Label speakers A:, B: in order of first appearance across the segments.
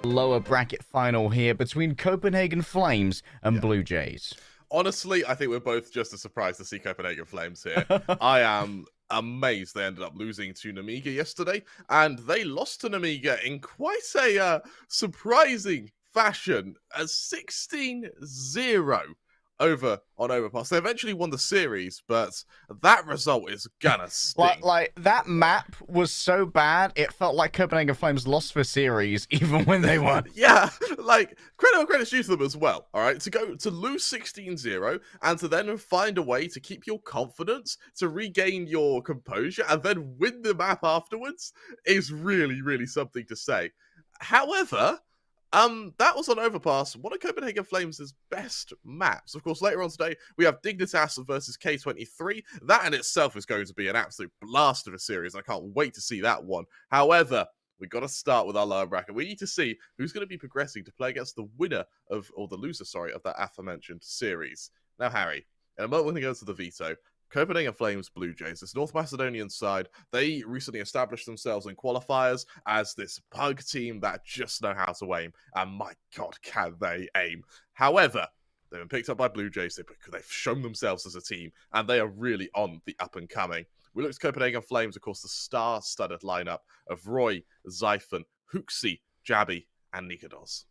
A: Lower bracket final here between Copenhagen Flames and Blue Jays.
B: Honestly, I think we're both just as surprised to see Copenhagen Flames here. I am amazed they ended up losing to Namiga yesterday, and they lost to Namiga in quite a surprising fashion, a 16-0 over on Overpass. They eventually won the series, but that result is gonna sting.
A: Like that map was so bad, it felt like Copenhagen Flames lost the series even when they won.
B: Yeah, like credit's due to them as well. All right, to lose 16-0 and to then find a way to keep your confidence, to regain your composure, and then win the map afterwards is really something to say. However, that was on Overpass, one of Copenhagen Flames' best maps. Of course, later on today, we have Dignitas versus K23. That in itself is going to be an absolute blast of a series. I can't wait to see that one. However, we got to start with our lower bracket. We need to see who's going to be progressing to play against the winner of, or the loser, sorry, of that aforementioned series. Now, Harry, in a moment, we're going to go to the veto. Copenhagen Flames Blue Jays, this North Macedonian side, they recently established themselves in qualifiers as this pug team that just know how to aim. And my God, can they aim. However, they've been picked up by Blue Jays. They've shown themselves as a team, and they are really on the up and coming. We look at Copenhagen Flames, of course, the star-studded lineup of Roy, Zyphon, Huxi, Jabby, and Nikados.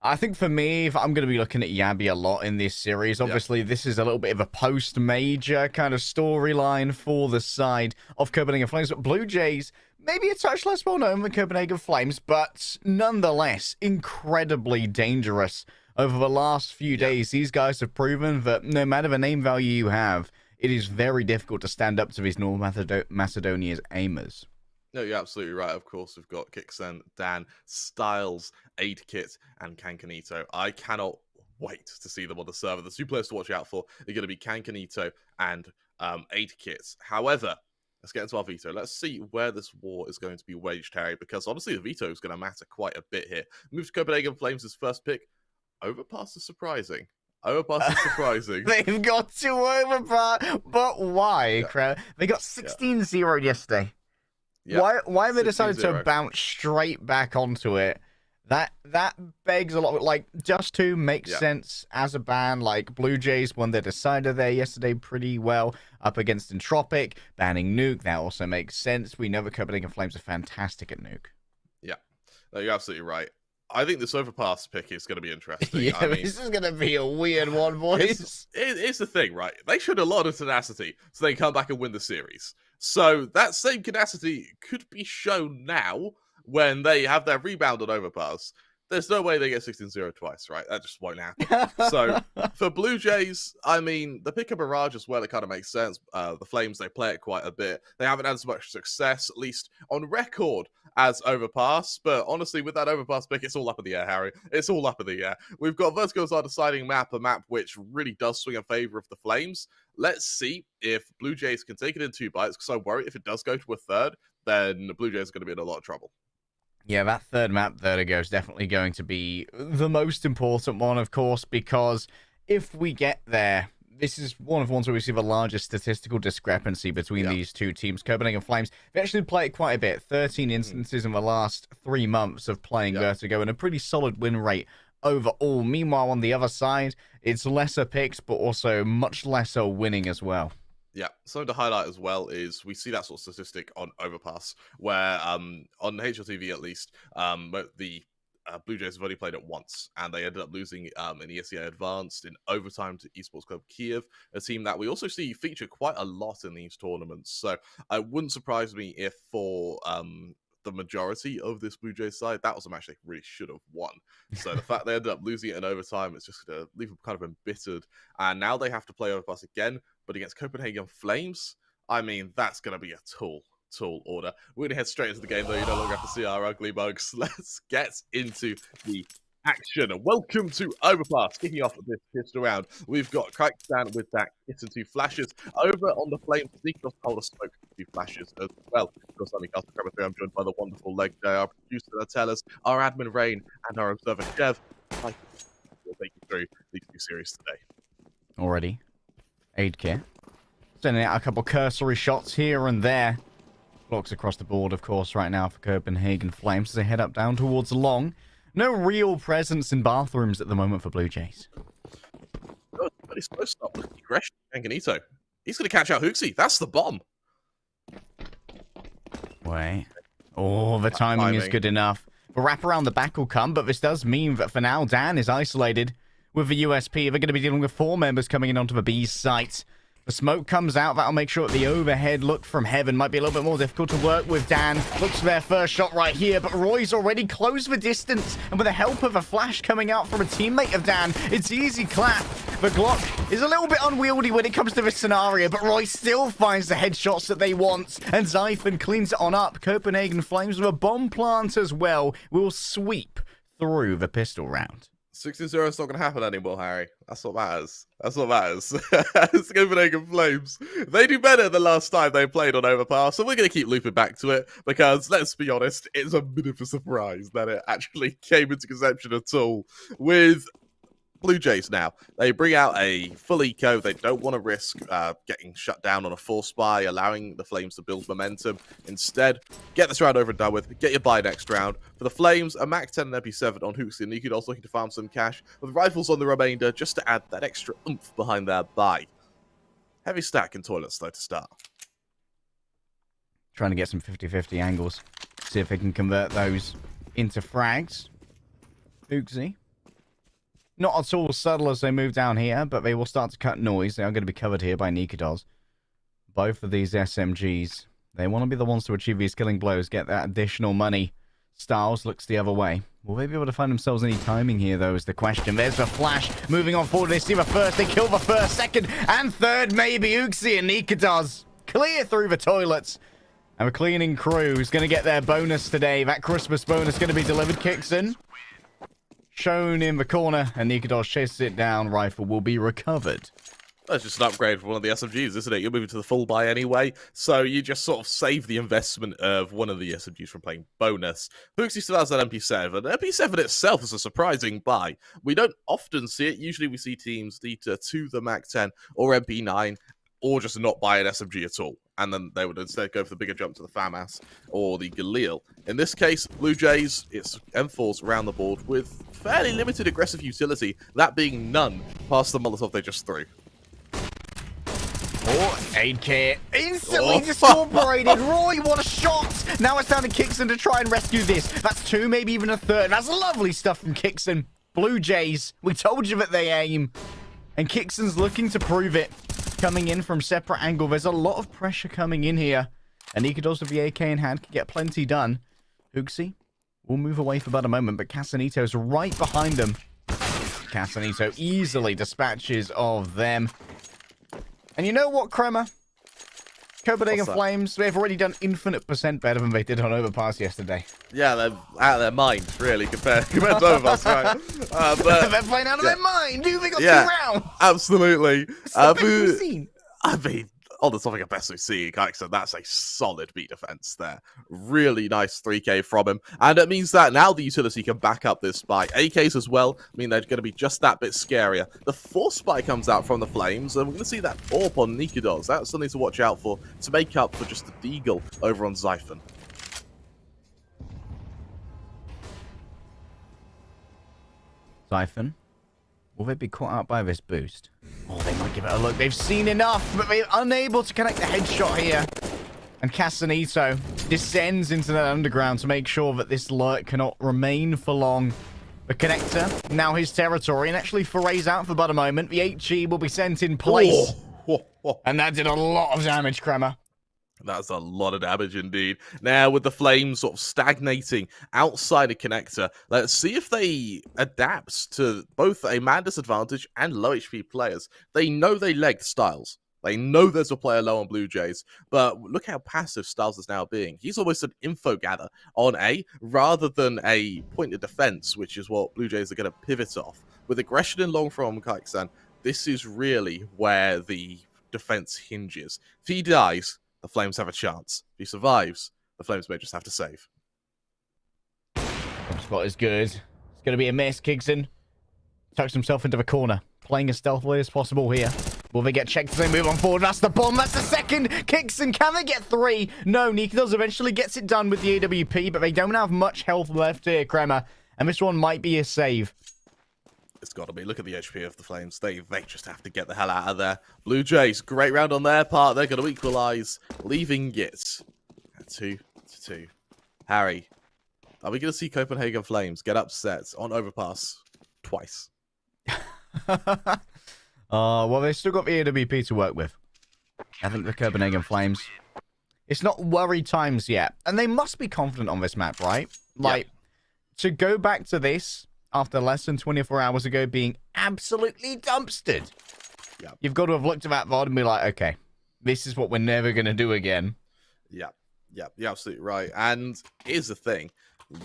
A: I think for me, I'm going to be looking at Yabby a lot in this series. Obviously, this is a little bit of a post-major kind of storyline for the side of Copenhagen Flames. But Blue Jays, maybe a touch less well-known than Copenhagen Flames, but nonetheless, incredibly dangerous. Over the last few days, these guys have proven that no matter the name value you have, it is very difficult to stand up to these North Macedonia's aimers.
B: No, you're absolutely right. Of course, we've got Kixen, Dan, Styles, Aid Kit, and Cancanito. I cannot wait to see them on the server. The two players to watch out for are going to be Cancanito and Aid Kit. However, let's get into our veto. Let's see where this war is going to be waged, Harry, because honestly, the veto is going to matter quite a bit here. Move to Copenhagen Flames' first pick. Overpass is surprising. Overpass is surprising.
A: They've got to overpass, but why? Yeah. They got 16-0 yesterday. Yep. Why have they decided to bounce straight back onto it? That begs a lot. Like, Just 2 makes sense as a ban. Like, Blue Jays won their decider there yesterday pretty well up against Entropic. Banning Nuke, that also makes sense. We know that Copenhagen Flames are fantastic at Nuke.
B: Yeah, no, you're absolutely right. I think this Overpass pick is going to be interesting.
A: Yeah, I mean, this is going to be a weird one, boys.
B: It's the thing, right? They showed a lot of tenacity, so they come back and win the series. So that same tenacity could be shown now when they have their rebound on Overpass. There's no way they get 16-0 twice, right? That just won't happen. So for Blue Jays, I mean, the pick of Mirage as well, it kind of makes sense. The Flames, they play it quite a bit. They haven't had as much success, at least on record, as Overpass. But honestly, with that Overpass pick, it's all up in the air, Harry. It's all up in the air. We've got Vertigo as our deciding map, a map which really does swing in favor of the Flames. Let's see if Blue Jays can take it in 2 bites, because I worry if it does go to a third, then the Blue Jays are going to be in a lot of trouble.
A: Yeah, that third map, Vertigo, is definitely going to be the most important one, of course, because if we get there, this is one of the ones where we see the largest statistical discrepancy between these two teams. Copenhagen Flames, they actually play it quite a bit. 13 instances in the last 3 months of playing Vertigo, and a pretty solid win rate overall. Meanwhile, on the other side, it's lesser picks, but also much lesser winning as well.
B: Yeah, something to highlight as well is we see that sort of statistic on Overpass, where on HLTV at least, the Blue Jays have only played it once, and they ended up losing in ESEA Advanced in overtime to Esports Club Kiev, a team that we also see feature quite a lot in these tournaments. So it wouldn't surprise me if for the majority of this Blue Jays side, that was a match they really should have won. So the fact they ended up losing it in overtime, it's just going to leave them kind of embittered. And now they have to play Overpass again, but against Copenhagen Flames, I mean, that's going to be a tall order. We're going to head straight into the game, though. You no longer have to see our ugly bugs. Let's get into the action. Welcome to Overpass. Kicking off this first round, we've got Kite with that hit and 2 flashes. Over on the Flames, Dignitas hold a smoke 2 flashes as well. Of course, I'm K23. I'm joined by the wonderful Leg Day, our producer, Tellers, our admin, Rain, and our observer, Kev. We'll take you through these 2 series today.
A: Already. Aid care. Sending out a couple cursory shots here and there. Blocks across the board, of course, right now for Copenhagen Flames as they head up down towards Long. No real presence in bathrooms at the moment for Blue Jays.
B: Oh, but he's supposed to stop looking aggression. Manganito. He's going to catch out Hooksy. That's the bomb.
A: Wait. Oh, the timing is good enough. The wrap around the back will come, but this does mean that for now, Dan is isolated with the USP. They're going to be dealing with 4 members coming in onto the B's site. The smoke comes out. That'll make sure that the overhead look from heaven might be a little bit more difficult to work with. Dan looks for their first shot right here, but Roy's already closed the distance. And with the help of a flash coming out from a teammate of Dan, it's easy clap. The Glock is a little bit unwieldy when it comes to this scenario, but Roy still finds the headshots that they want. And Zyphon cleans it on up. Copenhagen Flames with a bomb plant as well will sweep through the pistol round.
B: 6-0 is not going to happen anymore, Harry. That's what matters. That's what matters. It's Copenhagen Flames. They do better than last time they played on Overpass, so we're going to keep looping back to it because, let's be honest, it's a bit of a surprise that it actually came into conception at all. With Blue Jays now, they bring out a full eco. They don't want to risk getting shut down on a force buy, allowing the Flames to build momentum. Instead, get this round over and done with. Get your buy next round. For the Flames, a Mac 10 and MP7 on Hooks, and you could also looking to farm some cash with rifles on the remainder just to add that extra oomph behind their buy. Heavy stack and toilets though to start.
A: Trying to get some 50-50 angles. See if they can convert those into frags. Hooksy. Not at all subtle as they move down here, but they will start to cut noise. They are going to be covered here by Dignitas. Both of these SMGs, they want to be the ones to achieve these killing blows, get that additional money. Styles looks the other way. Will they be able to find themselves any timing here, though, is the question. There's the flash. Moving on forward, they see the first. They kill the first, second, and third, maybe. Uxie and Dignitas clear through the toilets. And the cleaning crew is going to get their bonus today. That Christmas bonus going to be delivered. Kicks in. Shown in the corner, and Dignitas chases it down. Rifle will be recovered.
B: That's just an upgrade for one of the SMGs, isn't it? You're moving to the full buy anyway, so you just sort of save the investment of one of the SMGs from playing bonus. Hooksy still has that MP7. MP7 itself is a surprising buy. We don't often see it. Usually we see teams detour to the Mac 10 or MP9, or just not buy an SMG at all. And then they would instead go for the bigger jump to the FAMAS or the Galil. In this case, Blue Jays, it's M4s around the board with fairly limited aggressive utility, that being none past the Molotov they just threw.
A: Oh, aid kit. Instantly discorporated. Roy, what a shot. Now it's down to Kixon to try and rescue this. That's 2, maybe even a 3rd. That's lovely stuff from Kixon. Blue Jays, we told you that they aim. And Kixon's looking to prove it. Coming in from separate angle. There's a lot of pressure coming in here. And he could also be AK in hand, could get plenty done. Hooksy will move away for about a moment, but Casanito's right behind them. Casanito easily dispatches of them. And you know what, Kremer? Copenhagen Flames, they've already done infinite % better than they did on Overpass yesterday.
B: Yeah, they're out of their mind, really, compared to Overpass, right? But
A: they're playing out of their mind. Do they got 2 rounds?
B: Absolutely.
A: I
B: mean, on the topic of best we've seen, like I said, that's a solid beat defense there. Really nice 3K from him. And it means that now the utility can back up this spy. AKs as well, I mean, they're going to be just that bit scarier. The force spy comes out from the Flames, and we're going to see that AWP on Dignitas. That's something to watch out for to make up for just the Deagle over on Zyphon.
A: Zyphon, will they be caught out by this boost? Oh, they might give it a look. They've seen enough, but they're unable to connect the headshot here. And Casanito descends into that underground to make sure that this lurk cannot remain for long. The connector, now his territory, and actually forays out for about a moment. The HE will be sent in place. And that did a lot of damage, Kremer.
B: That's a lot of damage indeed. Now, with the Flames sort of stagnating outside a connector, let's see if they adapt to both a man disadvantage and low HP players. They know they legged Styles. They know there's a player low on Blue Jays, but look how passive Styles is now being. He's almost an info gather on A, rather than a point of defense, which is what Blue Jays are going to pivot off. With aggression and long from Kaiksan, this is really where the defense hinges. If he dies, the Flames have a chance. If he survives, the Flames may just have to save.
A: Spot is good. It's going to be a miss. Kigson tucks himself into the corner, playing as stealthily as possible here. Will they get checked as they move on forward? That's the bomb. That's the second. Kigson, can they get 3? No, Dignitas eventually gets it done with the AWP, but they don't have much health left here, Kremer. And this one might be a save.
B: It's got to be. Look at the HP of the Flames. They just have to get the hell out of there. Blue Jays, great round on their part. They're going to equalize, leaving it at 2-2. Harry, are we going to see Copenhagen Flames get upset on Overpass twice?
A: Well, they've still got the AWP to work with. I think the Copenhagen Flames. It's not worry times yet. And they must be confident on this map, right? Like, to go back to this after less than 24 hours ago being absolutely dumpstered.
B: Yep.
A: You've got to have looked at that VOD and be like, okay, this is what we're never going to do again.
B: Yep. You're absolutely right. And here's the thing.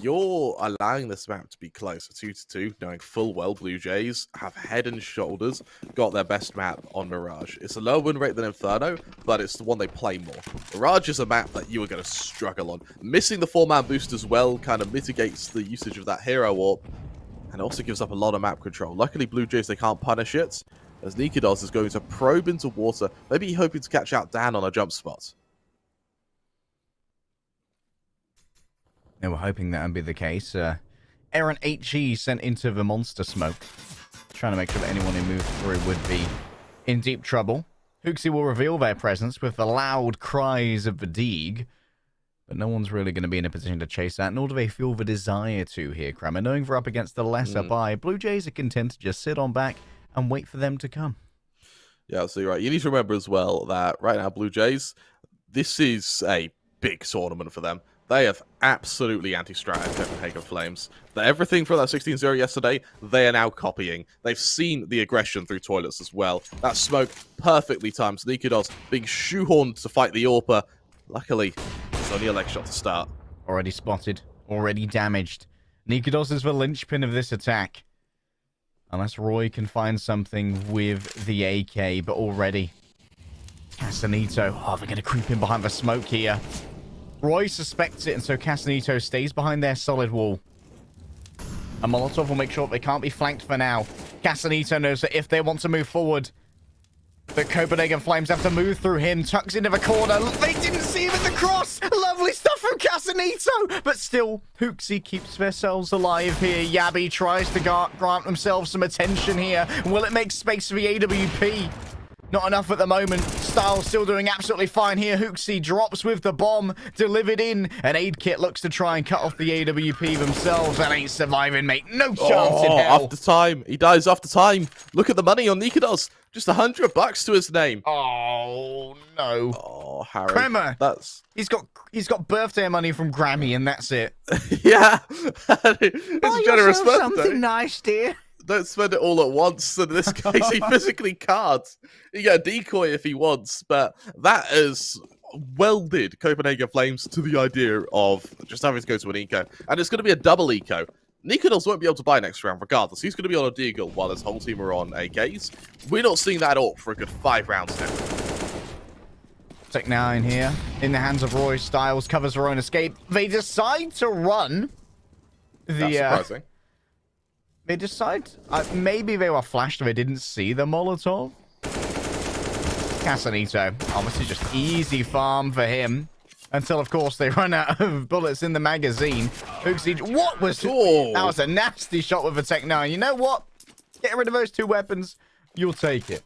B: You're allowing this map to be close, 2-2, knowing full well Blue Jays have head and shoulders got their best map on Mirage. It's a lower win rate than Inferno, but it's the one they play more. Mirage is a map that you are going to struggle on. Missing the 4-man boost as well kind of mitigates the usage of that hero warp, and also gives up a lot of map control. Luckily, Blue Jays, they can't punish it, as Dignitas is going to probe into water, maybe hoping to catch out Dan on a jump spot.
A: They were hoping that would be the case. Aaron HE sent into the monster smoke, trying to make sure that anyone who moved through would be in deep trouble. Hooksy will reveal their presence with the loud cries of fatigue, but no one's really going to be in a position to chase that, nor do they feel the desire to here, Kramer. Knowing they're up against the lesser buy, Blue Jays are content to just sit on back and wait for them to come.
B: Yeah, so you're right. You need to remember as well that right now, Blue Jays, this is a big tournament for them. They have absolutely anti-stratted Copenhagen Flames. Everything from that 16-0 yesterday, they are now copying. They've seen the aggression through toilets as well. That smoke perfectly timed. Dignitas being shoehorned to fight the AWPer. Luckily, it's only a leg shot to start.
A: Already spotted. Already damaged. Dignitas is the linchpin of this attack. Unless Roy can find something with the AK, but already. Casanito. Oh, they're going to creep in behind the smoke here. Roy suspects it, and so Casanito stays behind their solid wall. And Molotov will make sure they can't be flanked for now. Casanito knows that if they want to move forward, the Copenhagen Flames have to move through him. Tucks into the corner. They didn't see him at the cross. Lovely stuff from Casanito. But still, Hooksy keeps themselves alive here. Yabby tries to grant themselves some attention here. Will it make space for the AWP? Not enough at the moment. Styles still doing absolutely fine here. Hooksy drops with the bomb. Delivered in. An aid kit looks to try and cut off the AWP themselves. That ain't surviving, mate. No chance in hell.
B: After time. He dies after time. Look at the money on Dignitas. Just $100 to his name.
A: Oh, no.
B: Oh, Harry.
A: Kramer.
B: That's...
A: He's got birthday money from Grammy, and that's it.
B: Yeah. It's a generous birthday.
A: Something nice, dear.
B: Don't spend it all at once. In this case, he physically can't. You get a decoy if he wants, but that is welded Copenhagen Flames to the idea of just having to go to an eco. And it's going to be a double eco. Dignitas won't be able to buy next round regardless. He's going to be on a deagle while his whole team are on AKs. We're not seeing that AWP for a good 5 rounds now.
A: Tech9 here, in the hands of Roy. Styles covers her own escape. They decide to run.
B: That's surprising.
A: They decide... maybe they were flashed and they didn't see the Molotov. Casanito. Obviously just easy farm for him. Until, of course, they run out of bullets in the magazine. Hooksy... What was...
B: Oh.
A: That was a nasty shot with a Tech9. You know what? Get rid of those 2 weapons. You'll take it.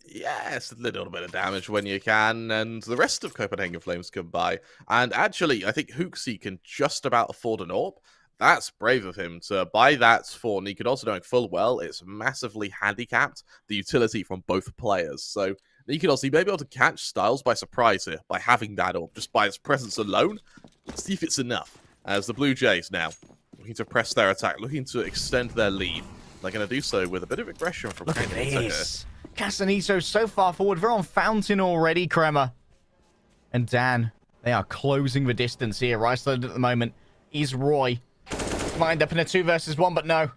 B: Yes, a little bit of damage when you can, and the rest of Copenhagen Flames can buy. And actually, I think Hooksy can just about afford an AWP. That's brave of him to buy that for Dignitas, knowing full well it's massively handicapped the utility from both players. So Dignitas, he may be able to catch Styles by surprise here by having that AWP, just by his presence alone. Let's see if it's enough. As the Blue Jays now looking to press their attack, looking to extend their lead. They're going to do so with a bit of aggression from Casanito here.
A: Casanito so far forward. They're on Fountain already, Kremer. And Dan, they are closing the distance here. Isolated at the moment is Roy. Lined up in a 2 versus 1, but no.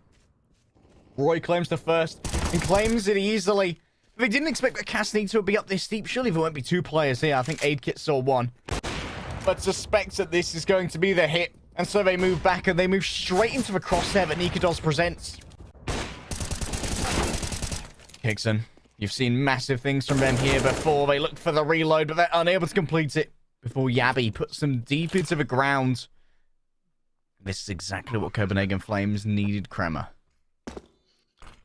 A: Roy claims the first and claims it easily. They didn't expect that Casanito would be up this steep. Surely there won't be 2 players here. I think Aid Kit saw 1. But suspects that this is going to be the hit. And so they move back and they move straight into the crosshair that Dignitas presents. Hickson, you've seen massive things from them here before. They looked for the reload, but they're unable to complete it before Yabby puts them deep into the ground. This is exactly what Copenhagen Flames needed, Kremer.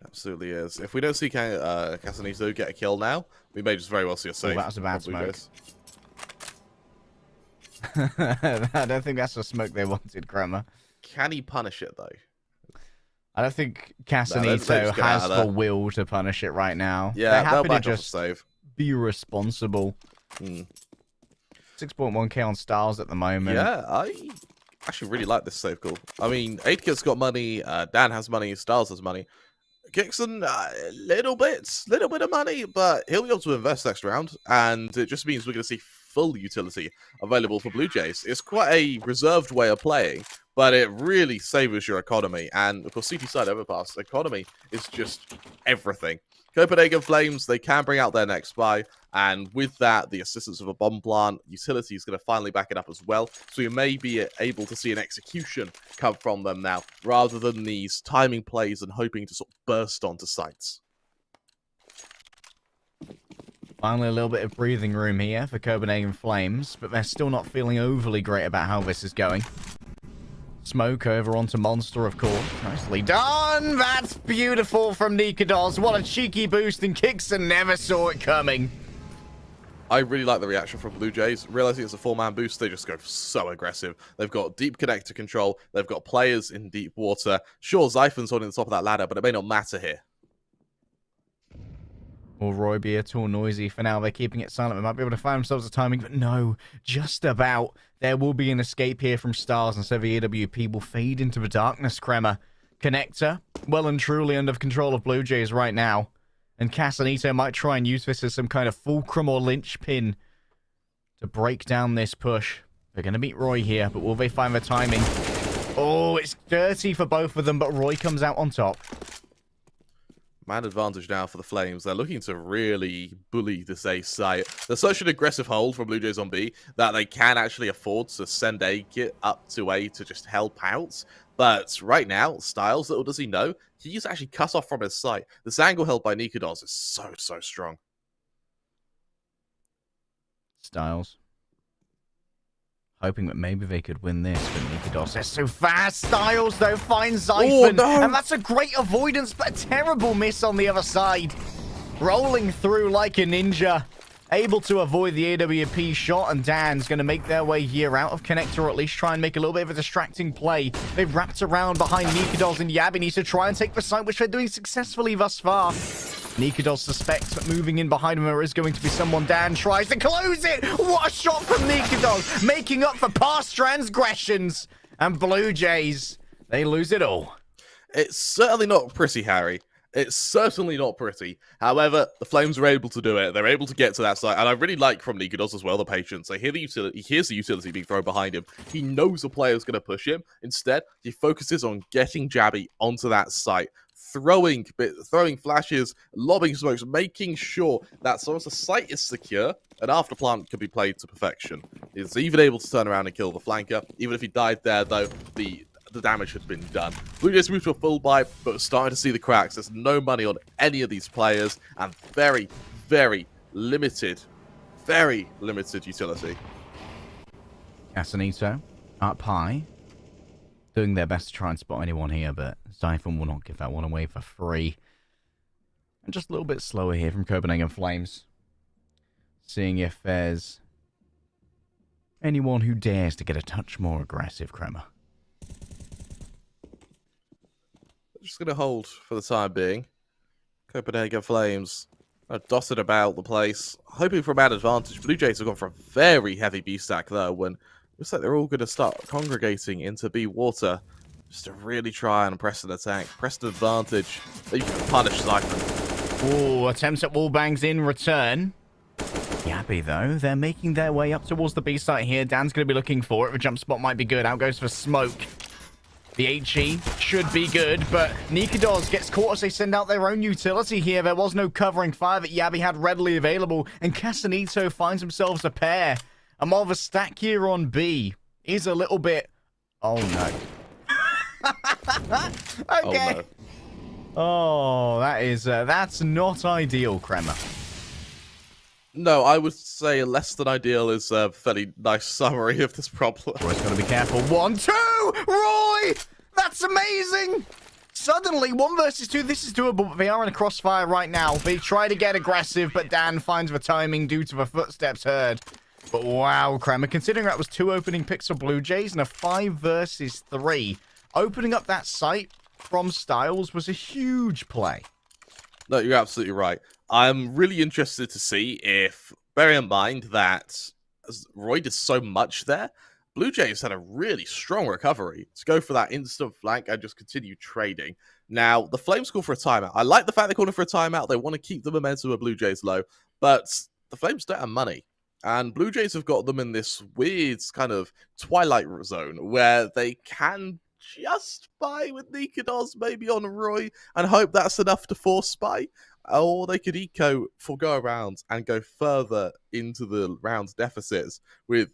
B: Absolutely is. If we don't see Casanito get a kill now, we may just very well see a save.
A: That was a bad smoke. I don't think that's the smoke they wanted, Kremer.
B: Can he punish it, though?
A: I don't think Casanito has the will to punish it right now.
B: Yeah,
A: they're happy
B: to
A: just
B: save.
A: Be responsible. 6.1k on Styles at the moment.
B: Yeah, I actually really like this save call. I mean, 8kit's got money, Dan has money, Styles has money. Kixon, little bit of money, but he'll be able to invest next round, and it just means we're going to see full utility available for Blue Jays. It's quite a reserved way of playing, but it really savors your economy, and of course, CT side Overpass, economy is just everything. Copenhagen Flames, they can bring out their next buy, and with that, the assistance of a bomb plant, utility is going to finally back it up as well, so you may be able to see an execution come from them now, rather than these timing plays and hoping to sort of burst onto sites.
A: Finally, a little bit of breathing room here for Copenhagen Flames, but they're still not feeling overly great about how this is going. Smoke over onto Monster, of course. Nicely done! That's beautiful from Dignitas. What a cheeky boost, and Kixon never saw it coming.
B: I really like the reaction from Blue Jays. Realizing it's a 4-man boost, they just go so aggressive. They've got deep connector control. They've got players in deep water. Sure, Zyphon's on the top of that ladder, but it may not matter here.
A: Will Roy be at all noisy? For now, they're keeping it silent. They might be able to find themselves a timing, but no, just about. There will be an escape here from Stars, and so the AWP will fade into the darkness, Kremer. Connector, well and truly under control of Blue Jays right now. And Casanito might try and use this as some kind of fulcrum or linchpin to break down this push. They're going to beat Roy here, but will they find the timing? Oh, it's dirty for both of them, but Roy comes out on top.
B: Man advantage now for the Flames. They're looking to really bully this A site. There's such an aggressive hold from Blue Jays on B that they can actually afford to send A-Kit up to A to just help out. But right now, Styles, little does he know, he's actually cut off from his site. This angle held by Dignitas is so strong.
A: Styles. Hoping that maybe they could win this, but Dignitas, they're so fast. Styles, though, finds Zyphon.
B: Oh, no.
A: And that's a great avoidance, but a terrible miss on the other side. Rolling through like a ninja. Able to avoid the AWP shot, and Dan's going to make their way here out of connector, or at least try and make a little bit of a distracting play. They've wrapped around behind Dignitas, and Yabi needs to try and take the site, which they're doing successfully thus far. Dignitas suspects that moving in behind him there is going to be someone. Dan tries to close it. What a shot from Dignitas, making up for past transgressions. And Blue Jays, they lose it all.
B: It's certainly not pretty, Harry. It's certainly not pretty. However, the Flames are able to do it. They're able to get to that site. And I really like from Dignitas as well, the patience. They hear the utility. He hears the utility being thrown behind him. He knows the player's going to push him. Instead, he focuses on getting Jabby onto that site. Throwing flashes, lobbing smokes, making sure that as long as the site is secure, an afterplant can be played to perfection. He's even able to turn around and kill the flanker. Even if he died there, though, the damage had been done. Blue Jays moved to a full buy, but we're starting to see the cracks. There's no money on any of these players, and very limited utility.
A: Casanito up high, doing their best to try and spot anyone here, but Zyphon will not give that one away for free. And just a little bit slower here from Copenhagen Flames. Seeing if there's anyone who dares to get a touch more aggressive, Kremer.
B: Just going to hold for the time being. Copenhagen Flames are dotted about the place, hoping for a bad advantage. Blue Jays have gone for a very heavy B stack though, when it looks like they're all going to start congregating into B water just to really try and press an attack, press an advantage. They can punish Zyphon.
A: Oh, attempts at wall bangs in return. Yappy though, they're making their way up towards the B site here. Dan's going to be looking for it. The jump spot might be good. Out goes for smoke. The HE should be good, but Dignitas gets caught as they send out their own utility here. There was no covering fire that Yabi had readily available, and Casanito finds themselves a pair. And while the stack here on B is a little bit... Oh, no. Okay. Oh, that is... that's not ideal, Kremer.
B: No, I would say less than ideal is a fairly nice summary of this problem.
A: Roy's got to be careful. 1, 2! no! Roy! That's amazing! Suddenly, 1 versus 2, this is doable, but they are in a crossfire right now. They try to get aggressive, but Dan finds the timing due to the footsteps heard. But wow, Kramer, considering that was 2 opening picks for Blue Jays and a 5 versus 3, opening up that site from Styles was a huge play.
B: No, you're absolutely right. I'm really interested to see if, bearing in mind that Roy did so much there, Blue Jays had a really strong recovery to go for that instant flank and just continue trading. Now, the Flames call for a timeout. I like the fact they're calling for a timeout. They want to keep the momentum of Blue Jays low, but the Flames don't have money. And Blue Jays have got them in this weird kind of twilight zone where they can just buy with Dignitas maybe on Roy and hope that's enough to force spy. Or they could forgo around and go further into the round's deficits with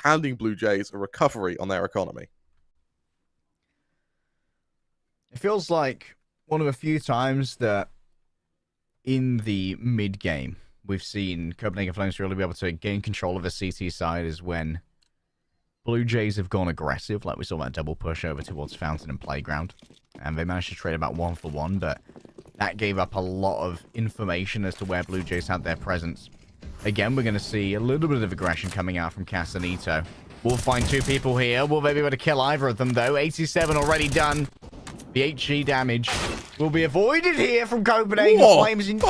B: handing Blue Jays a recovery on their economy.
A: It feels like one of a few times that in the mid-game we've seen Copenhagen Flames really be able to gain control of the CT side is when Blue Jays have gone aggressive, like we saw that double push over towards Fountain and Playground. And they managed to trade about 1 for 1, but that gave up a lot of information as to where Blue Jays had their presence. Again, we're going to see a little bit of aggression coming out from Casanito. We'll find 2 people here. Will they be able to kill either of them, though? 87 already done. The HG damage will be avoided here from Copenhagen Flames. And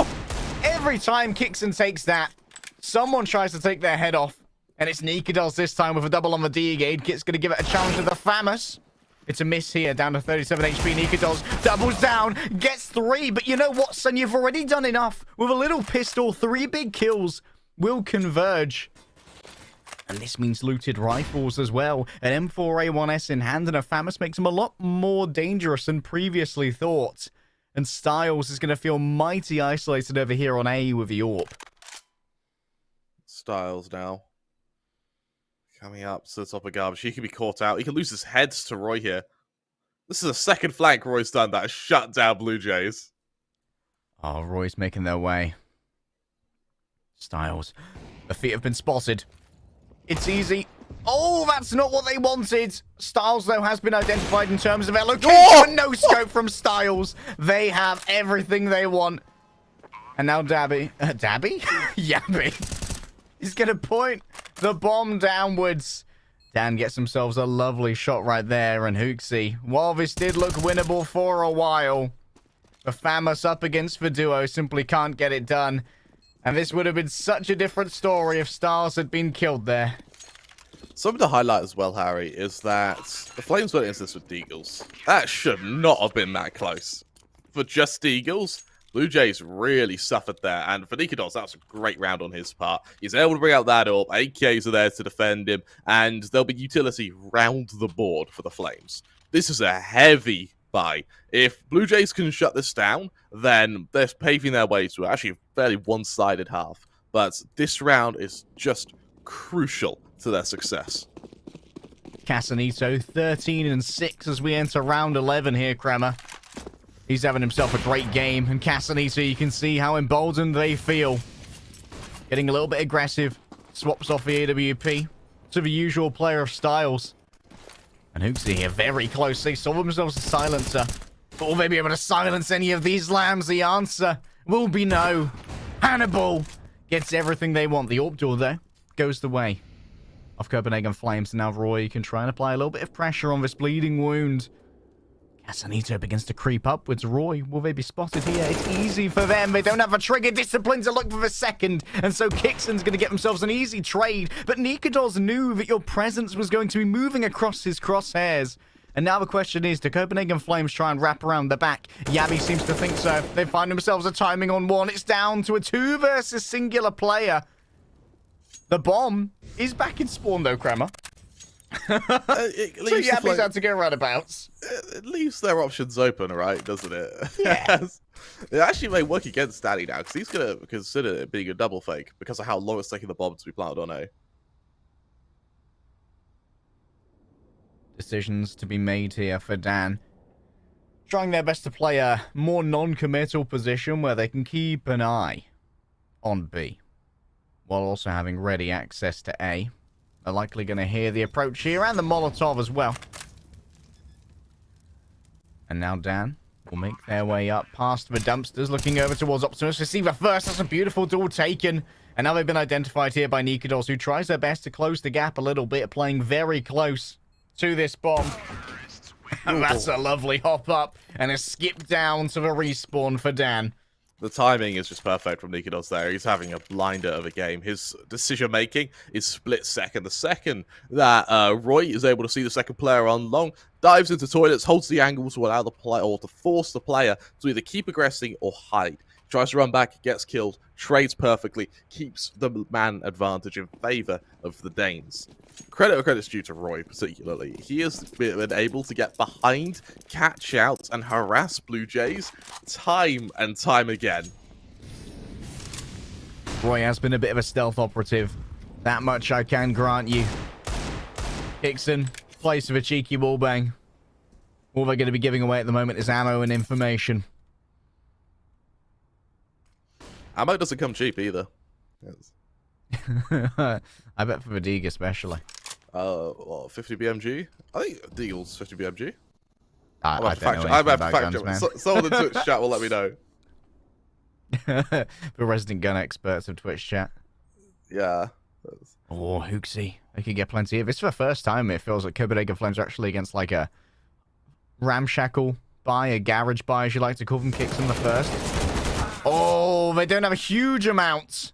A: every time Kixon takes that, someone tries to take their head off. And it's Dignitas this time with a double on the D-Gate. Kit's going to give it a challenge to the Famous. It's a miss here, down to 37 HP. Dignitas doubles down, gets 3. But you know what, son? You've already done enough. With a little pistol, 3 big kills will converge. And this means looted rifles as well. An M4A1S in hand and a Famous makes him a lot more dangerous than previously thought. And Styles is going to feel mighty isolated over here on A with the AWP.
B: Styles now. Coming up to the top of garbage. He could be caught out. He could lose his heads to Roy here. This is a second flank Roy's done that has shut down Blue Jays.
A: Oh, Roy's making their way. Styles. The feet have been spotted. It's easy. Oh, that's not what they wanted. Styles, though, has been identified in terms of their location. Oh! No scope from Styles. They have everything they want. And now Dabby. Dabby? Yabby. He's going to point the bomb downwards. Dan gets themselves a lovely shot right there. And Hooksy, while this did look winnable for a while, the Famous up against the duo simply can't get it done. And this would have been such a different story if Styles had been killed there.
B: Something to highlight as well, Harry, is that the Flames went into this with Deagles. That should not have been that close. For just Deagles, Blue Jays really suffered there. And for Dignitas, that was a great round on his part. He's able to bring out that AWP. AKs are there to defend him. And there'll be utility round the board for the Flames. This is a heavy buy. If Blue Jays can shut this down, then they're paving their way to actually a fairly one-sided half. But this round is just crucial to their success.
A: Casanito, 13-6 as we enter round 11 here, Kramer. He's having himself a great game. And Casanito, you can see how emboldened they feel. Getting a little bit aggressive. Swaps off the AWP to the usual player of Styles. And Hooksy here very close. They saw themselves a silencer. But will they be able to silence any of these lambs? The answer will be no. Hannibal gets everything they want. The AWP door, though, goes the way of Copenhagen Flames. Now Roy can try and apply a little bit of pressure on this bleeding wound. Casanito begins to creep upwards. Roy, will they be spotted here? It's easy for them. They don't have a trigger discipline to look for the second. And so Kixon's going to get themselves an easy trade. But Dignitas knew that your presence was going to be moving across his crosshairs. And now the question is, do Copenhagen Flames try and wrap around the back? Yabby seems to think so. They find themselves a timing on 1. It's down to a 2 versus singular player. The bomb is back in spawn, though, Kramer. So Yabby's had to go roundabouts.
B: It leaves their options open, right? Doesn't it?
A: Yeah.
B: It actually may work against Daddy now, because he's going to consider it being a double fake because of how long it's taking the bomb to be planted on A.
A: Decisions to be made here for Dan. Trying their best to play a more non-committal position where they can keep an eye on B, while also having ready access to A. They're likely going to hear the approach here and the Molotov as well. And now Dan will make their way up past the dumpsters, looking over towards Optimus. Receiver first. That's a beautiful duel taken. And now they've been identified here by Dignitas, who tries their best to close the gap a little bit, playing very close to this bomb. And that's a lovely hop up and a skip down to the respawn for Dan.
B: The timing is just perfect from Dignitas there. He's having a blinder of a game. His decision-making is split second. The second that Roy is able to see the second player on long, dives into toilets, holds the angle to allow the player, or to force the player to either keep aggressing or hide. Tries to run back, gets killed, trades perfectly, keeps the man advantage in favor of the Danes. Credit's due to Roy, particularly. He has been able to get behind, catch out, and harass Blue Jays time and time again.
A: Roy has been a bit of a stealth operative. That much I can grant you. Hickson, place of a cheeky wallbang. All they're going to be giving away at the moment is ammo and information.
B: Ammo doesn't come cheap either. Yes.
A: I bet for Vertigo especially.
B: What, 50 BMG? I think Deagle's 50 BMG.
A: I don't know anything
B: I'm
A: about
B: fact
A: guns, man.
B: Someone in the Twitch chat will let me know.
A: The resident gun experts of Twitch chat.
B: Yeah.
A: Oh, Hooksy. They could get plenty of this. For the first time, it feels like Copenhagen Flames are actually against like a ramshackle buy, a garage buy, as you like to call them. Kicks in the first. Oh, they don't have a huge amount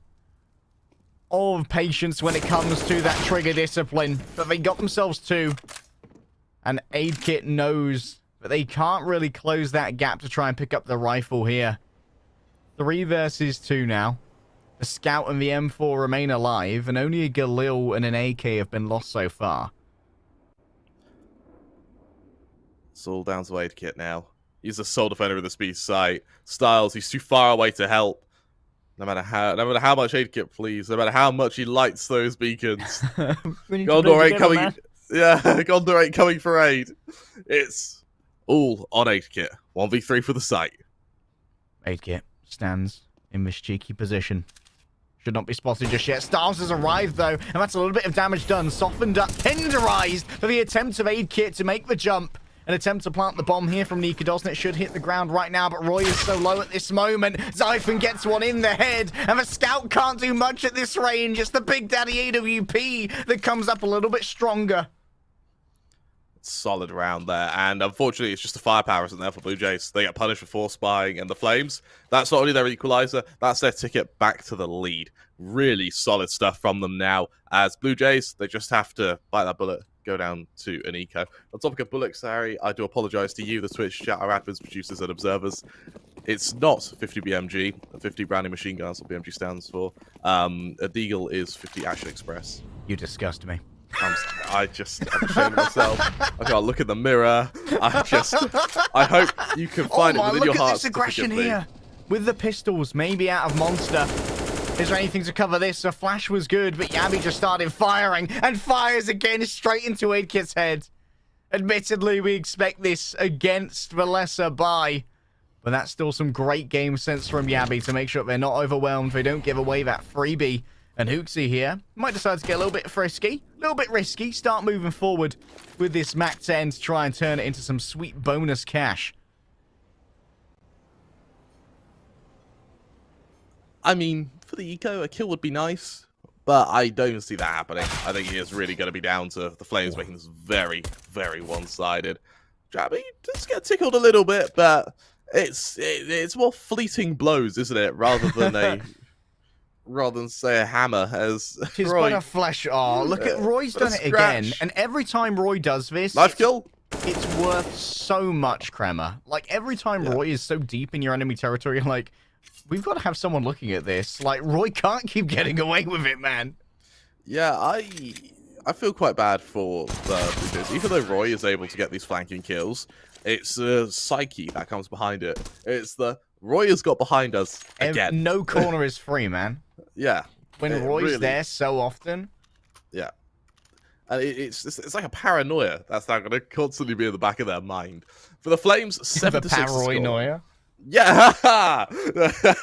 A: of patience when it comes to that trigger discipline. But they got themselves two. And Aid Kit knows that they can't really close that gap to try and pick up the rifle here. 3 versus 2 now. The Scout and the M4 remain alive, and only a Galil and an AK have been lost so far.
B: It's all down to Aid Kit now. He's a sole defender of the speed sight. Styles, he's too far away to help. No matter how much Aid Kit please, no matter how much he lights those beacons. Gondor ain't coming. Man. Yeah, Gondor ain't coming for aid. It's all on Aid Kit. 1v3 for the site.
A: Aid Kit stands in this cheeky position. Should not be spotted just yet. Styles has arrived, though, and that's a little bit of damage done. Softened up, tenderized for the attempt of Aid Kit to make the jump. An attempt to plant the bomb here from Dignitas, and it should hit the ground right now, but Roy is so low at this moment. Zyphon gets one in the head, and the Scout can't do much at this range. It's the Big Daddy AWP that comes up a little bit stronger.
B: Solid round there, and unfortunately, it's just the firepower isn't there for Blue Jays. They get punished for force spying, and the Flames, that's not only their equalizer, that's their ticket back to the lead. Really solid stuff from them now. As Blue Jays, they just have to bite that bullet, go down to an eco. On topic of bullets, Harry, I do apologise to you, the Twitch chat, our admins, producers, and observers. It's not 50 BMG, 50 Browning machine gun, that's what BMG stands for. A Deagle is 50 Action Express.
A: You disgust me.
B: I'm ashamed of myself. I can't look in the mirror. I hope you can find it within your heart.
A: Look at this aggression here. With the pistols, maybe out of Monster. Is there anything to cover this? A flash was good, but Yabby just started firing and fires again straight into Aid Kit's head. Admittedly, we expect this against the lesser buy, but that's still some great game sense from Yabby to make sure they're not overwhelmed. They don't give away that freebie. And Hooksy here might decide to get a little bit frisky, a little bit risky, start moving forward with this Mac 10 to try and turn it into some sweet bonus cash.
B: I mean, for the eco, a kill would be nice, but I don't see that happening. I think it is really going to be down to the Flames making this very, very one-sided. Jabby does get tickled a little bit, but it's more fleeting blows, isn't it, rather than say a hammer. As
A: he's
B: Roy,
A: got a flash. Oh, look at Roy's done it again, and every time Roy does this,
B: knife kill.
A: It's worth so much, Crema. Like every time Roy is so deep in your enemy territory, like we've got to have someone looking at this. Like Roy can't keep getting away with it, man.
B: Yeah, I feel quite bad for the Blue Jays. Even though Roy is able to get these flanking kills, it's Psyche that comes behind it. It's the Roy has got behind us again.
A: No corner is free, man.
B: Yeah.
A: When Roy's really there so often.
B: Yeah. And it's like a paranoia that's now going to constantly be in the back of their mind. For the Flames, 7-6
A: paranoia.
B: Yeah, they sit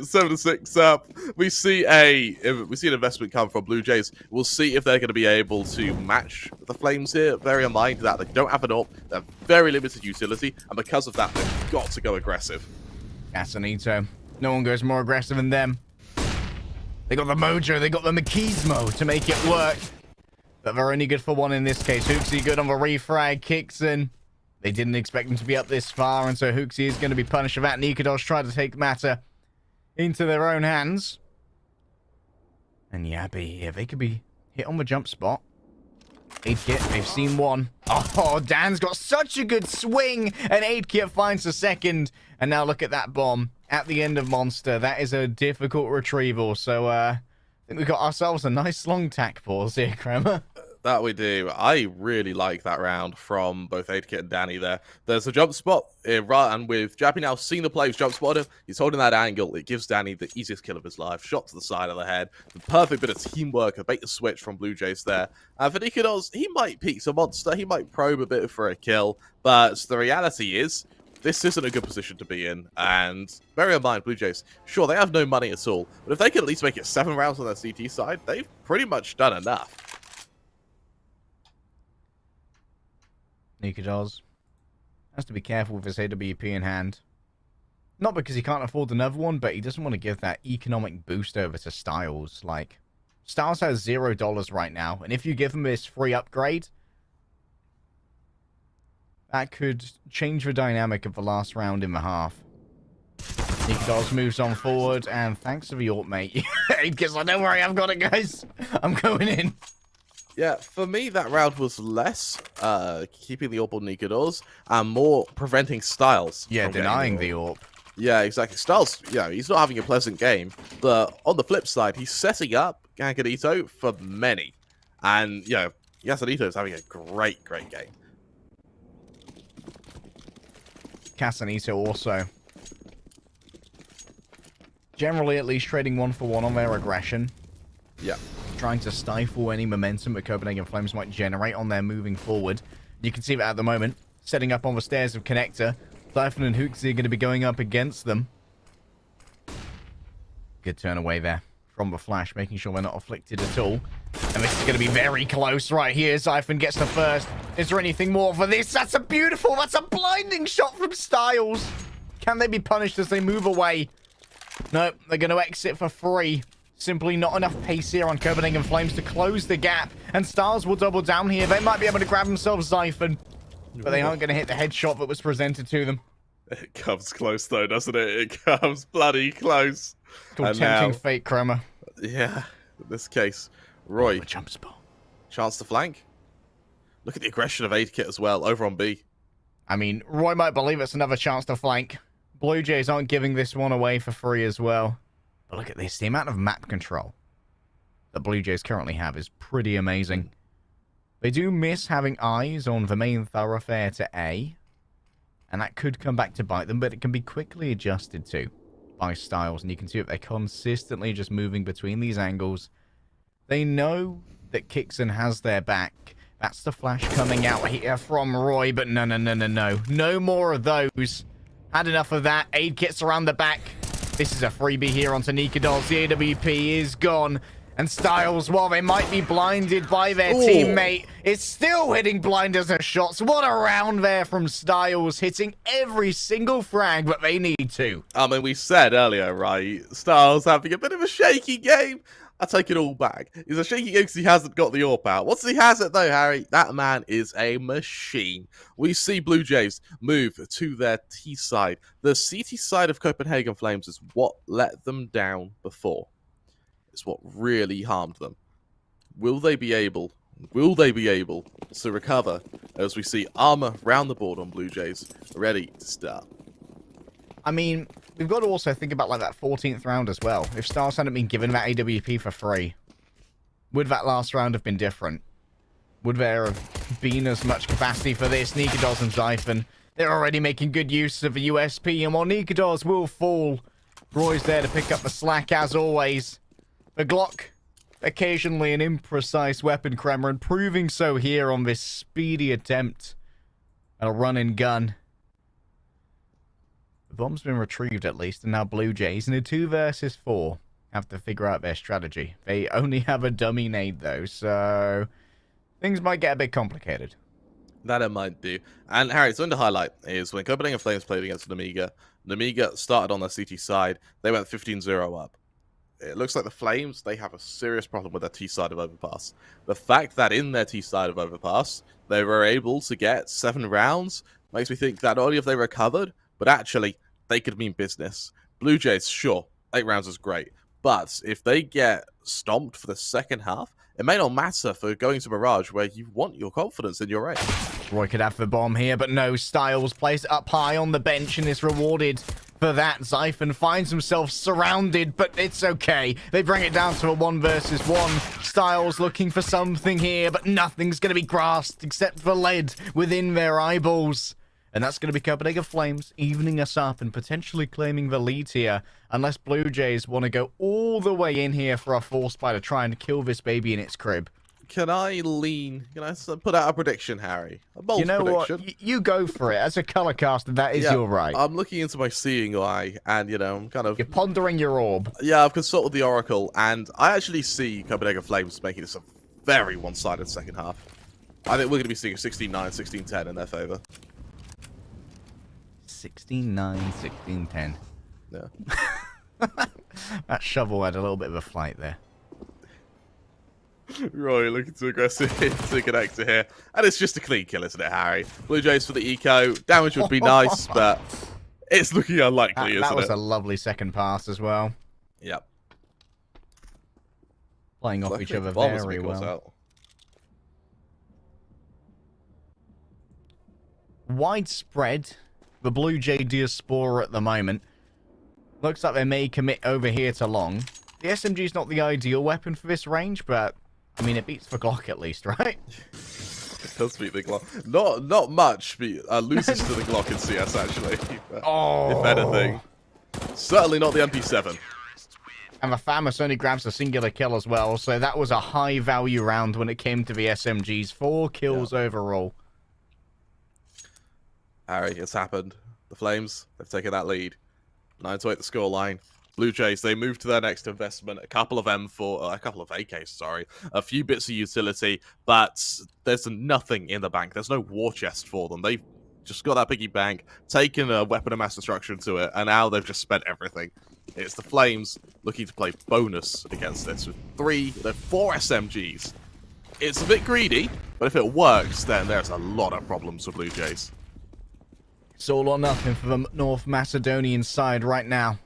B: 7-6 up. We see an investment come from Blue Jays. We'll see if they're going to be able to match the Flames here. Bear in mind that they don't have an AWP, they have very limited utility, and because of that, they've got to go aggressive.
A: Casanito. No one goes more aggressive than them. They got the mojo, they got the machismo to make it work. But they're only good for one in this case. Hooksy good on the refrag, kicks in. They didn't expect him to be up this far, and so Hooksy is going to be punished for that. Nikados try to take the matter into their own hands. And Yabby here, they could be hit on the jump spot. Aid Kit, they've seen one. Oh, Dan's got such a good swing, and Aid Kit finds the second. And now look at that bomb at the end of Monster. That is a difficult retrieval, so I think we've got ourselves a nice long tack pause here, Kremer.
B: That we do. I really like that round from both Aidkit and Danny there. There's a jump spot, and with Jappy now seeing the play, he's jump spotted him. He's holding that angle. It gives Danny the easiest kill of his life. Shot to the side of the head. The perfect bit of teamwork, a bait and switch from Blue Jays there. And for Nikados, he might peek some monster. He might probe a bit for a kill. But the reality is, this isn't a good position to be in. And bear in mind, Blue Jays, sure, they have no money at all. But if they can at least make it 7 rounds on their CT side, they've pretty much done enough.
A: Nikados has to be careful with his AWP in hand. Not because he can't afford another one, but he doesn't want to give that economic boost over to Styles. Like, Styles has $0 right now, and if you give him this free upgrade, that could change the dynamic of the last round in the half. Nikados moves on forward, and thanks to the AWP, mate. Because don't worry, I've got it, guys. I'm going in.
B: Yeah, for me, that round was less keeping the AWP on Nikados and more preventing Styles.
A: Yeah, denying the AWP.
B: Yeah, exactly. Styles, yeah, he's not having a pleasant game, but on the flip side, he's setting up Ganganito for many. And, you know, Yasanito is having a great game.
A: Casanito also. Generally, at least trading 1-for-1 on their aggression.
B: Yeah.
A: Trying to stifle any momentum that Copenhagen Flames might generate on their moving forward. You can see that at the moment. Setting up on the stairs of Connector. Siphon and Hooksy are going to be going up against them. Good turn away there from the flash, making sure we're not afflicted at all. And this is going to be very close right here. Siphon gets the first. Is there anything more for this? That's a blinding shot from Styles. Can they be punished as they move away? No, they're going to exit for free. Simply not enough pace here on Copenhagen Flames to close the gap. And Styles will double down here. They might be able to grab themselves Siphon. But they aren't going to hit the headshot that was presented to them.
B: It comes close, though, doesn't it? It comes bloody close.
A: It's called tempting fate, Kremer.
B: Yeah, in this case, Roy.
A: Jump spot.
B: Chance to flank. Look at the aggression of Aidkit as well, over on B.
A: I mean, Roy might believe it's another chance to flank. Blue Jays aren't giving this one away for free as well. But look at this. The amount of map control that Blue Jays currently have is pretty amazing. They do miss having eyes on the main thoroughfare to A. And that could come back to bite them, but it can be quickly adjusted to by Styles. And you can see that they're consistently just moving between these angles. They know that Kixon has their back. That's the flash coming out here from Roy, but no. No more of those. Had enough of that. Aid Kit's around the back. This is a freebie here onto Nikados. The AWP is gone. And Styles, while they might be blinded by their teammate, is still hitting blinders and shots. What a round there from Styles, hitting every single frag that they need to.
B: I mean, we said earlier, right, Styles having a bit of a shaky game. I take it all back. He's a shaky game because he hasn't got the AWP out. Once he has it, though, Harry, that man is a machine. We see Blue Jays move to their T side. The CT side of Copenhagen Flames is what let them down before. It's what really harmed them. Will they be able to recover as we see armor round the board on Blue Jays ready to start?
A: I mean, we've got to also think about like that 14th round as well. If Stars hadn't been given that AWP for free, would that last round have been different? Would there have been as much capacity for this? Nikados and Siphon, they're already making good use of the USP, and while Nikados will fall, Roy's there to pick up the slack as always. The Glock, occasionally an imprecise weapon, Kremer, and proving so here on this speedy attempt at a run and gun. The bomb's been retrieved at least, and now Blue Jays in a 2 versus 4 have to figure out their strategy. They only have a dummy nade, though, so things might get a bit complicated.
B: That it might do. And Harry, something to highlight is when Copenhagen Flames played against Namiga started on their CT side. They went 15-0 up. It looks like the Flames, they have a serious problem with their T side of Overpass. The fact that in their T side of Overpass, they were able to get 7 rounds makes me think that not only have they recovered, but actually, they could mean business. Blue Jays, sure, 8 rounds is great. But if they get stomped for the second half, it may not matter for going to Mirage, where you want your confidence in your range.
A: Roy could have the bomb here, but no. Styles plays it up high on the bench and is rewarded for that. Zyphon finds himself surrounded, but it's okay. They bring it down to a 1 versus 1. Styles looking for something here, but nothing's going to be grasped except for lead within their eyeballs. And that's going to be Copenhagen Flames evening us up and potentially claiming the lead here, unless Blue Jays want to go all the way in here for a force buy to try and kill this baby in its crib.
B: Can I put out a prediction, Harry? A bold prediction.
A: What? You go for it. As a color caster, that is your right.
B: I'm looking into my seeing eye, and, I'm kind of...
A: You're pondering your orb.
B: Yeah, I've consulted the Oracle, and I actually see Copenhagen Flames making this a very one-sided second half. I think we're going to be seeing a 16-9, 16-10 in their favor.
A: 16-9, 16-10.
B: Yeah.
A: That shovel had a little bit of a flight there.
B: Roy looking too aggressive to connect to here. And it's just a clean kill, isn't it, Harry? Blue Jays for the eco. Damage would be nice, but it's looking unlikely, isn't it?
A: That was a lovely second pass as well.
B: Yep.
A: Playing off each other very well.
B: Out.
A: Widespread. The Blue Jay diaspora at the moment. Looks like they may commit over here to long. The SMG is not the ideal weapon for this range, but I mean it beats the Glock at least, right?
B: It does beat the Glock. Not much loses to the Glock in CS actually. If anything, certainly not the MP7.
A: And the Famous only grabs a singular kill as well, so that was a high value round when it came to the SMGs. 4 kills overall.
B: Harry, it's happened. The Flames, they've taken that lead. 9-8 the scoreline. Blue Jays, they move to their next investment. A couple of AKs, sorry. A few bits of utility, but there's nothing in the bank. There's no war chest for them. They've just got that piggy bank, taken a weapon of mass destruction to it, and now they've just spent everything. It's the Flames looking to play bonus against this with 4 SMGs. It's a bit greedy, but if it works, then there's a lot of problems for Blue Jays.
A: It's all or nothing for the North Macedonian side right now.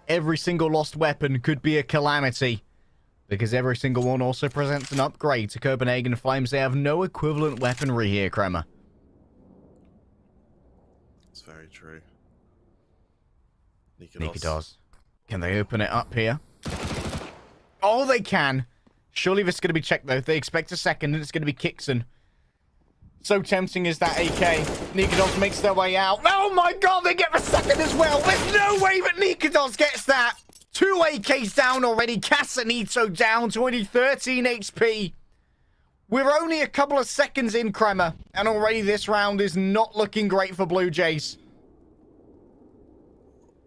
A: Every single lost weapon could be a calamity, because every single one also presents an upgrade to Copenhagen Flames. They have no equivalent weaponry here, Kremer.
B: It's very true.
A: Dignitas. Can they open it up here? Oh, they can. Surely this is going to be checked, though. They expect a second, and it's going to be Kixon. So tempting is that AK. Dignitas makes their way out. Oh my god, they get the second as well. There's no way that Dignitas gets that. 2 AKs down already. Casanito down to only 13 HP. We're only a couple of seconds in, Kremer, and already this round is not looking great for Blue Jays.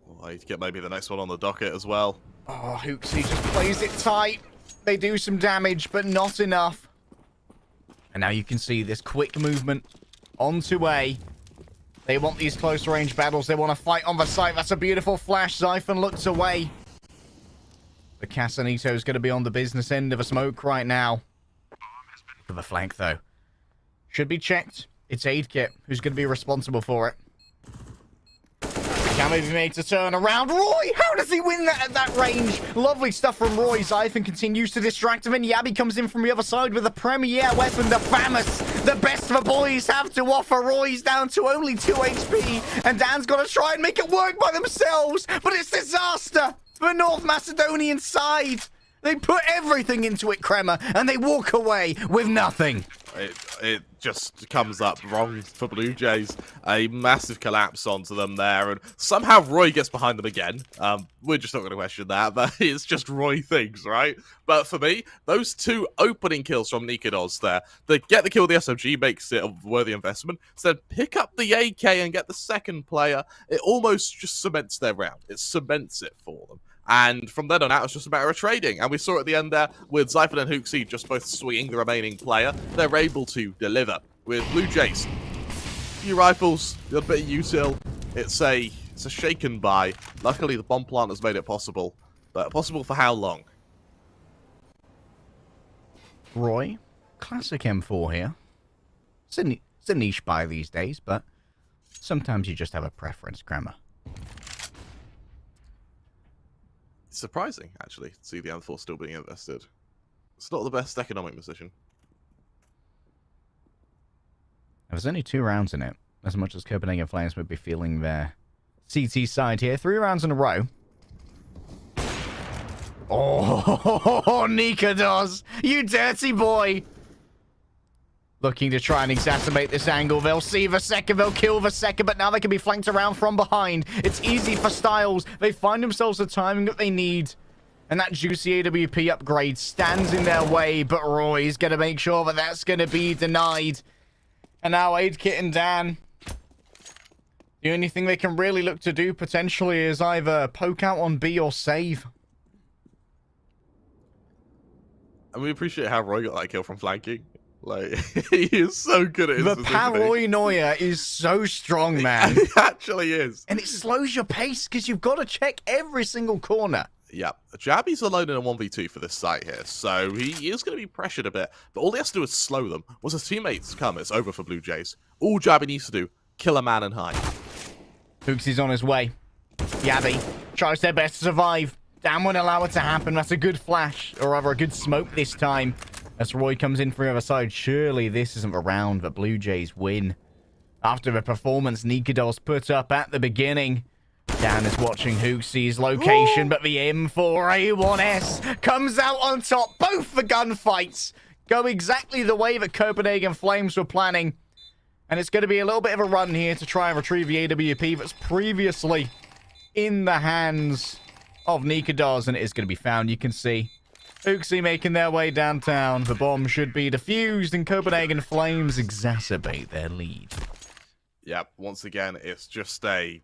B: Well, I need to get maybe the next one on the docket as well.
A: Oh, Hooksy just plays it tight. They do some damage, but not enough. And now you can see this quick movement onto A. They want these close range battles. They want to fight on the site. That's a beautiful flash. Zyphon looks away. The Casanito is going to be on the business end of a smoke right now. For the flank, though. Should be checked. It's Aid Kit who's going to be responsible for it. Can be made to turn around. Roy! How does he win that at that range? Lovely stuff from Roy. Zyphon continues to distract him, and Yabby comes in from the other side with a premier weapon, the Famous. The best the boys have to offer. Roy's down to only 2 HP, and Dan's got to try and make it work by themselves, but it's disaster for North Macedonian side. They put everything into it, Kremer, and they walk away with nothing.
B: it just comes up wrong for Blue Jays. A massive collapse onto them there, and somehow Roy gets behind them again. We're just not going to question that, but it's just Roy things, right? But for me, those two opening kills from Dignitas there, they get the kill with the SMG makes it a worthy investment. So then pick up the AK and get the second player. It almost just cements their round. It cements it for them. And from then on out, it's just a matter of trading. And we saw at the end there, with Zyphon and Hooksy just both swinging the remaining player, they're able to deliver. With Blue Jays, few rifles, a bit of util. It's a shaken buy. Luckily, the bomb plant has made it possible. But possible for how long?
A: Roy, classic M4 here. It's a niche buy these days, but sometimes you just have a preference, Kramer.
B: Surprising, actually, to see the M4 still being invested. It's not the best economic position.
A: There's only 2 rounds in it, as much as Copenhagen Flames would be feeling their CT side here. 3 rounds in a row. Oh, Dignitas, you dirty boy! Looking to try and exacerbate this angle. They'll see the second, they'll kill the second, but now they can be flanked around from behind. It's easy for Styles. They find themselves the timing that they need. And that juicy AWP upgrade stands in their way, but Roy's going to make sure that that's going to be denied. And now Aidkit and Dan, the only thing they can really look to do potentially is either poke out on B or save.
B: And we appreciate how Roy got that kill from flanking. Like, he is so good at his
A: The paranoia is so strong, man.
B: It actually is.
A: And it slows your pace because you've got to check every single corner.
B: Yeah, Jabby's alone in a 1v2 for this site here, so he is going to be pressured a bit. But all he has to do is slow them. Once his teammates come, it's over for Blue Jays. All Jabby needs to do, kill a man and hide.
A: Hooks is on his way. Yabby tries their best to survive. Dan won't allow it to happen. That's a good flash, or rather a good smoke this time. As Roy comes in from the other side, surely this isn't the round that Blue Jays win. After the performance Dignitas put up at the beginning, Dan is watching Hooksy's location, but the M4A1S comes out on top. Both the gunfights go exactly the way that Copenhagen Flames were planning. And it's going to be a little bit of a run here to try and retrieve the AWP that's previously in the hands of Dignitas, and it is going to be found, you can see. Hooksy making their way downtown. The bomb should be defused, and Copenhagen Flames exacerbate their lead.
B: Yep, once again, it's just a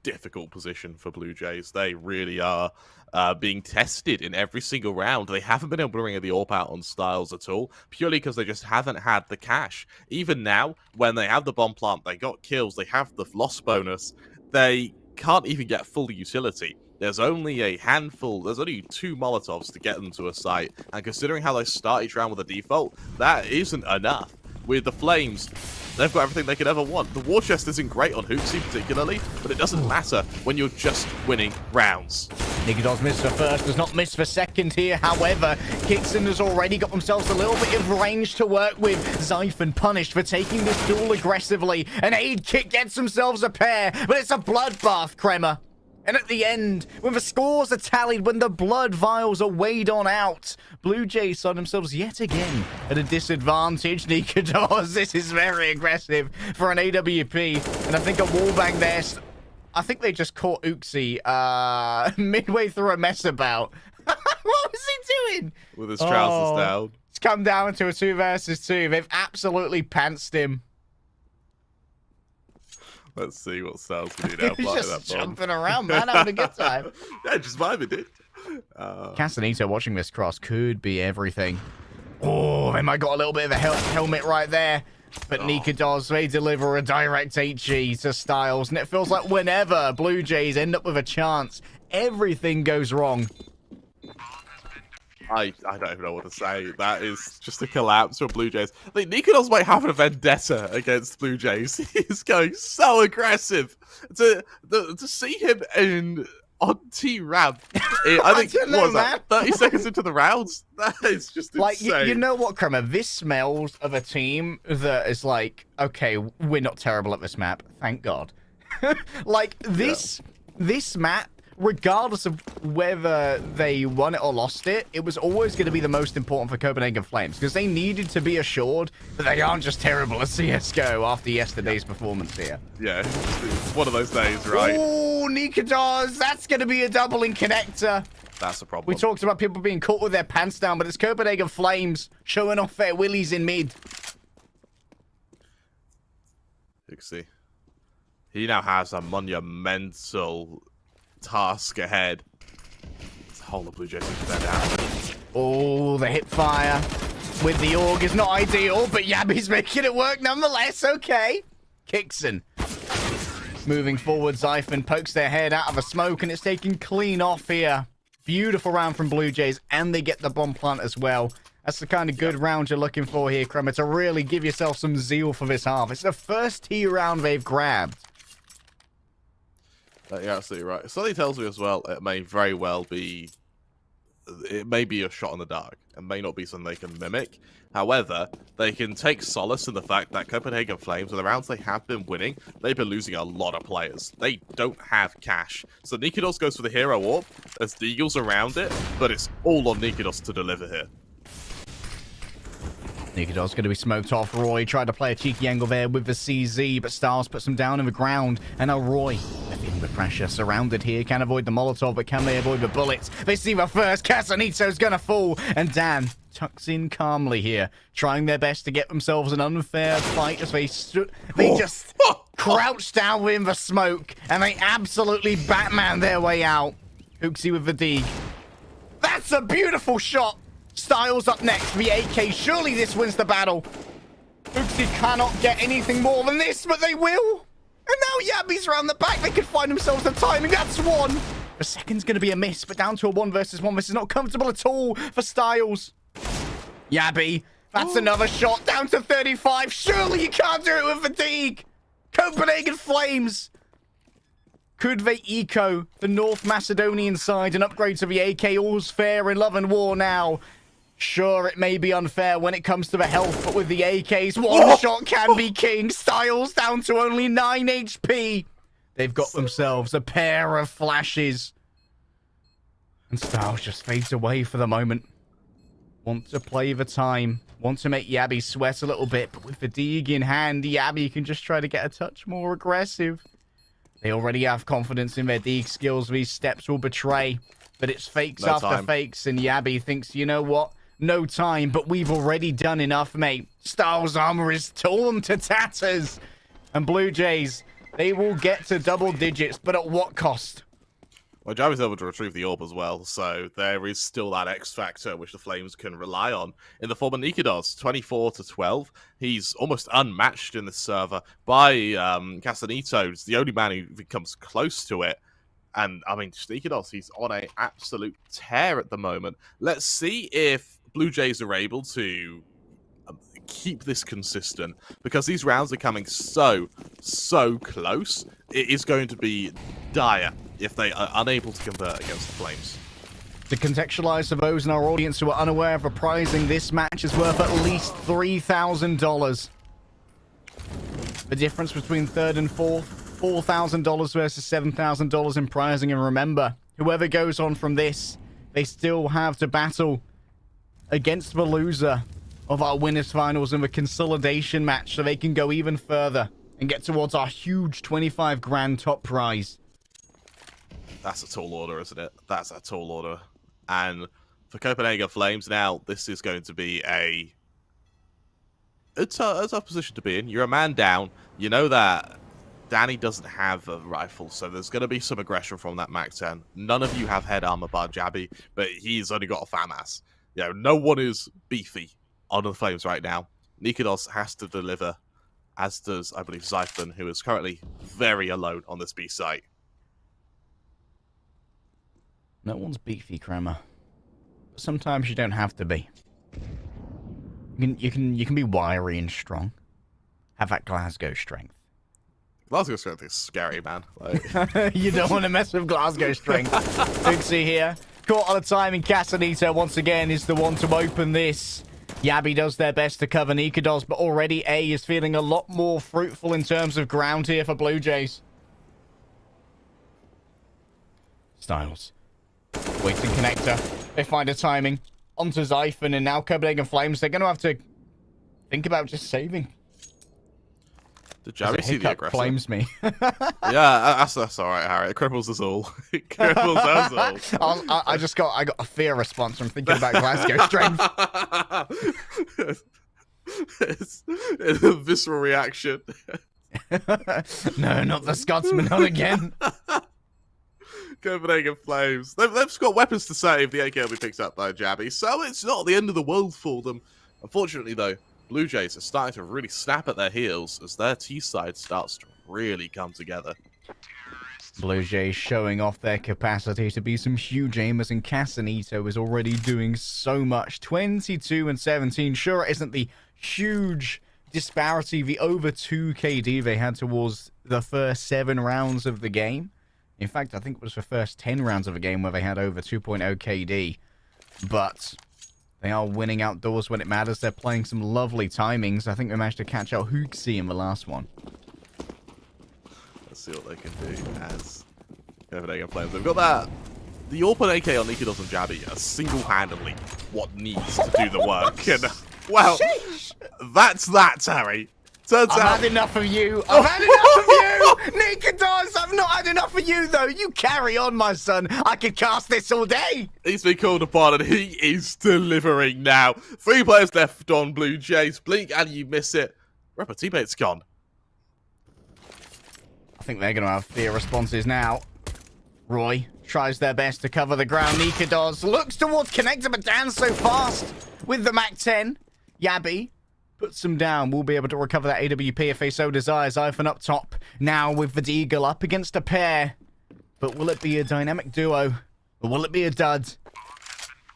B: difficult position for Blue Jays. They really are being tested in every single round. They haven't been able to bring the AWP out on Styles at all, purely because they just haven't had the cash. Even now, when they have the bomb plant, they got kills, they have the loss bonus, they can't even get full utility. There's only a handful, there's only 2 Molotovs to get them to a site, and considering how they start each round with a default, that isn't enough. With the Flames, they've got everything they could ever want. The war chest isn't great on Hooksy particularly, but it doesn't matter when you're just winning rounds.
A: Dignitas missed for first, does not miss for second here. However, Kitson has already got themselves a little bit of range to work with. Zyphon punished for taking this duel aggressively. And Aidkit gets themselves a pair, but it's a bloodbath, Kremer. And at the end, when the scores are tallied, when the blood vials are weighed on out, Blue Jays saw themselves yet again at a disadvantage. Dignitas, this is very aggressive for an AWP. And I think a wallbang there. I think they just caught Hooksy midway through a mess about. What was he doing?
B: With his trousers down.
A: It's come down to a 2 versus 2. They've absolutely pantsed him.
B: Let's see what Styles can do now.
A: He's just jumping around, man, having a good time.
B: Yeah, just vibing, dude.
A: Castanito watching this cross could be everything. Oh, they might got a little bit of a helmet right there. But Dignitas, they deliver a direct HE to Styles. And it feels like whenever Blue Jays end up with a chance, everything goes wrong.
B: I don't even know what to say. That is just a collapse for Blue Jays. I think Dignitas might have a vendetta against Blue Jays. He's going so aggressive. To see him on T-Ramp, I think, what was that, 30 seconds into the rounds? That is just insane.
A: Like, you know what, Kremer? This smells of a team that is like, okay, we're not terrible at this map. Thank God. Like, this map regardless of whether they won it or lost it, it was always going to be the most important for Copenhagen Flames because they needed to be assured that they aren't just terrible at CSGO after yesterday's performance here.
B: Yeah, it's one of those days, right?
A: Oh, Dignitas, that's going to be a doubling connector.
B: That's a problem.
A: We talked about people being caught with their pants down, but it's Copenhagen Flames showing off their willies in mid.
B: You can see. He now has a monumental task ahead. It's a whole of BLUEJAYS to bend down.
A: Oh, the hip fire with the AUG is not ideal, but Yabby's making it work nonetheless. Okay. Kixon. Moving forward, Zyphon pokes their head out of a smoke, and it's taken clean off here. Beautiful round from BLUEJAYS, and they get the bomb plant as well. That's the kind of good round you're looking for here, Kremer, to really give yourself some zeal for this half. It's the first T round they've grabbed.
B: You're absolutely right. Something tells me as well, it may very well be... It may be a shot in the dark. It may not be something they can mimic. However, they can take solace in the fact that Copenhagen Flames, with the rounds they have been winning, they've been losing a lot of players. They don't have cash. So Dignitas goes for the hero orb. There's the Eagles around it, but it's all on Dignitas to deliver here.
A: Dignitas going to be smoked off. Roy tried to play a cheeky angle there with the CZ, but Styles puts him down in the ground. And now Roy, they're feeling the pressure. Surrounded here, can avoid the Molotov, but can they avoid the bullets? They see the first. Casanito's going to fall. And Dan tucks in calmly here, trying their best to get themselves an unfair fight as they just crouch down within the smoke. And they absolutely Batman their way out. Ooksy with the dig. That's a beautiful shot. Styles up next, the AK. Surely this wins the battle. Ooksy cannot get anything more than this, but they will. And now Yabby's around the back. They could find themselves the timing. That's one. The second's going to be a miss, but down to a 1 versus 1. This is not comfortable at all for Styles. Yabby, that's another shot. Down to 35. Surely you can't do it with fatigue. Copenhagen Flames. Could they eco the North Macedonian side and upgrade to the AK? All's fair in love and war now. Sure, it may be unfair when it comes to the health, but with the AKs, one shot can be king. Styles down to only 9 HP. They've got themselves a pair of flashes. And Styles just fades away for the moment. Want to play the time. Want to make Yabby sweat a little bit, but with the dig in hand, Yabby can just try to get a touch more aggressive. They already have confidence in their dig skills. These steps will betray. But it's fakes after fakes, and Yabby thinks, you know what? No time, but we've already done enough, mate. Styles' armor is torn to tatters. And BLUEJAYS, they will get to double digits, but at what cost?
B: Well, Javi's able to retrieve the orb as well, so there is still that X factor which the Flames can rely on. In the form of Dignitas, 24-12. He's almost unmatched in this server by Casanito. It's the only man who comes close to it. And, I mean, Dignitas, he's on an absolute tear at the moment. Let's see if BLUEJAYS are able to keep this consistent, because these rounds are coming so close. It is going to be dire if they are unable to convert against the Flames.
A: To contextualize for those in our audience who are unaware of the pricing, this match is worth at least $3,000. The difference between third and fourth, $4,000 versus $7,000 in pricing. And remember, whoever goes on from this, they still have to battle against the loser of our winners finals in the consolidation match, so they can go even further and get towards our huge 25 grand top prize.
B: That's a tall order, isn't it? That's a tall order. And for Copenhagen Flames now, this is going to be a tough position to be in. You're a man down. You know that Danny doesn't have a rifle, so there's going to be some aggression from that MAC-10. None of you have head armor bar Jabby, but he's only got a FAMAS. You know, no one is beefy on the Flames right now. Dignitas has to deliver, as does, I believe, Zyphon, who is currently very alone on this B site.
A: No one's beefy, Kremer. Sometimes you don't have to be. You can be wiry and strong. Have that Glasgow strength.
B: Glasgow strength is scary, man. Like...
A: You don't want to mess with Glasgow strength. Ooksy here. Caught on a timing. Casanito once again is the one to open this. Yabby does their best to cover Dignitas, but already A is feeling a lot more fruitful in terms of ground here for BLUEJAYS. hostiles. Waiting connector. They find a timing. Onto Zyphon, and now Copenhagen Flames. They're going to have to think about just saving.
B: Did Jerry see the aggressor?
A: Flames me.
B: Yeah, that's all right, Harry. It cripples us all. It cripples us all.
A: I got a fear response from thinking about Glasgow strength.
B: It's a visceral reaction.
A: No, not the Scotsman, not again.
B: Copenhagen Flames. They've got weapons to save. The AK will be picked up by Jabby, so it's not the end of the world for them. Unfortunately, though, Blue Jays are starting to really snap at their heels as their T-side starts to really come together.
A: Blue Jays showing off their capacity to be some huge aimers, and Casanito is already doing so much. 22 and 17. Sure, it isn't the huge disparity, the over 2 KD they had towards the first 7 rounds of the game. In fact, I think it was the first 10 rounds of the game where they had over 2.0 KD. But they are winning outdoors when it matters. They're playing some lovely timings. I think they managed to catch out Hooksy in the last one.
B: Let's see what they can do as Copenhagen Flames. They've got that. The open AK on Nikidos and Jabby are single-handedly what needs to do the work. And, well, that's that, Harry. Turns out...
A: I've had enough of you. I've had enough of you. Nikidos, I've not had enough of you, though. You carry on, my son. I could cast this all day.
B: He's been called upon, and he is delivering now. 3 players left on Blue Jays. Blink, and you miss it. Rapper teammate's gone.
A: I think they're going to have fear responses now. Roy tries their best to cover the ground. Nikidos looks towards connector, but down so fast with the MAC-10. Yabby puts them down. We'll be able to recover that AWP if they so desire. Zyphon up top now with Vertigo up against a pair. But will it be a dynamic duo? Or will it be a dud?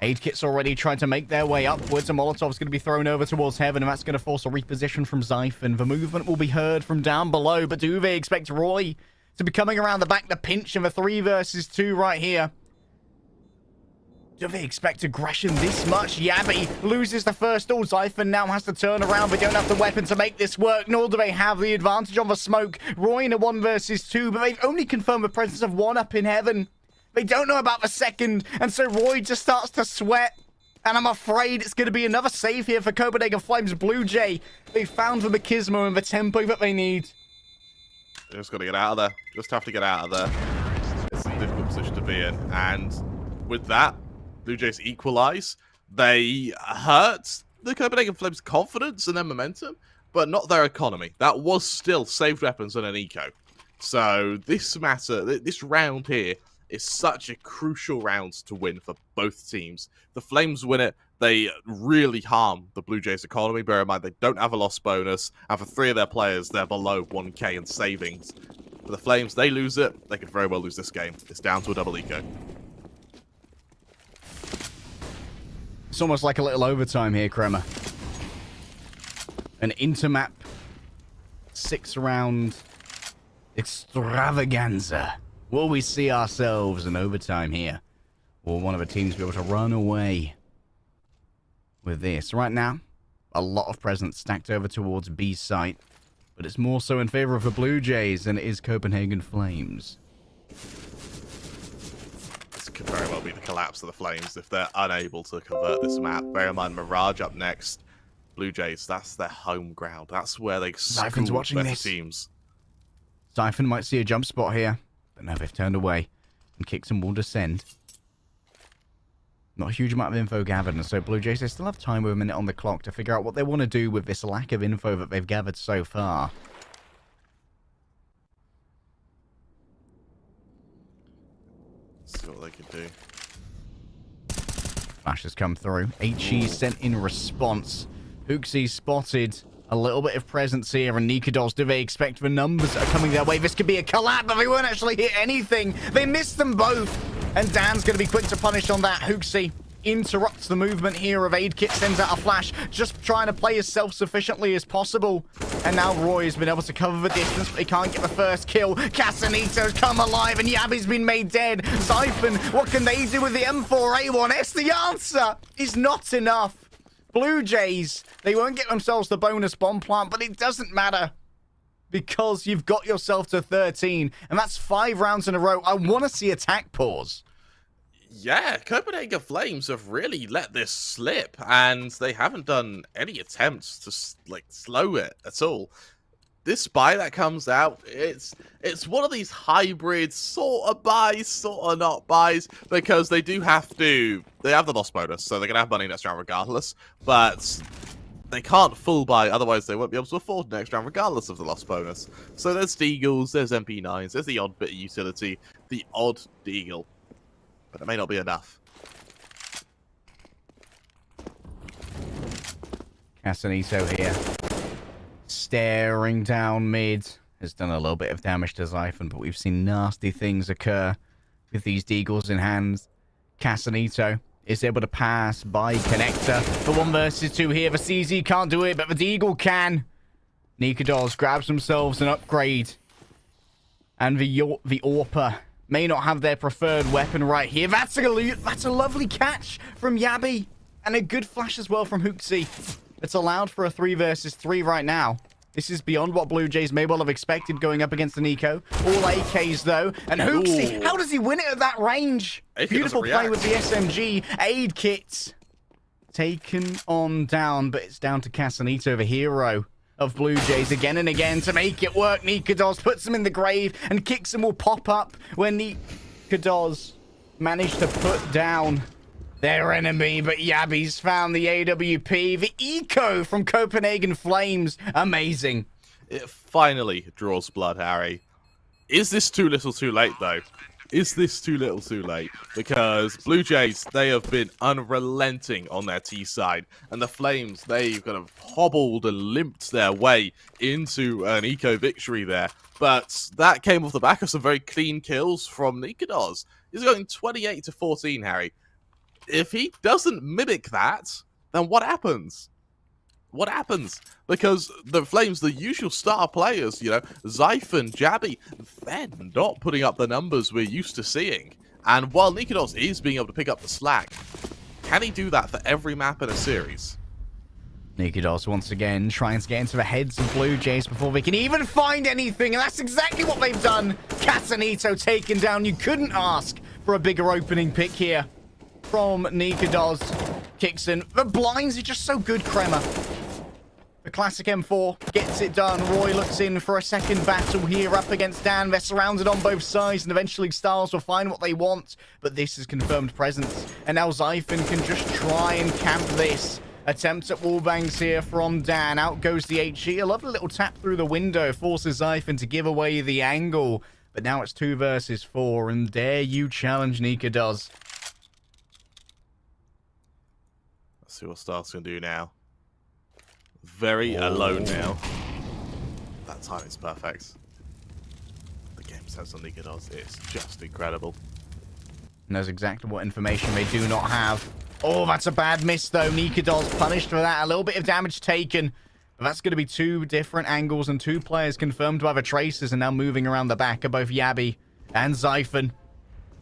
A: Aid kits already trying to make their way upwards. A Molotov's going to be thrown over towards heaven, and that's going to force a reposition from Zyphon. The movement will be heard from down below, but do they expect Roy to be coming around the back to pinch in the 3 versus 2 right here? Do they expect aggression this much? Yabby loses the first all. Zyphon now has to turn around. They don't have the weapon to make this work, nor do they have the advantage on the smoke. Roy in a 1 versus 2, but they've only confirmed the presence of 1 up in heaven. They don't know about the second, and so Roy just starts to sweat. And I'm afraid it's going to be another save here for Copenhagen Flames. Blue Jay, they found the machismo and the tempo that they need.
B: Just got to get out of there. Just have to get out of there. It's a difficult position to be in. And with that, Blue Jays equalize. They hurt the Copenhagen Flames' confidence and their momentum, but not their economy. That was still saved weapons and an eco. So this round here is such a crucial round to win for both teams. The Flames win it, they really harm the Blue Jays' economy. Bear in mind, they don't have a loss bonus, and for 3 of their players, they're below 1k in savings. For the Flames, they lose it, they could very well lose this game. It's down to a double eco.
A: It's almost like a little overtime here, Kremer. An intermap 6-round extravaganza. Will we see ourselves in overtime here? Will one of the teams be able to run away with this? Right now, a lot of presence stacked over towards B site, but it's more so in favor of the Blue Jays than it is Copenhagen Flames.
B: This could very well be the collapse of the Flames if they're unable to convert this map. Bear in mind, Mirage up next. Blue Jays, that's their home ground. That's where they
A: Zyphon's watching
B: better
A: this.
B: teams.
A: Zyphon might see a jump spot here, but no, they've turned away, and Kixon will descend. Not a huge amount of info gathered, and so Blue Jays, they still have time with a minute on the clock to figure out what they want to do with this lack of info that they've gathered so far.
B: Let's see what they can do.
A: Flash has come through. HE sent in response. Hooksy spotted a little bit of presence here, and Nikidos, do they expect the numbers that are coming their way? This could be a collab, but they won't actually hit anything. They missed them both, and Dan's going to be quick to punish on that. Hooksy interrupts the movement here of Aid Kit, sends out a flash, just trying to play as self-sufficiently as possible. And now Roy has been able to cover the distance, but he can't get the first kill. Casanito's come alive, and Yabby's been made dead. Zyphon, what can they do with the M4A1S? The answer is not enough. Blue Jays, they won't get themselves the bonus bomb plant, but it doesn't matter because you've got yourself to 13, and that's 5 rounds in a row. I want to see attack pause.
B: Yeah, Copenhagen Flames have really let this slip, and they haven't done any attempts to like slow it at all. This buy that comes out, it's one of these hybrid sort of buys, sort of not buys, because they have the loss bonus, so they're gonna have money next round regardless, but they can't full buy, otherwise they won't be able to afford next round regardless of the loss bonus. So there's Deagles, there's MP9s, there's the odd bit of utility, the odd Deagle, but it may not be enough.
A: Casanito here, staring down mid, has done a little bit of damage to Xiphon, but we've seen nasty things occur with these Deagles in hand. Casanito is able to pass by Connector. The 1 versus 2 here. The CZ can't do it, but the Deagle can. Nikados grabs themselves an upgrade. And the Orpa may not have their preferred weapon right here. That's a lovely catch from Yabi. And a good flash as well from Hooksy. It's allowed for a 3 versus 3 right now. This is beyond what BLUEJAYS may well have expected going up against the Nico. All AKs, though. And Hooksy, how does he win it at that range? Beautiful play with the SMG. Aid kits. Taken on down, but it's down to Casanito, the hero of BLUEJAYS, again and again to make it work. Nikados puts him in the grave, and kicks him will pop up when Nikados managed to put down their enemy, but Yabi's found the AWP. The eco from Copenhagen Flames. Amazing.
B: It finally draws blood, Harry. Is this too little too late, though? Is this too little too late? Because BLUEJAYS, they have been unrelenting on their T side. And the Flames, they've kind of hobbled and limped their way into an eco victory there. But that came off the back of some very clean kills from Nikados. He's going 28 to 14, Harry. If he doesn't mimic that, then what happens? What happens? Because the Flames, the usual star players, you know, Xiphon, Jabby, they're not putting up the numbers we're used to seeing. And while Nikados is being able to pick up the slack, can he do that for every map in a series?
A: Nikados once again trying to get into the heads of BLUEJAYS before they can even find anything, and that's exactly what they've done. Casanito taken down. You couldn't ask for a bigger opening pick here from Nikados. Kicks in. The blinds are just so good, Kremer. The classic M4 gets it done. Roy looks in for a second battle here up against Dan. They're surrounded on both sides, and eventually Styles will find what they want. But this is confirmed presence. And now Xiphon can just try and camp this. Attempts at wallbangs here from Dan. Out goes the HE. A lovely little tap through the window forces Xiphon to give away the angle. But now it's 2 versus 4, and dare you challenge Nikados.
B: Let's see what Styles can do now. Very alone now. That time is perfect. The game sense on Nikados is just incredible.
A: Knows exactly what information they do not have. Oh, that's a bad miss, though. Nikados punished for that. A little bit of damage taken. But that's going to be 2 different angles, and 2 players confirmed by the tracers and now moving around the back of both Yabi and Xiphon.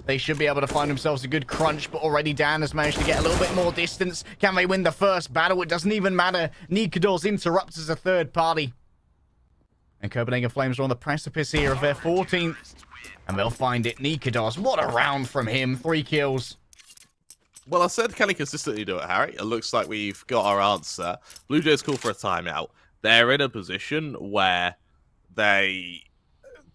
A: They should be able to find themselves a good crunch, but already Dan has managed to get a little bit more distance. Can they win the first battle? It doesn't even matter. Nikados interrupts as a third party. And Copenhagen Flames are on the precipice here of their 14th. And they'll find it. Nikados, what a round from him. 3 kills.
B: Well, I said, can he consistently do it, Harry? It looks like we've got our answer. BLUEJAYS call for a timeout. They're in a position where they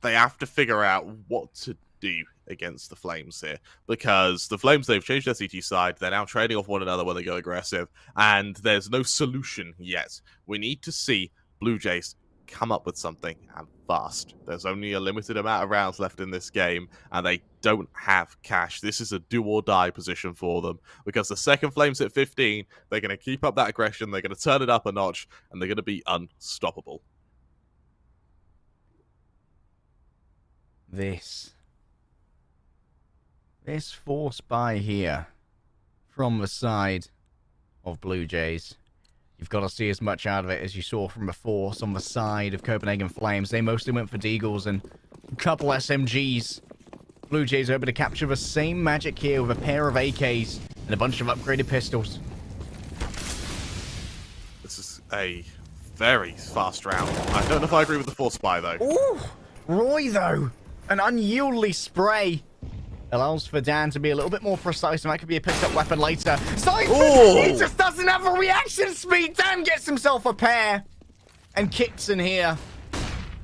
B: have to figure out what to do against the Flames here, because the Flames, they've changed their CT side. They're now trading off one another when they go aggressive, and there's no solution yet. We need to see BLUEJAYS come up with something, and fast. There's only a limited amount of rounds left in this game, and they don't have cash. This is a do or die position for them, because the second Flames hit 15, they're going to keep up that aggression, they're going to turn it up a notch, and they're going to be unstoppable.
A: This force buy here from the side of BLUEJAYS. You've got to see as much out of it as you saw from the force on the side of Copenhagen Flames. They mostly went for Deagles and a couple SMGs. BLUEJAYS are able to capture the same magic here with a pair of AKs and a bunch of upgraded pistols.
B: This is a very fast round. I don't know if I agree with the force buy, though.
A: Ooh! Roy, though! An unyieldly spray. Allows for Dan to be a little bit more precise, and that could be a picked-up weapon later.
B: Oh!
A: He just doesn't have a reaction speed. Dan gets himself a pair. And kicks in here.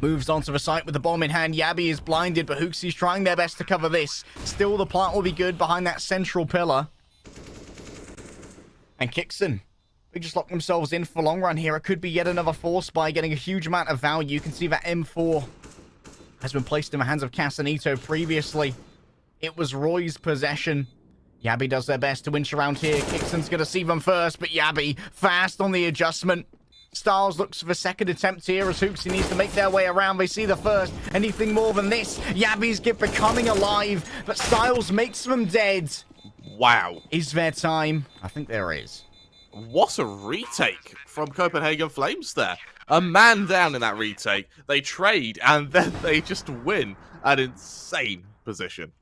A: Moves onto the site with the bomb in hand. Yabby is blinded, but Hooksy's trying their best to cover this. Still, the plant will be good behind that central pillar. And Kixon. They just lock themselves in for the long run here. It could be yet another force by getting a huge amount of value. You can see that M4 has been placed in the hands of Casanito previously. It was Roy's possession. Yabby does their best to winch around here. Kixon's going to see them first, but Yabby fast on the adjustment. Styles looks for the second attempt here as Hooksy needs to make their way around. They see the first. Anything more than this. Yabby's becoming alive, but Styles makes them dead.
B: Wow.
A: Is there time? I think there is.
B: What a retake from Copenhagen Flames there. A man down in that retake. They trade, and then they just win an insane position.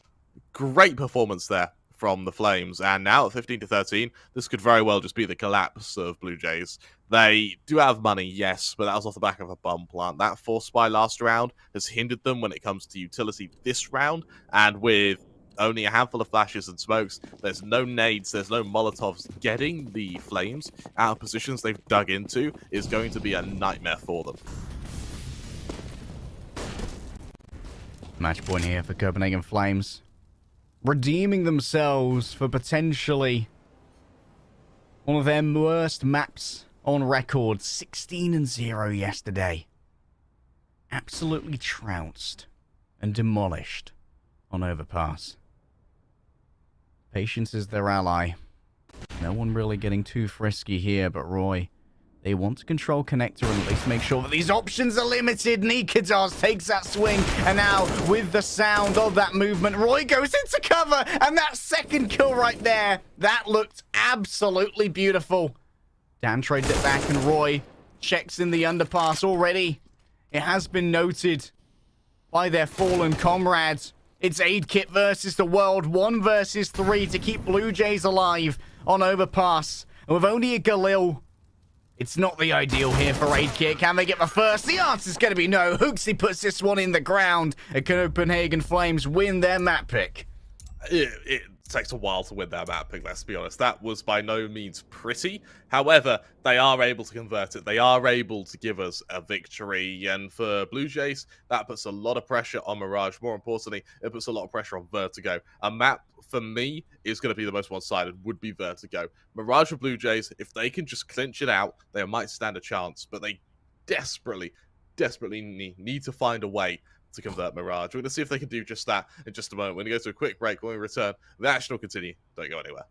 B: Great performance there from the Flames, and now at 15-13, this could very well just be the collapse of Blue Jays. They do have money, yes, but that was off the back of a bum plant. That force spy last round has hindered them when it comes to utility this round, and with only a handful of flashes and smokes, there's no nades, there's no Molotovs. Getting the Flames out of positions they've dug into is going to be a nightmare for them.
A: Match point here for Copenhagen Flames. Redeeming themselves for potentially one of their worst maps on record. 16-0 yesterday. Absolutely trounced and demolished on Overpass. Patience is their ally. No one really getting too frisky here, but Roy, they want to control connector and at least make sure that these options are limited. Dignitas takes that swing, and now with the sound of that movement, Roy goes into cover, and that second kill right there, that looked absolutely beautiful. Dan trades it back, and Roy checks in the underpass already. It has been noted by their fallen comrades. It's Aid Kit versus the world, 1 versus 3 to keep Blue Jays alive on Overpass. And with only a Galil, it's not the ideal here for Aid Kit. Can they get the first? The answer's going to be no. Hooksy puts this one in the ground. And Copenhagen Flames win their map pick.
B: It takes a while to win that map pick, let's be honest. That was by no means pretty. However, they are able to convert it. They are able to give us a victory. And for Blue Jays, that puts a lot of pressure on Mirage. More importantly, it puts a lot of pressure on Vertigo. A map, for me, is going to be the most one-sided, would be Vertigo. Mirage for Blue Jays, if they can just clinch it out, they might stand a chance. But they desperately need to find a way to convert Mirage. We're going to see if they can do just that in just a moment. We're going to go to a quick break. When we return, the action will continue. Don't go anywhere.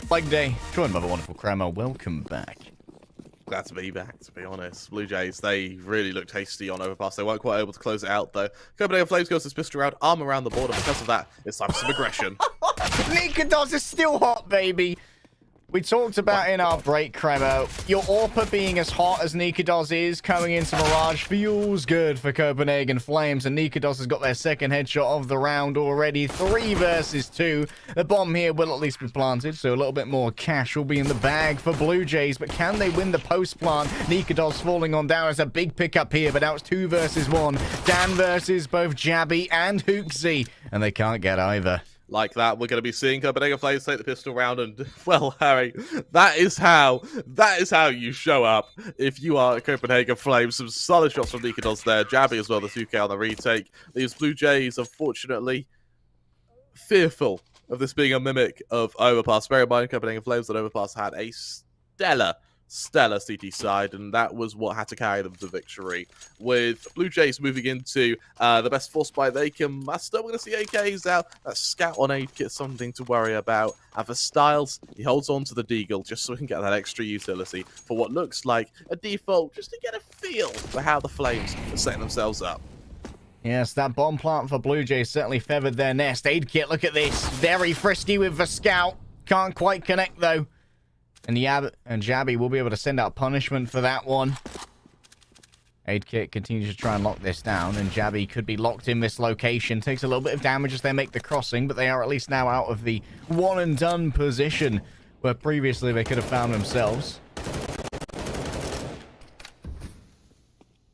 A: Like day. Join another wonderful Cremo. Welcome back.
B: Glad to be back, to be honest. Blue Jays, they really looked hasty on Overpass. They weren't quite able to close it out, though. Copenhagen Flames goes to pistol round, arm around the board, and because of that, it's time for some aggression.
A: Dignitas is still hot, baby. We talked about in our break, Cremo. Your AWPer being as hot as Dignitas is coming into Mirage feels good for Copenhagen Flames, and Dignitas has got their second headshot of the round already. 3 versus 2. The bomb here will at least be planted, so a little bit more cash will be in the bag for Blue Jays, but can they win the post plant? Dignitas falling on down as a big pickup here, but now it's 2 versus 1. Dan versus both Jabby and Hooksy, and they can't get either.
B: Like that, we're going to be seeing Copenhagen Flames take the pistol round, and, well, Harry, that is how you show up if you are Copenhagen Flames. Some solid shots from Dignitas there. Jabby as well, the 2K on the retake. These Blue Jays, unfortunately, fearful of this being a mimic of Overpass. Bear in mind, Copenhagen Flames that Overpass had a stellar CT side, and that was what had to carry them to victory. With Blue Jays moving into the best force buy they can muster, we're going to see AKs out. That scout on aid kit, something to worry about. And for Styles, he holds on to the Deagle just so he can get that extra utility for what looks like a default, just to get a feel for how the Flames are setting themselves up.
A: Yes, that bomb plant for Blue Jays certainly feathered their nest. Aid kit, look at this. Very frisky with the scout. Can't quite connect, though. And Jabby will be able to send out punishment for that one. Aid kit continues to try and lock this down, and Jabby could be locked in this location. Takes a little bit of damage as they make the crossing, but they are at least now out of the one-and-done position where previously they could have found themselves.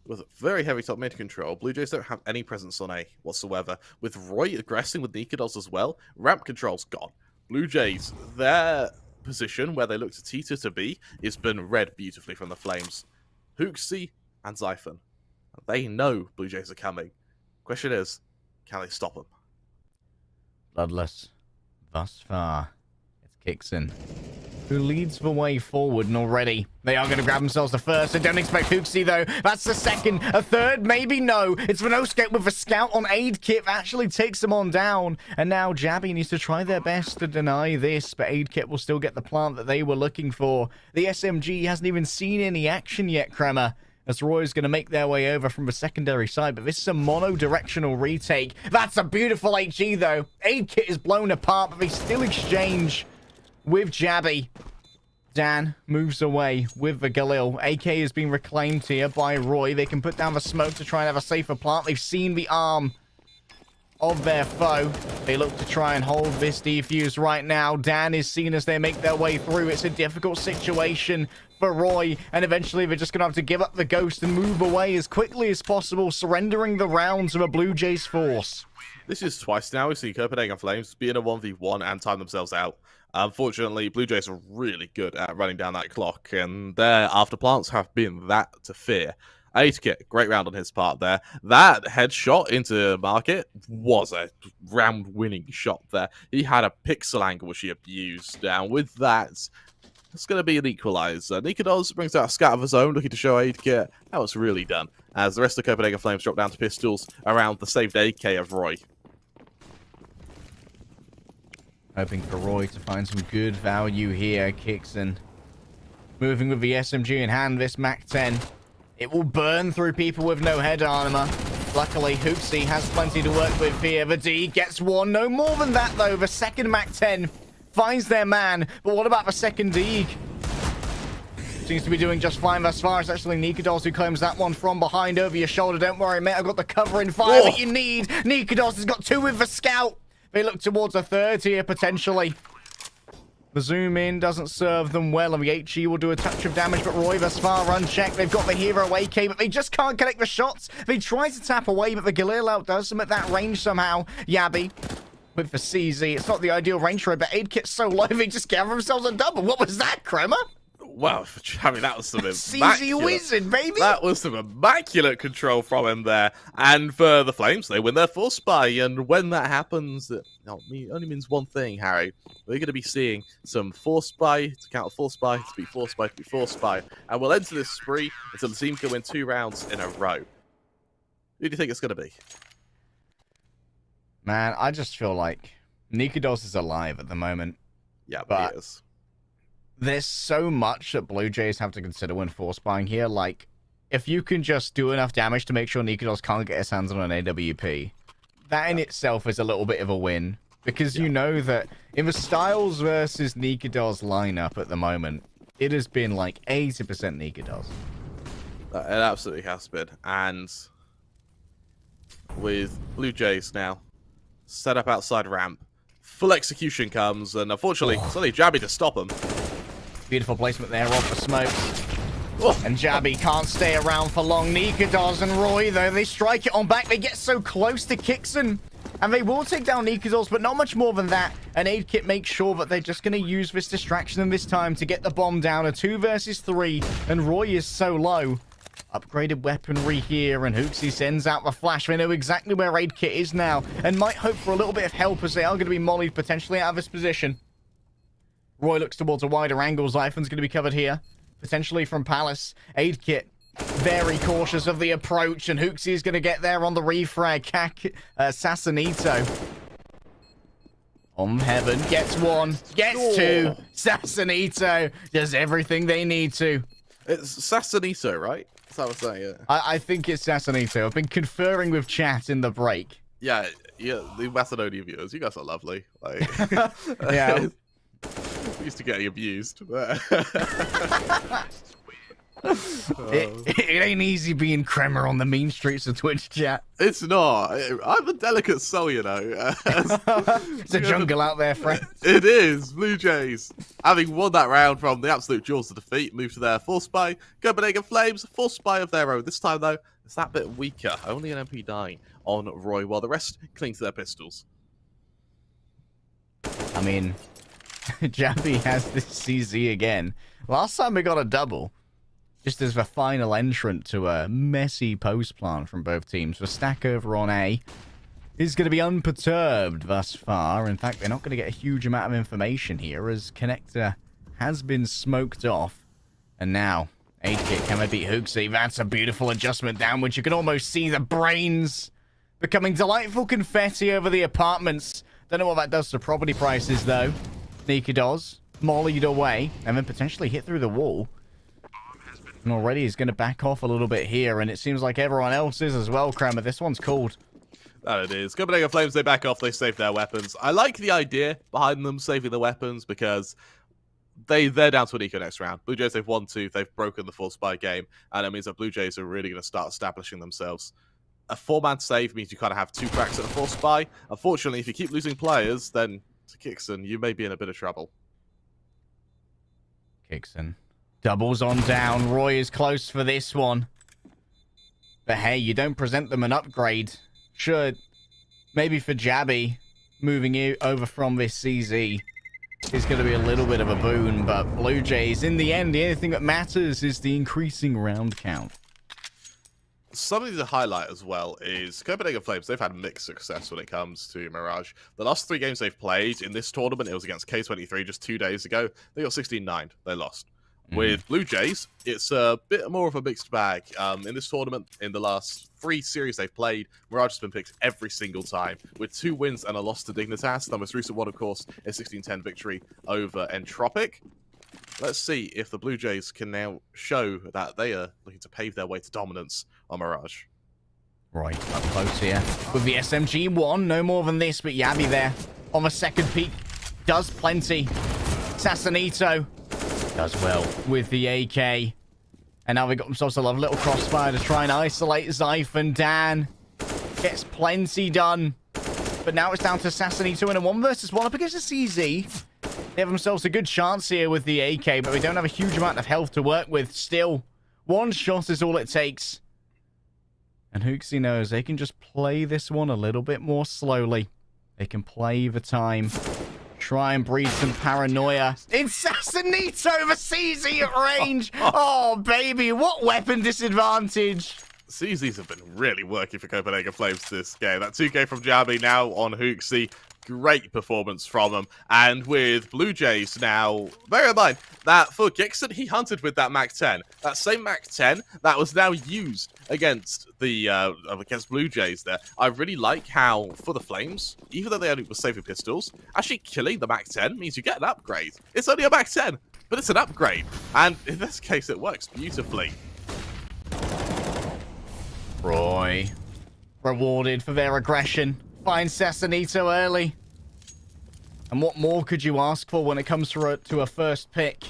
B: With very heavy top mid control, Blue Jays don't have any presence on A whatsoever. With Roy aggressing with Dignitas as well, ramp control's gone. Blue Jays, their position where they look to Tita to be has been read beautifully from the Flames. Hooksy and Zyphon, they know Blue Jays are coming. Question is, can they stop them?
A: Bloodless. Thus far, it's Kixon who leads the way forward, and already they are going to grab themselves the first. I don't expect Hooksy, though. That's the second. A third? Maybe no. It's Vanoskate with a scout on aid kit that actually takes them on down. And now Jabby needs to try their best to deny this, but aid kit will still get the plant that they were looking for. The SMG hasn't even seen any action yet, Kremer, as Roy's going to make their way over from the secondary side, but this is a mono-directional retake. That's a beautiful HE, though. Aid kit is blown apart, but they still exchange with Jabby. Dan moves away with the Galil. AK is being reclaimed here by Roy. They can put down the smoke to try and have a safer plant. They've seen the arm of their foe. They look to try and hold this defuse right now. Dan is seen as they make their way through. It's a difficult situation for Roy, and eventually they're just going to have to give up the ghost and move away as quickly as possible, surrendering the rounds of a Blue Jays force.
B: This is twice now we see Copenhagen Flames be in a 1v1 and time themselves out. Unfortunately, Blue Jays are really good at running down that clock, and their after plants have been that to fear. Kit, great round on his part there. That headshot into Market was a round-winning shot there. He had a pixel angle which he abused, and with that, it's going to be an equalizer. Dignitas brings out a scat of his own, looking to show Aid Kit how it's really done, as the rest of the Copenhagen Flames drop down to pistols around the saved AK of Roy.
A: Hoping for Roy to find some good value here. Kixon moving with the SMG in hand, this MAC-10. It will burn through people with no head armor. Luckily, Hooksy has plenty to work with here. The D gets one. No more than that, though. The second MAC-10 finds their man. But what about the second Deeg? Seems to be doing just fine thus far. It's actually Dignitas who claims that one from behind over your shoulder. Don't worry, mate. I've got the covering fire that you need. Dignitas has got 2 with the scout. They look towards a third here, potentially. The zoom in doesn't serve them well, and the HE will do a touch of damage, but Roy thus far unchecked. They've got the hero AK, but they just can't connect the shots. They try to tap away, but the Galil outdoes them at that range somehow. Yabby with the CZ. It's not the ideal range for it, but aid kit's so low, they just gather themselves a double. What was that, Kremer?
B: Well, I mean, that was some
A: CZ wizard, baby!
B: That was some immaculate control from him there. And for the Flames, they win their force buy. And when that happens, it only means one thing, Harry. We're going to be seeing some force buy to counter force buy, to be force buy, to be force buy. And we'll enter this spree until the team can win 2 rounds in a row. Who do you think it's going to be?
A: Man, I just feel like Dignitas is alive at the moment.
B: Yeah,
A: but
B: he is.
A: there's so much that Blue Jays have to consider when force buying here. Like, if you can just do enough damage to make sure Dignitas can't get his hands on an AWP, that in itself is a little bit of a win. Because you know that in the Styles versus Dignitas lineup at the moment, it has been like 80% Dignitas.
B: It absolutely has been. And with Blue Jays now set up outside ramp, full execution comes, and unfortunately, it's only Jabby to stop him.
A: Beautiful placement there off the smokes. And Jabby can't stay around for long. Dignitas and Roy, though, they strike it on back. They get so close to Kixon. And they will take down Dignitas, but not much more than that. And Aid Kit makes sure that they're just going to use this distraction in this time to get the bomb down. A 2 versus 3. And Roy is so low. Upgraded weaponry here, and Hooksy sends out the flash. They know exactly where Aid Kit is now, and might hope for a little bit of help as they are going to be mollied potentially out of this position. Roy looks towards a wider angle. Zyphon's going to be covered here, potentially from Palace. Aid Kit very cautious of the approach, and Hooksy is going to get there on the refrag. Sassanito on heaven, gets one, gets two. Sassanito does everything they need to.
B: It's Sassanito, right? That's what I'm saying, yeah.
A: I think it's Sassanito. I've been conferring with chat in the break.
B: Yeah, the Macedonian viewers, you guys are lovely. Like,
A: yeah.
B: We used to get abused.
A: It ain't easy being Kremer on the mean streets of Twitch chat.
B: It's not. I'm a delicate soul, you know.
A: It's a jungle out there, friend.
B: It is. Blue Jays, having won that round from the absolute jaws of defeat, move to their force buy. Copenhagen Flames, force buy of their own. This time, though, it's that bit weaker. Only an MP9 on Roy, while the rest cling to their pistols.
A: I mean, Jabby has this CZ again. Last time we got a double. Just as the final entrant to a messy post plant from both teams. The stack over on A is going to be unperturbed thus far. In fact, they're not going to get a huge amount of information here as Connector has been smoked off. And now, 8-Kit, can they beat Hooksy? That's a beautiful adjustment downwards. You can almost see the brains becoming delightful confetti over the apartments. Don't know what that does to property prices, though. Dignitas mollied away and then potentially hit through the wall. And already he's going to back off a little bit here, and it seems like everyone else is as well, Kramer. This one's called.
B: That it is. Copenhagen Flames, they back off, they save their weapons. I like the idea behind them saving the weapons because they're down to an eco next round. Blue Jays, they've won 2, they've broken the force buy game, and it means that Blue Jays are really going to start establishing themselves. A 4-man save means you kind of have 2 cracks at a force buy. Unfortunately, if you keep losing players, then to Kixon, you may be in a bit of trouble.
A: Kixon. Doubles on down. Roy is close for this one. But hey, you don't present them an upgrade. Sure, maybe for Jabby, moving you over from this CZ is going to be a little bit of a boon. But Blue Jays, in the end, the only thing that matters is the increasing round count.
B: Something to highlight as well is Copenhagen Flames, they've had mixed success when it comes to Mirage. The last 3 games they've played in this tournament, it was against K23 just 2 days ago. They got 16-9. They lost. With Blue Jays, it's a bit more of a mixed bag. In this tournament, in the last 3 series they've played, Mirage has been picked every single time, with 2 wins and a loss to Dignitas. The most recent one, of course, is 16-10 victory over Entropic. Let's see if the Blue Jays can now show that they are looking to pave their way to dominance on Mirage.
A: Right, up close here with the SMG-1. No more than this, but Yabby there on the second peak does plenty. Sassanito does well with the AK. And now they got themselves a lovely little crossfire to try and isolate Zyphon. Dan gets plenty done. But now it's down to Sassanito in a 1 versus 1 up against the CZ. They have themselves a good chance here with the AK, but they don't have a huge amount of health to work with. Still, 1 shot is all it takes. And Hooksy knows they can just play this one a little bit more slowly. They can play the time. Try and breed some paranoia. It's Sassanito the CZ at range. Oh, baby, what weapon disadvantage.
B: CZs have been really working for Copenhagen Flames this game. That 2K from Jabby now on Hooksy. Great performance from them. And with Blue Jays now, bear in mind that for Kixon, he hunted with that Mac-10. That same Mac-10 that was now used against the against Blue Jays there. I really like how, for the Flames, even though they only were saving pistols, actually killing the Mac-10 means you get an upgrade. It's only a Mac-10. but it's an upgrade. And in this case, it works beautifully.
A: Roy, rewarded for their aggression. Finds Sassanito early. And what more could you ask for when it comes to a first pick?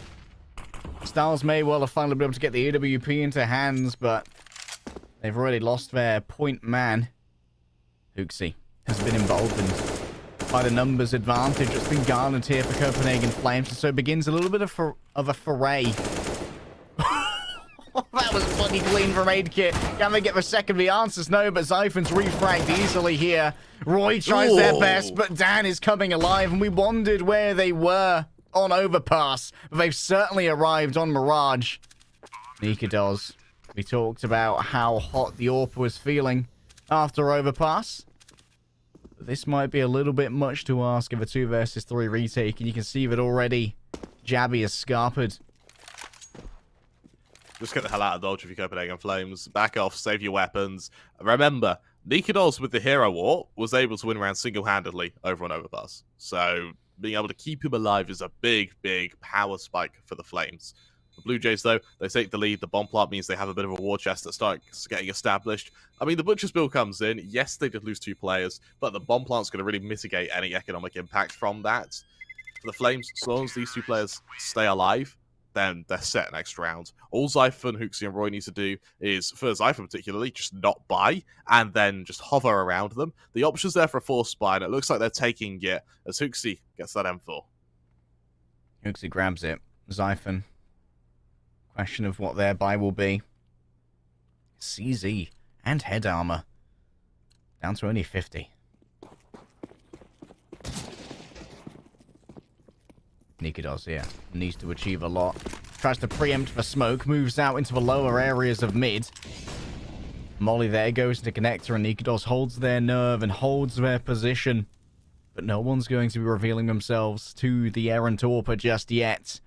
A: Styles may well have finally been able to get the AWP into hands, but they've already lost their point man. Hooksy has been emboldened by the numbers advantage that's been garnered here for Copenhagen Flames, and so it begins a little bit of a foray. That was bloody clean from Aidkit. Can they get the second? The answer's no, but Zyphon's refragged easily here. Roy tries their best, but Dan is coming alive, and we wondered where they were on Overpass. But they've certainly arrived on Mirage. Dignitas. We talked about how hot the AWP was feeling after Overpass. But this might be a little bit much to ask of a 2 versus 3 retake, and you can see that already Jabby is scarpered.
B: Just get the hell out of Dodge if you Copenhagen Flames. Back off, save your weapons. Remember, Dignitas with the hero war was able to win round single-handedly over on Overpass. So being able to keep him alive is a big, big power spike for the Flames. The Blue Jays, though, they take the lead. The bomb plant means they have a bit of a war chest that starts getting established. I mean, the Butcher's bill comes in. Yes, they did lose 2 players, but the bomb plant's going to really mitigate any economic impact from that. For the Flames, as long as these 2 players stay alive, then they're set next round. All Zyphon, Hooksy, and Roy need to do is, for Zyphon particularly, just not buy, and then just hover around them. The option's there for a force buy, and it looks like they're taking it as Hooksy gets that M4.
A: Hooksy grabs it. Zyphon. Question of what their buy will be. CZ and head armor. Down to only 50. Dignitas here needs to achieve a lot. Tries to preempt the smoke, moves out into the lower areas of mid. Molly there goes to connector, and Dignitas holds their nerve and holds their position. But no one's going to be revealing themselves to the errant AWPer just yet.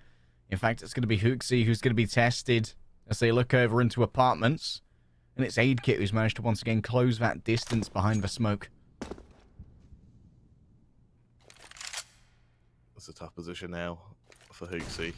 A: In fact, it's going to be Hooksy who's going to be tested as they look over into apartments. And it's Aidkit who's managed to once again close that distance behind the smoke.
B: That's a tough position now for Hooksy.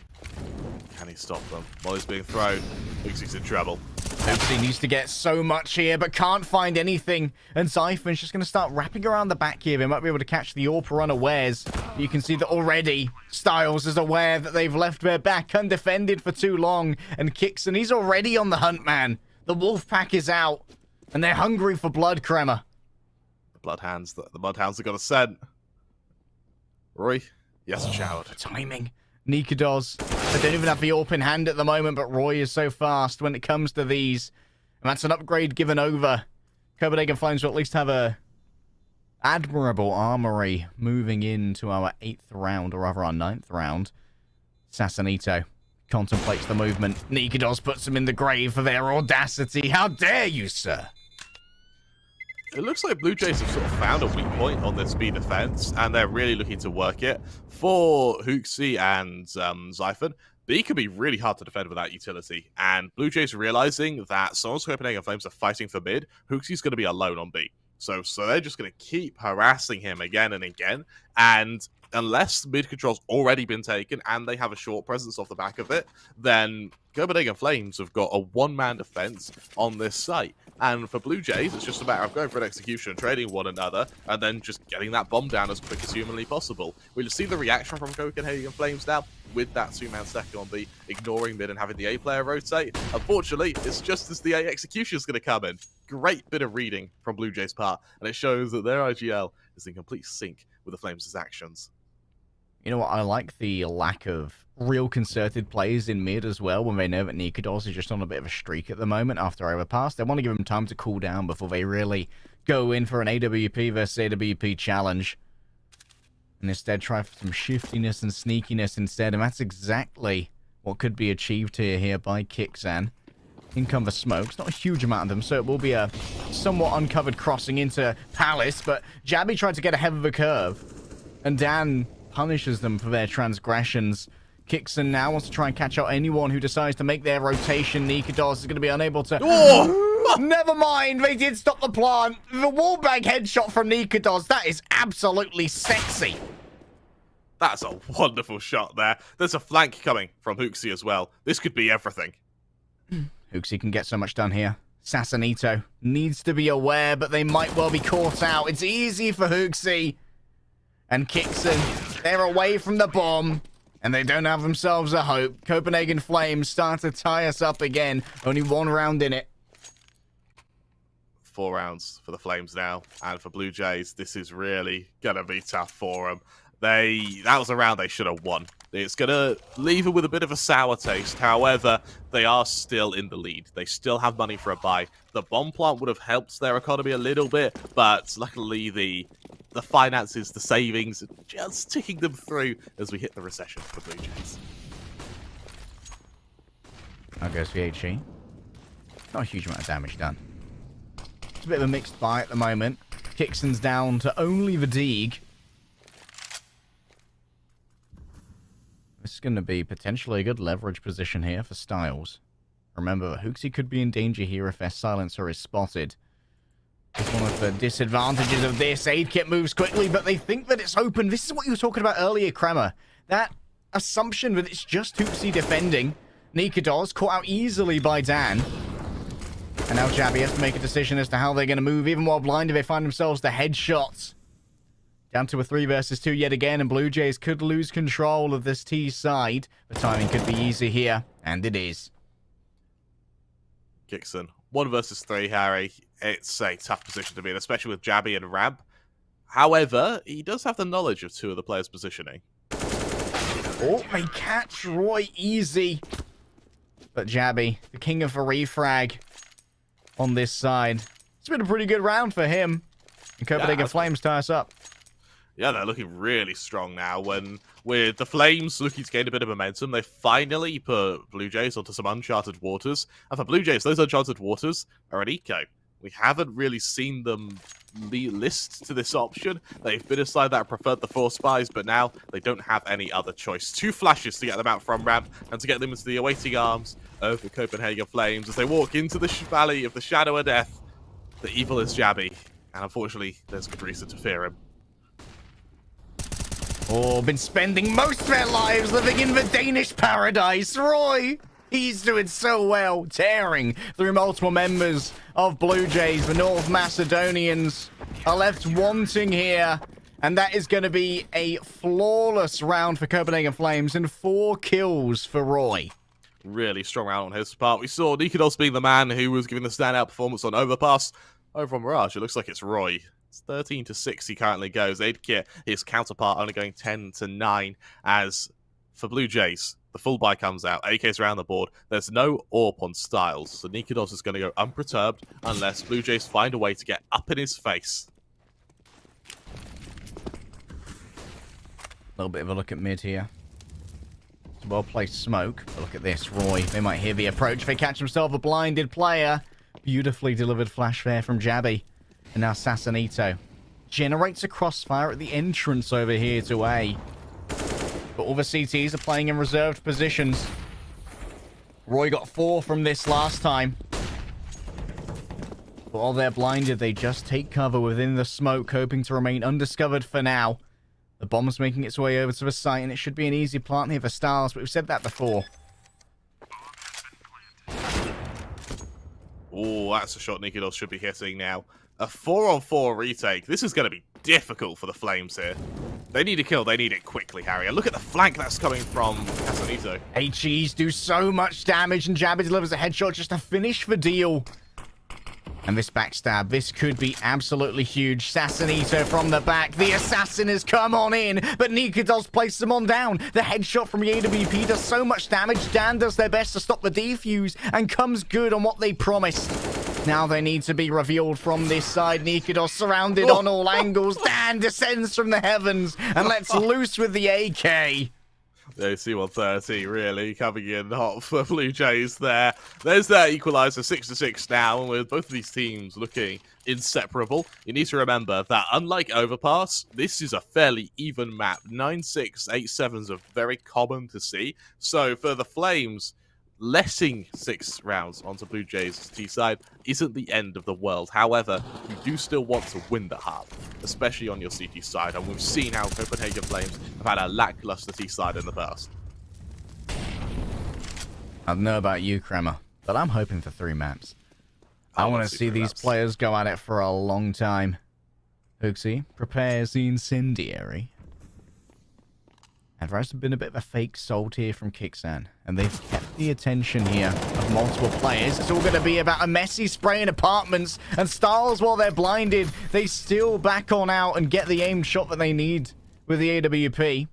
B: Can he stop them? Molly's being thrown. Hooksy's in trouble.
A: Hooksy needs to get so much here, but can't find anything. And Zyphon's just going to start wrapping around the back here. They might be able to catch the AWPer unawares. You can see that already Styles is aware that they've left their back undefended for too long. And Kicks, and he's already on the hunt, man. The wolf pack is out, and they're hungry for blood, Kremer.
B: The Bloodhounds have got a scent. Roy? Yes, showered.
A: The timing. Dignitas. They don't even have the AWP in hand at the moment, but Roy is so fast when it comes to these. And that's an upgrade given over. Copenhagen Flames will at least have a admirable armory moving into our 8th round, or rather our 9th round. Sassanito contemplates the movement. Dignitas puts him in the grave for their audacity. How dare you, sir?
B: It looks like Blue Jays have sort of found a weak point on their speed defense, and they're really looking to work it. For Hooksy and Zyphon, B can be really hard to defend without utility, and Blue Jays realizing that so long as Copenhagen Flames are fighting for mid, Hooksy's going to be alone on B. So they're just going to keep harassing him again and again, and unless mid control's already been taken and they have a short presence off the back of it, then Copenhagen Flames have got a one-man defense on this site. And for Blue Jays, it's just a matter of going for an execution, trading one another, and then just getting that bomb down as quick as humanly possible. We'll see the reaction from Copenhagen Flames now with that 2-man second on B, ignoring mid and having the A player rotate. Unfortunately, it's just as the A execution is going to come in. Great bit of reading from Blue Jays' part, and it shows that their IGL is in complete sync with the Flames' actions.
A: You know what? I like the lack of real concerted plays in mid as well when they know that Dignitas is just on a bit of a streak at the moment after Overpass. They want to give him time to cool down before they really go in for an AWP versus AWP challenge. And instead try for some shiftiness and sneakiness instead. And that's exactly what could be achieved here by Kixan. In come the smokes. Not a huge amount of them, so it will be a somewhat uncovered crossing into Palace. But Jabby tried to get ahead of the curve. And Dan punishes them for their transgressions. Kixan now wants to try and catch out anyone who decides to make their rotation. Dignitas is going to be unable to... Oh! Never mind, they did stop the plant. The wallbag headshot from Dignitas, that is absolutely sexy.
B: That's a wonderful shot there. There's a flank coming from Hooksy as well. This could be everything.
A: Hooksy can get so much done here. Sassanito needs to be aware, but they might well be caught out. It's easy for Hooksy. And Kixon, they're away from the bomb. And they don't have themselves a hope. Copenhagen Flames start to tie us up again. Only 1 round in it.
B: 4 rounds for the Flames now. And for Blue Jays, this is really going to be tough for them. That was a round they should have won. It's going to leave them with a bit of a sour taste. However, they are still in the lead. They still have money for a buy. The bomb plant would have helped their economy a little bit, but luckily the finances, the savings, are just ticking them through as we hit the recession for Blue Jays.
A: Now goes VHE. Not a huge amount of damage done. It's a bit of a mixed buy at the moment. Kixon's down to only the Deeg. This is going to be potentially a good leverage position here for Styles. Remember, Hooksy could be in danger here if their silencer is spotted. It's one of the disadvantages of this. Aid kit moves quickly, but they think that it's open. This is what you were talking about earlier, Kremer. That assumption that it's just Hooksy defending. Nikados caught out easily by Dan. And now Jabby has to make a decision as to how they're going to move. Even while blinded, they find themselves the headshots. Down to a 3 versus 2 yet again, and Blue Jays could lose control of this T side. The timing could be easy here, and it is.
B: Kixon, 1 versus 3, Harry. It's a tough position to be in, especially with Jabby and Ramp. However, he does have the knowledge of 2 of the players' positioning.
A: Oh, they catch Roy easy. But Jabby, the king of the refrag on this side. It's been a pretty good round for him. And Copenhagen Flames tie us up.
B: Yeah, they're looking really strong now. When with the Flames looking to gain a bit of momentum, they finally put Blue Jays onto some uncharted waters. And for Blue Jays, those uncharted waters are an eco. We haven't really seen them list to this option. They've been a side that preferred the 4 spies, but now they don't have any other choice. 2 flashes to get them out from ramp and to get them into the awaiting arms of the Copenhagen Flames as they walk into the valley of the shadow of death. The evil is Jabby, and unfortunately, there's good reason to fear him.
A: Oh, been spending most of their lives living in the Danish paradise. Roy, he's doing so well, tearing through multiple members of Blue Jays. The North Macedonians are left wanting here. And that is going to be a flawless round for Copenhagen Flames and 4 kills for Roy.
B: Really strong round on his part. We saw Nikados being the man who was giving the standout performance on Overpass. Over on Mirage, it looks like it's Roy. It's 13-6 he currently goes. Aidkit, his counterpart, only going 10-9. As for Blue Jays, the full buy comes out. AK's around the board. There's no AWP on Styles, so Nikados is going to go unperturbed unless Blue Jays find a way to get up in his face.
A: A little bit of a look at mid here. It's a well-placed smoke. But look at this, Roy. They might hear the approach. They catch themselves a blinded player. Beautifully delivered flash there from Jabby. And now Sassanito generates a crossfire at the entrance over here to A. But all the CTs are playing in reserved positions. Roy got 4 from this last time. But while they're blinded, they just take cover within the smoke, hoping to remain undiscovered for now. The bomb's making its way over to the site, and it should be an easy plant here for Styles, but we've said that before.
B: Oh, that's a shot Nikados should be hitting now. A 4-on-4 retake. This is going to be difficult for the Flames here. They need a kill. They need it quickly, Harry. And look at the flank that's coming from Casanito.
A: HEs do so much damage, and Jabby delivers a headshot just to finish the deal. And this backstab, this could be absolutely huge. Sassanito from the back. The assassin has come on in, but Nika does place them on down. The headshot from the AWP does so much damage. Dan does their best to stop the defuse and comes good on what they promised. Now they need to be revealed from this side. Nikados surrounded on all angles. Dan descends from the heavens and lets loose with the AK.
B: The C-130 really coming in hot for Blue Jays there. There's their equalizer, 6-6 now, and with both of these teams looking inseparable, you need to remember that unlike Overpass, this is a fairly even map. 9-6, 8-7s are very common to see. So for the Flames, letting 6 rounds onto Blue Jays' T side isn't the end of the world. However, you do still want to win the half, especially on your CT side, and we've seen how Copenhagen Flames have had a lackluster T side in the past.
A: I don't know about you, Kremer, but I'm hoping for 3 maps. I want to see these players go at it for a long time. Hooksy prepares the incendiary. And there's been a bit of a fake salt here from Kixan, and they've kept the attention here of multiple players. It's all going to be about a messy spray in apartments, and Styles, while they're blinded, they still back on out and get the aim shot that they need with the AWP.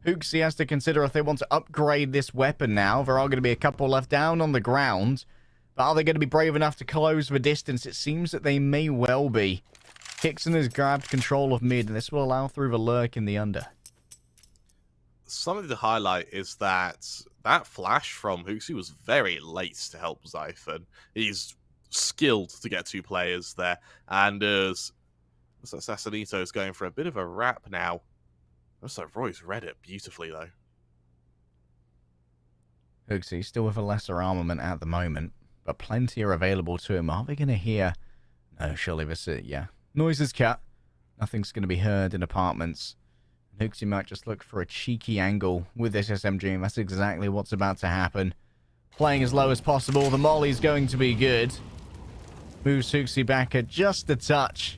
A: Hooksy has to consider if they want to upgrade this weapon now. There are going to be a couple left down on the ground, but are they going to be brave enough to close the distance? It seems that they may well be. Kixan has grabbed control of mid, and this will allow through the lurk in the under.
B: Something to highlight is that that flash from Hooksy was very late to help Zyphon. He's skilled to get 2 players there, and as Assassinito is going for a bit of a wrap now. Also, Roy's read it beautifully, though.
A: Hooksy still with a lesser armament at the moment, but plenty are available to him. Are they going to hear? No, surely this is, yeah. Noise is cut. Nothing's going to be heard in apartments. Hooksy might just look for a cheeky angle with this SMG, and that's exactly what's about to happen. Playing as low as possible. The molly's going to be good. Moves Hooksy back at just a touch.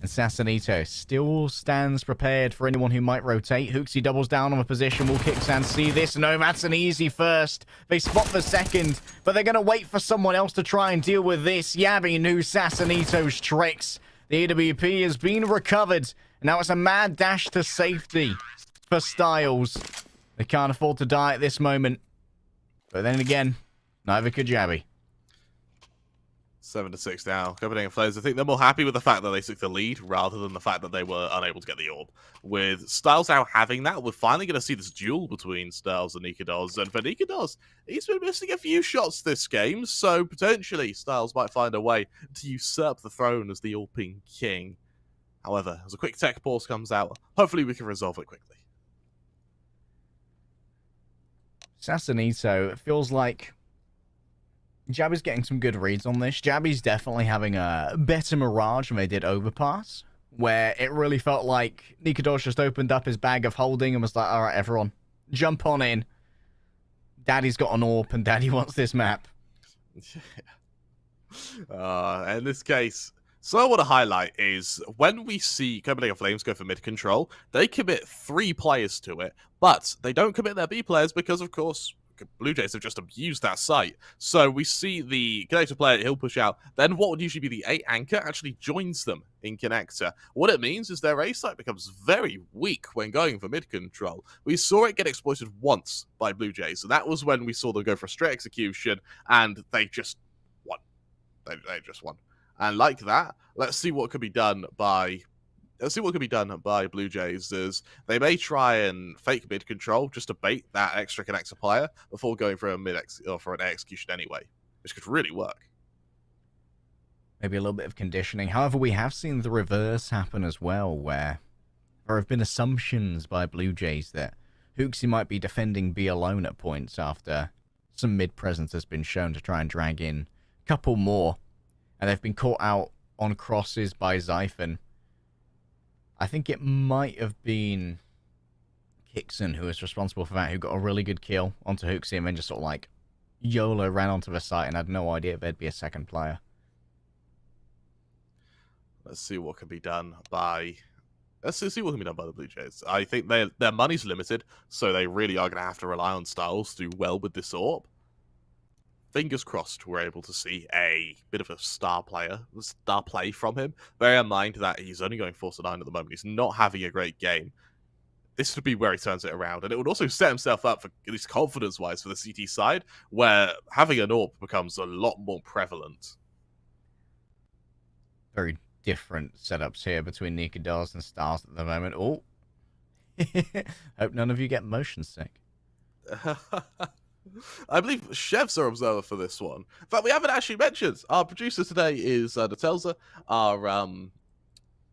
A: Assassinito still stands prepared for anyone who might rotate. Hooksy doubles down on the position. Will Kixan see this? No, that's an easy first. They spot the second, but they're going to wait for someone else to try and deal with this. Yabby knew Assassinito's tricks. The AWP has been recovered. Now it's a mad dash to safety for Styles. They can't afford to die at this moment. But then again, neither could Yabby.
B: 7-6 now. Copenhagen Flames, I think they're more happy with the fact that they took the lead rather than the fact that they were unable to get the orb. With Styles now having that, we're finally going to see this duel between Styles and Nikados. And for Nikados, he's been missing a few shots this game, so potentially Styles might find a way to usurp the throne as the Alpine King. However, as a quick tech pause comes out, hopefully we can resolve it quickly.
A: Assassinito, it feels like Jabby's getting some good reads on this. Jabby's definitely having a better Mirage than they did Overpass, where it really felt like Nikados just opened up his bag of holding and was like, all right, everyone, jump on in. Daddy's got an AWP and Daddy wants this map.
B: In this case, so I want to highlight is when we see Copenhagen Flames go for mid control, they commit 3 players to it, but they don't commit their B players because, of course, Blue Jays have just abused that site. So we see the connector player, he'll push out. Then what would usually be the A anchor actually joins them in connector. What it means is their A site becomes very weak when going for mid control. We saw it get exploited once by Blue Jays, and that was when we saw them go for a straight execution, and they just won. They just won. And like that, let's see what could be done by Blue Jays. Is they may try and fake mid control just to bait that extra connector player before going for a for an execution anyway, which could really work.
A: Maybe a little bit of conditioning. However, we have seen the reverse happen as well, where there have been assumptions by Blue Jays that Hooksy might be defending B alone at points after some mid presence has been shown to try and drag in a couple more. And they've been caught out on crosses by Zyphon. I think it might have been Kixan who was responsible for that, who got a really good kill onto Hooksy and then just sort of like YOLO ran onto the site and had no idea there'd be a second player.
B: Let's see what can be done by the Blue Jays. I think their money's limited, so they really are going to have to rely on Styles to do well with this AWP. Fingers crossed we're able to see a bit of a star play from him. Bear in mind that he's only going 4-9 at the moment. He's not having a great game. This would be where he turns it around, and it would also set himself up for, at least confidence-wise, for the CT side, where having an AWP becomes a lot more prevalent.
A: Very different setups here between Nikados and Stars at the moment. Oh, hope none of you get motion sick.
B: I believe Chev's our observer for this one. In fact, we haven't actually mentioned our producer today is Natelza, our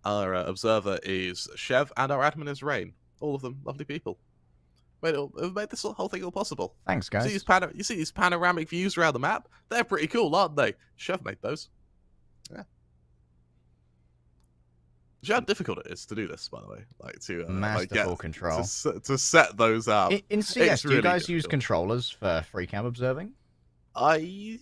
B: observer is Chev, and our admin is Rain. All of them lovely people. made this whole thing all possible.
A: Thanks, guys.
B: You see these panoramic views around the map? They're pretty cool, aren't they? Chef made those. Yeah. Do you know how difficult it is to do this, by the way? Like to
A: masterful control
B: to set those up.
A: In CS, do you guys use controllers for free cam observing?
B: I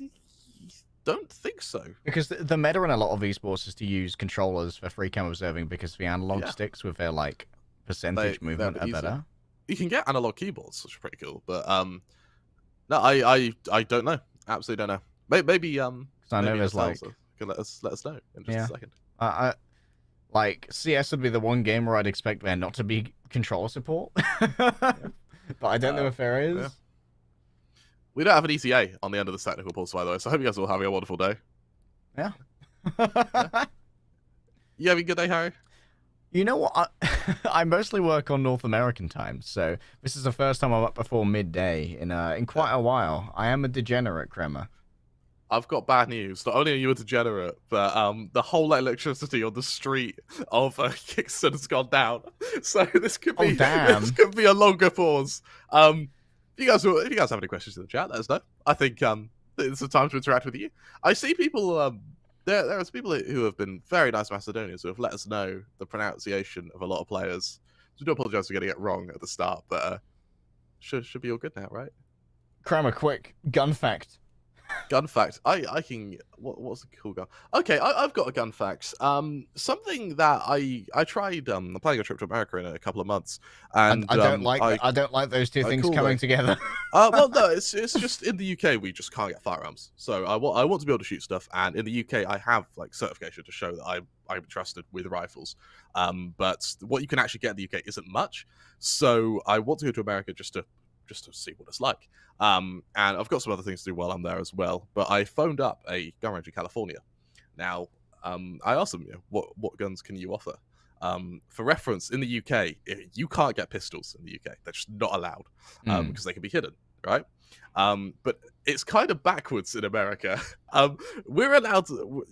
B: don't think so.
A: Because the meta in a lot of esports is to use controllers for free cam observing because the analog sticks with their like percentage movement are better.
B: You can get analog keyboards, which is pretty cool. But no, I don't know. Absolutely don't know. Maybe I know
A: there's like
B: can let us know in just a second.
A: Like CS would be the one game where I'd expect there not to be controller support, but I don't know if there is.
B: Yeah. We don't have an ETA on the end of this technical pulse, by the way, so I hope you guys are all having a wonderful day.
A: Yeah.
B: You having a good day, Harry?
A: You know what? I mostly work on North American time, so this is the first time I'm up before midday in quite a while. I am a degenerate, Kremer.
B: I've got bad news. Not only are you a degenerate, but the whole electricity on the street of Kingston has gone down. So this could be this could be a longer pause. If you guys have any questions in the chat, let us know. I think it's a time to interact with you. I see people. There's people who have been very nice Macedonians who have let us know the pronunciation of a lot of players. So I do apologize for getting it wrong at the start, but should be all good now, right?
A: Kramer, quick gun fact.
B: Gun fact. I can. What's a cool gun? Okay, I've got a gun fact. Something that I tried. I'm planning a trip to America in a couple of months, and
A: I don't like those two things coming together.
B: Well, no, it's just in the UK we just can't get firearms. So I want to be able to shoot stuff, and in the UK I have like certification to show that I'm trusted with rifles. But what you can actually get in the UK isn't much. So I want to go to America just to see what it's like. And I've got some other things to do while I'm there as well. But I phoned up a gun range in California. Now, I asked them, what guns can you offer? For reference, in the UK, you can't get pistols in the UK. They're just not allowed because they can be hidden, right? But it's kind of backwards in America. We're allowed to,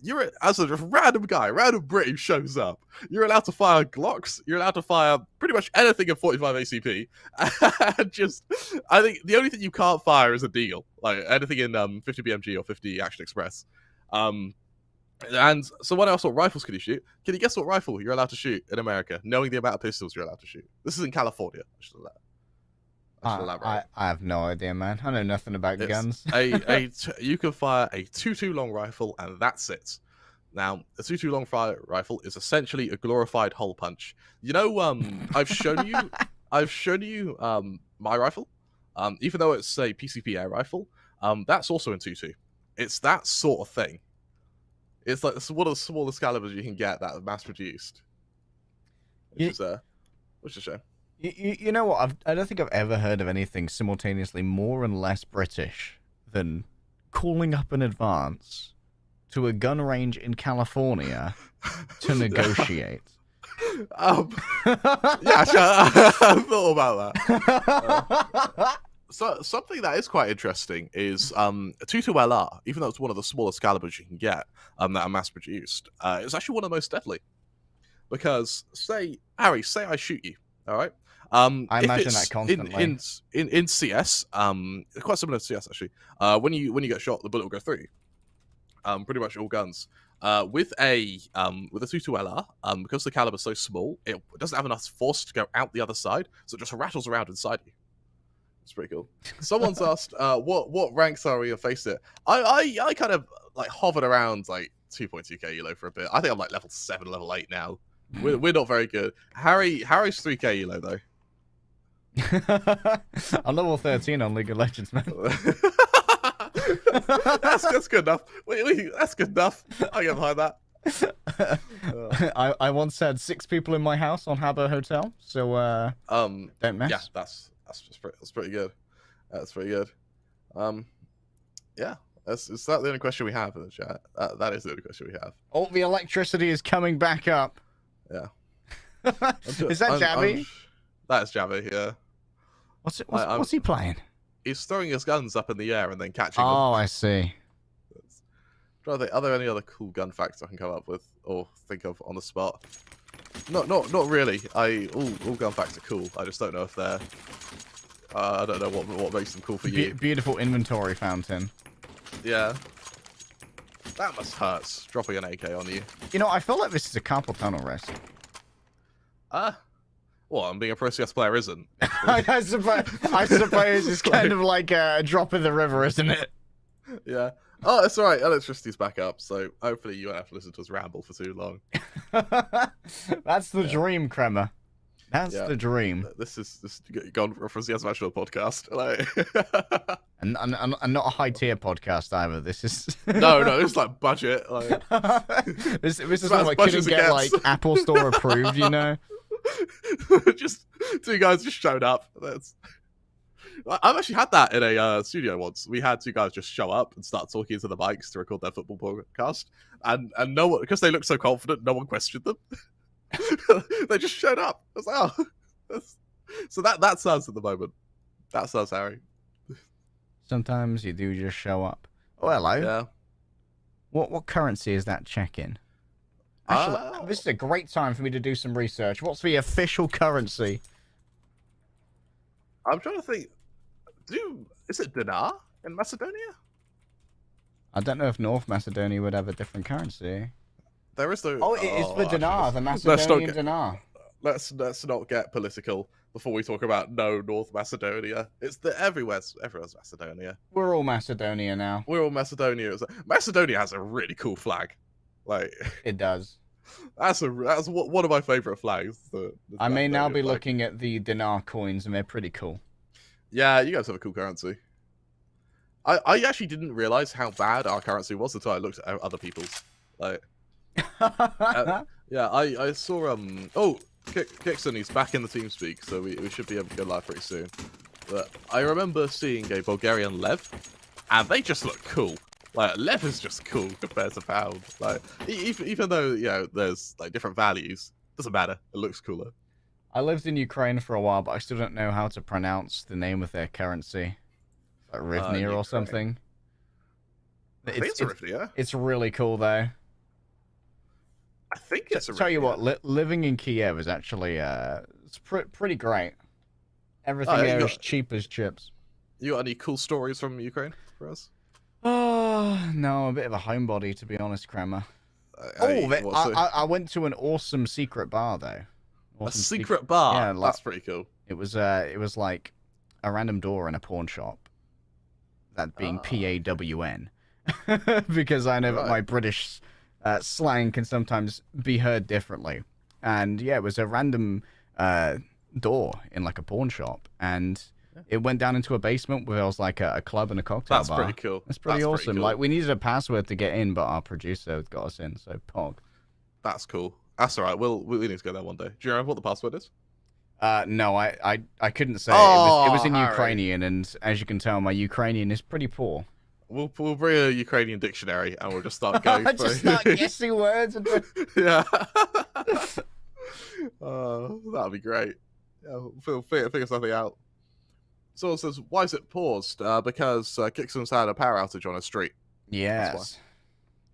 B: as a random guy, random Brit shows up, you're allowed to fire Glocks, you're allowed to fire pretty much anything in 45 ACP. And I think the only thing you can't fire is a deagle, like anything in 50 BMG or 50 Action Express. And so when I asked what rifles can you shoot, can you guess what rifle you're allowed to shoot in America, knowing the amount of pistols you're allowed to shoot? This is in California.
A: I have no idea, man. I know nothing about guns.
B: You can fire a 2.2 long rifle, and that's it. Now, a 2.2 long rifle is essentially a glorified hole punch. You know, I've shown you my rifle. Even though it's a PCP air rifle, that's also in 2.2. It's that sort of thing. It's like one of the smallest calibers you can get that are mass produced, which is a shame.
A: You know what? I don't think I've ever heard of anything simultaneously more and less British than calling up in advance to a gun range in California to negotiate.
B: Yeah, I thought about that. So something that is quite interesting is a 2.2 LR, even though it's one of the smallest calibers you can get that are mass produced, it's actually one of the most deadly. Because Harry, say I shoot you, all right?
A: I imagine that constantly.
B: In CS, quite similar to CS actually. When you get shot, the bullet will go through you. Pretty much all guns. With a 2.2 LR, because the caliber's so small, it doesn't have enough force to go out the other side, so it just rattles around inside you. It's pretty cool. Someone's asked, what ranks are we in Face It? I kind of like hovered around like 2.2k elo for a bit. I think I'm like level 7, level 8 now. We're not very good. Harry's 3k elo though.
A: I'm level 13 on League of Legends, man.
B: that's good enough. That's good enough. I get behind that.
A: I once had 6 people in my house on Habbo Hotel, so don't mess.
B: Yeah, that's pretty good. That's pretty good. Yeah, is that the only question we have in the chat? That is the only question we have.
A: Oh, the electricity is coming back up.
B: Yeah.
A: Is that Jabby?
B: That's Jabby, yeah.
A: What's he playing?
B: He's throwing his guns up in the air and then catching them.
A: Oh, I see.
B: Are there any other cool gun facts I can come up with or think of on the spot? Not really. All gun facts are cool. I just don't know if they're I don't know what makes them cool for you.
A: Beautiful inventory fountain.
B: Yeah. That must hurt, dropping an AK on you.
A: You know, I feel like this is a carpal tunnel risk.
B: Well, I'm being a Pro CS player isn't.
A: I suppose it's kind of like a drop in the river, isn't it?
B: Yeah. Oh, it's alright. Electricity's back up, so hopefully you won't have to listen to us ramble for too long.
A: That's the dream, Kremer. That's the dream.
B: This gone from CS National podcast. Like...
A: and not a high tier podcast either. This is
B: no, it's like budget. Like...
A: this is one that couldn't get like Apple Store approved, you know.
B: Just two guys just showed up. I've actually had that in a studio once. We had two guys just show up and start talking into the mics to record their football podcast, and no one, because they looked so confident, no one questioned them. They just showed up. I was like, oh, so that's us at the moment. That's us, Harry.
A: Sometimes you do just show up. Oh, hello.
B: Yeah.
A: What currency is that check-in? Actually, this is a great time for me to do some research. What's the official currency?
B: I'm trying to think. Is it dinar in Macedonia?
A: I don't know if North Macedonia would have a different currency.
B: There is the.
A: Oh, it's the dinar, the Macedonian dinar.
B: Let's not get political before we talk about North Macedonia. It's everyone's Macedonia.
A: We're all Macedonia now.
B: We're all Macedonia. Macedonia has a really cool flag. Like
A: it does.
B: That's one of my favorite flags.
A: I may now be looking at the dinar coins, and they're pretty cool.
B: Yeah, you guys have a cool currency. I actually didn't realize how bad our currency was until I looked at other people's. Like, yeah, I saw Kixon, he's back in the TeamSpeak, so we should be able to go live pretty soon. But I remember seeing a Bulgarian Lev, and they just look cool. Like, Lev is just cool compared to Pound. Like, even though, you know, there's like different values, doesn't matter. It looks cooler.
A: I lived in Ukraine for a while, but I still don't know how to pronounce the name of their currency. Like Rivnia or something.
B: I think it's a Rivnia.
A: It's really cool, though.
B: I think it's a Rivnia.
A: Tell you what, living in Kiev is actually it's pretty great. Everything there is cheap as chips.
B: You got any cool stories from Ukraine for us?
A: Oh, no, a bit of a homebody, to be honest, Kremer. I went to an awesome secret bar, though.
B: A secret bar?
A: Yeah,
B: that's pretty cool.
A: It was like a random door in a pawn shop. That being P-A-W-N. Because I know that my British slang can sometimes be heard differently. And yeah, it was a random door in like a pawn shop. And it went down into a basement where there was like a club and a cocktail bar.
B: That's pretty cool.
A: That's pretty awesome.
B: Pretty cool.
A: Like, we needed a password to get in, but our producer got us in, so pog.
B: That's cool. That's all right. We need to go there one day. Do you remember what the password is?
A: No, I couldn't say.
B: Oh,
A: it was in
B: Harry.
A: Ukrainian, and as you can tell, my Ukrainian is pretty poor.
B: We'll bring a Ukrainian dictionary and we'll just start going through.
A: Just start guessing words.
B: Yeah. That'd be great. Yeah, we'll figure something out. So it says, why is it paused? Because Kixon's had a power outage on his street.
A: Yes.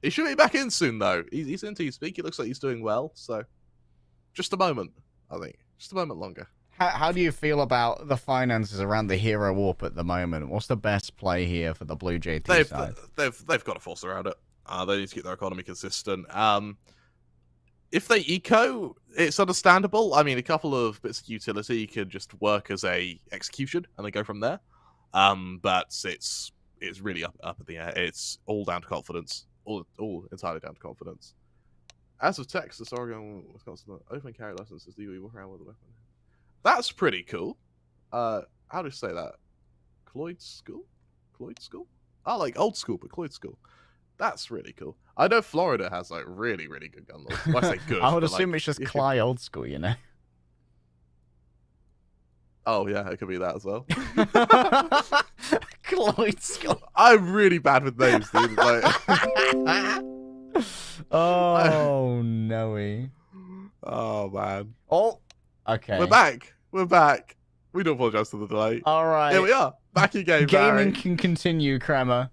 B: He should be back in soon, though. He's in TeamSpeak. He looks like he's doing well, so just a moment, I think. Just a moment longer.
A: How do you feel about the finances around the Hero Warp at the moment? What's the best play here for the BLUEJAYS side?
B: They've got to force around it. They need to keep their economy consistent. If they eco, it's understandable. I mean, a couple of bits of utility could just work as a execution, and they go from there. But it's really up in the air. It's all down to confidence. All entirely down to confidence. As of Texas, Oregon, Wisconsin, open carry licenses. Do you walk around with a weapon? That's pretty cool. How do you say that? Cloyd School? Oh, like old school, but Cloyd School. That's really cool. I know Florida has like really, really good gun laws. Well, I say good.
A: I would assume it's just Cly old school, you know.
B: Oh yeah, it could be that as well.
A: Cloyd School.
B: I'm really bad with names, dude. Like...
A: oh no.
B: Oh man.
A: Oh. Okay.
B: We're back. We do apologize for the delay.
A: All right.
B: Here we are. Back again.
A: Gaming can continue, Kremer.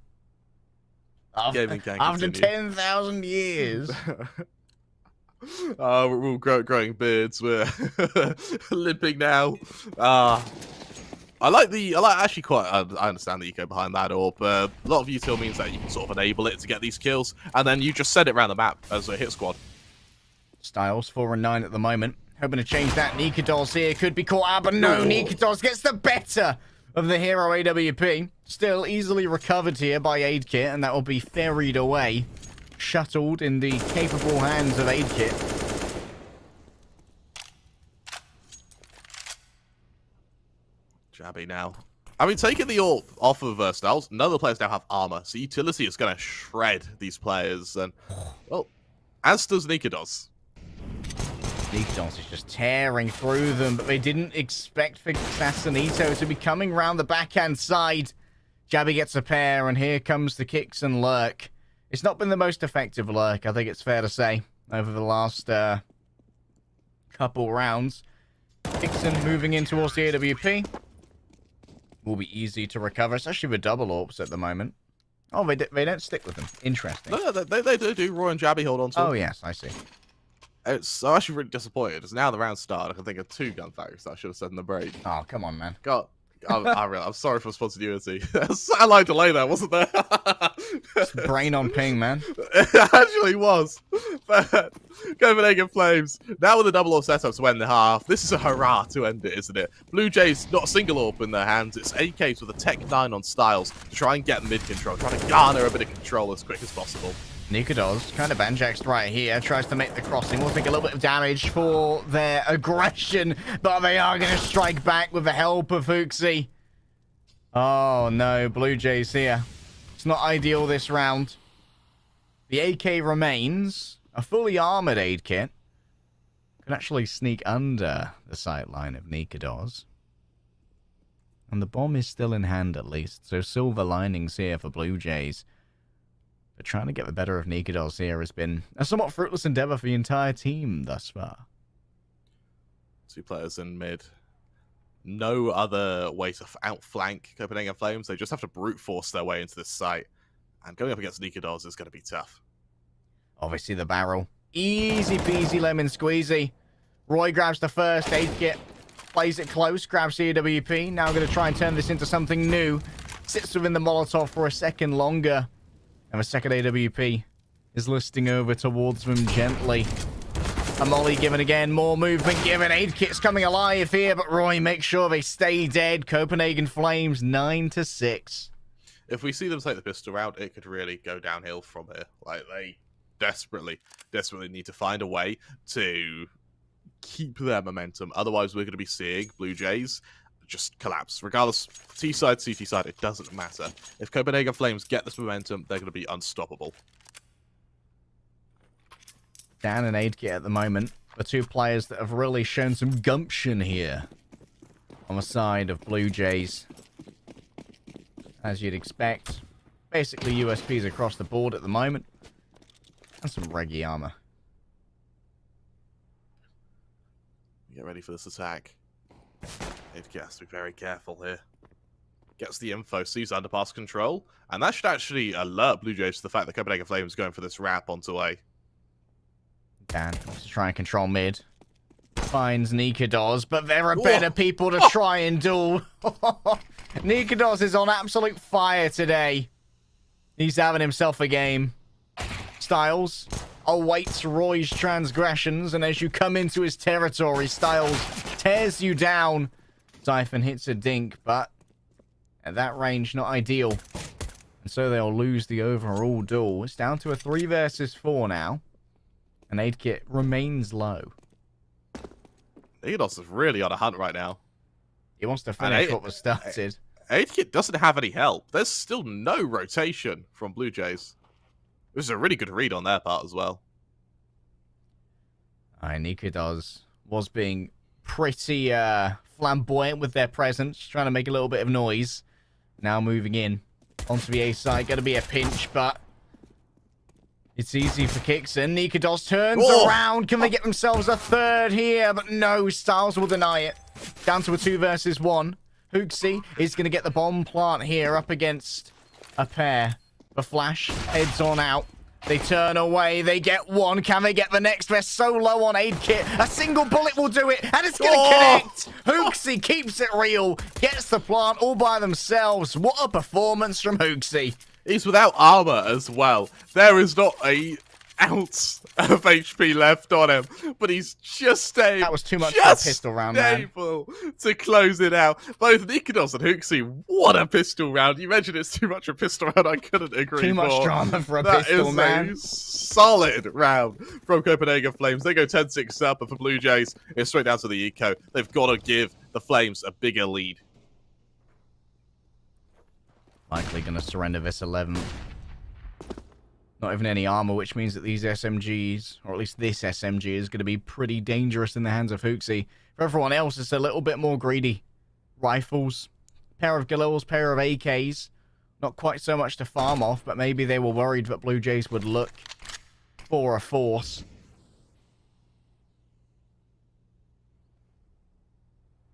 B: Gaming can
A: after
B: continue.
A: 10,000 years.
B: We're all growing beards. We're limping now. I understand the eco behind that orb. A lot of util means that you can sort of enable it to get these kills, and then you just send it around the map as a hit squad.
A: Styles 4 and 9 at the moment. Hoping to change that. Nikados here could be caught out, but no, Nikados gets the better of the hero AWP. Still easily recovered here by Aidkit, and that will be ferried away. Shuttled in the capable hands of Aidkit.
B: Jabby now. I mean, taking the ult off of Styles, none of the players now have armor, so utility is going to shred these players, and, well, as does Nikados.
A: Nikados is just tearing through them, but they didn't expect for Sassanito to be coming round the backhand side. Jabby gets a pair, and here comes the kicks and lurk. It's not been the most effective lurk, I think it's fair to say, over the last couple rounds. Kixon moving in towards the AWP. Will be easy to recover, especially with double orbs at the moment. Oh, they don't stick with them. Interesting.
B: No, they do. Roy and Jabby hold on to them.
A: Oh, yes, I see.
B: I'm actually really disappointed. It's now the round started. I can think of 2 gun factors that I should have said in the break.
A: Oh, come on, man.
B: God. I'm sorry for spontaneity. I like delay there, wasn't there?
A: Brain on ping, man.
B: It actually was. But Copenhagen Flames, now with the double orb setup to end the half, this is a hurrah to end it, isn't it? Blue Jays, not a single orb in their hands. It's AKs with a Tech 9 on Styles to try and get mid control, trying to garner a bit of control as quick as possible.
A: Nikados, kind of banjaxed right here, tries to make the crossing. Will take a little bit of damage for their aggression, but they are going to strike back with the help of Fuxi. Oh no, Blue Jays here. It's not ideal this round. The AK remains. A fully armored aid kit. Can actually sneak under the sight line of Nikados. And the bomb is still in hand at least, so silver linings here for Blue Jays. But trying to get the better of Nikados here has been a somewhat fruitless endeavor for the entire team thus far.
B: 2 players in mid. No other way to outflank Copenhagen Flames. They just have to brute force their way into this site. And going up against Nikados is going to be tough.
A: Obviously the barrel. Easy peasy lemon squeezy. Roy grabs the first aid kit. Plays it close. Grabs the AWP. Now going to try and turn this into something new. Sits within the Molotov for a second longer. And the second AWP is listing over towards them gently. A molly given again, more movement given. Aid kit's coming alive here, but Roy makes sure they stay dead. Copenhagen Flames 9-6.
B: If we see them take the pistol route, it could really go downhill from here. Like, they desperately need to find a way to keep their momentum. Otherwise, we're going to be seeing Blue Jays just collapse. Regardless, T-side, CT side, it doesn't matter. If Copenhagen Flames get this momentum, they're going to be unstoppable.
A: Dan and Aidkit at the moment, the 2 players that have really shown some gumption here on the side of Blue Jays. As you'd expect, basically USPs across the board at the moment. And some reggy armor.
B: Get ready for this attack. Aidkit has to be very careful here. Gets the info, sees underpass control, and that should actually alert Blue Jays to the fact that Copenhagen Flames is going for this wrap onto A.
A: Dan wants to try and control mid. Finds Nikados, but there are better people to try and duel. Nikados is on absolute fire today. He's having himself a game. Styles awaits Roy's transgressions, and as you come into his territory, Styles tears you down. Typhon hits a dink, but at that range, not ideal. And so they'll lose the overall duel. It's down to a 3 versus 4 now. And Aidkit remains low.
B: Nikados is really on a hunt right now.
A: He wants to finish what was started.
B: Aidkit doesn't have any help. There's still no rotation from Blue Jays. This is a really good read on their part as well.
A: Nikados was being pretty flamboyant with their presence, trying to make a little bit of noise. Now moving in onto the A side. Going to be a pinch, but it's easy for Kixon. Nikados turns around. Can they get themselves a third here? But no, Styles will deny it. Down to a 2 versus 1. Hooksy is going to get the bomb plant here up against a pair. The flash heads on out. They turn away. They get one. Can they get the next? They're so low on aid kit. A single bullet will do it, and it's going to connect. Hooksy keeps it real. Gets the plant all by themselves. What a performance from Hooksy.
B: He's without armor as well. There is not a ounce of HP left on him, but he's just staying.
A: That was too much for a pistol round, man.
B: Able to close it out. Both Dignitas and Hooksy, what a pistol round! You mentioned it's too much for a pistol round. I couldn't agree
A: Too
B: more.
A: much drama for a
B: That
A: pistol,
B: is
A: man.
B: a solid round from Copenhagen Flames. They go 10-6 up, and for Blue Jays, it's straight down to the eco. They've got to give the Flames a bigger lead.
A: Likely going to surrender this 11. Not even any armor, which means that these SMGs, or at least this SMG, is going to be pretty dangerous in the hands of Hooksy. For everyone else, it's a little bit more greedy. Rifles, pair of Galils, pair of AKs. Not quite so much to farm off, but maybe they were worried that Blue Jays would look for a force.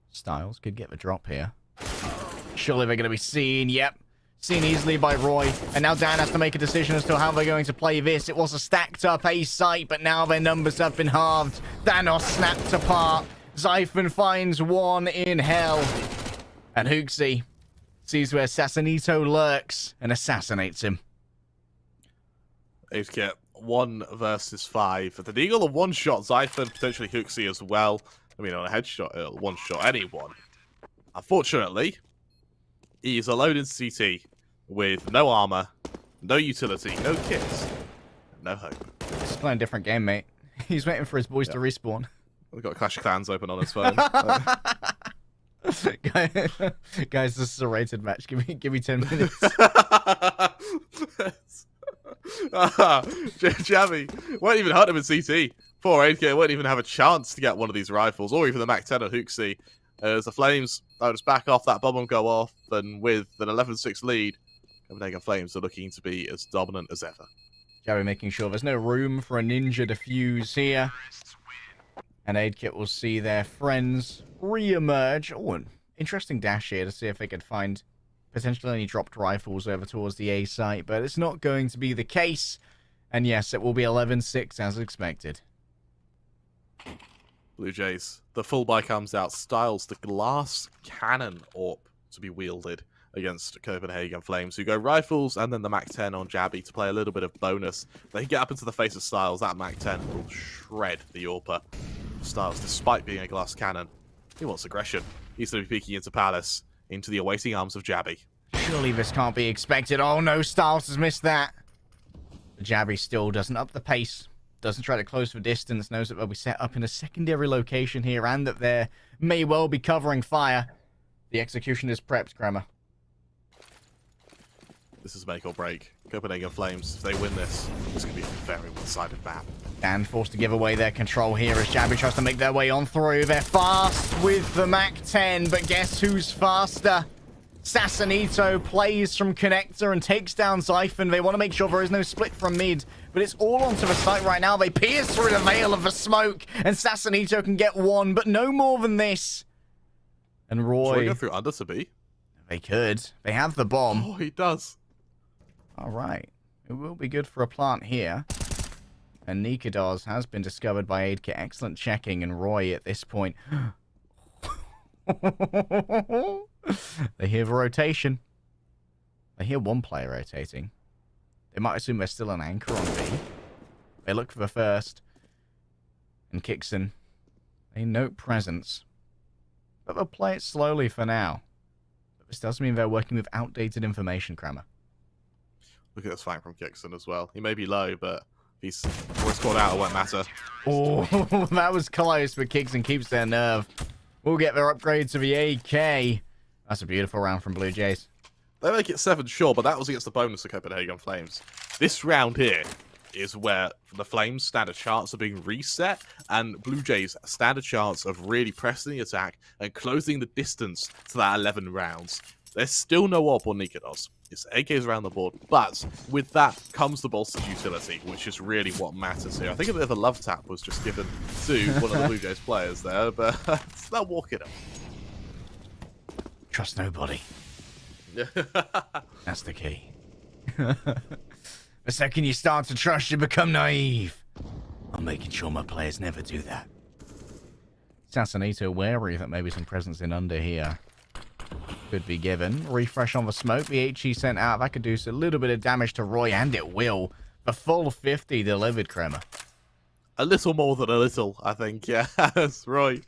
A: Styles could get the drop here. Surely they're going to be seen. Yep. Seen easily by Roy, and now Dan has to make a decision as to how they're going to play this. It was a stacked up A site, but now their numbers have been halved. Thanos snapped apart. Zyphon finds one in hell. And Hooksy sees where Sassanito lurks and assassinates him.
B: They've kept 1 versus 5. The Deagle, a one-shot Zyphon, potentially Hooksy as well. I mean, on a headshot, one-shot anyone. Unfortunately, he is alone in CT with no armor, no utility, no kits, no hope.
A: He's playing a different game, mate. He's waiting for his boys to respawn.
B: We've got Clash of Clans open on his phone.
A: Guys, this is a rated match. Give me 10 minutes.
B: Jammy won't even hunt him in CT. Poor 8K won't even have a chance to get one of these rifles, or even the Mac 10 or Hooksy. As the Flames, they'll just back off, that bomb will go off, and with an 11-6 lead, Copenhagen Flames are looking to be as dominant as ever.
A: Jerry making sure there's no room for a ninja defuse here. And Aidkit will see their friends re-emerge. Oh, an interesting dash here to see if they could find potentially any dropped rifles over towards the A site, but it's not going to be the case. And yes, it will be 11-6 as expected.
B: Blue Jays, the full buy comes out, styles the glass cannon AWP to be wielded against Copenhagen Flames, who go rifles and then the Mac 10 on Jabby to play a little bit of bonus. They get up into the face of Styles, that Mac 10 will shred the AWPer. Styles, despite being a glass cannon, he wants aggression. He's going to be peeking into Palace, into the awaiting arms of Jabby.
A: Surely this can't be expected. Oh no, Styles has missed that. Jabby still doesn't up the pace. Doesn't try to close the distance, knows that they'll be set up in a secondary location here and that they may well be covering fire. The execution is prepped, Kramer.
B: This is make or break. Copenhagen Flames, if they win this, it's going to be a very one-sided map.
A: Dan forced to give away their control here as Jabby tries to make their way on through. They're fast with the Mac 10, but guess who's faster? Sassanito plays from connector and takes down Zyphon. They want to make sure there is no split from mid, but it's all onto the site right now. They pierce through the veil of the smoke, and Sassanito can get one, but no more than this. And Roy...
B: Should we go through under to B?
A: They could. They have the bomb.
B: Oh, he does.
A: All right. It will be good for a plant here. And Nikados has been discovered by Aidkit. Excellent checking, and Roy at this point... They hear the rotation. They hear one player rotating. They might assume there's still an anchor on B. They look for the first. And Kixon. They note presence. But they'll play it slowly for now. But this does mean they're working with outdated information, Kramer.
B: Look at this flank from Kixon as well. He may be low, but if he's always caught out, it won't matter.
A: Oh, that was close, but Kixon keeps their nerve. We'll get their upgrade to the AK. That's a beautiful round from Blue Jays.
B: They make it 7, sure, but that was against the bonus of Copenhagen Flames. This round here is where the Flames stand a chance of being reset, and Blue Jays stand a chance of really pressing the attack and closing the distance to that 11 rounds. There's still no AWP on Nikados. It's AKs around the board, but with that comes the bolstered utility, which is really what matters here. I think a bit of a love tap was just given to one of the Blue Jays players there, but they'll walk it up.
A: Trust nobody. That's the key. The second you start to trust, you become naive. I'm making sure my players never do that. Assassinito wary that maybe some presence in under here could be given. Refresh on the smoke. The HE sent out. That could do a little bit of damage to Roy, and it will. The full 50 delivered, Kremer.
B: A little more than a little, I think. Yeah, that's right.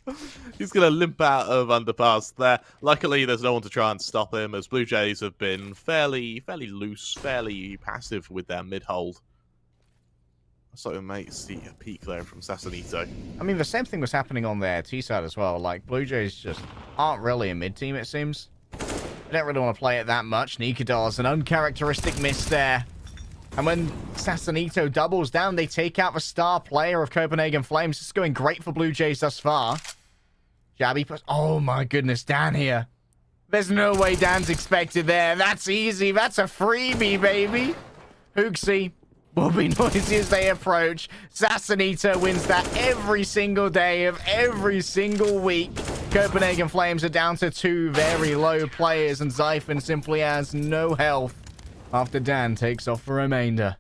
B: He's going to limp out of Underpass there. Luckily, there's no one to try and stop him, as Blue Jays have been fairly loose, fairly passive with their mid-hold. So we might see a peek there from Assassinito.
A: I mean, the same thing was happening on their T-side as well. Like, Blue Jays just aren't really a mid-team, it seems. They don't really want to play it that much. Nikador's an uncharacteristic miss there. And when Assassinito doubles down, they take out the star player of Copenhagen Flames. It's going great for Blue Jays thus far. Jabby puts... Oh, my goodness, Dan here. There's no way Dan's expected there. That's easy. That's a freebie, baby. Hooksy will be noisy as they approach. Assassinito wins that every single day of every single week. Copenhagen Flames are down to 2 very low players, and Zyphon simply has no health after Dan takes off the remainder.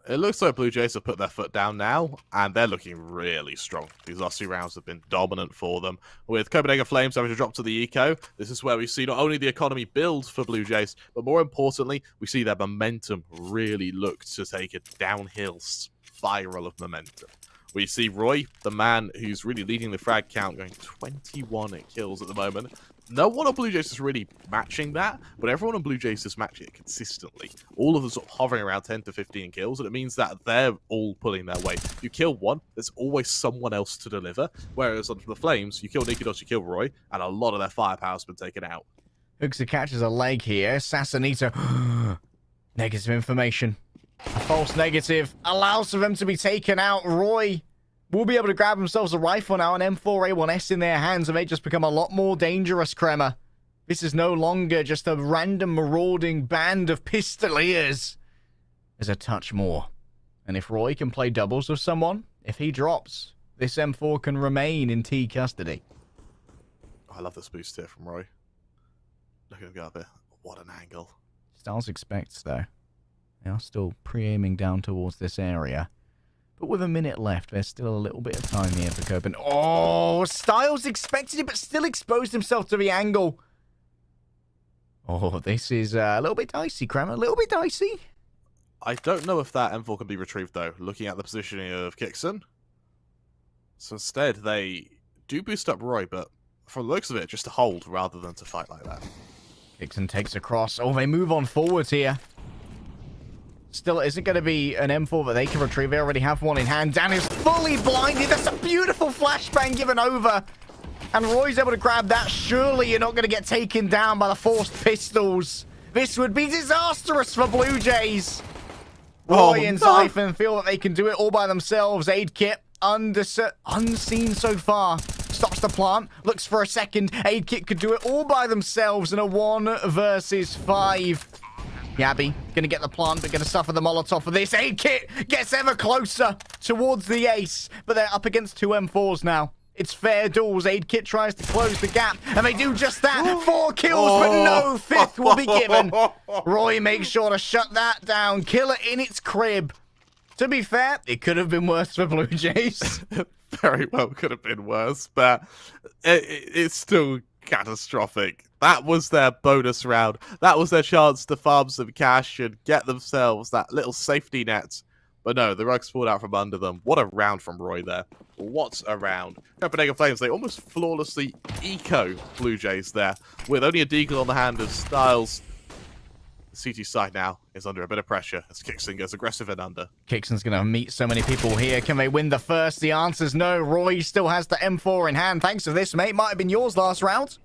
B: It looks like Blue Jays have put their foot down now, and they're looking really strong. These last 2 rounds have been dominant for them. With Copenhagen Flames having to drop to the eco, this is where we see not only the economy build for Blue Jays, but more importantly, we see their momentum really look to take a downhill spiral of momentum. We see Roy, the man who's really leading the frag count, going 21 kills at the moment. No one on Blue Jays is really matching that, but everyone on Blue Jays is matching it consistently. All of them sort of hovering around 10 to 15 kills, and it means that they're all pulling their weight. You kill one, there's always someone else to deliver, whereas on the Flames, you kill Nikador, you kill Roy, and a lot of their firepower's been taken out.
A: Hooksa catches a leg here. Assassinito. Negative information. A false negative allows for them to be taken out. Roy will be able to grab themselves a rifle now, an M4A1S in their hands, and they just become a lot more dangerous, Kremer. This is no longer just a random marauding band of pistoliers. There's a touch more. And if Roy can play doubles with someone, if he drops, this M4 can remain in T custody.
B: Oh, I love this boost here from Roy. Look at him go up here. What an angle.
A: Styles expects, though. They are still pre-aiming down towards this area. But with a minute left, there's still a little bit of time here for Copen. Oh, Styles expected it, but still exposed himself to the angle. Oh, this is a little bit dicey, Kremer. A little bit dicey.
B: I don't know if that M4 can be retrieved, though, looking at the positioning of Kixon. So instead, they do boost up Roy, but from the looks of it, just to hold rather than to fight like that.
A: Kixon takes a cross. Oh, they move on forwards here. Still, is it going to be an M4 that they can retrieve? They already have one in hand. Dan is fully blinded. That's a beautiful flashbang given over. And Roy's able to grab that. Surely you're not going to get taken down by the forced pistols. This would be disastrous for Blue Jays. Roy and Zyphon feel that they can do it all by themselves. Aid kit unseen so far. Stops the plant. Looks for a second. Aid kit could do it all by themselves in a 1 versus 5. Yabby gonna get the plant, but gonna suffer the Molotov for this. Aid kit gets ever closer towards the ace, but they're up against 2 M4s now. It's fair duels. Aid kit tries to close the gap, and they do just that. 4 kills, but no 5th will be given. Roy makes sure to shut that down. Kill it in its crib. To be fair, it could have been worse for Blue Jays.
B: Very well could have been worse, but it's still catastrophic. That was their bonus round. That was their chance to farm some cash and get themselves that little safety net. But no, the rug's pulled out from under them. What a round from Roy there. What a round. Copenhagen Flames, they almost flawlessly eco Blue Jays there. With only a deagle on the hand of Styles. The CT side now is under a bit of pressure as Kixon goes aggressive and under.
A: Kixon's going to meet so many people here. Can they win the first? The answer's no. Roy still has the M4 in hand. Thanks for this, mate. Might have been yours last round.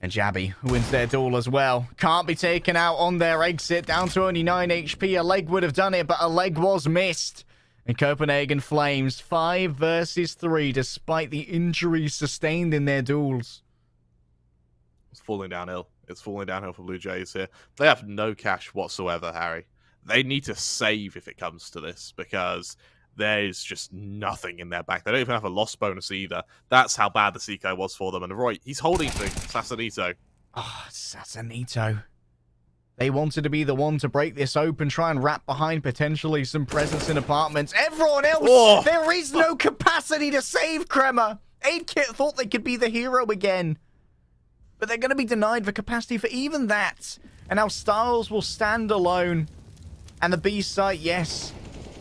A: And Jabby wins their duel as well. Can't be taken out on their exit. Down to only 9 HP. A leg would have done it, but a leg was missed. And Copenhagen Flames 5 versus 3 despite the injuries sustained in their duels.
B: It's falling downhill. It's falling downhill for Blue Jays here. They have no cash whatsoever, Harry. They need to save if it comes to this, because there's just nothing in their bank. They don't even have a loss bonus either. That's how bad the Seco was for them. And Roy, he's holding things. Assassinito.
A: Oh, Assassinito. They wanted to be the one to break this open, try and wrap behind potentially some presence in apartments. Everyone else, there is no capacity to save Crema. 8kit thought they could be the hero again. But they're going to be denied the capacity for even that. And now Styles will stand alone. And the B site, yes,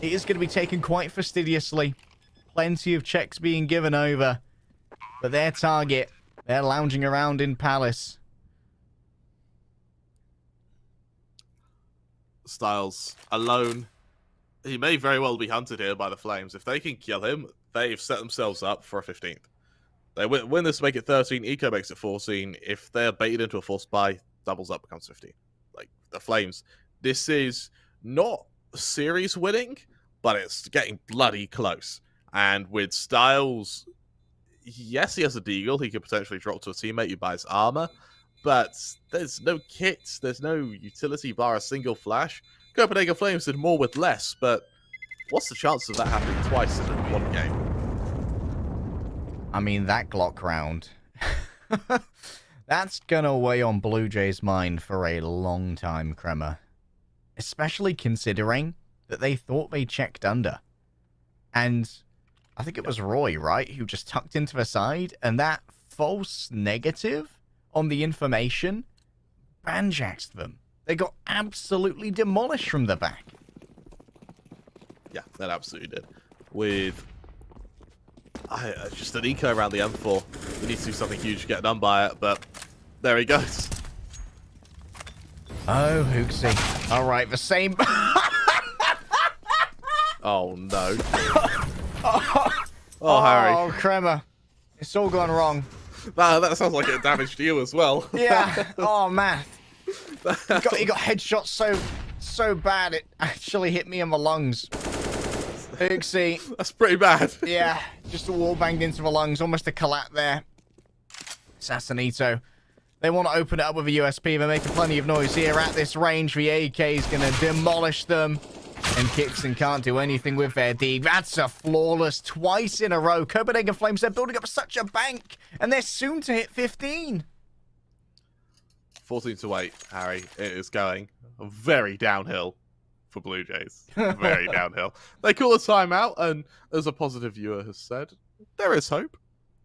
A: it is going to be taken quite fastidiously. Plenty of checks being given over. But their target, they're lounging around in Palace.
B: Styles alone. He may very well be hunted here by the Flames. If they can kill him, they've set themselves up for a 15th. They win this to make it 13. Eco makes it 14. If they're baited into a force buy, doubles up, becomes 15. Like, the Flames, this is not series winning, but it's getting bloody close. And with Styles, yes, he has a deagle. He could potentially drop to a teammate who buys armor, but there's no kits. There's no utility bar, a single flash. Copenhagen Flames did more with less, but what's the chance of that happening twice in one game?
A: I mean, that Glock round, that's gonna weigh on Blue Jays' mind for a long time, Crema. Especially considering that they thought they checked under. And I think it was Roy, right, who just tucked into the side, and that false negative on the information banjaxed them. They got absolutely demolished from the back.
B: Yeah, that absolutely did. With just an eco around the M4. We need to do something huge to get done by it, but there he goes.
A: Oh, Hooksy. All right, the same...
B: Oh, no. Oh, Harry.
A: Oh, Crema. It's all gone wrong.
B: That sounds like it damaged you as well.
A: Yeah. Oh, man. He got headshot so bad it actually hit me in the lungs. Hooksy.
B: That's pretty bad.
A: Yeah, just a wall banged into the lungs. Almost a collat there. Assassinito. They want to open it up with a USP. They're making plenty of noise here at this range. The AK is going to demolish them. And Kixon can't do anything with their dig. That's a flawless twice in a row. Copenhagen Flames, they're building up such a bank. And they're soon to hit 15.
B: 14-8, Harry. It is going very downhill for Blue Jays. Very downhill. They call a timeout, and as a positive viewer has said, there is hope.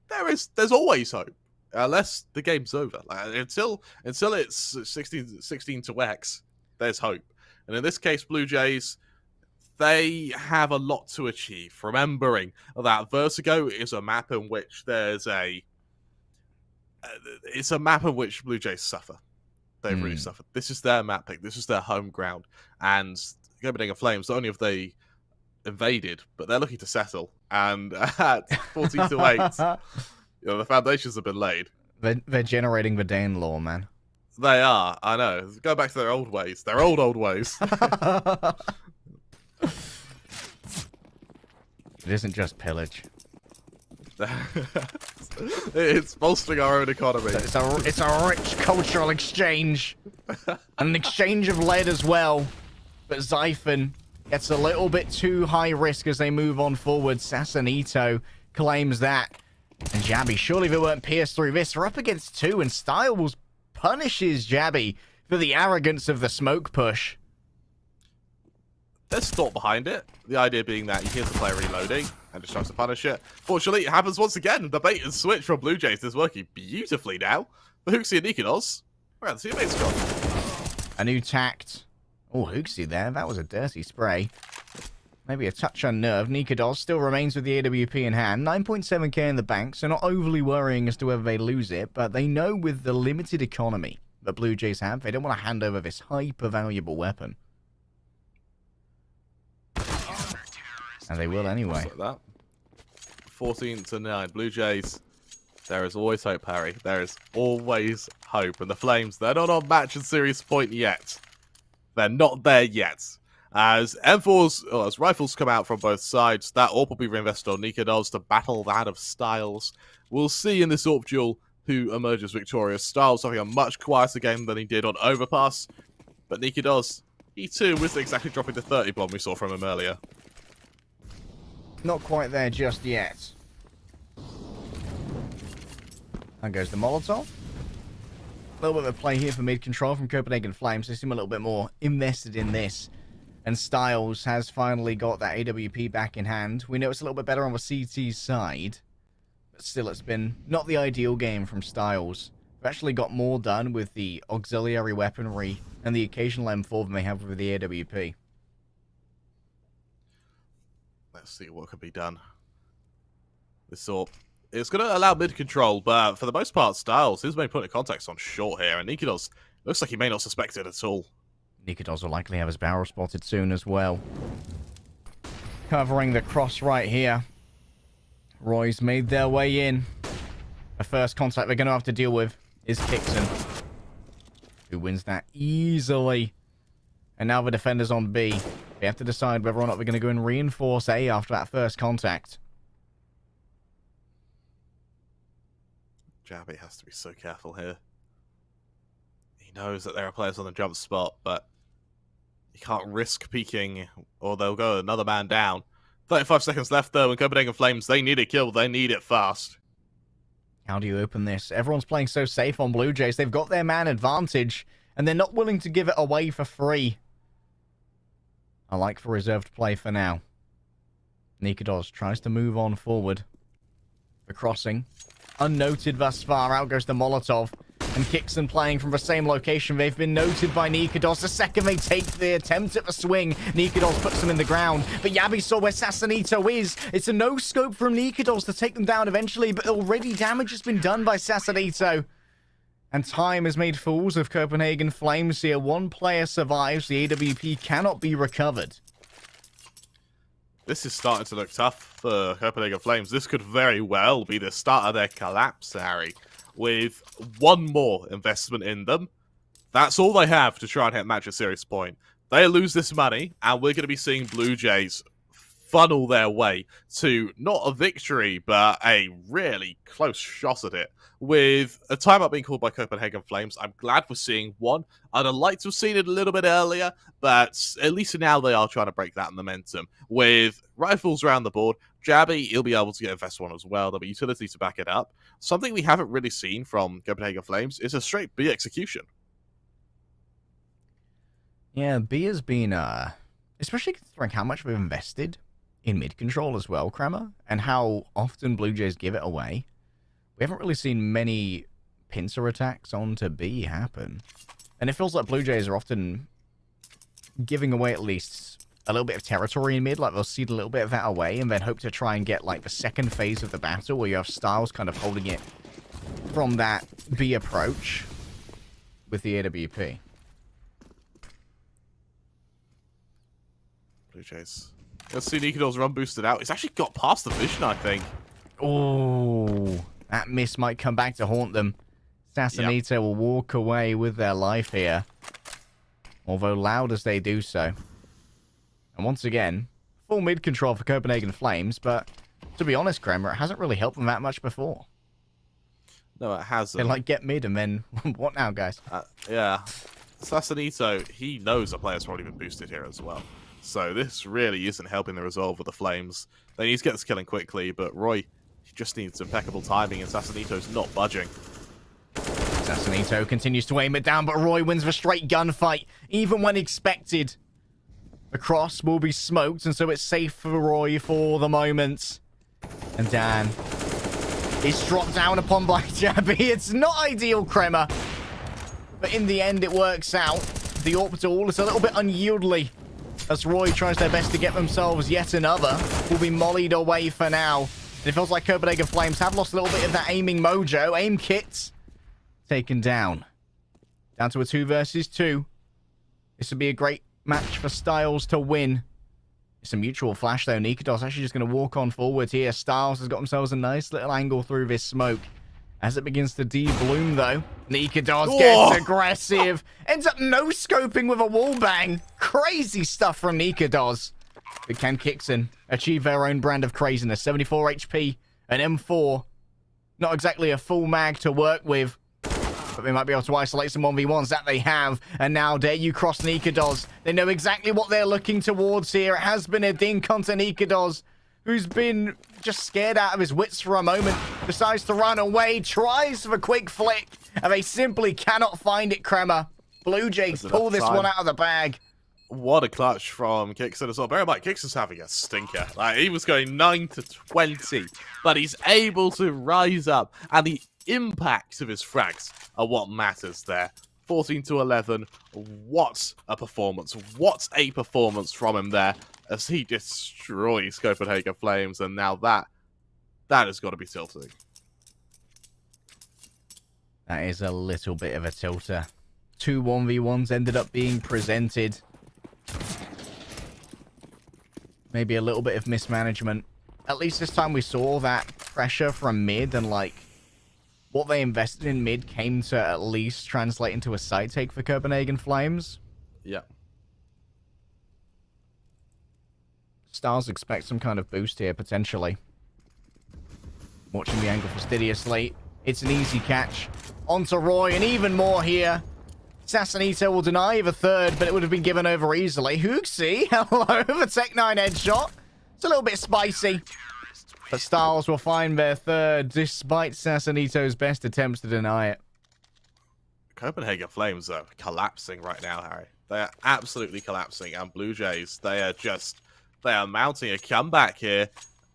B: There's always hope. Unless the game's over. Like, until it's 16 to X, there's hope. And in this case, Blue Jays, they have a lot to achieve. Remembering that Vertigo is a map in which there's it's a map in which Blue Jays suffer. They've really suffered. This is their map pick. This is their home ground. And Copenhagen Flames, not only have they invaded, but they're looking to settle. And at 14-8, the foundations have been laid.
A: They're generating the Dane law, man.
B: They are, I know. Go back to their old ways. Their old ways.
A: It isn't just pillage.
B: It's bolstering our own economy.
A: It's a rich cultural exchange. An exchange of lead as well. But Zyphon gets a little bit too high risk as they move on forward. Sassanito claims that. And Jabby, surely they weren't pierced through this. They're up against 2, and Styles punishes Jabby for the arrogance of the smoke push.
B: There's thought behind it. The idea being that he hears the player reloading and just tries to punish it. Fortunately, it happens once again. The bait and switch from Blue Jays is working beautifully now. The Hooksy and Dignitas. Where are the teammates gone?
A: A new tact. Oh, Hooksy there. That was a dirty spray. Maybe a touch unnerved. Nikados still remains with the AWP in hand. 9.7k in the bank, so not overly worrying as to whether they lose it, but they know with the limited economy that Blue Jays have, they don't want to hand over this hyper-valuable weapon. And they will anyway.
B: Like that. 14-9. Blue Jays. There is always hope, Harry. There is always hope. And the Flames, they're not on match and series point yet. They're not there yet. As M4s, or as rifles come out from both sides, that AWP will be reinvested on Nikados to battle that of Styles. We'll see in this AWP duel who emerges victorious. Styles having a much quieter game than he did on Overpass. But Nikados, he too wasn't exactly dropping the 30 bomb we saw from him earlier.
A: Not quite there just yet. And goes the Molotov. A little bit of a play here for mid-control from Copenhagen Flames. They seem a little bit more invested in this. And Styles has finally got that AWP back in hand. We know it's a little bit better on the CT side. But still, it's been not the ideal game from Styles. We've actually got more done with the auxiliary weaponry and the occasional M4 than they have with the AWP.
B: Let's see what can be done. It's going to allow mid-control, but for the most part, Styles, his main point of contact's on short here, and Nikidos looks like he may not suspect it at all.
A: Nikidos will likely have his barrel spotted soon as well. Covering the cross right here. Roy's made their way in. The first contact they're going to have to deal with is Kixon, who wins that easily. And now the defender's on B. They have to decide whether or not they're going to go and reinforce A after that first contact.
B: Jabby has to be so careful here. He knows that there are players on the jump spot, but he can't risk peeking, or they'll go another man down. 35 seconds left, though, and Copenhagen Flames, they need a kill. They need it fast.
A: How do you open this? Everyone's playing so safe on Blue Jays. They've got their man advantage, and they're not willing to give it away for free. I like for reserved play for now. Nikidos tries to move on forward. The crossing. Unnoted thus far. Out goes the Molotov. And Kixon playing from the same location. They've been noted by Nikidos. The second they take the attempt at the swing, Nikidos puts them in the ground. But Yabi saw where Sasanito is. It's a no-scope from Nikidos to take them down eventually, but already damage has been done by Sasanito. And time has made fools of Copenhagen Flames here. One player survives. The AWP cannot be recovered.
B: This is starting to look tough for Copenhagen Flames. This could very well be the start of their collapse, Harry. With one more investment in them, that's all they have to try and hit match a series point. They lose this money, and we're going to be seeing Blue Jays funnel their way to not a victory, but a really close shot at it. With a timeout being called by Copenhagen Flames, I'm glad we're seeing one. I'd have liked to have seen it a little bit earlier, but at least now they are trying to break that momentum. With rifles around the board, Jabby, he'll be able to get invest one as well. There'll be utility to back it up. Something we haven't really seen from Copenhagen Flames is a straight B execution.
A: Yeah, B has been, especially considering how much we've invested in mid-control as well, Kramer, and how often Blue Jays give it away. We haven't really seen many pincer attacks onto B happen. And it feels like Blue Jays are often giving away at least a little bit of territory in mid, like they'll cede a little bit of that away and then hope to try and get like the second phase of the battle where you have Styles kind of holding it from that B approach with the AWP.
B: Blue Jays. Let's see Nikidos run boosted out. He's actually got past the vision, I think.
A: Oh, that miss might come back to haunt them. Sasanito will walk away with their life here. Although loud as they do so. And once again, full mid control for Copenhagen Flames, but to be honest, Kramer, it hasn't really helped them that much before.
B: No, it hasn't.
A: They like get mid and then, what now, guys?
B: Yeah. Sasanito, he knows the player's probably been boosted here as well. So this really isn't helping the resolve with the Flames. They need to get this killing quickly, but Roy, he just needs impeccable timing, and Sasanito's not budging.
A: Sasanito continues to aim it down, but Roy wins the straight gunfight, even when expected. The cross will be smoked, and so it's safe for Roy for the moment. And Dan is dropped down upon Black Jabby. It's not ideal, Kremer. But in the end, it works out. The orbital is a little bit unyieldly as Roy tries their best to get themselves yet another. Will be mollied away for now. And it feels like Copenhagen Flames have lost a little bit of that aiming mojo. Aim kits taken down. Down to a 2 versus 2. This would be a great match for Styles to win. It's a mutual flash, though. Nikidos actually just going to walk on forward here. Styles has got themselves a nice little angle through this smoke. As it begins to de-bloom, though, Nikidos gets aggressive. Ends up no-scoping with a wall bang. Crazy stuff from Nikidos. But can Kixon achieve their own brand of craziness? 74 HP, an M4. Not exactly a full mag to work with. But they might be able to isolate some 1v1s. That they have. And now dare you cross Nikidos. They know exactly what they're looking towards here. It has been a dink onto Nikidos, who's been just scared out of his wits for a moment. Decides to run away. Tries for a quick flick. and they simply cannot find it, Kremer. Blue Jays pull this one out of the bag.
B: What a clutch from Kixon as well. Bear in mind, Kixon's having a stinker. Like, he was going 9 to 20, but he's able to rise up, and the impact of his frags are what matters there. 14 to 11. What a performance. What a performance from him there as he destroys Copenhagen Flames, and now that has got to be tilting.
A: That is a little bit of a tilter. 2 1v1s ended up being presented. Maybe a little bit of mismanagement. At least this time we saw that pressure from mid, and like what they invested in mid came to at least translate into a side take for Copenhagen Flames.
B: Yeah.
A: Stars expect some kind of boost here, potentially. Watching the angle fastidiously. It's an easy catch. Onto Roy, and even more here. Sassanito will deny the third, but it would have been given over easily. Hooksy, hello, the Tech-9 headshot. It's a little bit spicy. But Styles will find their third, despite Sassanito's best attempts to deny it.
B: Copenhagen Flames are collapsing right now, Harry. They are absolutely collapsing, and Blue Jays, they are mounting a comeback here.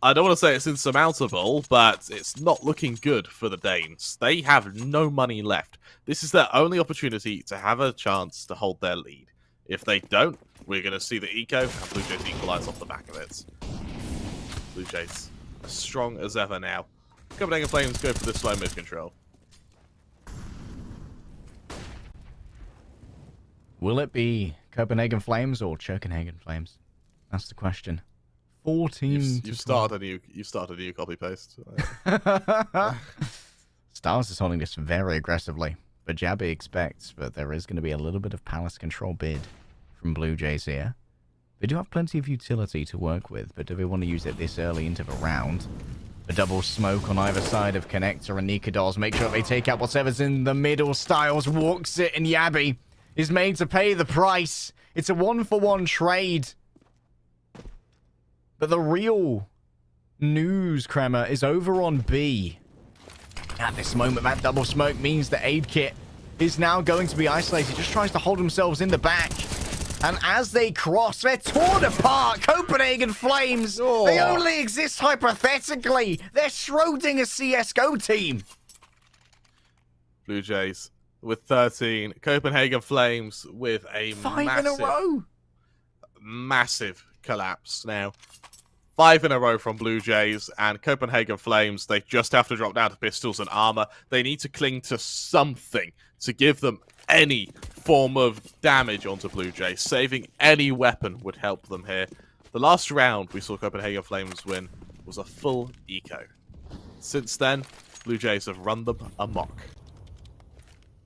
B: I don't want to say it's insurmountable, but it's not looking good for the Danes. They have no money left. This is their only opportunity to have a chance to hold their lead. If they don't, we're going to see the eco, and Blue Jays equalize off the back of it. Blue Jays, as strong as ever now. Copenhagen Flames go for the slow mid control.
A: Will it be Copenhagen Flames or Copenhagen Flames? That's the question. 14
B: You've started a new copy paste.
A: Stars is holding this very aggressively, but Jabby expects that there is going to be a little bit of palace control bid from Blue Jays here. They do have plenty of utility to work with, but do they want to use it this early into the round? A double smoke on either side of Connector and Nikados. Make sure they take out whatever's in the middle. Styles walks it, and Yabby is made to pay the price. It's a 1-for-1 trade. But the real news, Kremer, is over on B. At this moment, that double smoke means that Aid Kit is now going to be isolated. He just tries to hold themselves in the back. And as they cross, they're torn apart. Copenhagen Flames, they only exist hypothetically. They're Schrodinger CSGO team.
B: Blue Jays with 13. Copenhagen Flames with a
A: 5 in a row.
B: Massive collapse now. 5 in a row from Blue Jays, and Copenhagen Flames, they just have to drop down to pistols and armor. They need to cling to something to give them any form of damage onto Blue Jays. Saving any weapon would help them here. The last round we saw Copenhagen Flames win was a full eco. Since then, Blue Jays have run them amok.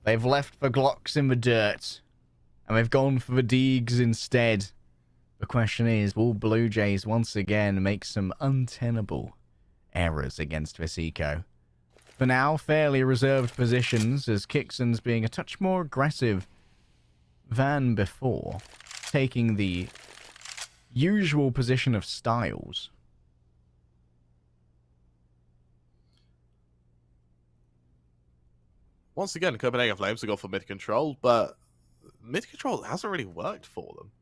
A: They've left the Glocks in the dirt, and they've gone for the Deegs instead. The question is, will Blue Jays once again make some untenable errors against this eco? For now, fairly reserved positions, as Kixon's being a touch more aggressive than before, taking the usual position of Styles.
B: Once again, Copenhagen Flames have gone for mid control, but mid control hasn't really worked for them.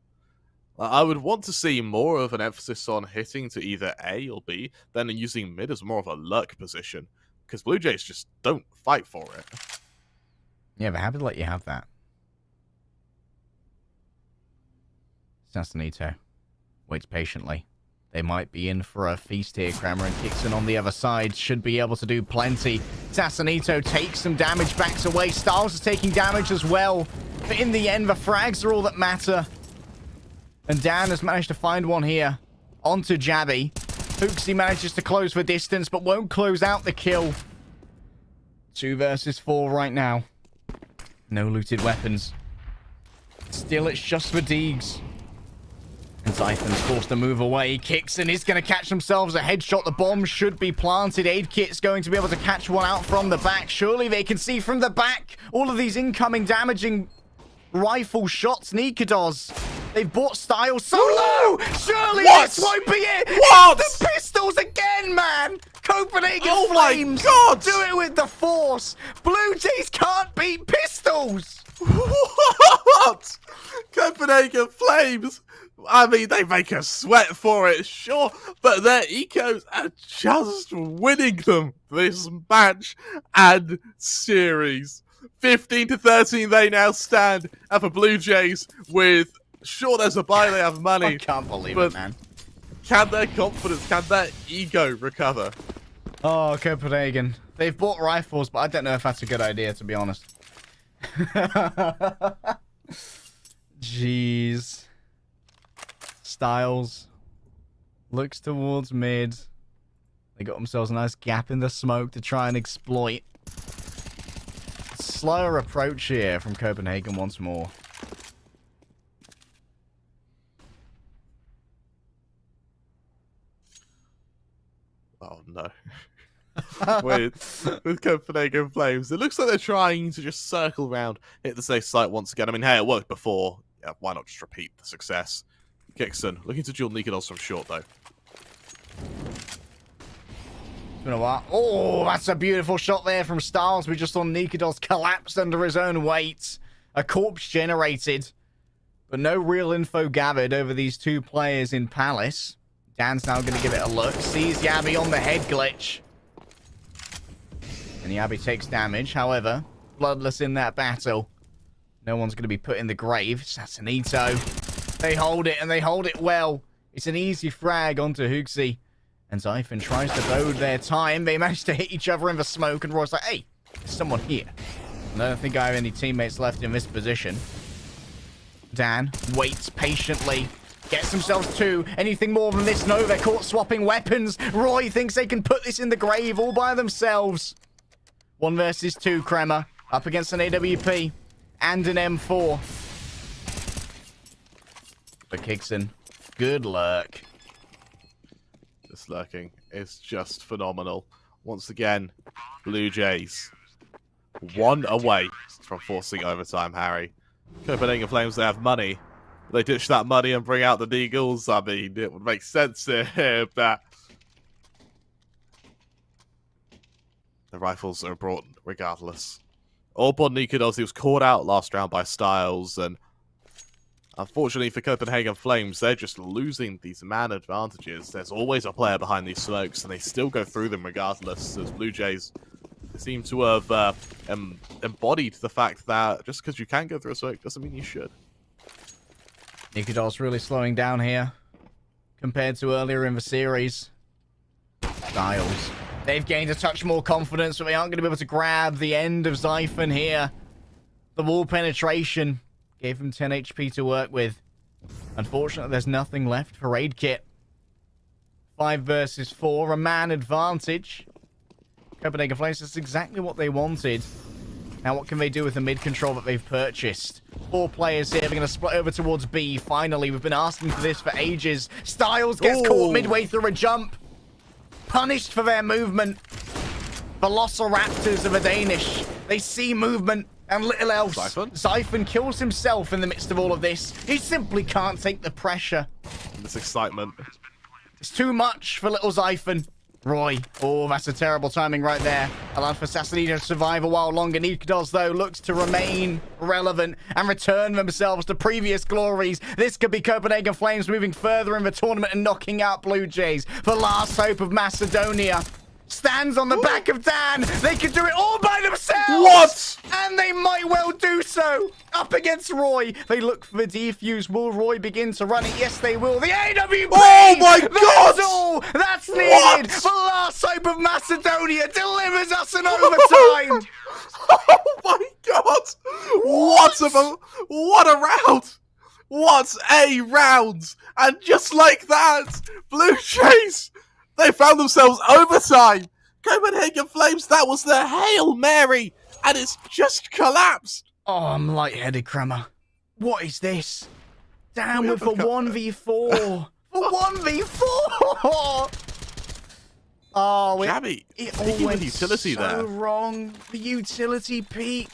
B: I would want to see more of an emphasis on hitting to either A or B than using mid as more of a lurk position, because Blue Jays just don't fight for it.
A: Yeah, they're happy to let you have that. Sassanito waits patiently. They might be in for a feast here. Kramer and Kixon on the other side should be able to do plenty. Sassanito takes some damage, backs away. Styles is taking damage as well. But in the end, the frags are all that matter. And Dan has managed to find one here. Onto Jabby. Hooksy manages to close the distance, but won't close out the kill. 2 versus 4 right now. No looted weapons. Still, it's just for Deegs. And Zyphon's forced to move away. Kixon is going to catch themselves a headshot. The bomb should be planted. Aid Kit's going to be able to catch one out from the back. Surely they can see from the back all of these incoming damaging rifle shots. Nikados. They've bought Styles so low. Surely this won't be it.
B: What?
A: The pistol pistols again, man! Copenhagen
B: Oh
A: Flames!
B: my God!
A: Do it with the force! Blue Jays can't beat pistols!
B: What? Copenhagen Flames? I mean, they make us sweat for it, sure, but their ecos are just winning them this match and series. 15-13 they now stand, and for Blue Jays with, sure, there's a buy, they have money.
A: I can't believe it, man.
B: Can their confidence, can their ego recover?
A: Oh, Copenhagen. They've bought rifles, but I don't know if that's a good idea, to be honest. Jeez. Styles looks towards mid. They got themselves a nice gap in the smoke to try and exploit. Slower approach here from Copenhagen once more.
B: Oh no. with Copenhagen Flames, it looks like they're trying to just circle around, hit the safe site once again. I mean, hey, it worked before. Yeah, why not just repeat the success? Kixon looking to duel Dignitas from short though.
A: It's been a while. Oh, that's a beautiful shot there from Styles. We just saw Dignitas collapse under his own weight. A corpse generated, but no real info gathered over these two players in Palace. Dan's now going to give it a look. Sees Yabby on the head glitch. And Yabby takes damage. However, bloodless in that battle. No one's going to be put in the grave. Assassinito. They hold it, and they hold it well. It's an easy frag onto Hooksy. And Zyphon tries to bode their time. They manage to hit each other in the smoke, and Roy's like, hey, there's someone here. And I don't think I have any teammates left in this position. Dan waits patiently. Gets themselves two. Anything more than this? No, they're caught swapping weapons. Roy thinks they can put this in the grave all by themselves. 1 versus 2, Kremer. Up against an AWP. And an M4. For Kixon. Good lurk.
B: This lurking is just phenomenal. Once again, Blue Jays. 1 away from forcing overtime, Harry. Copenhagen Flames, they have money. They ditch that money and bring out the Eagles. I mean, it would make sense here, but the rifles are important regardless. Orbon Nikodos, he was caught out last round by Styles, and unfortunately for Copenhagen Flames, they're just losing these man advantages. There's always a player behind these smokes, and they still go through them regardless, as Blue Jays seem to have embodied the fact that just because you can go through a smoke doesn't mean you should.
A: Nikodos really slowing down here compared to earlier in the series. Styles. They've gained a touch more confidence, but they aren't going to be able to grab the end of Zyphon here. The wall penetration gave him 10 HP to work with. Unfortunately, there's nothing left for Raid Kit. 5 versus 4, a man advantage. Copenhagen Flames, that's exactly what they wanted. Now, what can they do with the mid control that they've purchased? 4 players here. They're going to split over towards B. Finally, we've been asking for this for ages. Styles gets caught midway through a jump. Punished for their movement. Velociraptors of a Danish. They see movement and little else. Zyphon kills himself in the midst of all of this. He simply can't take the pressure.
B: This excitement.
A: It's too much for little Zyphon. Roy. Oh, that's a terrible timing right there. Allowed for Assassinito to survive a while longer. Nikodos, though, looks to remain relevant and return themselves to previous glories. This could be Copenhagen Flames moving further in the tournament and knocking out Blue Jays. The last hope of Macedonia stands on the back of Dan. They can do it all by themselves.
B: What?
A: And they might well do so. Up against Roy. They look for the defuse. Will Roy begin to run it? Yes, they will. The AWP!
B: Oh my God!
A: That's all that's needed.
B: What?
A: The last hope of Macedonia delivers us an overtime.
B: Oh my God! What a round! What a round! And just like that, Blue Jays, they found themselves overtime. Copenhagen Flames, that was their Hail Mary, and it's just collapsed.
A: Oh, I'm lightheaded, Kremer. What is this? Down with the 1v4. The 1v4! Oh,
B: Jabby,
A: it
B: thinking
A: all went
B: with utility
A: so
B: there.
A: wrong. The utility peak.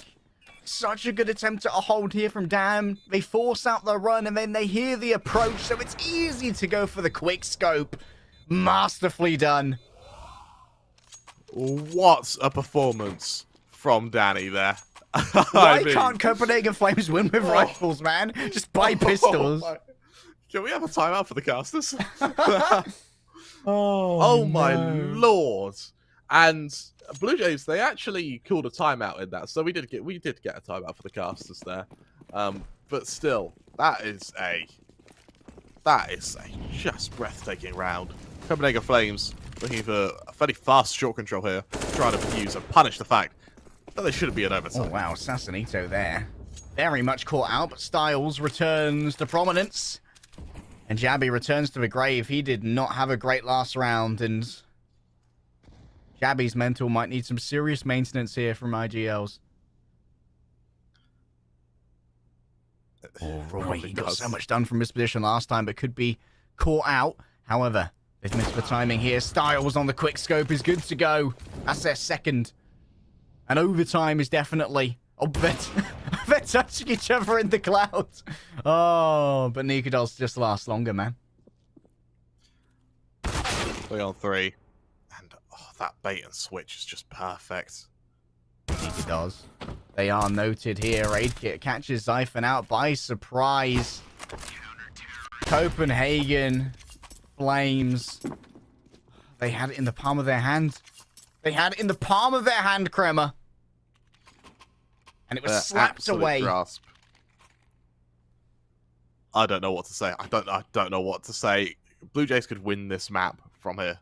A: Such a good attempt at a hold here from Dan. They force out the run, and then they hear the approach, so it's easy to go for the quick scope. Masterfully done.
B: What a performance from Danny there.
A: Why can't Copenhagen Flames win with rifles, man? Just buy pistols.
B: Can we have a timeout for the casters?
A: Oh
B: my lord! And Blue Jays, they actually called a timeout in that, so we did get a timeout for the casters there. But still, that is a just breathtaking round. Copenhagen Flames looking for a fairly fast short control here, trying to use and punish the fact that they shouldn't be an overtime.
A: Oh wow, Assassinito there. Very much caught out, but Styles returns to prominence. And Jabby returns to the grave. He did not have a great last round, and Jabby's mental might need some serious maintenance here from IGLs. Oh, Roy, he got so much done from his position last time, but could be caught out. However, they've missed the timing here. Styles on the quick scope is good to go. That's their second. And overtime is definitely... Oh, they're touching each other in the clouds. Oh, but Nuke does just last longer, man.
B: 3-on-3. And that bait and switch is just perfect.
A: Nuke does. They are noted here. Raid Kit catches Zyphon out by surprise. Copenhagen Flames. They had it in the palm of their hand. They had it in the palm of their hand, Kremer. And it was slapped away.
B: Grasp. I don't know what to say. I don't know what to say. Blue Jays could win this map from here.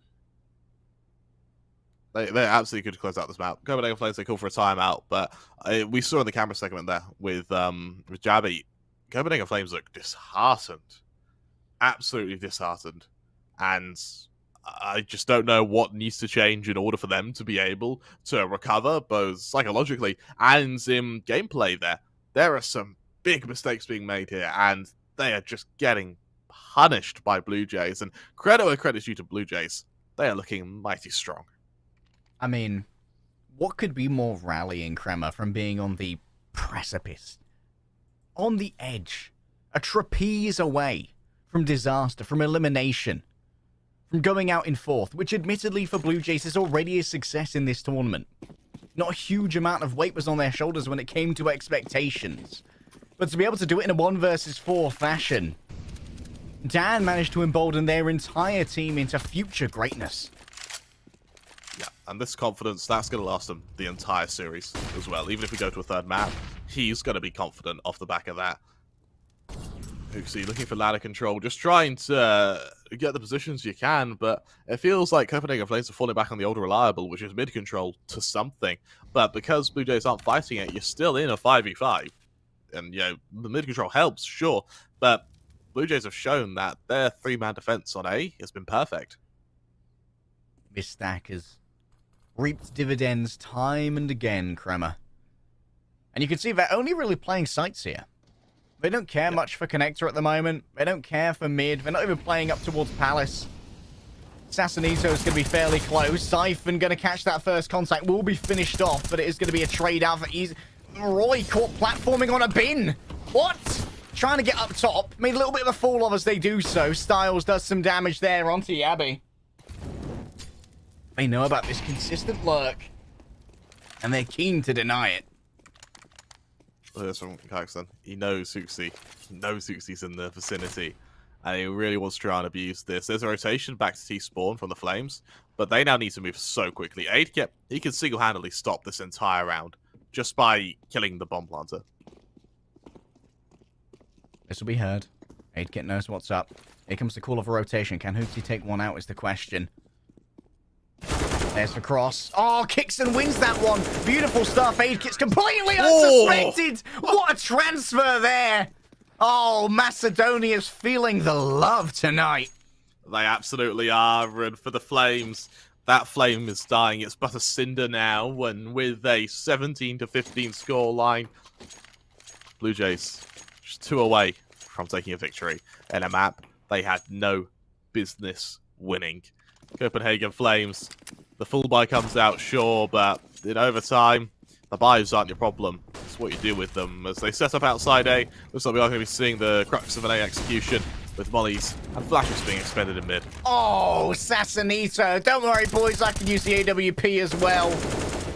B: They absolutely could close out this map. Copenhagen Flames, they call for a timeout, but we saw in the camera segment there with Jabby, Copenhagen Flames look disheartened. Absolutely disheartened. And I just don't know what needs to change in order for them to be able to recover, both psychologically and in gameplay there. There are some big mistakes being made here, and they are just getting punished by Blue Jays. And credit where credit's due to Blue Jays. They are looking mighty strong.
A: I mean, what could be more rallying, Kremer, from being on the precipice? On the edge. A trapeze away from disaster, from elimination. From going out in fourth, which admittedly for Blue Jays is already a success in this tournament. Not a huge amount of weight was on their shoulders when it came to expectations. But to be able to do it in a 1 versus 4 fashion, Dan managed to embolden their entire team into future greatness.
B: Yeah, and this confidence, that's going to last them the entire series as well. Even if we go to a third map, he's going to be confident off the back of that. Hoopsy looking for ladder control, just trying to get the positions you can, but it feels like Copenhagen Flames are falling back on the older reliable, which is mid control to something. But because Blue Jays aren't fighting it, you're still in a 5v5. And, you know, the mid control helps, sure, but Blue Jays have shown that their 3-man defense on A has been perfect.
A: This stack has reaped dividends time and again, Kremer. And you can see they're only really playing sites here. They don't care much for Connector at the moment. They don't care for mid. They're not even playing up towards Palace. Assassinito is going to be fairly close. Zyphon going to catch that first contact. Will be finished off, but it is going to be a trade out for easy. Roy caught platforming on a bin. What? Trying to get up top. Made a little bit of a fool of as they do so. Styles does some damage there onto Yabby. They know about this consistent lurk. And they're keen to deny it.
B: Look at this from Kaxton. He knows Hoopsy. He knows Hoopsy's in the vicinity. And he really wants to try and abuse this. There's a rotation back to T-Spawn from the Flames. But they now need to move so quickly. Aidkit, he can single-handedly stop this entire round. Just by killing the bomb planter.
A: This will be heard. Aidkit knows what's up. Here comes the call of a rotation. Can Hoopsy take one out is the question. There's the cross. Oh, kicks and wins that one. Beautiful stuff. Aidkit's completely unsuspected. What a transfer there. Oh, Macedonia's feeling the love tonight.
B: They absolutely are. And for the Flames, that flame is dying. It's but a cinder now. And with a 17-15 scoreline, Blue Jays just 2 away from taking a victory in a map they had no business winning. Copenhagen Flames, the full buy comes out, sure, but in overtime, the buys aren't your problem. It's what you do with them. As they set up outside A, looks like we are going to be seeing the crux of an A execution. with mollies and flashes being expended in mid.
A: Oh, Sassanito. Don't worry, boys. I can use the AWP as well.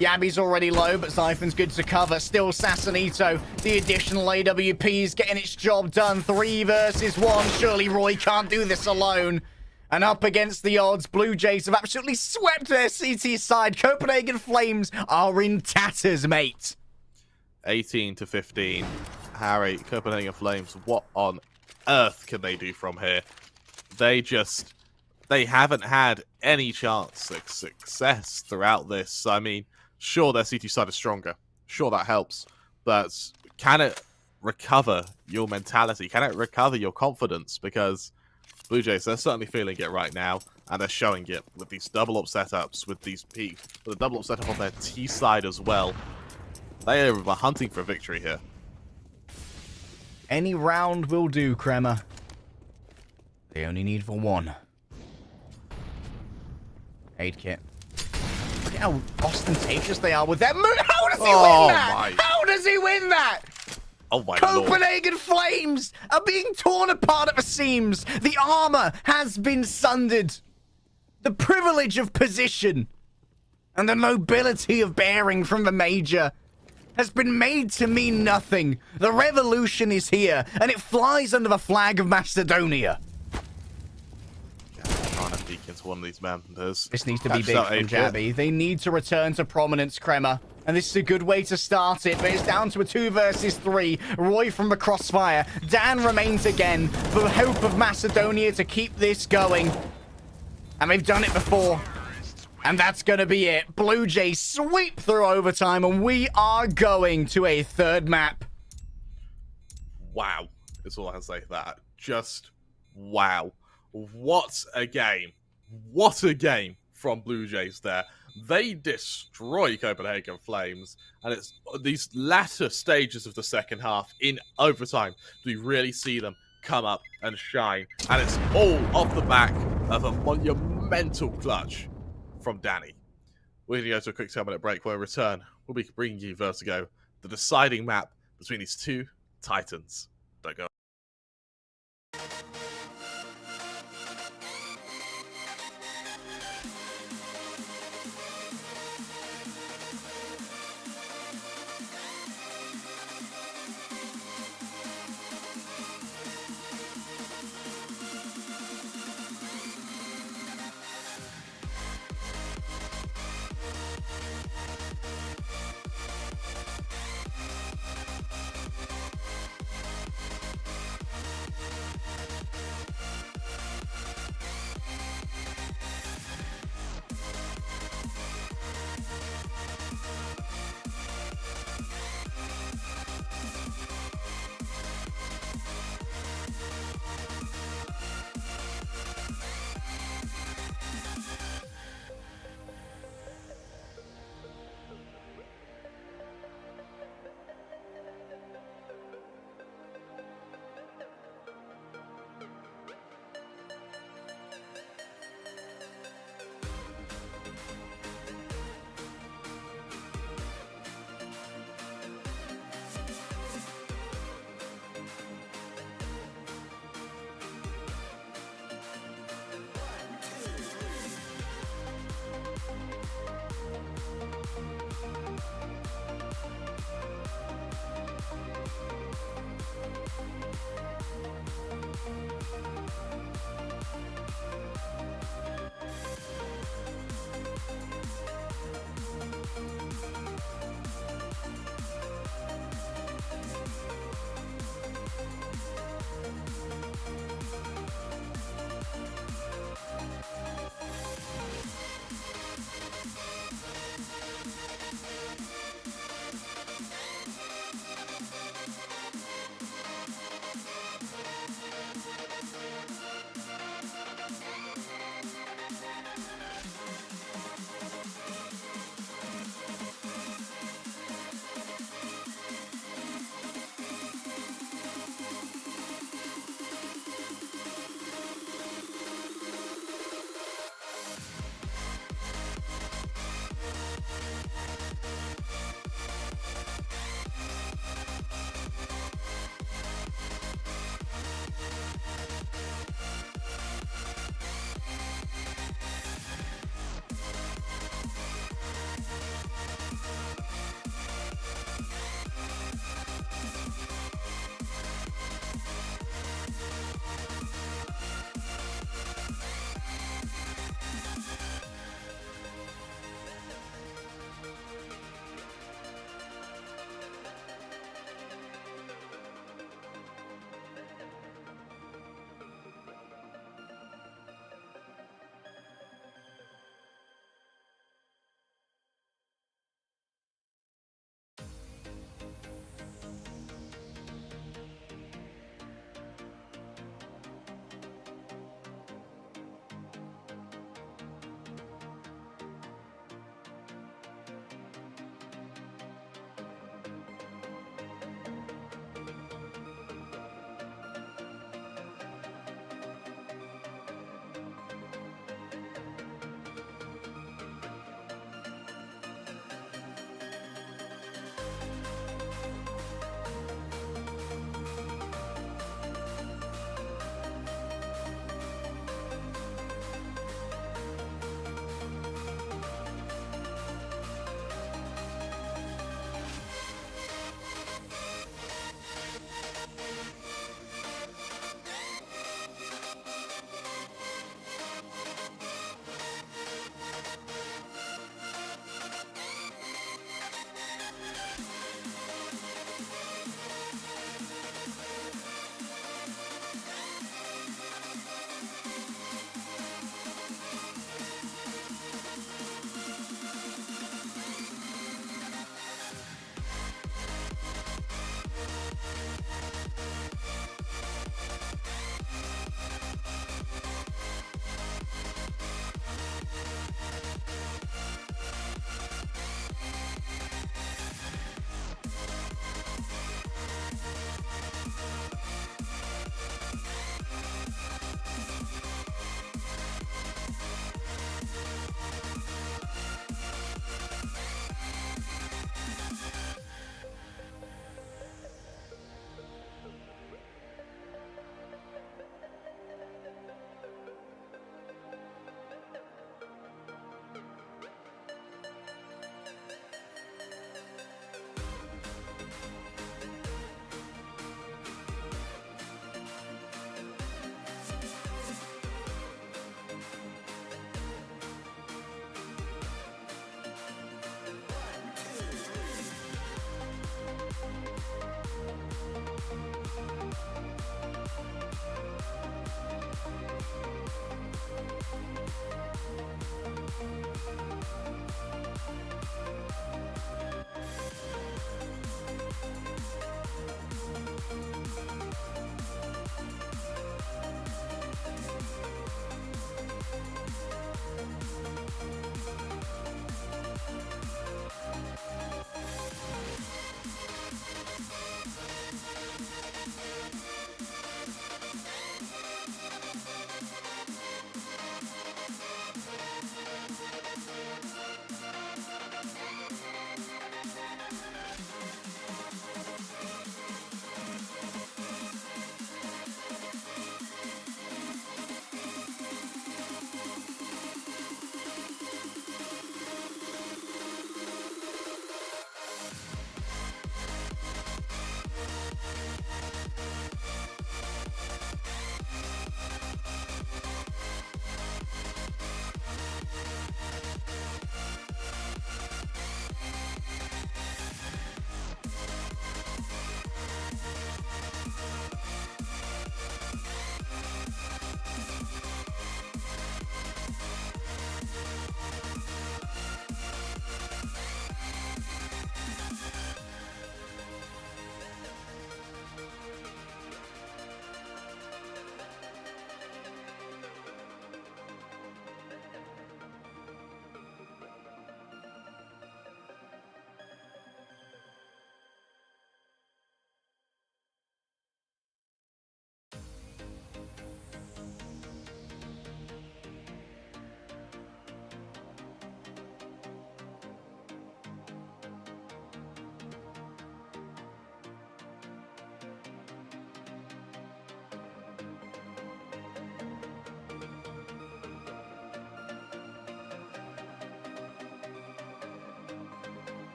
A: Yabby's already low, but Siphon's good to cover. Still Sassanito. The additional AWP is getting its job done. 3 versus 1. Surely Roy can't do this alone. And up against the odds, Blue Jays have absolutely swept their CT side. Copenhagen Flames are in tatters, mate.
B: 18 to 15. Harry, Copenhagen Flames, what on earth can they do from here? They haven't had any chance of success throughout this. I mean, sure, their CT side is stronger. Sure, that helps. But can it recover your mentality? Can it recover your confidence? Because Blue Jays, they're certainly feeling it right now, and they're showing it with these double up setups, with these peaks, with a double up setup on their T side as well. They are hunting for a victory here.
A: Any round will do, Kremer. They only need for one. Aid kit. Look at how ostentatious they are with their move. How does he win that? How does he win that?
B: Oh my
A: Copenhagen
B: Lord.
A: Flames are being torn apart at the seams. The armor has been sundered. The privilege of position and the nobility of bearing from the major has been made to mean nothing. The revolution is here, and it flies under the flag of Macedonia.
B: Trying to peek into one of these members.
A: This needs to be big from Jabby. They need to return to prominence, Kremer. And this is a good way to start it, but it's down to a 2 versus 3. Roy from the crossfire. Dan remains again. The hope of Macedonia to keep this going. And they've done it before. And that's going to be it. Blue Jays sweep through overtime, and we are going to a 3rd map.
B: Wow, is all I can say to that. Just wow. What a game. What a game from Blue Jays there. They destroy Copenhagen Flames, and it's these latter stages of the second half in overtime do we really see them come up and shine, and it's all off the back of a monumental clutch from Danny. We're going to go to a quick 10-minute break. When we return, we'll be bringing you Vertigo, the deciding map between these two titans. Don't go.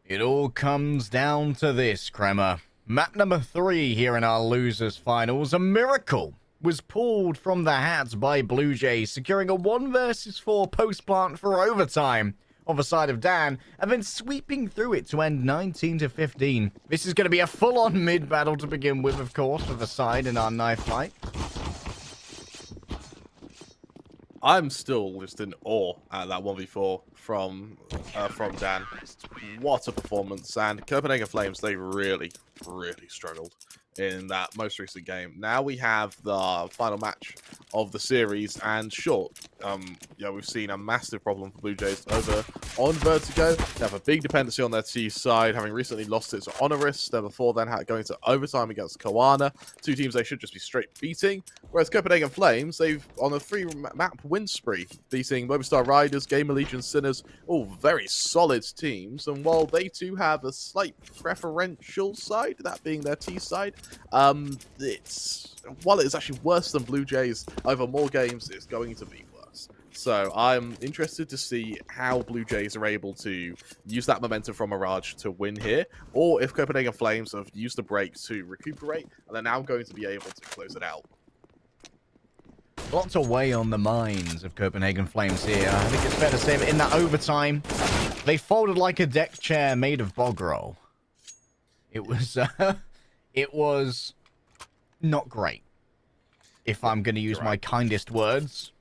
A: It all comes down to this, Kremer. Map number 3 here in our losers finals. A miracle was pulled from the hats by BLUEJAYS, securing a 1 versus 4 post-plant for overtime on the side of Dan, and then sweeping through it to end 19-15. This is going to be a full-on mid-battle to begin with, of course, for the side in our knife fight.
B: I'm still just in awe at that 1v4 from Dan. What a performance. And Copenhagen Flames, they really, really struggled in that most recent game. Now we have the final match of the series, and sure, yeah, we've seen a massive problem for BLUEJAYS over on Vertigo. They have a big dependency on their T side, having recently lost it to Honoris. Then before then, going to overtime against Koana. 2 teams they should just be straight beating. Whereas Copenhagen Flames, they've on a 3-map win spree, beating Mobistar Riders, Gamer Legion, Sinners, all very solid teams. And while they too have a slight preferential side, that being their T side, while it is actually worse than BLUEJAYS over more games, it's going to be worse. So I'm interested to see how BLUEJAYS are able to use that momentum from Mirage to win here, or if Copenhagen Flames have used the break to recuperate and they're now going to be able to close it out.
A: Lots of weigh on the minds of Copenhagen Flames here. I think it's fair to say that in that overtime, they folded like a deck chair made of bog roll. It was not great, if I'm going to use my kindest words.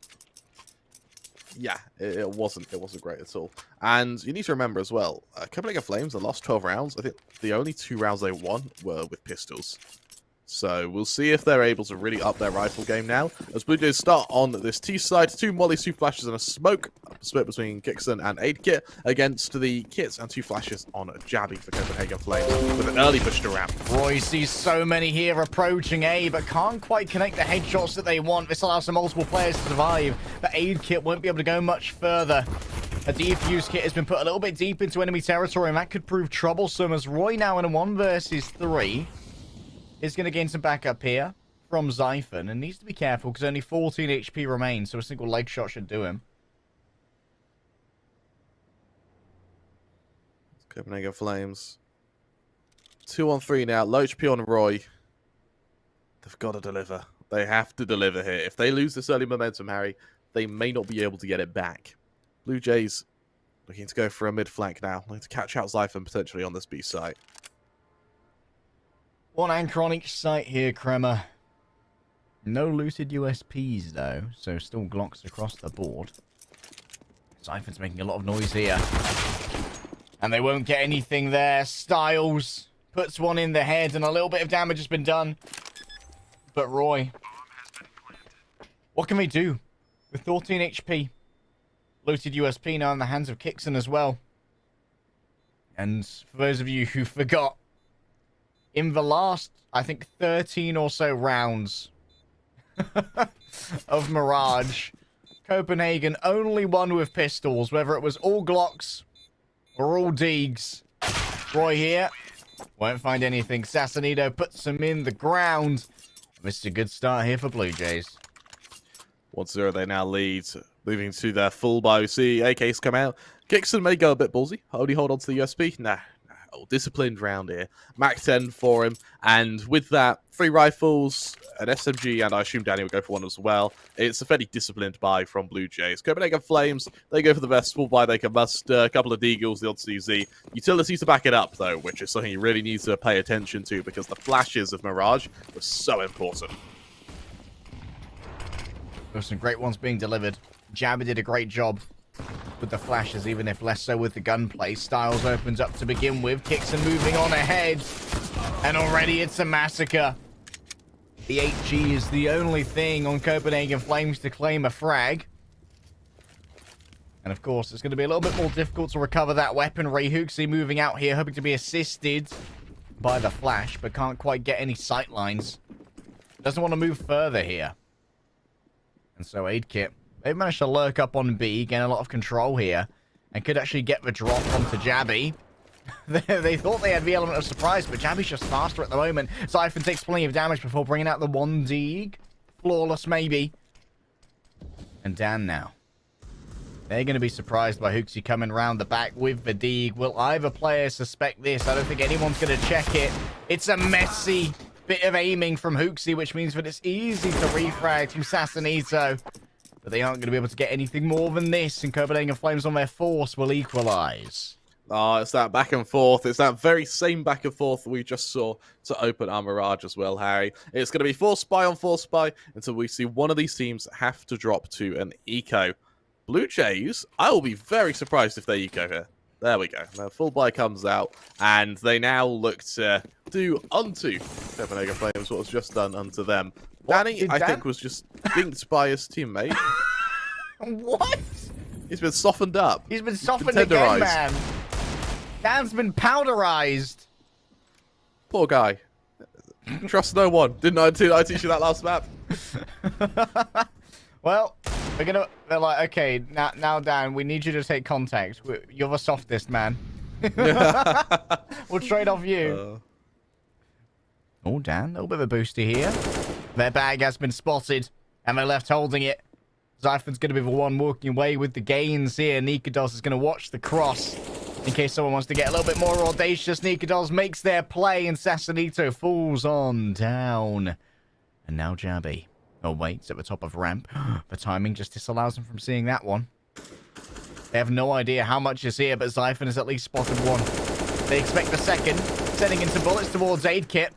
B: Yeah, it wasn't great at all. And you need to remember as well, Copenhagen Flames, the last 12 rounds, I think the only 2 rounds they won were with pistols. So we'll see if they're able to really up their rifle game now. As BLUEJAYS start on this T side, 2 mollies, 2 flashes, and a smoke. Split between Kixon and Aid Kit against the Kits, and 2 flashes on Jabby for Copenhagen Flames with an early push to ramp.
A: Roy sees so many here approaching A, but can't quite connect the headshots that they want. This allows some multiple players to survive, but Aid Kit won't be able to go much further. A defuse kit has been put a little bit deep into enemy territory, and that could prove troublesome as Roy now in a 1 versus 3. Is going to gain some backup here from Zyphon, and needs to be careful because only 14 HP remains, so a single leg shot should do him.
B: Copenhagen Flames. 2-on-3 now. Low HP on Roy. They've got to deliver. They have to deliver here. If they lose this early momentum, Harry, they may not be able to get it back. BLUEJAYS looking to go for a mid-flank now. Looking to catch out Zyphon potentially on this B site.
A: 1 anchor on each site here, Kremer. No looted USPs, though, so still Glocks across the board. Zyphon's making a lot of noise here. And they won't get anything there. Styles puts 1 in the head, and a little bit of damage has been done. But Roy, what can they do with 14 HP? Looted USP now in the hands of Kixon as well. And for those of you who forgot, in the last, I think, 13 or so rounds of Mirage, Copenhagen only won with pistols, whether it was all Glocks or all Deegs. Roy here won't find anything. Sassanito puts him in the ground. This is a good start here for BLUEJAYS.
B: 1-0 they now lead. Moving to their full buy. See AKs come out. Kixon may go a bit ballsy. Only hold on to the USP. Nah. Disciplined round here. Mac 10 for him, and with that, 3 rifles, an SMG, and I assume Danny will go for 1 as well. It's a fairly disciplined buy from BLUEJAYS. Copenhagen Flames, they go for the best full buy they can muster. A couple of Deagles, the odd CZ. Utility to back it up, though, which is something you really need to pay attention to, because the flashes of Mirage were so important.
A: There's some great ones being delivered. Jabba did a great job with the flashes, even if less so with the gunplay. Styles opens up to begin with. Kixon moving on ahead. And already it's a massacre. The HG is the only thing on Copenhagen Flames to claim a frag. And of course, it's going to be a little bit more difficult to recover that weapon. Ray Hooksy moving out here, hoping to be assisted by the flash, but can't quite get any sight lines. Doesn't want to move further here. And so Aid Kit, they've managed to lurk up on B, gain a lot of control here, and could actually get the drop onto Jabby. They thought they had the element of surprise, but Jabby's just faster at the moment. Zyphon takes plenty of damage before bringing out the 1 Deeg. Flawless, maybe. And Dan now. They're going to be surprised by Hooksy coming round the back with Vertigo. Will either player suspect this? I don't think anyone's going to check it. It's a messy bit of aiming from Hooksy, which means that it's easy to refrag from Sassanito. But they aren't going to be able to get anything more than this, and Copenhagen Flames on their force will equalize.
B: Oh, it's that back and forth. It's that very same back and forth we just saw to open our Mirage as well, Harry. It's going to be force spy on force spy until we see one of these teams have to drop to an eco. Blue Jays, I will be very surprised if they eco here. There we go. The full buy comes out, and they now look to do unto Copenhagen Flames what was just done unto them. Danny, I think, was just dinked by his teammate.
A: What?
B: He's been softened up.
A: He's been softened again, man. Dan's been powderized.
B: Poor guy. Trust no one. Didn't I teach you that last map?
A: Well, they're like, okay, now Dan, we need you to take contact. You're the softest, man. We'll trade off you. Oh, Dan, a little bit of a booster here. Their bag has been spotted, and they're left holding it. Zyphon's going to be the one walking away with the gains here. Nikados is going to watch the cross. In case someone wants to get a little bit more audacious, Nikados makes their play, and Sassanito falls on down. And now Jabby. Oh, wait, it's at the top of ramp. The timing just disallows them from seeing that one. They have no idea how much is here, but Zyphon has at least spotted one. They expect the second, sending into bullets towards Aid Kit.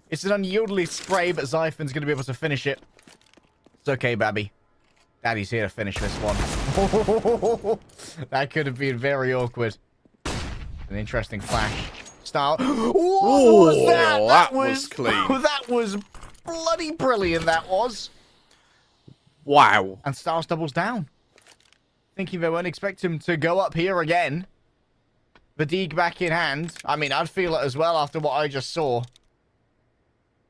A: It's an unyieldly spray, but Zyphon's going to be able to finish it. It's okay, Babby. Daddy's here to finish this one. That could have been very awkward. An interesting flash. Start. What was that?
B: That was clean.
A: That was bloody brilliant, that was.
B: Wow.
A: And Stars doubles down. Thinking they won't expect him to go up here again. Vertigo back in hand. I mean, I'd feel it as well after what I just saw.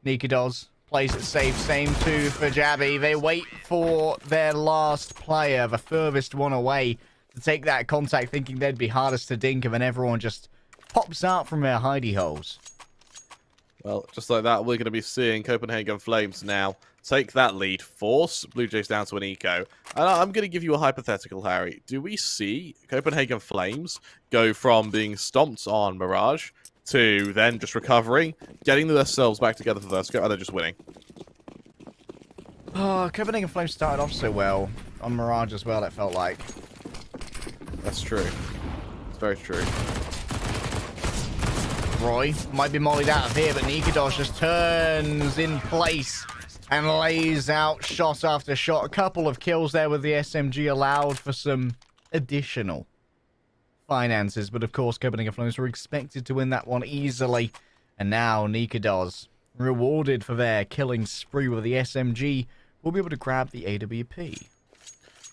A: Nikados plays it safe. Same too for Jabby. They wait for their last player, the furthest one away, to take that contact, thinking they'd be hardest to dink, and then everyone just pops out from their hidey holes.
B: Well, just like that, we're going to be seeing Copenhagen Flames now take that lead, force Blue Jays down to an eco. And I'm going to give you a hypothetical, Harry. Do we see Copenhagen Flames go from being stomped on Mirage to then just recovering, getting themselves back together for Vertigo, and then just winning?
A: Oh, Copenhagen Flames started off so well. On Mirage as well, it felt like.
B: That's true. It's very true.
A: Roy might be mollied out of here, but Nikados just turns in place and lays out shot after shot. A couple of kills there with the SMG allowed for some additional finances, but of course Copenhagen Flames were expected to win that one easily. And now Nikados, rewarded for their killing spree with the SMG, will be able to grab the AWP.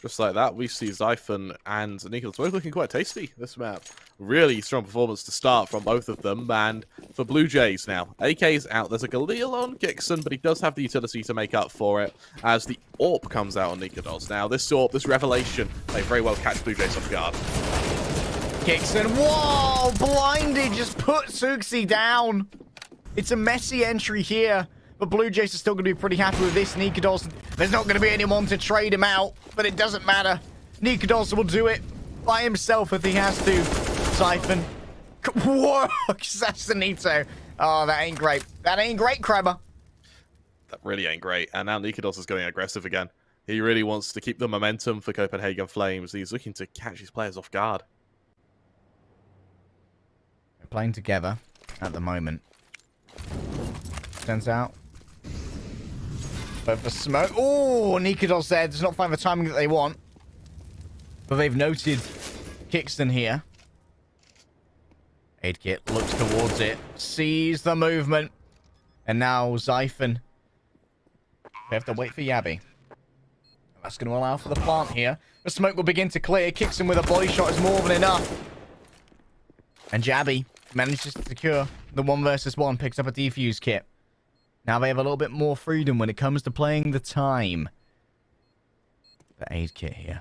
B: Just like that, we see Zyphon and Nikados both looking quite tasty this map. Really strong performance to start from both of them. And for Blue Jays now, AK's out. There's a Galil on Kixon, but he does have the utility to make up for it as the AWP comes out on Nikados. Now, this AWP, this revelation, may very well catch Blue Jays off guard.
A: Kixon, whoa! Blinded, just put Suxi down. It's a messy entry here. But Blue Jays are still going to be pretty happy with this. Nikados, there's not going to be anyone to trade him out, but it doesn't matter. Nikados will do it by himself if he has to. Zyphon. Whoa, Sassanito. Oh, that ain't great. That ain't great, Crabber.
B: That really ain't great. And now Nikados is going aggressive again. He really wants to keep the momentum for Copenhagen Flames. He's looking to catch his players off guard.
A: They're playing together at the moment. Sends out. But for smoke. Oh, Nikados there does not find the timing that they want. But they've noted Kixton here. Aid Kit looks towards it. Sees the movement. And now Zyphon. They have to wait for Yabby. That's going to allow for the plant here. The smoke will begin to clear. Kixton with a body shot is more than enough. And Jabby manages to secure the 1 versus 1. Picks up a defuse kit. Now they have a little bit more freedom when it comes to playing the time. The Aid Kit here.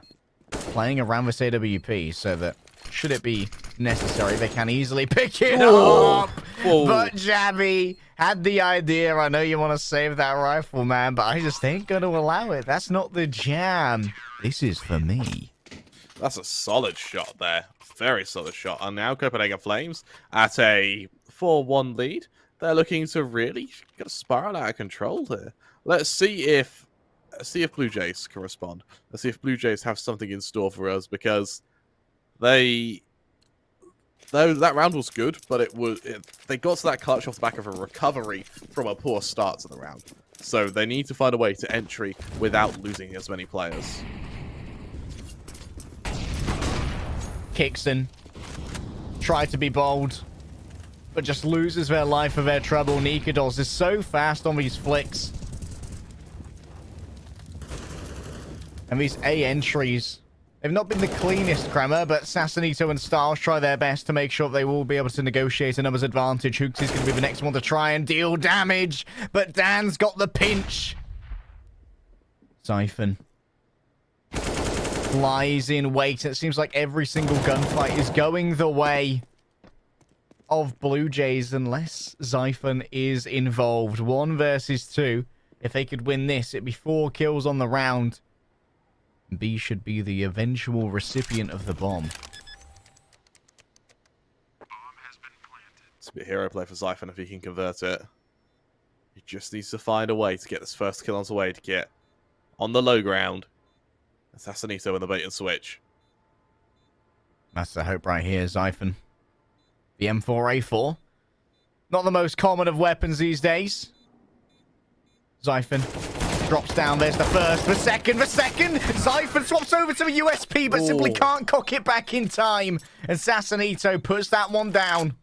A: Playing around this AWP so that, should it be necessary, they can easily pick it up. Whoa. But Jabby had the idea. I know you want to save that rifle, man, but I just ain't going to allow it. That's not the jam. This is for me.
B: That's a solid shot there. Very solid shot. And now Copenhagen Flames at a 4-1 lead. They're looking to really get a spiral out of control here. Let's see if Blue Jays can respond. Let's see if Blue Jays have something in store for us, because that round was good, but they got to that clutch off the back of a recovery from a poor start to the round. So they need to find a way to entry without losing as many players.
A: Kixon tried to be bold, but just loses their life for their trouble. Nikados is so fast on these flicks. And these A entries, they've not been the cleanest, Kremer, but Sassanito and Styles try their best to make sure they will be able to negotiate a numbers advantage. Hooks is going to be the next one to try and deal damage, but Dan's got the pinch. Siphon lies in wait. It seems like every single gunfight is going the way of Blue Jays unless Xiphon is involved. 1 versus 2. If they could win this, it'd be 4 kills on the round. B should be the eventual recipient of the bomb.
B: It's a bit hero play for Xiphon if he can convert it. He just needs to find a way to get this first kill onto Wade Kit on the low ground. Assassinito in the bait and switch.
A: That's the hope right here, Xiphon. The M4A4. Not the most common of weapons these days. Xiphon drops down. There's the first, the second. Xiphon swaps over to the USP, but simply can't cock it back in time. And Sassanito puts that one down.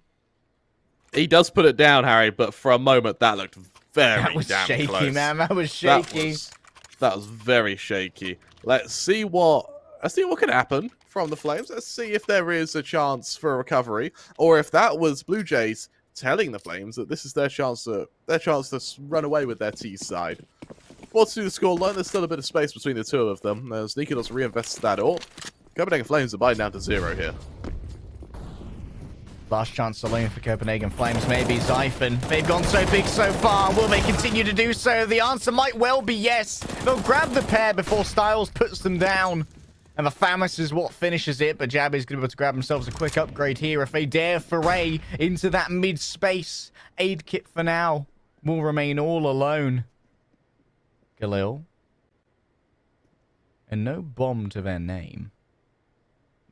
A: He
B: does put it down, Harry, but for a moment that looked very
A: That was
B: damn
A: shaky,
B: close.
A: man. That was shaky.
B: That was very shaky. Let's see what can happen from the Flames. Let's see if there is a chance for a recovery, or if that was Blue Jays telling the Flames that this is their chance to run away with their T side. What's through the scoreline? There's still a bit of space between the two of them. As Nikados reinvests that all. Copenhagen Flames are biting down to 0 here.
A: Last chance saloon for Copenhagen Flames, maybe Xiphon. They've gone so big so far. Will they continue to do so? The answer might well be yes. They'll grab the pair before Styles puts them down. And the Famis is what finishes it, but Jabby's going to be able to grab themselves a quick upgrade here if they dare foray into that mid-space. Aid kit for now will remain all alone. Galil. And no bomb to their name.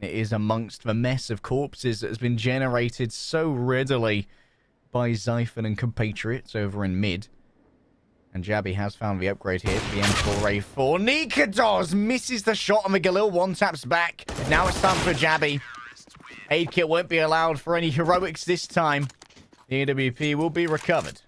A: It is amongst the mess of corpses that has been generated so readily by Xiphon and compatriots over in mid. And Jabby has found the upgrade here to the M4A4. Nikados misses the shot and the Galil one-taps back. Now it's time for Jabby. Aid kit won't be allowed for any heroics this time. The AWP will be recovered.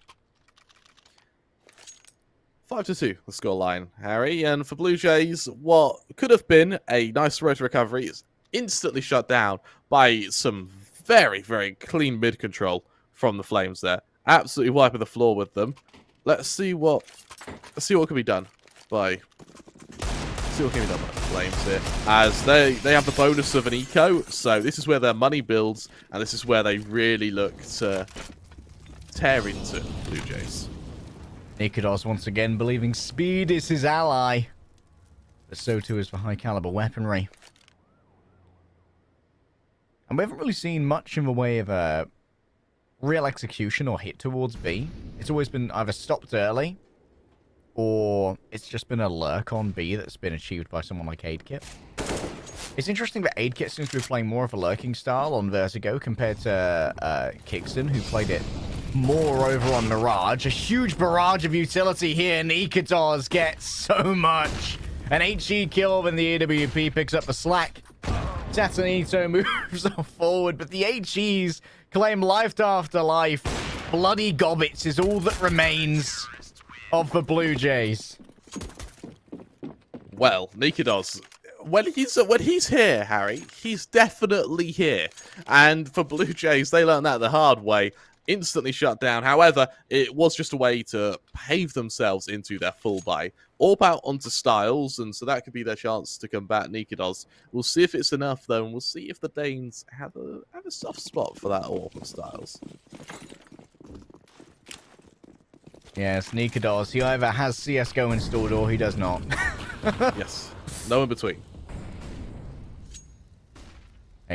B: 5-2, the scoreline, Harry. And for Blue Jays, what could have been a nice road to recovery is instantly shut down by some very, very clean mid control from the Flames there. Absolutely wiping the floor with them. Let's see what can be done by the Flames here. As they have the bonus of an eco, so this is where their money builds, and this is where they really look to tear into Blue Jays.
A: Nikados once again believing speed is his ally. But so too is the high caliber weaponry. And we haven't really seen much in the way of a real execution or hit towards B. It's always been either stopped early, or it's just been a lurk on B that's been achieved by someone like Aidkit. It's interesting that Aidkit seems to be playing more of a lurking style on Vertigo compared to Kixon, who played it more over on Mirage. A huge barrage of utility here. Nikados gets so much. An HE kill, then the AWP picks up the slack. Tatanito moves forward, but the HEs claim life after life. Bloody gobbets is all that remains of the Blue Jays.
B: Well, Nikados, when he's here, Harry, he's definitely here. And for Blue Jays, they learned that the hard way. Instantly shut down. However, it was just a way to pave themselves into their full buy. AWP out onto Styles, and so that could be their chance to combat Nikados. We'll see if it's enough, though, and we'll see if the Danes have a soft spot for that AWP of Styles.
A: Yes, Nikados. He either has CSGO installed or he does not.
B: Yes. No in between.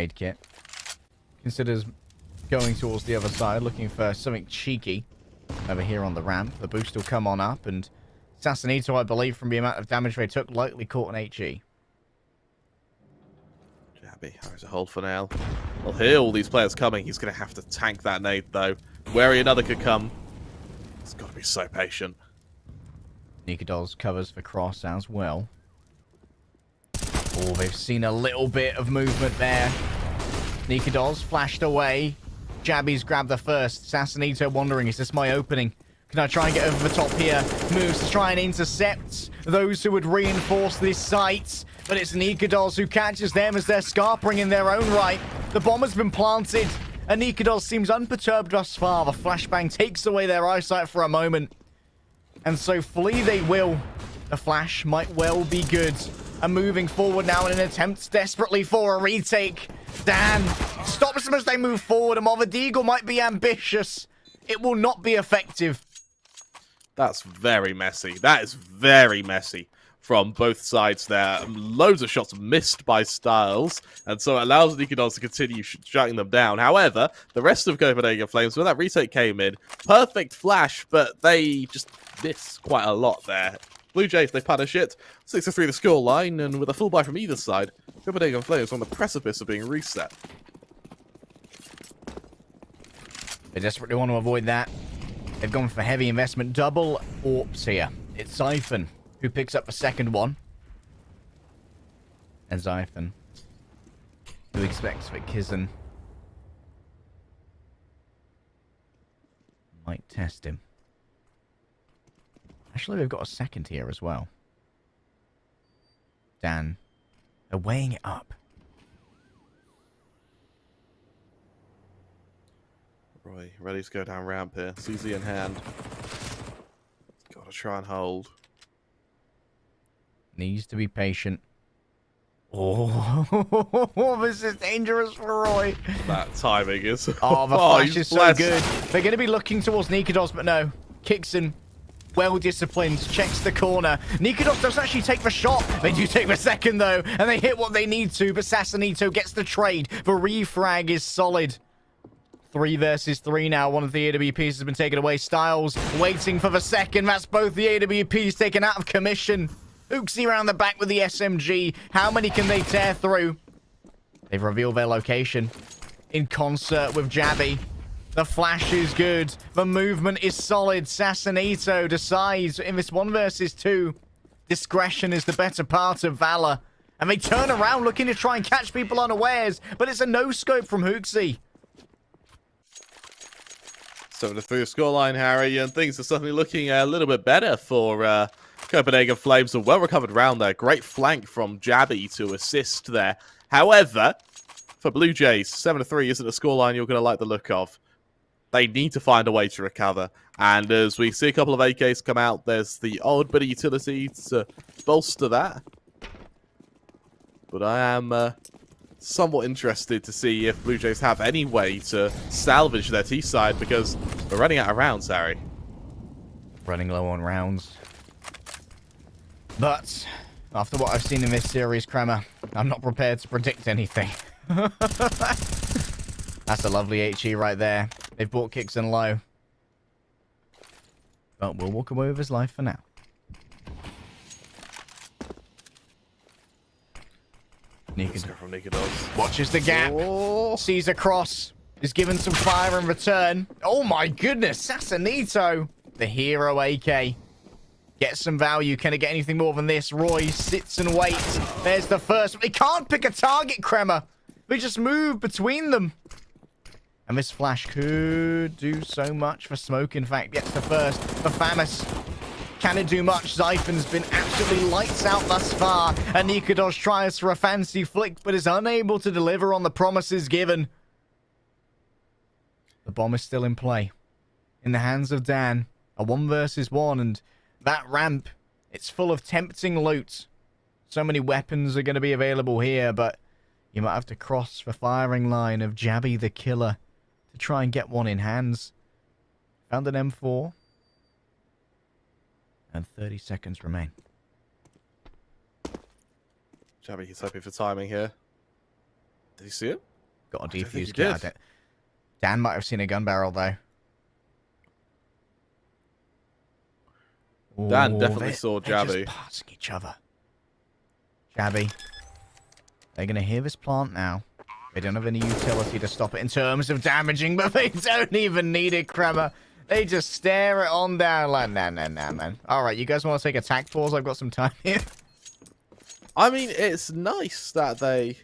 A: aid kit. Considers going towards the other side, looking for something cheeky over here on the ramp. The boost will come on up, and Assassinito, I believe, from the amount of damage they took, likely caught an HE.
B: Jabby, there's a hold for now. Well, hear all these players coming. He's going to have to tank that nade, though. Wary another could come. He's got to be so patient.
A: Dignitas covers for cross as well. Oh, they've seen a little bit of movement there. Dignitas flashed away. Jabby's grabbed the first. Assassinito wondering, is this my opening? Can I try and get over the top here? Moves to try and intercept those who would reinforce this site. But it's Dignitas who catches them as they're scarpering in their own right. The bomb has been planted. And Dignitas seems unperturbed thus far. The flashbang takes away their eyesight for a moment. And so flee they will. The flash might well be good. And moving forward now in an attempt desperately for a retake. Dan stops them as they move forward. And while the Deagle might be ambitious, it will not be effective.
B: That's very messy. That is very messy from both sides there. Loads of shots missed by Styles, and so it allows Dignitas to continue shutting them down. However, the rest of Copenhagen Flames, when that retake came in, perfect flash, but they just miss quite a lot there. Blue Jays, they punish it. 6-3 the score line, and with a full buy from either side, Copenhagen Flames on the precipice of being reset.
A: They desperately want to avoid that. They've gone for heavy investment. Double AWPs here. It's Zyphon who picks up the second one. And Zyphon, who expects that Kizen might test him. Actually, we've got a second here as well. Dan, they're weighing it up.
B: Roy, ready to go down ramp here. CZ in hand. Gotta try and hold.
A: Needs to be patient. Oh, this is dangerous for Roy.
B: That timing is...
A: Oh, the flash is so
B: blessed.
A: good. They're going to be looking towards Dignitas, but no. Kicks in. Well disciplined. Checks the corner. Dignitas doesn't actually take the shot. They do take the second, though. And they hit what they need to. But Assassinito gets the trade. The refrag is solid. 3 versus 3 now. One of the AWPs has been taken away. Styles waiting for the second. That's both the AWPs taken out of commission. Ooksy around the back with the SMG. How many can they tear through? They've revealed their location. In concert with Jabby. The flash is good. The movement is solid. Assassinito decides in this 1 versus 2. Discretion is the better part of valor. And they turn around looking to try and catch people unawares. But it's a no-scope from Hooksy.
B: 7-3 scoreline, Harry, and things are suddenly looking a little bit better for Copenhagen Flames. A well-recovered round there. Great flank from Jabby to assist there. However, for Blue Jays, 7-3 isn't a scoreline you're going to like the look of. They need to find a way to recover. And as we see a couple of AKs come out, there's the odd bit of utility to bolster that. But I am somewhat interested to see if Blue Jays have any way to salvage their T-side, because we're running out of rounds, Harry.
A: Running low on rounds. But after what I've seen in this series, Kremer, I'm not prepared to predict anything. That's a lovely HE right there. They've bought kicks and low. But we'll walk away with his life for now.
B: From Dignitas.
A: Watches the gap.
B: Oh.
A: Sees a cross. Is given some fire in return. Oh my goodness. Assassinito. The hero AK. Gets some value. Can it get anything more than this? Roy sits and waits. There's the first. They can't pick a target, Kremer. They just move between them. And this flash could do so much for Smoke. In fact, gets the first. For Famus. Can it do much? Zyphon's been absolutely lights out thus far. And Dignitas tries for a fancy flick, but is unable to deliver on the promises given. The bomb is still in play. In the hands of Dan. A 1 versus 1, and that ramp, it's full of tempting loot. So many weapons are going to be available here, but you might have to cross the firing line of Jabby the Killer to try and get one in hands. Found an M4. And 30 seconds remain.
B: Jabby, he's hoping for timing here. Did he see it?
A: Got a
B: I don't think he
A: defuse kit.
B: did.
A: Dan might have seen a gun barrel, though.
B: Dan
A: Ooh,
B: definitely saw
A: they're
B: Jabby.
A: just passing each other. Jabby. They're going to hear this plant now. They don't have any utility to stop it in terms of damaging, but they don't even need it, Kremer. They just stare it on down like, nah, man. All right, you guys want to take attack pause? I've got some time here.
B: I mean, it's nice that they...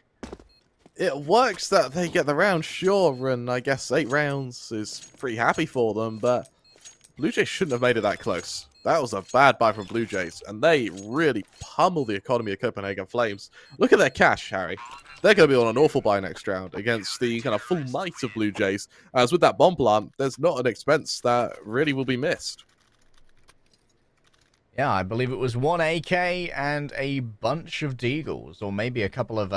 B: It works that they get the round, sure, and I guess 8 rounds is pretty happy for them, but Blue Jays shouldn't have made it that close. That was a bad buy from Blue Jays, and they really pummel the economy of Copenhagen Flames. Look at their cash, Harry. They're going to be on an awful buy next round against the kind of full might of Blue Jays. As with that bomb plant, there's not an expense that really will be missed.
A: Yeah, I believe it was 1 AK and a bunch of Deagles, or maybe a couple of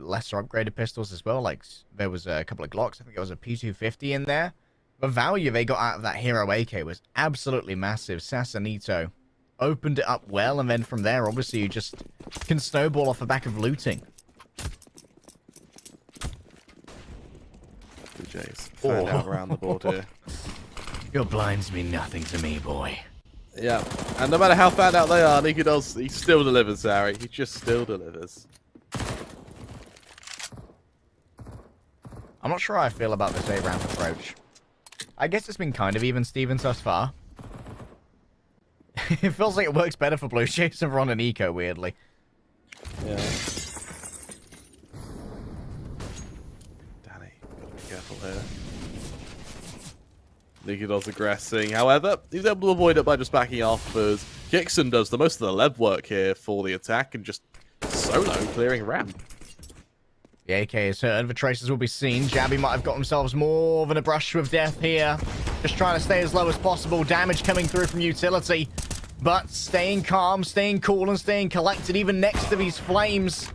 A: lesser upgraded pistols as well. Like, there was a couple of Glocks. I think there was a P250 in there. The value they got out of that Hero AK was absolutely massive. Sasanito opened it up well, and then from there, obviously, you just can snowball off the back of looting.
B: Blue Jays found out around the board here.
A: Your blinds mean nothing to me, boy.
B: Yeah, and no matter how found out they are, Dignitas, he still delivers, Harry. He just still delivers.
A: I'm not sure how I feel about this 8-round approach. I guess it's been kind of even Stevens thus far. It feels like it works better for Blue Jays than Ron and Eco, weirdly.
B: Yeah. Danny, gotta be careful here. Dignitas aggressing. However, he's able to avoid it by just backing off as Kixon does the most of the lev work here for the attack and just solo clearing ramp.
A: The AK is hurt. The traces will be seen. Jabby might have got themselves more than a brush with death here. Just trying to stay as low as possible. Damage coming through from utility. But staying calm, staying cool, and staying collected even next to these flames.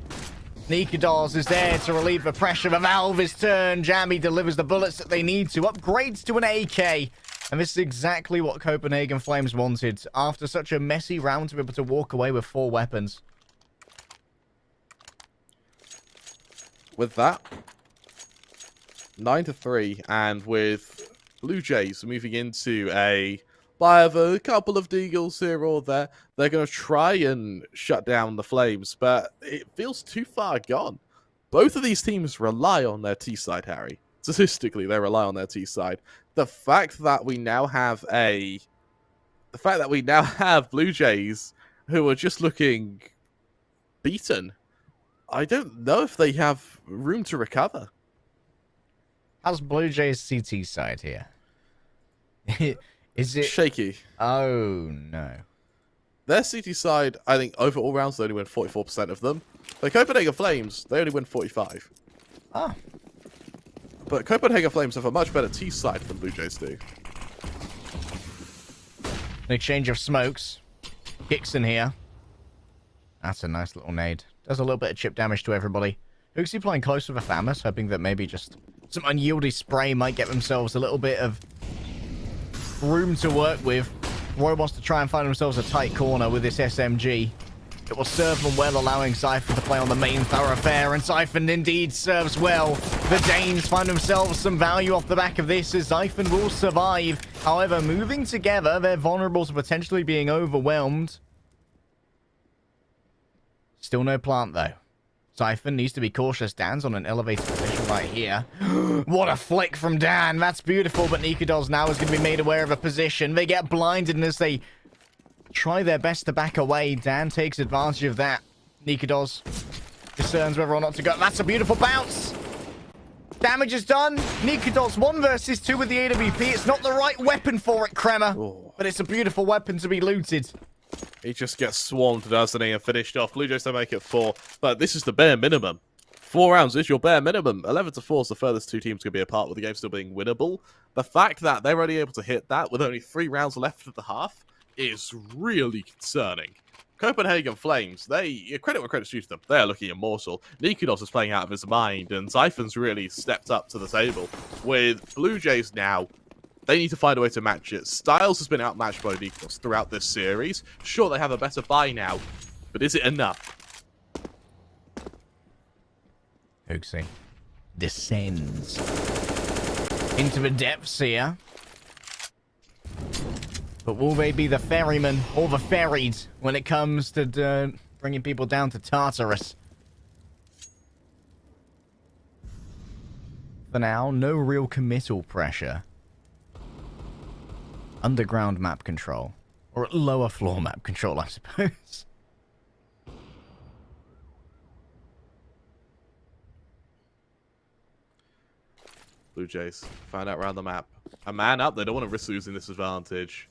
A: Dignitas is there to relieve the pressure. The valve is turned. Jabby delivers the bullets that they need to. Upgrades to an AK. And this is exactly what Copenhagen Flames wanted. After such a messy round to be able to walk away with 4 weapons.
B: With that, 9-3, and with Blue Jays moving into a buy of a couple of Deagles here or there, they're going to try and shut down the Flames, but it feels too far gone. Both of these teams rely on their T side, Harry. Statistically, they rely on their T side. The fact that we now have Blue Jays who are just looking beaten, I don't know if they have room to recover.
A: How's Blue Jays CT side here? Is it
B: shaky?
A: Oh no.
B: Their CT side, I think, over all rounds, they only win 44% of them. The Copenhagen Flames, they only win 45.
A: Ah.
B: But Copenhagen Flames have a much better T side than Blue Jays do.
A: An exchange of smokes. Kicks in here. That's a nice little nade. Does a little bit of chip damage to everybody. Hooksy playing close with a Thamus, hoping that maybe just some unyieldy spray might get themselves a little bit of room to work with. Roy wants to try and find themselves a tight corner with this SMG. It will serve them well, allowing Siphon to play on the main thoroughfare, and Siphon indeed serves well. The Danes find themselves some value off the back of this, as Siphon will survive. However, moving together, they're vulnerable to potentially being overwhelmed. Still no plant, though. Siphon needs to be cautious. Dan's on an elevated position right here. What a flick from Dan. That's beautiful, but Nikados now is going to be made aware of a position. They get blinded, and as they try their best to back away, Dan takes advantage of that. Nikados discerns whether or not to go. That's a beautiful bounce. Damage is done. Nikados 1 versus 2 with the AWP. It's not the right weapon for it, Kremer.
B: Oh.
A: But it's a beautiful weapon to be looted.
B: He just gets swarmed, doesn't he, and finished off. Blue Jays don't make it 4, but this is the bare minimum. 4 rounds is your bare minimum. 11-4 is the furthest 2 teams can be apart, with the game still being winnable. The fact that they're only able to hit that with only 3 rounds left of the half is really concerning. Copenhagen Flames, credit where credit's due to them. They are looking immortal. Nikudos is playing out of his mind, and Zyphon's really stepped up to the table. With Blue Jays now, they need to find a way to match it. Styles has been outmatched by Nikudos throughout this series. Sure, they have a better buy now, but is it enough?
A: Hooksy. descends into the depths here. But will they be the ferryman or the ferried when it comes to bringing people down to Tartarus? For now, no real committal pressure. Underground map control. Or lower floor map control, I suppose.
B: Blue Jays find out around the map. A man up. They don't want to risk losing this advantage.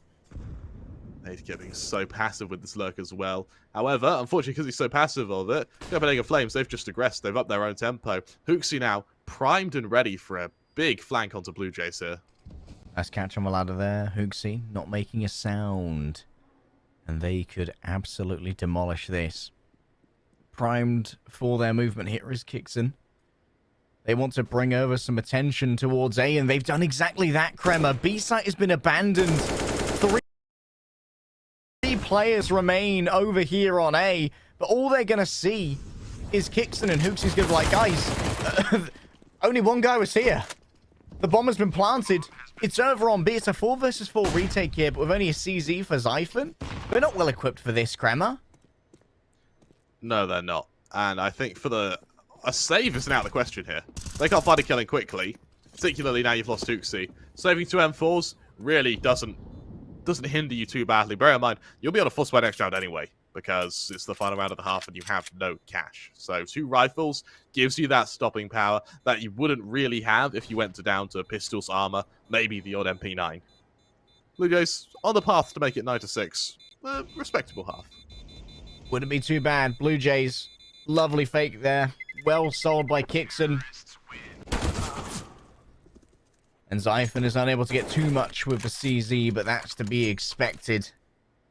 B: He's getting so passive with this lurk as well. However, unfortunately, because he's so passive of it, Copenhagen Flames, they've just aggressed. They've upped their own tempo. Hooksy now primed and ready for a big flank onto Blue Jays here.
A: Nice catch on the ladder there. Hooksy not making a sound. And they could absolutely demolish this. Primed for their movement here is Kixon. They want to bring over some attention towards A, and they've done exactly that, Kremmer. B site has been abandoned. Three players remain over here on A, but all they're going to see is Kixon, and Hooksy's going to be like, guys, only one guy was here. The bomb has been planted. It's over on B. It's a 4 versus 4 retake here, but with only a CZ for Xiphon. We're not well equipped for this, Kremmer.
B: No, they're not. And I think for a save isn't out of the question here. They can't find a killing quickly, particularly now you've lost Hooksy. Saving 2 M4s really doesn't hinder you too badly. Bear in mind, you'll be able to force by next round anyway, because it's the final round of the half and you have no cash. So 2 rifles gives you that stopping power that you wouldn't really have if you went down to pistols, armor, maybe the odd MP9. Blue Jays on the path to make it 9-6. Respectable half.
A: Wouldn't be too bad. Blue Jays, lovely fake there. Well sold by Kixon. And Xiphon is unable to get too much with the CZ, but that's to be expected.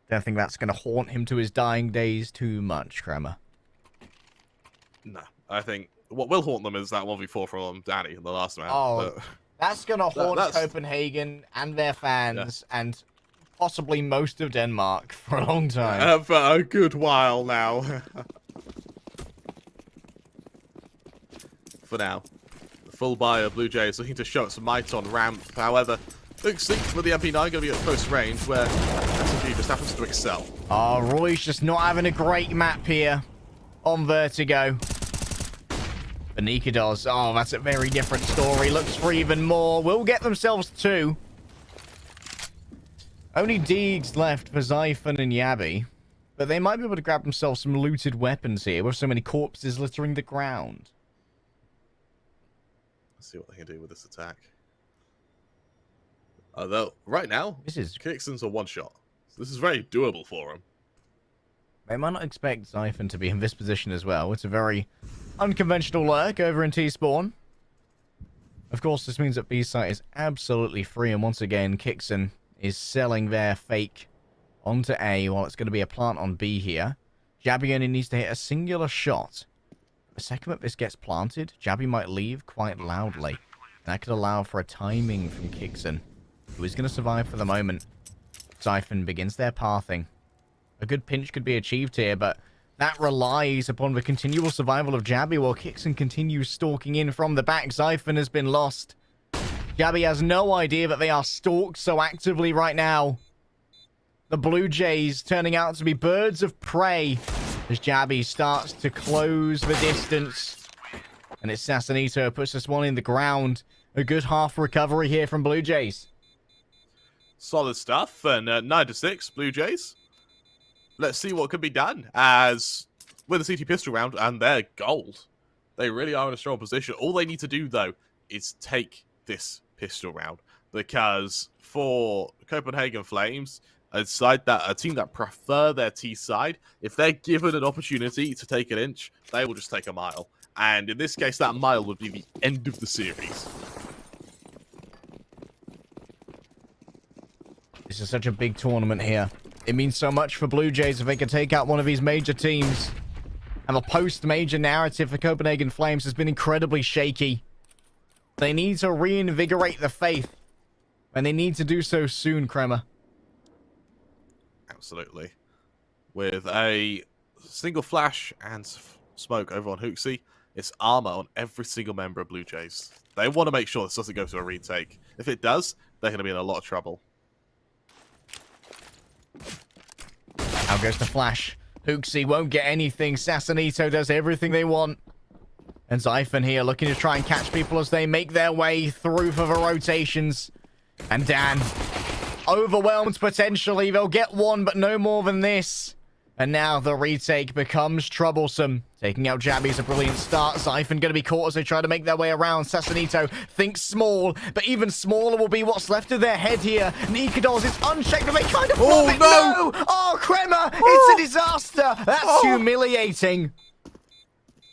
A: Don't think that's going to haunt him to his dying days too much, Kremmer.
B: No, I think what will haunt them is that 1v4 from Danny in the last round.
A: Oh, that's going to haunt Copenhagen and their fans and possibly most of Denmark for a long time.
B: For a good while now. For now. The full buyer, Blue Jays looking to show up some might on ramp. However, Hooksy with the MP9 going to be at close range where SMG just happens to excel.
A: Oh, Roy's just not having a great map here on Vertigo. Banika does. Oh, that's a very different story. Looks for even more. Will get themselves 2. Only Deegs left for Xiphon and Yabby. But they might be able to grab themselves some looted weapons here with so many corpses littering the ground.
B: Let's see what they can do with this attack. Although, right now, Kixon's a one-shot. So this is very doable for him.
A: They might not expect Xiphon to be in this position as well. It's a very unconventional lurk over in T-spawn. Of course, this means that B-site is absolutely free. And once again, Kixon is selling their fake onto A while it's going to be a plant on B here. Jabby only needs to hit a singular shot. The second that this gets planted, Jabby might leave quite loudly. And that could allow for a timing from Kixon, who is going to survive for the moment. Xiphon begins their pathing. A good pinch could be achieved here, but that relies upon the continual survival of Jabby while Kixon continues stalking in from the back. Xiphon has been lost. Jabby has no idea that they are stalked so actively right now. The Blue Jays turning out to be birds of prey as Jabby starts to close the distance. And it's Sassanito puts this one in the ground. A good half recovery here from Blue Jays.
B: Solid stuff. And 9-6, Blue Jays. Let's see what could be done as with the CT pistol round and their gold. They really are in a strong position. All they need to do, though, is take this pistol round. Because for Copenhagen Flames, a team that prefer their T side, if they're given an opportunity to take an inch, they will just take a mile. And in this case, that mile would be the end of the series.
A: This is such a big tournament here. It means so much for Blue Jays if they can take out one of these major teams. And the post-major narrative for Copenhagen Flames has been incredibly shaky. They need to reinvigorate the faith. And they need to do so soon, Kremmer.
B: Absolutely. With a single flash and smoke over on Hooksy, It's armor on every single member of Blue Jays. They want to make sure this doesn't go to a retake. If it does, they're going to be in a lot of trouble.
A: Now goes the flash. Hooksy won't get anything. Sassanito does everything they want. And Zyphon here looking to try and catch people as they make their way through for the rotations. And Dan, overwhelmed potentially. They'll get one, but no more than this. And now the retake becomes troublesome. Taking out Jabby's a brilliant start. Zyphon going to be caught as they try to make their way around. Sassanito thinks small, but even smaller will be what's left of their head here. Nikados is unchecked, but they kind of flop it. No! Oh, Crema! It's a disaster! That's humiliating.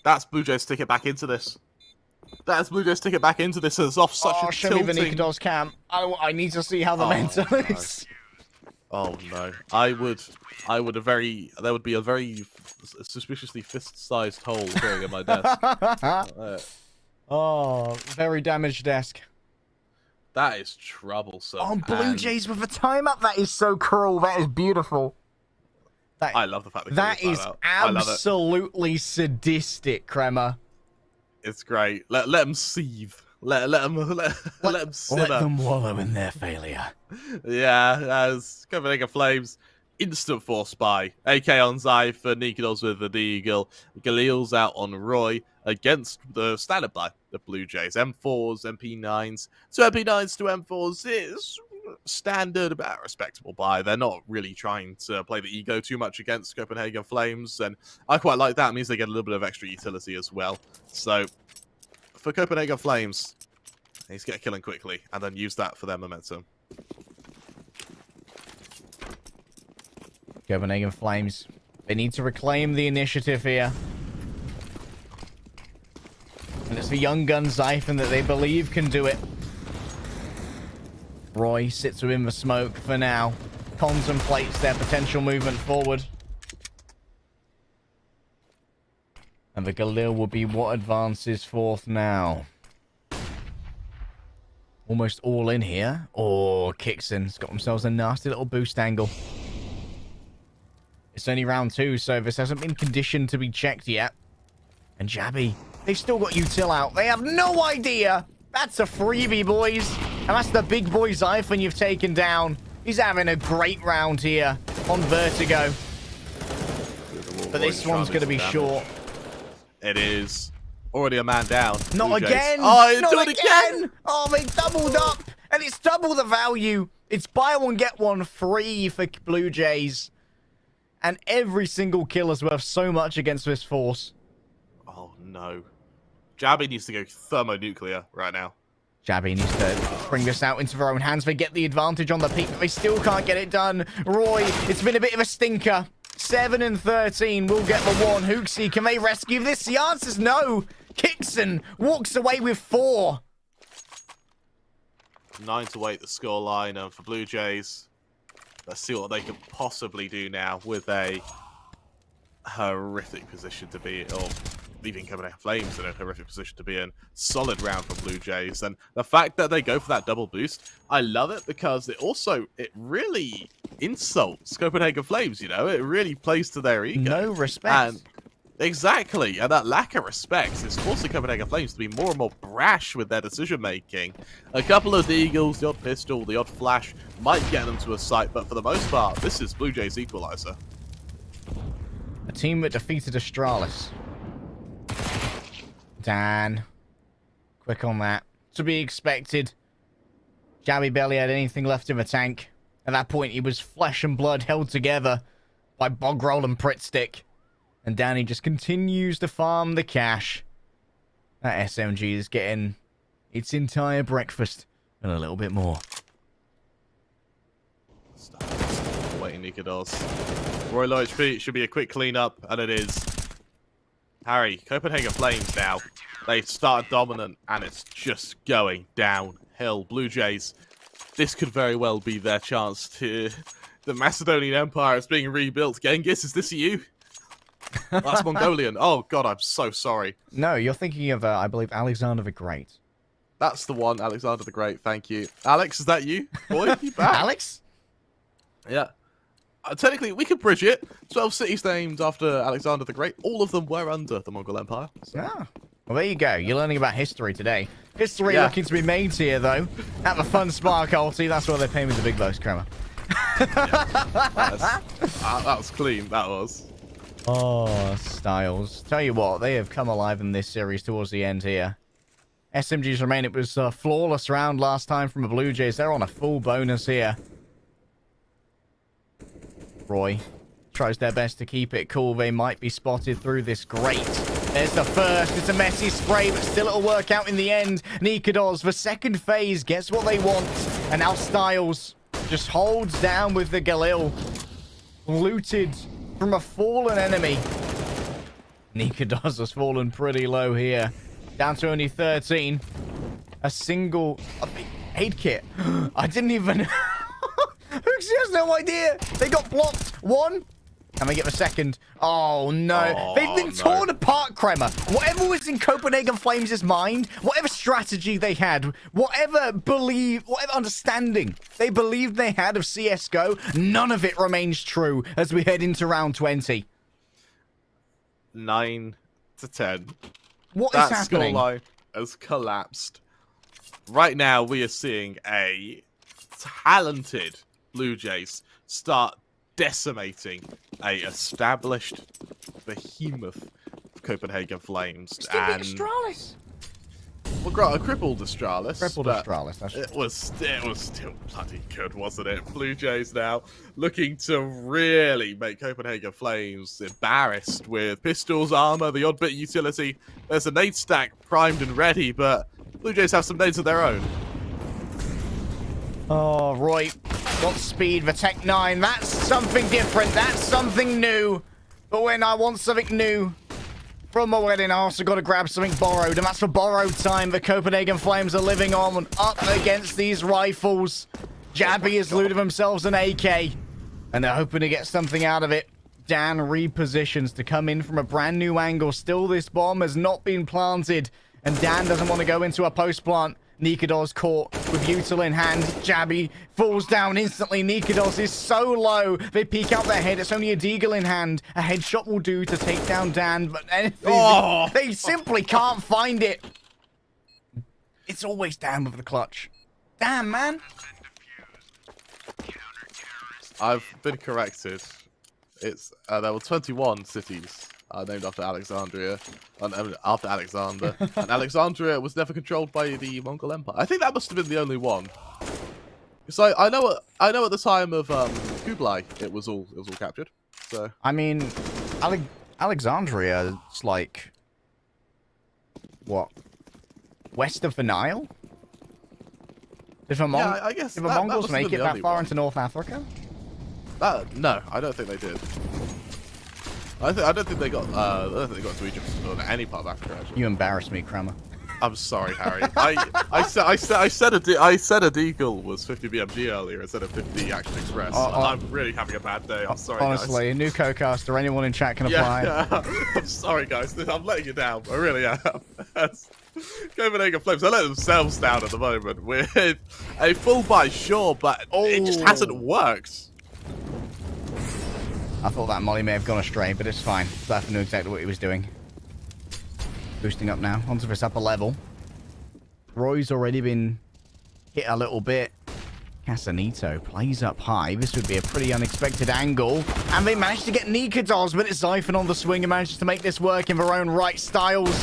B: That's Blue Jays' ticket back into this. That's Blue Jays' ticket back into this. It's off such a
A: show
B: tilting...
A: me the Nikados cam. I need to see how the mental is.
B: Oh no! There would be a very suspiciously fist-sized hole appearing at my desk.
A: Oh, very damaged desk.
B: That is troublesome.
A: Oh, Blue Jays with a timeout. That is so cruel. That is beautiful.
B: I love the fact
A: that is absolutely sadistic, Crema.
B: It's great. Let them seethe. Let them simmer.
A: Let them wallow in their failure.
B: Yeah, as Copenhagen Flames, instant force buy. AK on Zyphon, Nikados with the Deagle, Galil's out on Roy against the standard buy, the Blue Jays. M4s, MP9s. So MP9s to M4s is standard, about respectable buy. They're not really trying to play the ego too much against Copenhagen Flames, and I quite like that. It means they get a little bit of extra utility as well. So for Copenhagen Flames, they need to get a killing quickly and then use that for their momentum.
A: Copenhagen Flames, they need to reclaim the initiative here. And it's the young gun Zyphon that they believe can do it. Roy sits within the smoke for now. Contemplates their potential movement forward. And the Galil will be what advances forth now. Almost all in here. Oh, Kixon's got themselves a nasty little boost angle. It's only round 2, so this hasn't been conditioned to be checked yet. And Jabby, they've still got Util out. They have no idea. That's a freebie, boys. And that's the big boy Zyphon you've taken down. He's having a great round here on Vertigo. But this one's going to be short.
B: It is. Already a man down.
A: Not again.
B: Oh,
A: not again. Oh, they doubled up. And it's double the value. It's buy one, get one free for Blue Jays. And every single kill is worth so much against this force.
B: Oh, no. Jabby needs to go thermonuclear right now.
A: Jabby needs to bring this out into their own hands. They get the advantage on the peak, but they still can't get it done. Roy, it's been a bit of a stinker. 7 and 13 will get the one. Hooksy, can they rescue this? The answer's no. Kixon walks away with 4.
B: 9 to 8 the scoreline, and for Blue Jays, let's see what they can possibly do now with a horrific position to be, or leaving Copenhagen Flames in a horrific position to be in. Solid round for Blue Jays, and the fact that they go for that double boost, I love it, because it really insults Copenhagen Flames, you know? It really plays to their ego.
A: No respect.
B: Exactly, and that lack of respect is forcing Copenhagen Flames to be more and more brash with their decision-making. A couple of the Eagles, the odd pistol, the odd flash, might get them to a sight, but for the most part, this is Blue Jays' equalizer.
A: A team that defeated Astralis. Dan. Quick on that. To be expected. Jabby barely had anything left in the tank. At that point, he was flesh and blood held together by Bogrol and Pritstick. And Danny just continues to farm the cash. That SMG is getting its entire breakfast and a little bit more.
B: Waiting Nikados. Roy low HP should be a quick cleanup, and it is. Harry, Copenhagen Flames now. They started dominant, and it's just going downhill. Blue Jays, this could very well be their chance to... The Macedonian Empire is being rebuilt. Genghis, is this you? That's Mongolian. Oh, God, I'm so sorry.
A: No, you're thinking of, I believe, Alexander the Great.
B: That's the one, Alexander the Great. Thank you. Alex, is that you? Boy, you back?
A: Alex?
B: Yeah. Technically, we could bridge it. 12 cities named after Alexander the Great. All of them were under the Mongol Empire. So.
A: Yeah. Well, there you go. You're learning about history today. History looking to be made here, though. At the Funspark ULTI, that's why they pay me the big bucks, Kramer.
B: That was clean, that was.
A: Oh, Styles. Tell you what, they have come alive in this series towards the end here. SMGs remain. It was a flawless round last time from the BLUEJAYS. They're on a full bonus here. Roy tries their best to keep it cool. They might be spotted through this grate. There's the first. It's a messy spray, but still it'll work out in the end. Dignitas, the second phase, gets what they want. And now Styles just holds down with the Galil. Looted from a fallen enemy. Dignitas has fallen pretty low here. Down to only 13. A big aid kit. I didn't even... He has no idea. They got blocked. One. And they get the second. Oh, no.
B: Oh,
A: They've been torn apart, Kremer. Whatever was in Copenhagen Flames' mind, whatever strategy they had, whatever understanding they believed they had of CSGO, none of it remains true as we head into round 20.
B: 9 to 10.
A: What is happening?
B: That scoreline has collapsed. Right now, we are seeing a talented BLUEJAYS start decimating a established behemoth of Copenhagen Flames. And
A: Astralis.
B: Well, a crippled Astralis.
A: Crippled Astralis, that's
B: it was still bloody good, wasn't it? BLUEJAYS now looking to really make Copenhagen Flames embarrassed with pistols, armor, the odd bit of utility. There's a nade stack primed and ready, but BLUEJAYS have some nades of their own.
A: Oh, Roy. Got speed, the Tech 9. That's something different. That's something new. But when I want something new from my wedding, I also got to grab something borrowed. And that's for borrowed time. The Copenhagen Flames are living on up against these rifles. Jabby has looted themselves an AK. And they're hoping to get something out of it. Dan repositions to come in from a brand new angle. Still, this bomb has not been planted. And Dan doesn't want to go into a post plant. Dignitas caught with Util in hand. Jabby falls down instantly. Dignitas is so low. They peek out their head. It's only a deagle in hand. A headshot will do to take down Dan, but they simply can't find it. It's always Dan with the clutch. Damn, man.
B: I've been corrected. It's there were 21 cities named after Alexandria, after Alexander, and Alexandria was never controlled by the Mongol Empire. I think that must have been the only one. So I know at the time of Kublai, it was all captured. So
A: I mean, Alexandria is like what, west of the Nile? Did the
B: I guess
A: did the Mongols make it that far into North Africa?
B: No, I don't think they did. I don't think they got. I don't think they got to Egypt or any part of Africa. Actually.
A: You embarrass me, Kramer.
B: I'm sorry, Harry. I said a deagle was 50 BMG earlier instead of 50 Action Express. I'm really having a bad day. I'm sorry.
A: Honestly,
B: guys.
A: a new co-caster, anyone in chat can apply.
B: Yeah. I'm sorry, guys. I'm letting you down. I really am. Copenhagen Flames, they let themselves down at the moment with a full buy, sure, but it just hasn't worked.
A: I thought that molly may have gone astray, but it's fine. Zephyr knew exactly what he was doing. Boosting up now onto this upper level. Roy's already been hit a little bit. Casanito plays up high. This would be a pretty unexpected angle. And they managed to get Dignitas, but it's Zyphon on the swing and manages to make this work in their own right. Styles.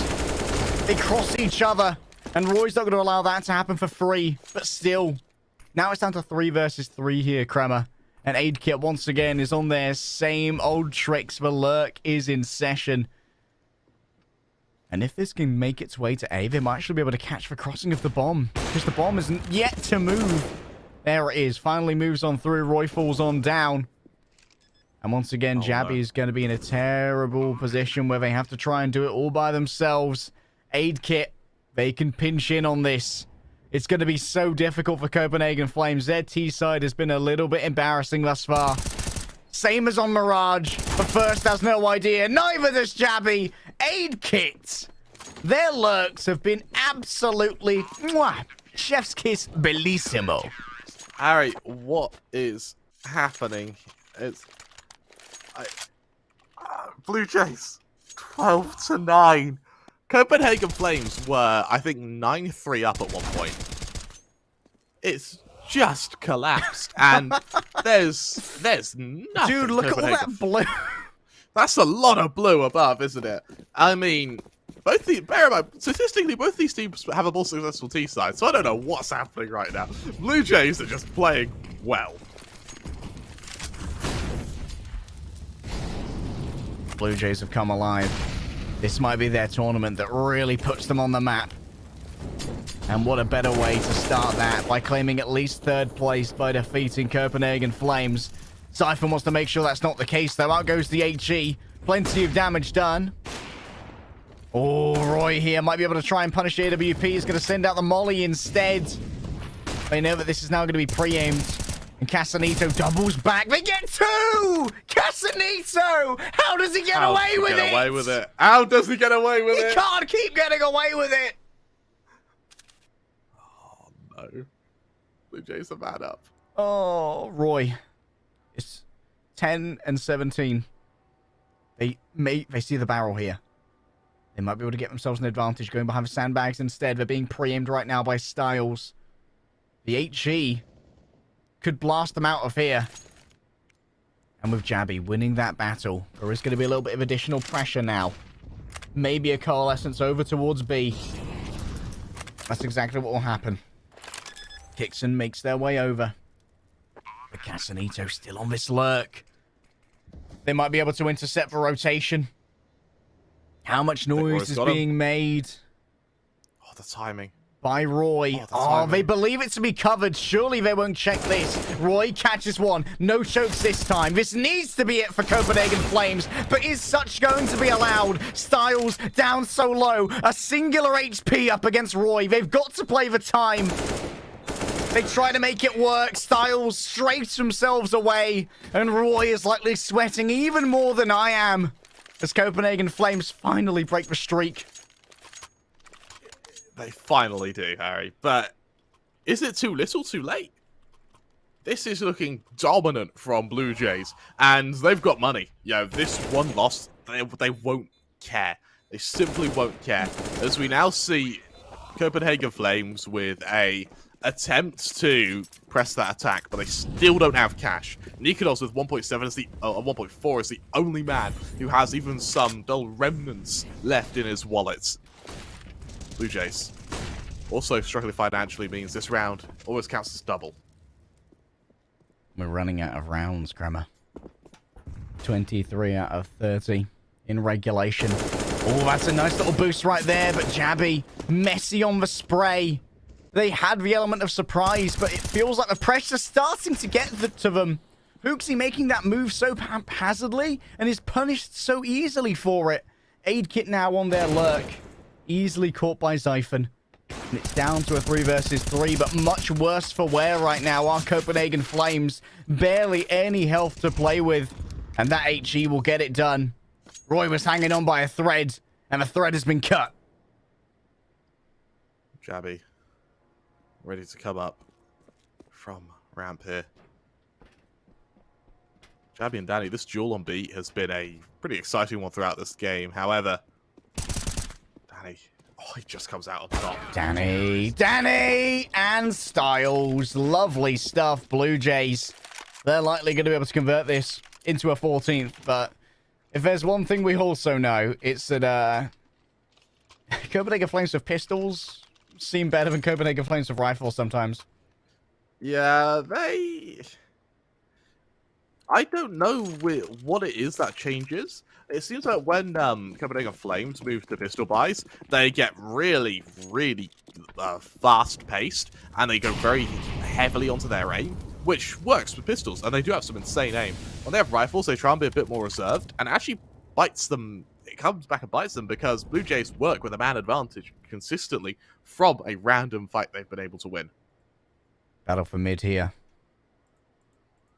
A: They cross each other. And Roy's not going to allow that to happen for free. But still. Now it's down to 3 versus 3 here, Kremer. And Aid Kit once again is on their same old tricks. The lurk is in session. And if this can make its way to A, they might actually be able to catch the crossing of the bomb. Because the bomb isn't yet to move. There it is. Finally moves on through. Roy falls on down. And once again, Jabby is going to be in a terrible position where they have to try and do it all by themselves. Aid Kit, they can pinch in on this. It's going to be so difficult for Copenhagen Flames. Their T-side has been a little bit embarrassing thus far. Same as on Mirage. But first has no idea. Neither does Jabby. Aid Kit. Their lurks have been absolutely chef's kiss bellissimo.
B: Harry, what is happening? It's BLUEJAYS 12-9. Copenhagen Flames were, I think, 9-3 up at one point. It's just collapsed, and there's nothing.
A: Dude, look at all that blue.
B: That's a lot of blue above, isn't it? I mean, bear in mind, statistically, both these teams have a more successful T side, so I don't know what's happening right now. Blue Jays are just playing well.
A: Blue Jays have come alive. This might be their tournament that really puts them on the map. And what a better way to start that by claiming at least third place by defeating Copenhagen Flames. Syphon wants to make sure that's not the case, though. Out goes the HE. Plenty of damage done. Oh, Roy here might be able to try and punish AWP. He's going to send out the molly instead. They know that this is now going to be pre-aimed. And Casanito doubles back. They get two! Casanito! How does he get away with it?
B: How does he get away with it?
A: He can't keep getting away with it!
B: Oh, no. Blue Jays are mad up.
A: Oh, Roy. It's 10 and 17. They see the barrel here. They might be able to get themselves an advantage going behind the sandbags instead. They're being pre-aimed right now by Styles. The HE could blast them out of here. And with Jabby winning that battle, there is going to be a little bit of additional pressure now. Maybe a coalescence over towards B. That's exactly what will happen. Kixon makes their way over. But Casanito still on this lurk. They might be able to intercept the rotation. How much noise is being made?
B: Oh, the timing.
A: By Roy. Oh, they believe it to be covered. Surely they won't check this. Roy catches one. No chokes this time. This needs to be it for Copenhagen Flames. But is such going to be allowed? Styles down so low. A singular HP up against Roy. They've got to play the time. They try to make it work. Styles strafes themselves away. And Roy is likely sweating even more than I am. As Copenhagen Flames finally break the streak.
B: They finally do, Harry. But is it too little, too late? This is looking dominant from Blue Jays. And they've got money. You know, this one loss, they won't care. They simply won't care. As we now see Copenhagen Flames with a attempt to press that attack, but they still don't have cash. Nikodos with 1.7 is 1.4 is the only man who has even some dull remnants left in his wallet. Blue Jays also struggling financially means this round always counts as double.
A: We're running out of rounds, Kramer. 23 out of 30 in regulation. Oh, that's a nice little boost right there, but Jabby, messy on the spray. They had the element of surprise, but it feels like the pressure's starting to get to them. Hooksy making that move so haphazardly and is punished so easily for it. Aid Kit now on their lurk. Easily caught by Syphon. And it's down to a 3 versus 3, but much worse for wear right now are Copenhagen Flames. Barely any health to play with. And that HE will get it done. Roy was hanging on by a thread, and the thread has been cut.
B: Jabby ready to come up from ramp here. Jabby and Danny, this duel on B has been a pretty exciting one throughout this game. However, Danny, oh, he just comes out on top.
A: Danny, and Styles. Lovely stuff, Blue Jays. They're likely going to be able to convert this into a 14th, but if there's one thing we also know, it's that Copenhagen Flames with pistols seem better than Copenhagen Flames with rifles sometimes.
B: Yeah, I don't know what it is that changes. It seems like when Copenhagen Flames move to pistol buys, they get really, really fast-paced, and they go very heavily onto their aim, which works with pistols, and they do have some insane aim. When they have rifles, they try and be a bit more reserved, and actually bites them. It comes back and bites them because Blue Jays work with a man advantage consistently from a random fight they've been able to win.
A: Battle for mid here.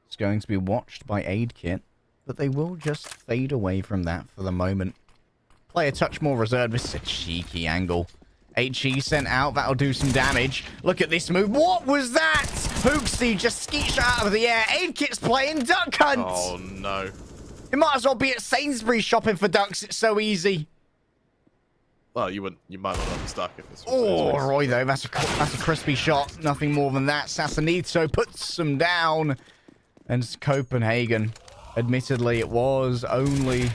A: It's going to be watched by Aid Kit, but they will just fade away from that for the moment. Play a touch more reserved. This is a cheeky angle. HE sent out. That'll do some damage. Look at this move. What was that? Hooksy just skeesh out of the air. Aid Kit's playing Duck Hunt.
B: Oh, no.
A: It might as well be at Sainsbury's shopping for ducks. It's so easy.
B: Well, you might not have been stuck if this was.
A: Oh, Roy, though, that's a crispy shot. Nothing more than that. Sassanito puts them down. And Copenhagen. Admittedly, it was only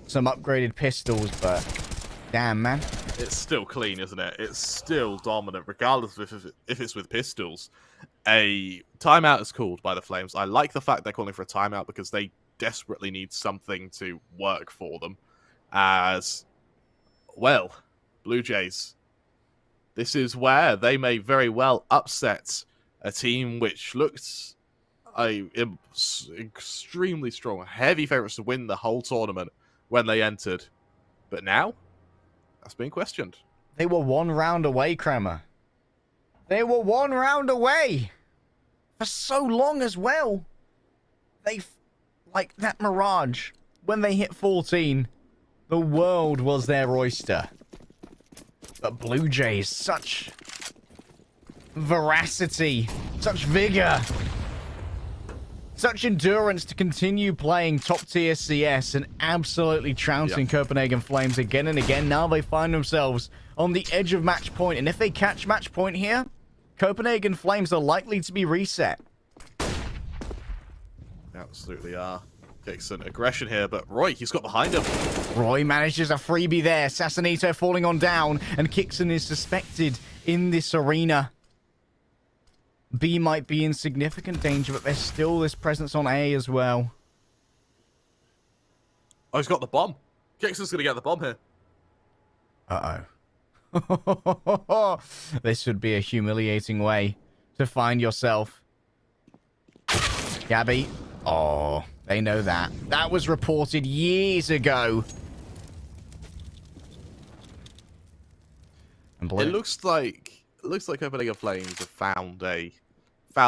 A: some upgraded pistols, but damn, man.
B: It's still clean, isn't it? It's still dominant, regardless of if it's with pistols. A timeout is called by the Flames. I like the fact they're calling for a timeout because they desperately need something to work for them. As well, Blue Jays. This is where they may very well upset a team which looks extremely strong, heavy favourites to win the whole tournament when they entered. But now, that's being questioned.
A: They were 1 round away, Kramer. They were 1 round away. For so long as well. Like that Mirage, when they hit 14, the world was their oyster. But Blue Jays, such veracity, such vigor, such endurance to continue playing top-tier CS and absolutely trouncing Copenhagen Flames again and again. Now they find themselves on the edge of match point, and if they catch match point here, Copenhagen Flames are likely to be reset.
B: They absolutely are. Decent aggression here, but Roy, he's got behind him.
A: Roy manages a freebie there. Sassanito falling on down, and Kixon is suspected in this arena. B might be in significant danger, but there's still this presence on A as well.
B: Oh, he's got the bomb. Kixon's going to get the bomb here.
A: Uh-oh. This would be a humiliating way to find yourself. Gabby. Oh, they know that. That was reported years ago. And
B: It looks like Copenhagen Flames have found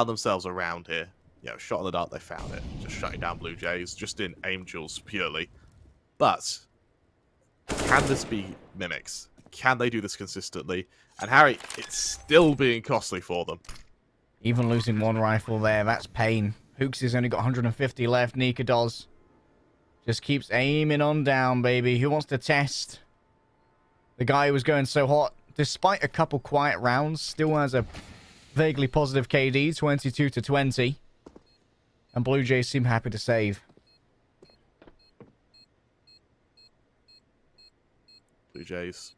B: themselves around here. You know, shot in the dark, they found it. Just shutting down Blue Jays, just in Angels purely. But can this be Mimics? Can they do this consistently? And Harry, it's still being costly for them.
A: Even losing 1 rifle there, that's pain. Hooks has only got 150 left. Nika does. Just keeps aiming on down, baby. Who wants to test? The guy who was going so hot, despite a couple quiet rounds, still has a vaguely positive KD, 22-20. And Blue Jays seem happy to save.
B: Blue Jays.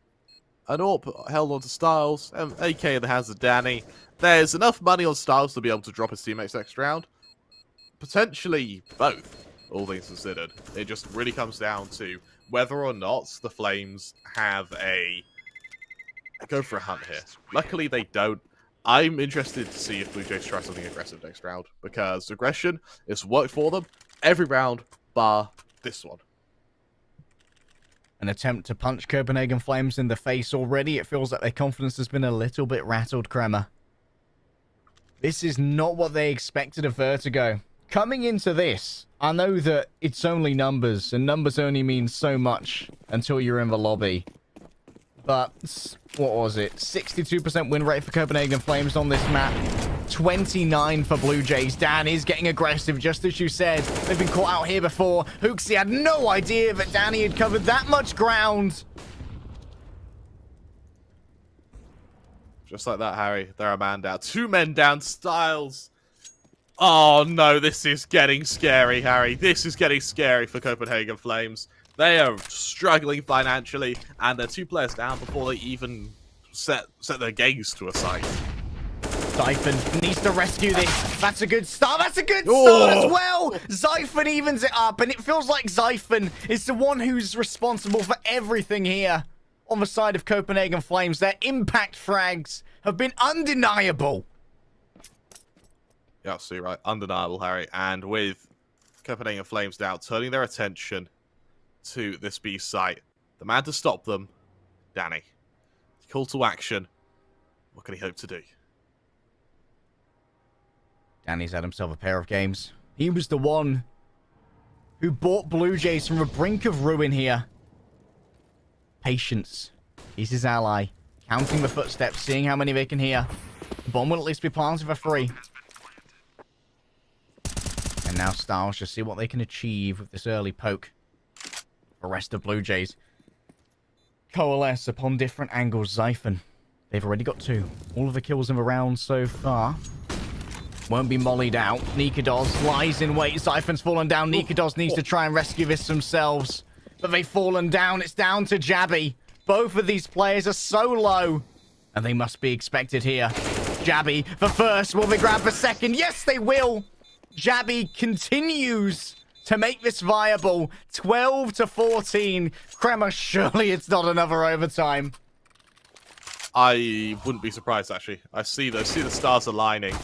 B: An AWP held on to Styles, and AK in the hands of Danny. There's enough money on Styles to be able to drop his teammates next round. Potentially both, all things considered. It just really comes down to whether or not the Flames have go for a hunt here. Luckily, they don't. I'm interested to see if Blue Jays try something aggressive next round, because aggression has worked for them every round, bar this one.
A: An attempt to punch Copenhagen Flames in the face already. It feels like their confidence has been a little bit rattled, Kremer. This is not what they expected of Vertigo. Coming into this, I know that it's only numbers, and numbers only mean so much until you're in the lobby. But, what was it? 62% win rate for Copenhagen Flames on this map. 29 for Blue Jays. Dan is getting aggressive, just as you said. They've been caught out here before. Hooksy had no idea that Danny had covered that much ground.
B: Just like that, Harry. They're a man down. 2 men down. Styles. Oh, no. This is getting scary, Harry. This is getting scary for Copenhagen Flames. They are struggling financially, and they're 2 players down before they even set their gaze to a sight.
A: Zyphon needs to rescue this. That's a good start. That's a good start as well. Zyphon evens it up, and it feels like Zyphon is the one who's responsible for everything here on the side of Copenhagen Flames. Their impact frags have been undeniable.
B: Yeah, so you're right. Undeniable, Harry. And with Copenhagen Flames now turning their attention to this B site, the man to stop them, Danny. Call to action. What can he hope to do?
A: Danny's had himself a pair of games. He was the one who brought Blue Jays from the brink of ruin here. Patience. He's his ally. Counting the footsteps, seeing how many they can hear. The bomb will at least be planted for free. And now Styles just see what they can achieve with this early poke. The rest of Blue Jays. coalesce upon different angles. Xiphon, they've already got 2. All of the kills in the round so far. Won't be mollied out. Nikados lies in wait. Xiphon's fallen down. Nikados needs to try and rescue this themselves. But they've fallen down. It's down to Jabby. Both of these players are so low. And they must be expected here. Jabby, the first. Will they grab the second? Yes, they will. Jabby continues to make this viable. 12-14. Crema, surely it's not another overtime.
B: I wouldn't be surprised, actually. I see the stars aligning.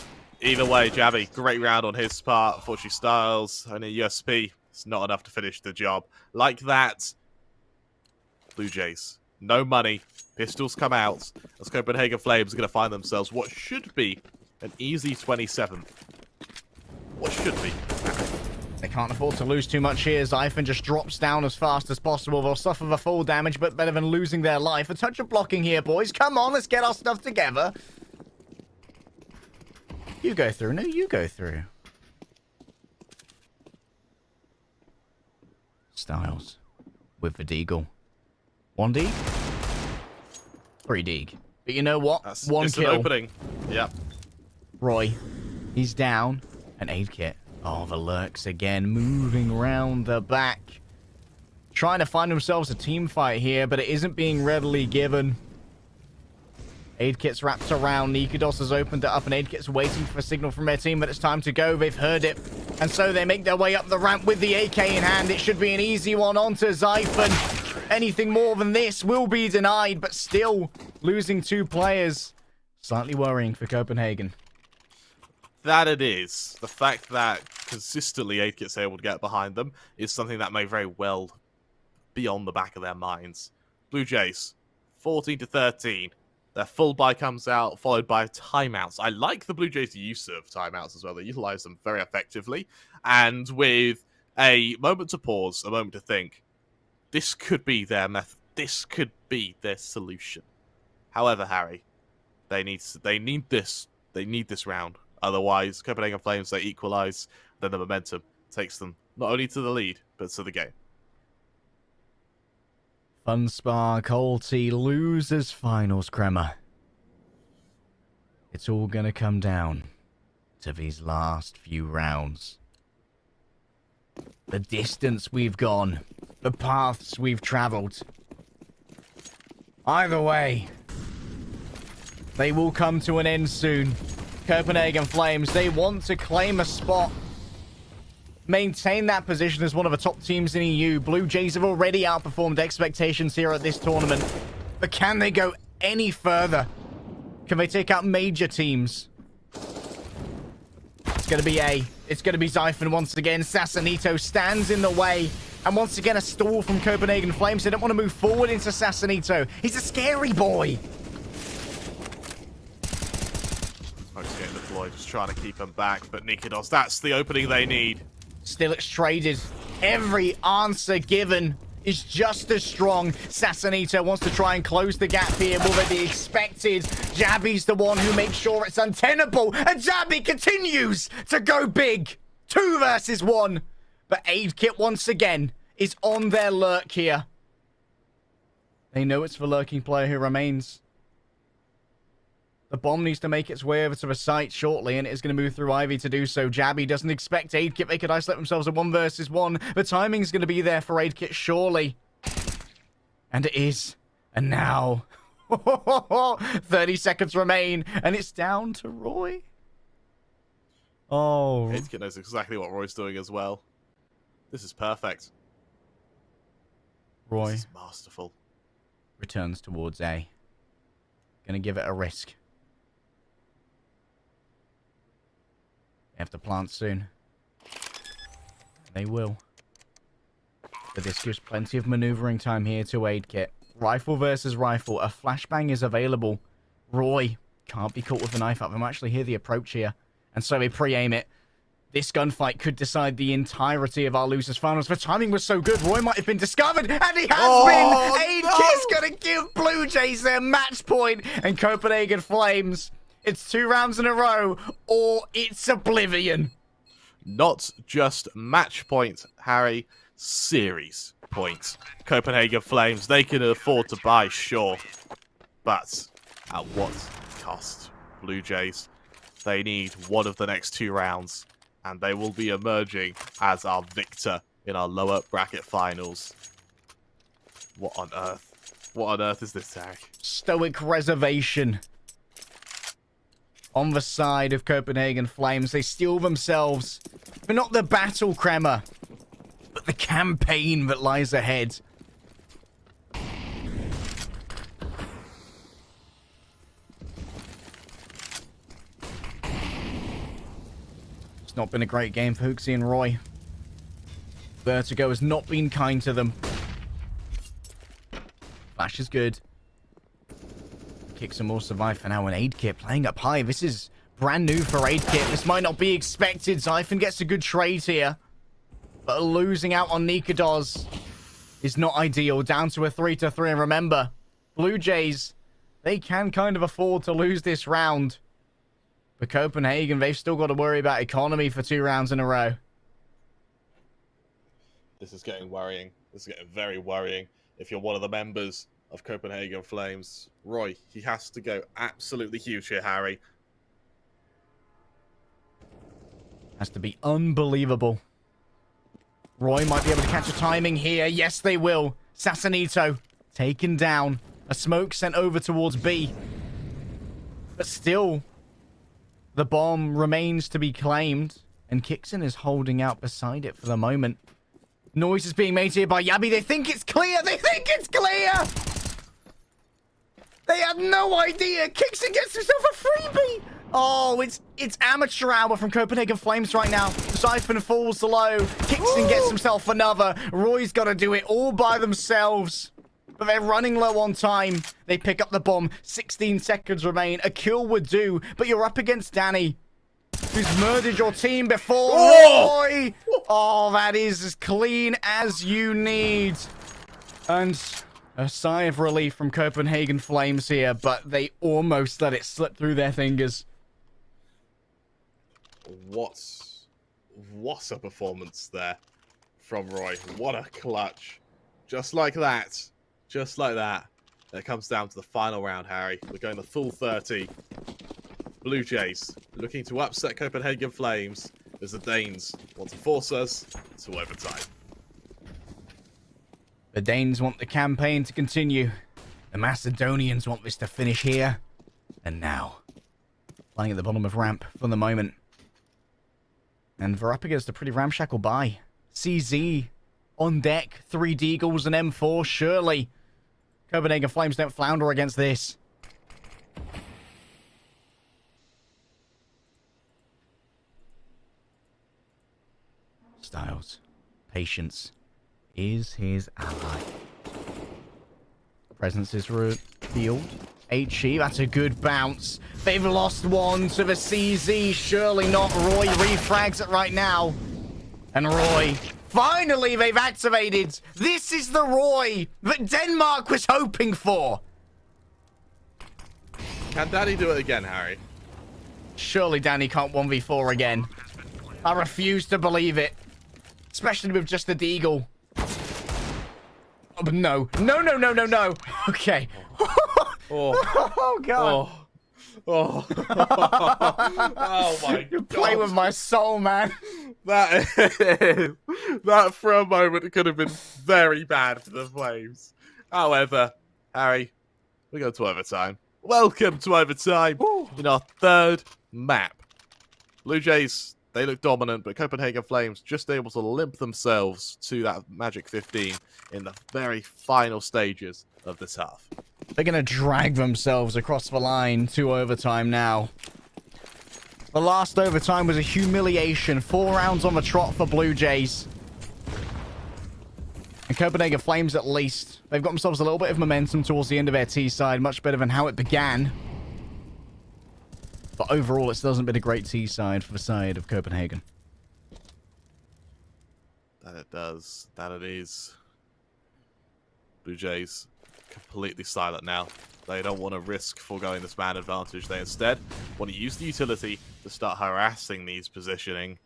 B: Either way, Jabby, great round on his part. Unfortunately, Styles, only USP. It's not enough to finish the job. Like that, Blue Jays, no money. Pistols come out. As Copenhagen Flames are going to find themselves what should be an easy 27th. What should be.
A: They can't afford to lose too much here. Xiphon just drops down as fast as possible. They'll suffer the full damage, but better than losing their life. A touch of blocking here, boys. Come on, let's get our stuff together. You go through. No, you go through. Styles with the deagle. 1 deeg? 3 deeg. But you know what? One kill.
B: An opening. Yep.
A: Roy, he's down. An aid kit. Oh, the lurks again, moving round the back. Trying to find themselves a team fight here, but it isn't being readily given. Aid kit's wrapped around. Nikados has opened it up, and aid kit's waiting for a signal from their team that it's time to go. They've heard it. And so they make their way up the ramp with the AK in hand. It should be an easy one onto Xiphon. Anything more than this will be denied, but still losing 2 players. Slightly worrying for Copenhagen.
B: That it is. The fact that consistently 8kit's able to get behind them is something that may very well be on the back of their minds. Blue Jays, 14-13. Their full buy comes out, followed by timeouts. I like the Blue Jays' use of timeouts as well. They utilize them very effectively. And with a moment to pause, a moment to think, this could be their method. This could be their solution. However, Harry, they need this. They need this round. Otherwise, Copenhagen Flames, they equalize, then the momentum takes them not only to the lead, but to the game.
A: Funspark ULTI loses finals, Crema. It's all gonna come down to these last few rounds. The distance we've gone, the paths we've traveled. Either way, they will come to an end soon. Copenhagen Flames, they want to claim a spot. Maintain that position as one of the top teams in EU. Blue Jays have already outperformed expectations here at this tournament. But can they go any further? Can they take out major teams? It's going to be It's going to be Xiphon once again. Sassanito stands in the way. And once again, a stall from Copenhagen Flames. They don't want to move forward into Sassanito. He's a scary boy.
B: Smoke's getting deployed, just trying to keep him back. But Nikados, that's the opening they need.
A: Still it's traded. Every answer given is just as strong. Sassanito wants to try and close the gap here. Will they be expected? Jabby's the one who makes sure it's untenable. And Jabby continues to go big. 2 versus 1. But Aid Kit once again is on their lurk here. They know it's the lurking player who remains. The bomb needs to make its way over to the site shortly, and it is going to move through Ivy to do so. Jabby doesn't expect Aid Kit. They could isolate themselves at 1 versus 1. The timing's going to be there for Aid Kit, surely. And it is. And now, 30 seconds remain, and it's down to Roy. Oh.
B: Aid Kit knows exactly what Roy's doing as well. This is perfect.
A: Roy.
B: This is masterful.
A: Returns towards A. Gonna give it a risk. They have to plant soon. They will. But this gives plenty of maneuvering time here to Aid Kit. Rifle versus rifle. A flashbang is available. Roy can't be caught with a knife up. They might actually hear the approach here. And so they pre-aim it. This gunfight could decide the entirety of our losers finals. The timing was so good. Roy might have been discovered. And he has been. Aid Kit's going to give Blue Jays their match point. And Copenhagen Flames. It's 2 rounds in a row, or it's oblivion.
B: Not just match point, Harry. series points. Copenhagen Flames, they can afford to buy, sure. But at what cost? Blue Jays, they need one of the next 2 rounds, and they will be emerging as our victor in our lower bracket finals. What on earth? What on earth is this tag?
A: Stoic reservation. On the side of Copenhagen Flames, they steel themselves, but not the battle, Kremer, but the campaign that lies ahead. It's not been a great game for Hooksy and Roy. Vertigo has not been kind to them. Flash is good. Kicks and will survive for now. An aid kit playing up high. This is brand new for aid kit. This might not be expected. Zyphon gets a good trade here. But losing out on Nikados is not ideal. Down to a 3-3. And remember, Blue Jays, they can kind of afford to lose this round. But Copenhagen, they've still got to worry about economy for 2 rounds in a row.
B: This is getting worrying. This is getting very worrying. If you're one of the members of Copenhagen Flames, Roy, he has to go absolutely huge here, Harry.
A: Has to be unbelievable. Roy might be able to catch a timing here. Yes, they will. Sassanito taken down. A smoke sent over towards B. But still, the bomb remains to be claimed. And Kixon is holding out beside it for the moment. Noise is being made here by Yabi. They think it's clear. They think it's clear. They have no idea. Kixon gets himself a freebie. Oh, it's amateur hour from Copenhagen Flames right now. Zyphon falls low. Kixon gets himself another. Roy's got to do it all by themselves. But they're running low on time. They pick up the bomb. 16 seconds remain. A kill would do. But you're up against Danny, who's murdered your team before. Roy! Oh, that is as clean as you need. And a sigh of relief from Copenhagen Flames here, but they almost let it slip through their fingers.
B: What a performance there from Roy. What a clutch. Just like that. Just like that. It comes down to the final round, Harry. We're going the full 30. Blue Jays looking to upset Copenhagen Flames as the Danes want to force us to overtime.
A: The Danes want the campaign to continue. The Macedonians want this to finish here and now. Lying at the bottom of ramp for the moment. And we're up against a pretty ramshackle buy. CZ on deck, 3 Deagles and M4, surely. Copenhagen Flames don't flounder against this. Styles, patience is his ally. Presence is revealed. HE, that's a good bounce. They've lost one to the CZ. Surely not. Roy refrags it right now. And Roy, finally they've activated. This is the Roy that Denmark was hoping for.
B: Can Danny do it again, Harry?
A: Surely Danny can't 1v4 again. I refuse to believe it. Especially with just the Deagle. Oh, but no. No. Okay. Oh, God.
B: Oh my God.
A: You play with my soul, man.
B: That for a moment could have been very bad for the Flames. However, Harry, we go to overtime. Welcome to overtime in our 3rd map. Blue Jays, they look dominant, but Copenhagen Flames just able to limp themselves to that magic 15 in the very final stages of this half.
A: They're going to drag themselves across the line to overtime now. The last overtime was a humiliation. 4 rounds on the trot for Blue Jays. And Copenhagen Flames, at least, they've got themselves a little bit of momentum towards the end of their T side. Much better than how it began. But overall, it still hasn't been a great T side for the side of Copenhagen.
B: That it does. That it is. Blue Jays completely silent now. They don't want to risk foregoing this man advantage. They instead want to use the utility to start harassing these positioning.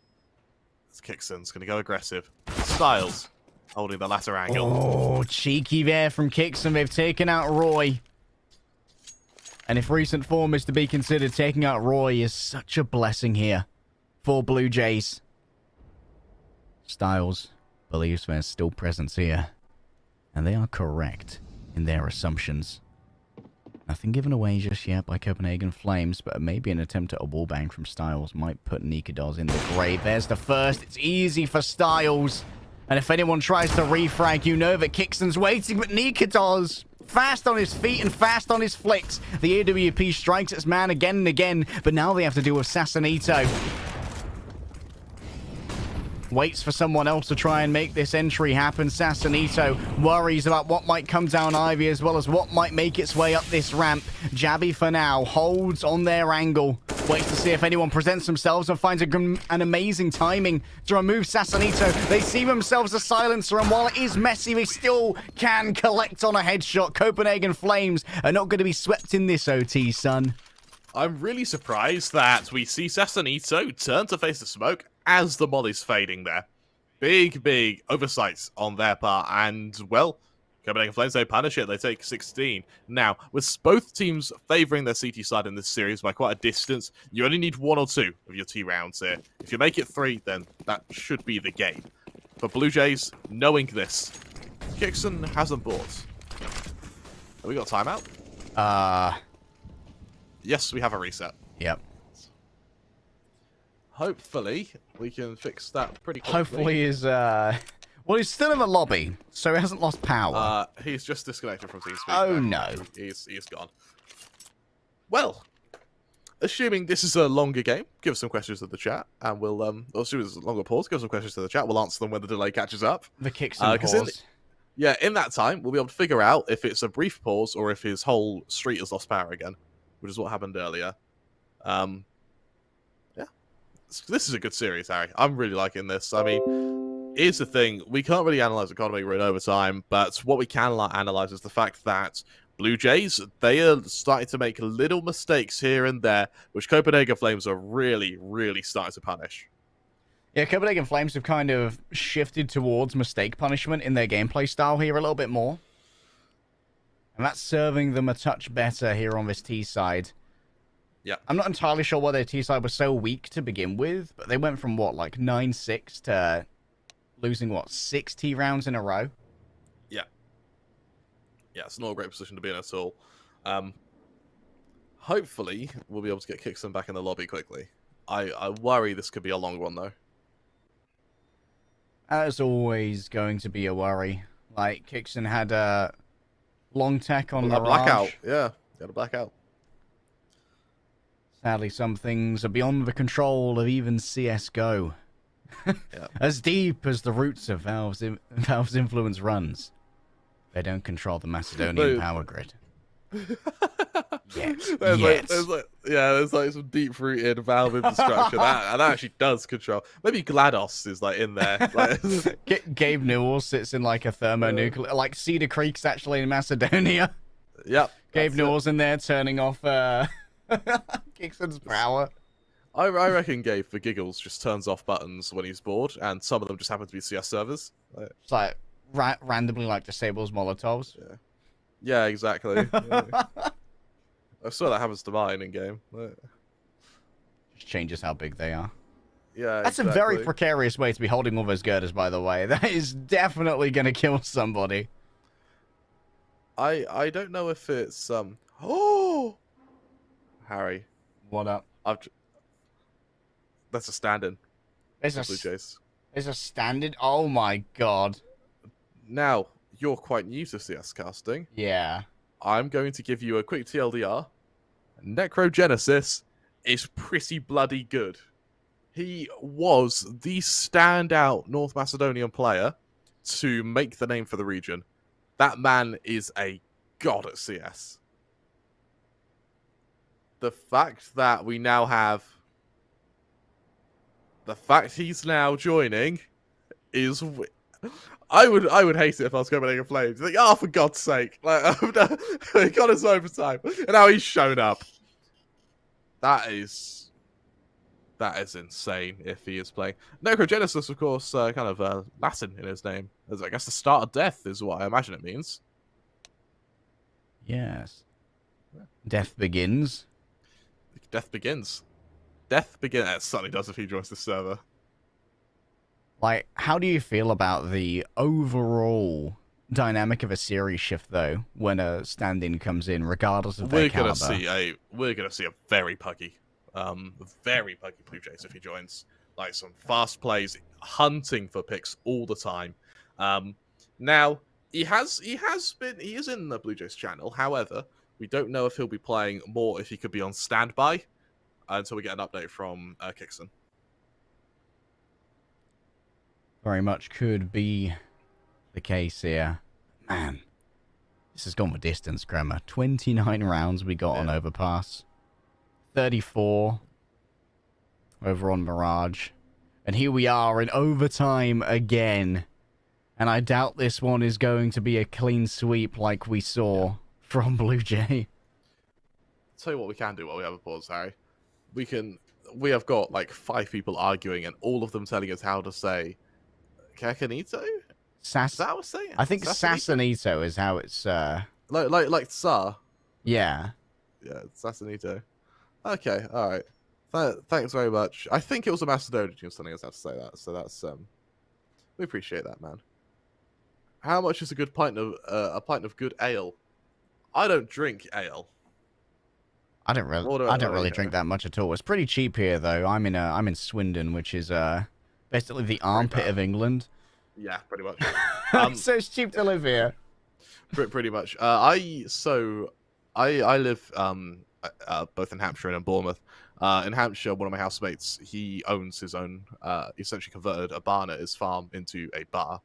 B: This Kixon's going to go aggressive. Styles holding the latter angle.
A: Oh, cheeky there from Kixon. They've taken out Roy. And if recent form is to be considered, taking out Roy is such a blessing here for Blue Jays. Styles believes there's still presence here. And they are correct in their assumptions. Nothing given away just yet by Copenhagen Flames, but maybe an attempt at a wallbang from Styles might put Dignitas in the grave. There's the first. It's easy for Styles. And if anyone tries to refrag, you know that Kixon's waiting, but Dignitas fast on his feet and fast on his flicks. The AWP strikes its man again and again, but now they have to deal with Sassanito. Waits for someone else to try and make this entry happen. Sassanito worries about what might come down Ivy as well as what might make its way up this ramp. Jabby for now holds on their angle. Waits to see if anyone presents themselves and finds an amazing timing to remove Sassanito. They see themselves a silencer, and while it is messy, they still can collect on a headshot. Copenhagen Flames are not going to be swept in this OT, son.
B: I'm really surprised that we see Sassanito turn to face the smoke as the molly's fading there. Big oversights on their part, and, well, Copenhagen Flames, they punish it. They take 16. Now, with both teams favouring their CT side in this series by quite a distance, you only need 1 or 2 of your T rounds here. If you make it 3, then that should be the game. For Blue Jays, knowing this, Kixon hasn't bought. Have we got timeout? Yes, we have a reset.
A: Yep.
B: Hopefully, we can fix that pretty quickly.
A: Hopefully is, well, he's still in the lobby, so he hasn't lost power.
B: He's just disconnected from TeamSpeak.
A: Oh,
B: now.
A: no.
B: He's gone. Well, assuming this is a longer game, give us some questions to the chat, and we'll, assuming it's a longer pause, give us some questions to the chat. We'll answer them when the delay catches up.
A: The Kixon pause.
B: In that time, we'll be able to figure out if it's a brief pause or if his whole street has lost power again, which is what happened earlier. This is a good series, Harry. I'm really liking this. I mean, here's the thing. We can't really analyze economy in overtime, but what we can analyze is the fact that Blue Jays, they are starting to make little mistakes here and there, which Copenhagen Flames are really starting to punish.
A: Yeah, Copenhagen Flames have kind of shifted towards mistake punishment in their gameplay style here a little bit more. And that's serving them a touch better here on this T side.
B: Yeah.
A: I'm not entirely sure why their T side was so weak to begin with, but they went from, what, like 9-6 to losing, what, 6 T rounds in a row?
B: Yeah. Yeah, it's not a great position to be in at all. Hopefully, we'll be able to get Kixon back in the lobby quickly. I worry this could be a long one, though.
A: That's always going to be a worry. Like, Kixon had a long tech on Mirage.
B: Blackout, yeah. Got a blackout.
A: Sadly, some things are beyond the control of even CSGO. Yep. As deep as the roots of Valve's influence runs, they don't control the Macedonian power grid.
B: There's like some deep-rooted Valve infrastructure that actually does control. Maybe GLaDOS is like in there. Like...
A: Gabe Newell sits in like a thermonuclear, like Cedar Creek's actually in Macedonia.
B: Yep.
A: Gabe Newell's in there turning off Kixon's power.
B: I reckon Gabe, for giggles, just turns off buttons when he's bored, and some of them just happen to be CS servers.
A: It's like randomly like disables Molotovs.
B: Yeah, exactly. Yeah. I swear that happens to mine in game.
A: Just changes how big they are.
B: Yeah,
A: that's a very precarious way to be holding all those girders, by the way. That is definitely going to kill somebody.
B: I don't know if it's Oh, Harry,
A: what up?
B: That's a stand-in.
A: There's a stand-in. Oh my god!
B: Now you're quite new to CS casting.
A: Yeah.
B: I'm going to give you a quick TLDR. Necrogenesis is pretty bloody good. He was the standout North Macedonian player to make the name for the region. That man is a god at CS. The fact that we now have... The fact he's now joining is... I would hate it if I was Copenhagen Flames. Like, oh, for God's sake. Like, he got his overtime. And now he's shown up. That is That is insane if he is playing. Necrogenesis, of course, kind of Latin in his name. As I guess the start of death is what I imagine it means.
A: Yes. Death begins.
B: Death begins. Death begins. It certainly does if he joins the server.
A: Like, how do you feel about the overall dynamic of a series shift, though, when a stand-in comes in, regardless of their caliber?
B: We're gonna see a very puggy Blue Jays if he joins. Like some fast plays, hunting for picks all the time. Now he is in the Blue Jays channel. However, we don't know if he'll be playing more, if he could be on standby until we get an update from Kickson.
A: Very much could be the case here. Man, this has gone the distance, Grammar. 29 rounds we got on Overpass. 34 over on Mirage. And here we are in overtime again. And I doubt this one is going to be a clean sweep like we saw from Blue Jay.
B: Tell you what we can do while we have a pause, Harry. We have got like 5 people arguing and all of them telling us how to say Kakanito? Is that what we're saying?
A: I think Sassanito is how it's
B: like Tsar.
A: Yeah.
B: Yeah, Sassanito. Okay, alright. Thanks very much. I think it was a Macedonian who was telling us how to say that, so that's we appreciate that, man. How much is a pint of good ale? I don't drink ale.
A: I don't really drink that much at all. It's pretty cheap here though. I'm in Swindon, which is basically the armpit of England.
B: Yeah, pretty much.
A: So it's cheap to live here.
B: Pretty much. I live both in Hampshire and in Bournemouth. In Hampshire, one of my housemates, he owns his own. Essentially converted a barn at his farm into a bar.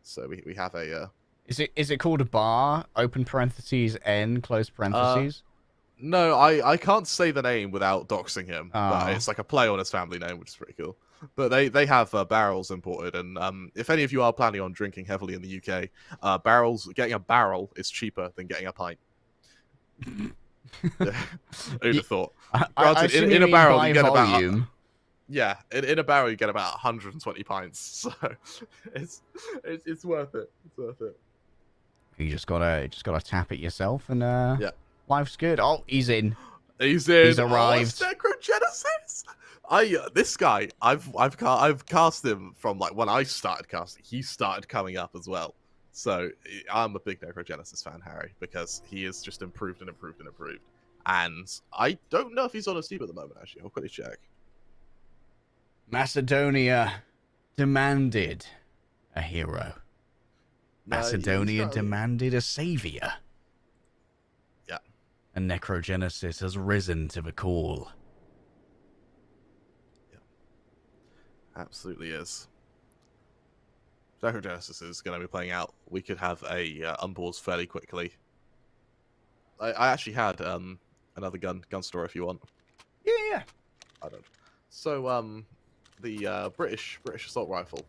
B: So we have a.
A: Is it called a bar? Open parentheses N close parentheses.
B: No, I can't say the name without doxing him. But it's like a play on his family name, which is pretty cool. But they have barrels imported, and if any of you are planning on drinking heavily in the UK, getting a barrel is cheaper than getting a pint. Who'd have thought? Granted, in a barrel you get volume. About in a barrel you get about 120 pints, so it's worth it. It's worth it.
A: You just gotta tap it yourself, and life's good. Oh, he's in.
B: He's in.
A: He's arrived.
B: Oh, Necrogenesis. This guy, I've cast him from like when I started casting. He started coming up as well. So I'm a big Necrogenesis fan, Harry, because he is just improved and improved and improved. And I don't know if he's on a Steam at the moment. Actually, I'll quickly check.
A: Macedonia demanded a hero. Macedonia demanded a savior.
B: Yeah.
A: And Necrogenesis has risen to the call.
B: Absolutely is. Necrogenesis is going to be playing out. We could have a unpause fairly quickly. I actually had another gun store if you want.
A: Yeah.
B: I don't. So the British assault rifle.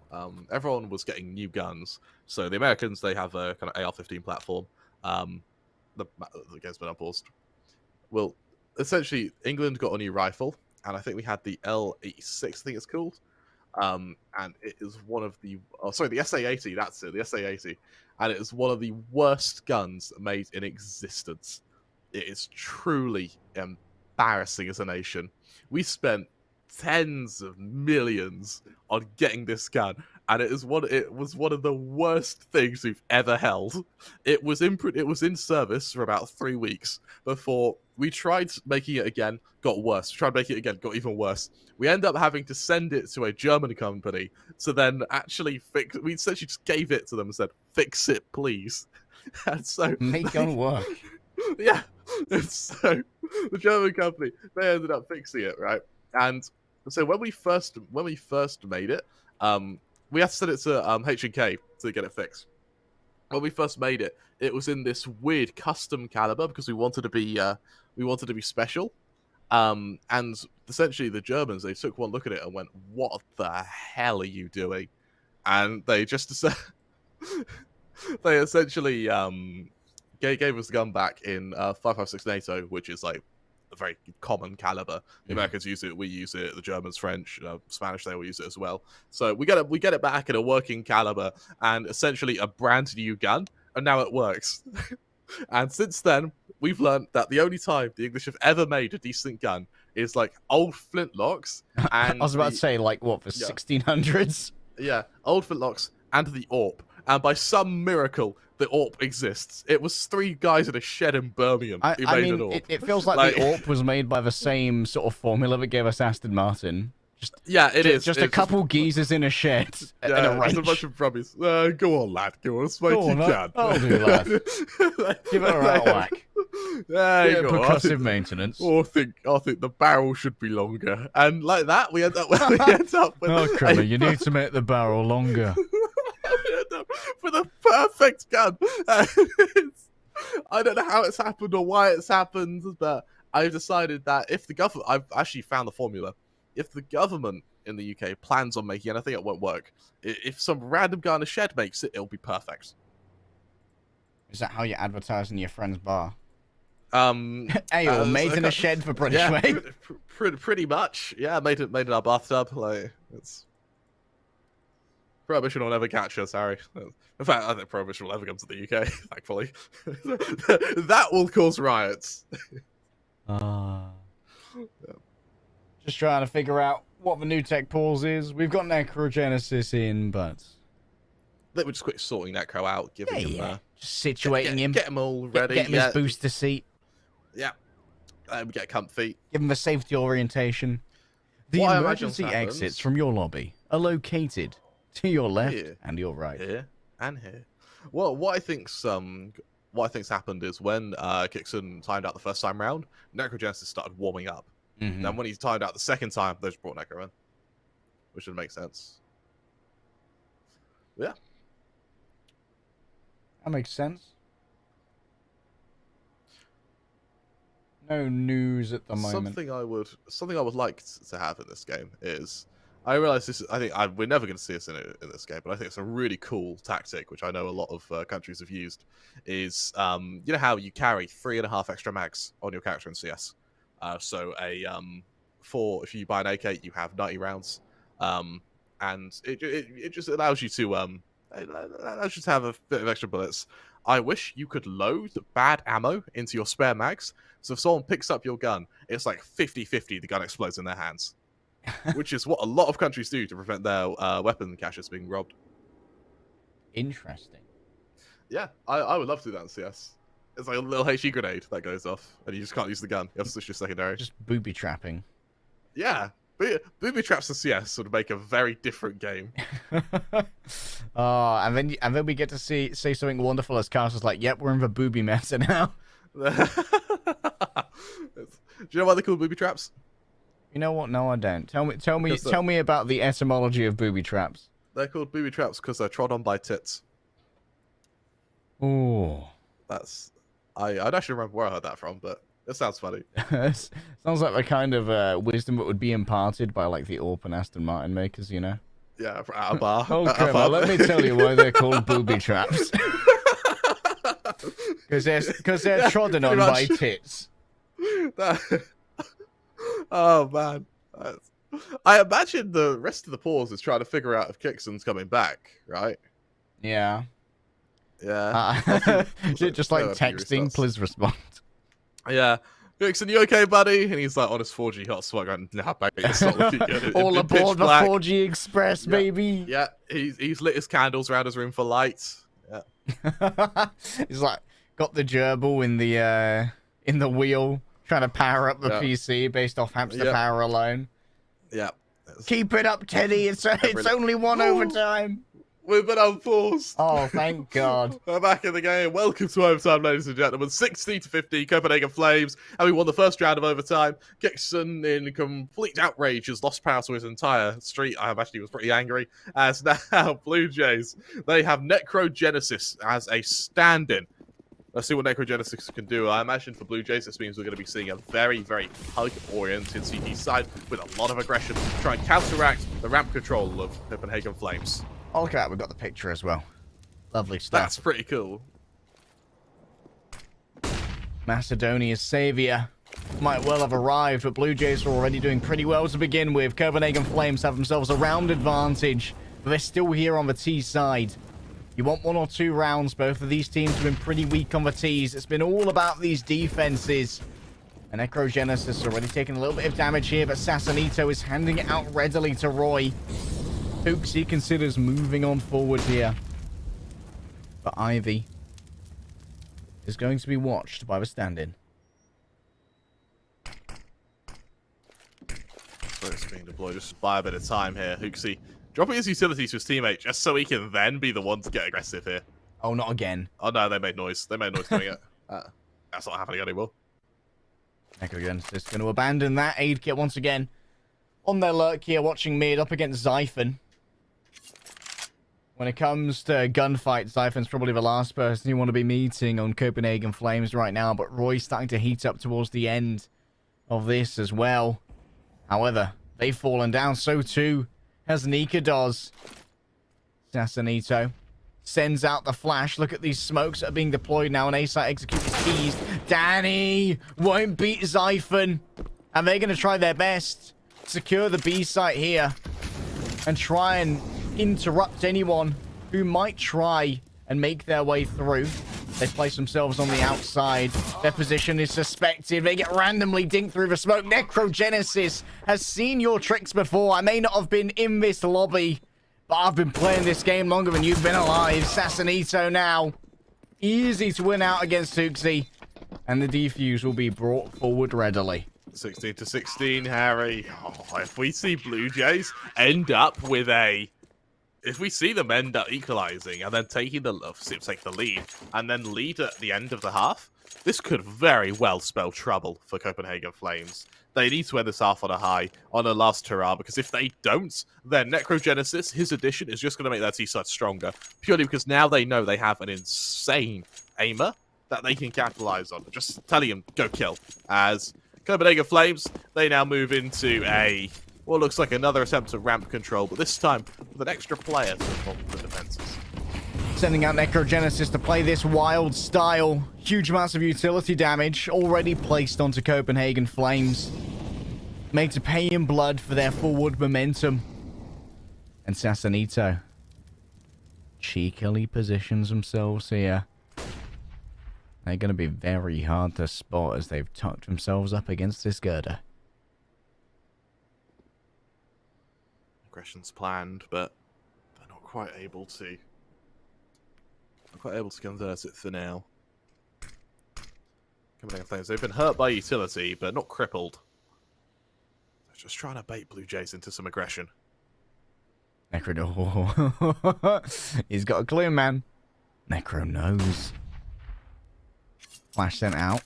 B: Everyone was getting new guns. So the Americans, they have a kind of AR-15 platform. The game's been unpaused. Well, essentially England got a new rifle, and I think we had the L86. I think it's called. And it is one of the the SA-80, that's it, the SA-80, and it is one of the worst guns made in existence. It is truly embarrassing as a nation. We spent tens of millions on getting this gun, and it was one of the worst things we've ever held. It was in service for about 3 weeks before we tried making it again, got worse. We tried making it again, got even worse. We end up having to send it to a German company to then actually fix. We essentially just gave it to them and said, "Fix it, please." And so
A: make gun work.
B: Yeah. And so the German company, they ended up fixing it, right? And so when we first made it, we had to send it to H&K to get it fixed. When we first made it, it was in this weird custom caliber because we wanted to be special. And essentially the Germans, they took one look at it and went, "What the hell are you doing?" And they just they essentially gave us the gun back in 5.56 NATO, which is like a very common caliber. The Americans use it, we use it, the Germans, French, Spanish, they will use it as well. So we get it back in a working caliber and essentially a brand new gun, and now it works. And since then, we've learned that the only time the English have ever made a decent gun is like old flintlocks. And
A: I was about to say, like, what, for 1600s?
B: Yeah, old flintlocks and the AWP. And by some miracle, the AWP exists. It was 3 guys in a shed in Birmingham who made an AWP.
A: It feels like the AWP was made by the same sort of formula that gave us Aston Martin. Just a couple geezers in a shed and a wrench.
B: Just a bunch of brummies. Go on, lad. Go on, as much you can.
A: I'll do, lad. Give it a right whack.
B: There you go.
A: Percussive maintenance.
B: I think the barrel should be longer. And like that, we end up with...
A: Oh, Kramer, you need to make the barrel longer.
B: We end up with a perfect gun. I don't know how it's happened or why it's happened, but I've decided that if the government... I've actually found the formula. If the government in the UK plans on making anything, it won't work. If some random guy in a shed makes it, it'll be perfect.
A: Is that how you advertise in your friend's bar?
B: Hey,
A: made in a shed for British mate.
B: Pretty much. Yeah, made in our bathtub. Like, it's... Prohibition will never catch us, Harry. In fact, I think Prohibition will never come to the UK, thankfully. That will cause riots.
A: Just trying to figure out what the new tech pause is. We've got Necrogenesis in, but...
B: They were just quick sorting Necro out, giving him...
A: Just situating him.
B: Get him all ready.
A: Get him his booster seat.
B: Yeah. We get comfy.
A: Give him a safety orientation. The emergency exits from your lobby are located to your left and your right.
B: Here and here. Well, what I think's happened is when Kixon timed out the first time round, Necrogenesis started warming up. Then when he timed out the second time, they just brought Necro in, which would make sense. Yeah,
A: that makes sense. No news at the moment.
B: Something I would like to have in this game is, I realize this. We're never going to see this in this game, but I think it's a really cool tactic, which I know a lot of countries have used. Is you know how you carry 3.5 extra mags on your character in CS. So if you buy an AK, you have 90 rounds, and it just allows you to have a bit of extra bullets. I wish you could load bad ammo into your spare mags, so if someone picks up your gun, it's like 50-50 the gun explodes in their hands, which is what a lot of countries do to prevent their weapon caches being robbed.
A: Interesting.
B: Yeah, I would love to do that in CS. It's like a little HE grenade that goes off, and you just can't use the gun. You have to switch your secondary.
A: Just booby trapping.
B: Yeah. Booby traps in CS would make a very different game.
A: And then we get to say something wonderful as Castle's like, yep, we're in the booby meta now.
B: Do you know why they're called booby traps?
A: You know what? No, I don't. Tell me about the etymology of booby traps.
B: They're called booby traps because they're trod on by tits.
A: Ooh.
B: I don't actually remember where I heard that from, but it sounds funny.
A: Sounds like the kind of wisdom that would be imparted by like the AWP and Aston Martin makers, you know?
B: Yeah, at a bar.
A: Okay, well, let me tell you why they're called booby traps. Because they're trodden on by tits.
B: Oh man, I imagine the rest of the pause is trying to figure out if Kixon's coming back, right?
A: Yeah.
B: Yeah.
A: Just like texting, please respond.
B: Yeah. Kixon, you okay, buddy? And he's like on his 4G hotspot going, nah, mate, it's not looking good.
A: All aboard the 4G Express, baby.
B: Yeah, he's lit his candles around his room for lights. Yeah.
A: He's like got the gerbil in the wheel, trying to power up the PC based off hamster power alone. Yeah. Keep it up, Teddy. It's only one overtime.
B: We've been unforced.
A: Oh, thank God.
B: We're back in the game. Welcome to overtime, ladies and gentlemen. 60-50, Copenhagen Flames. And we won the first round of overtime. Kixon, in complete outrage, has lost power to his entire street. I actually was pretty angry. As now, Blue Jays, they have Necrogenesis as a stand-in. Let's see what Necrogenesis can do. I imagine for Blue Jays, this means we're going to be seeing a very, very hug-oriented CT side with a lot of aggression to try and counteract the ramp control of Copenhagen Flames.
A: Oh, look at that. We've got the picture as well. Lovely stuff.
B: That's pretty cool.
A: Macedonia's savior. might well have arrived, but Blue Jays are already doing pretty well to begin with. Copenhagen Flames have themselves a round advantage, but they're still here on the T side. You want 1 or 2 rounds. Both of these teams have been pretty weak on the T's. It's been all about these defenses. And Necrogenesis already taking a little bit of damage here, but Sassanito is handing it out readily to Roy. Hooksy considers moving on forward here. But Ivy is going to be watched by the stand-in.
B: So it's being deployed. Just buy a bit of time here. Hooksy dropping his utilities to his teammate just so he can then be the one to get aggressive here.
A: Oh, not again.
B: Oh no, they made noise. They made noise doing it. That's not happening anymore.
A: Necrogenesis going to abandon that aid kit once again. On their lurk here, watching mid up against Xiphon. When it comes to gunfight, Xiphon's probably the last person you want to be meeting on Copenhagen Flames right now, but Roy's starting to heat up towards the end of this as well. However, they've fallen down, so too has Nikita's. Sassanito sends out the flash. Look at these smokes that are being deployed now, and A-site executes his keys. Danny won't beat Xiphon, and they're going to try their best to secure the B site here and try and interrupt anyone who might try and make their way through. They place themselves on the outside. Their position is suspected. They get randomly dinked through the smoke. Necrogenesis has seen your tricks before. I may not have been in this lobby, but I've been playing this game longer than you've been alive. Sassanito now. Easy to win out against Hooksy. And the defuse will be brought forward readily.
B: 16 to 16, Harry. Oh, if we see Blue Jays end up with a... If we see them end up equalizing and then taking the lead and then lead at the end of the half, this could very well spell trouble for Copenhagen Flames. They need to end this half on a high, on a last hurrah, because if they don't, then Necrogenesis, his addition, is just going to make their T-side stronger, purely because now they know they have an insane aimer that they can capitalize on. Just telling him, go kill. As Copenhagen Flames, they now move into a... what looks like another attempt at ramp control, but this time with an extra player to support the defenses.
A: Sending out Necrogenesis to play this wild style. Huge amounts of utility damage already placed onto Copenhagen Flames. Made to pay in blood for their forward momentum. And Sassanito cheekily positions themselves here. They're going to be very hard to spot as they've tucked themselves up against this girder.
B: Aggression's planned, but they're not quite able to. Not quite able to convert it for now. Copenhagen Flames, they've been hurt by utility, but not crippled. They're just trying to bait Blue Jays into some aggression.
A: Necro, he's got a clue, man. Necro knows. Flash sent out.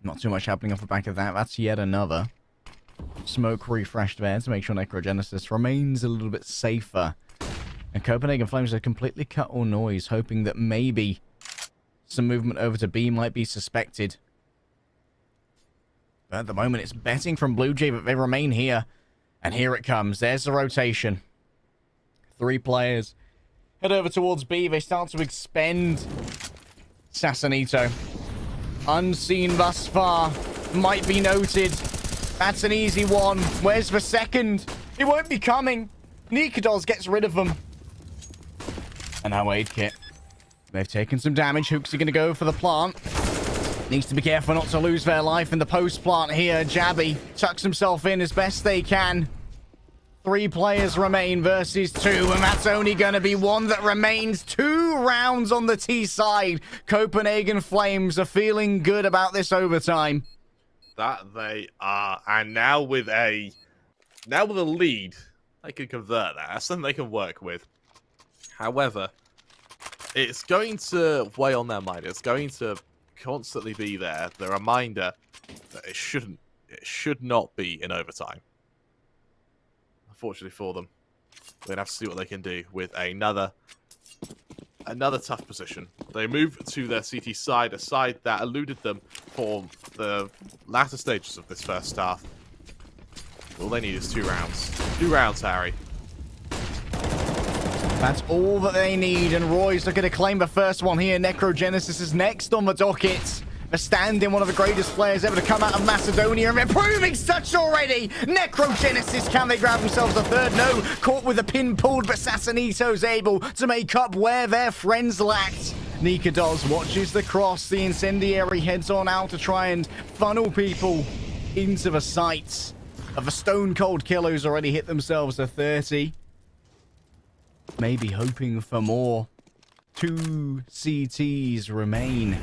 A: Not too much happening off the back of that. That's yet another. Smoke refreshed there to make sure Necrogenesis remains a little bit safer. And Copenhagen Flames have completely cut all noise, hoping that maybe some movement over to B might be suspected. But at the moment, it's betting from Blue Jay that they remain here. And here it comes. There's the rotation. 3 players head over towards B. They start to expend Sassanito. Unseen thus far. Might be noted. That's an easy one. Where's the second? It won't be coming. Nikita's gets rid of them. And now aid kit. They've taken some damage. Hooks are going to go for the plant. Needs to be careful not to lose their life in the post plant here. Jabby tucks himself in as best they can. 3 players remain versus 2, and that's only going to be one that remains. 2 rounds on the T side. Copenhagen Flames are feeling good about this overtime.
B: That they are, and now with a lead, they can convert that. That's something they can work with. However, it's going to weigh on their mind. It's going to constantly be there. The reminder that it should not be in overtime. Unfortunately for them, they're gonna have to see what they can do with another tough position. They move to their CT side, a side that eluded them for the latter stages of this first half. All they need is 2 rounds. 2 rounds, Harry.
A: That's all that they need, and Roy's looking to claim the first one here. Necrogenesis is next on the docket. for standing, one of the greatest players ever to come out of Macedonia, and they're proving such already. Necrogenesis, can they grab themselves a third? No, caught with a pin pulled, but Sassanito's able to make up where their friends lacked. Dignitas watches the cross. The incendiary heads on out to try and funnel people into the sights of a stone cold killer who's already hit themselves a 30. Maybe hoping for more. 2 CTs remain.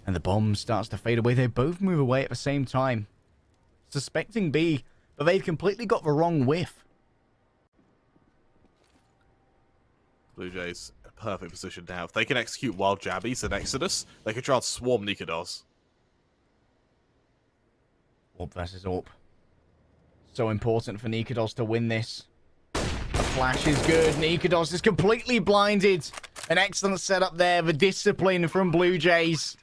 A: And the bomb starts to fade away. They both move away at the same time. Suspecting B, but they've completely got the wrong whiff.
B: Blue Jays in a perfect position now. If they can execute wild jabbies and Exodus, they can try and swarm Dignitas.
A: AWP versus AWP. So important for Dignitas to win this. The flash is good. Dignitas is completely blinded. An excellent setup there. The discipline from Blue Jays.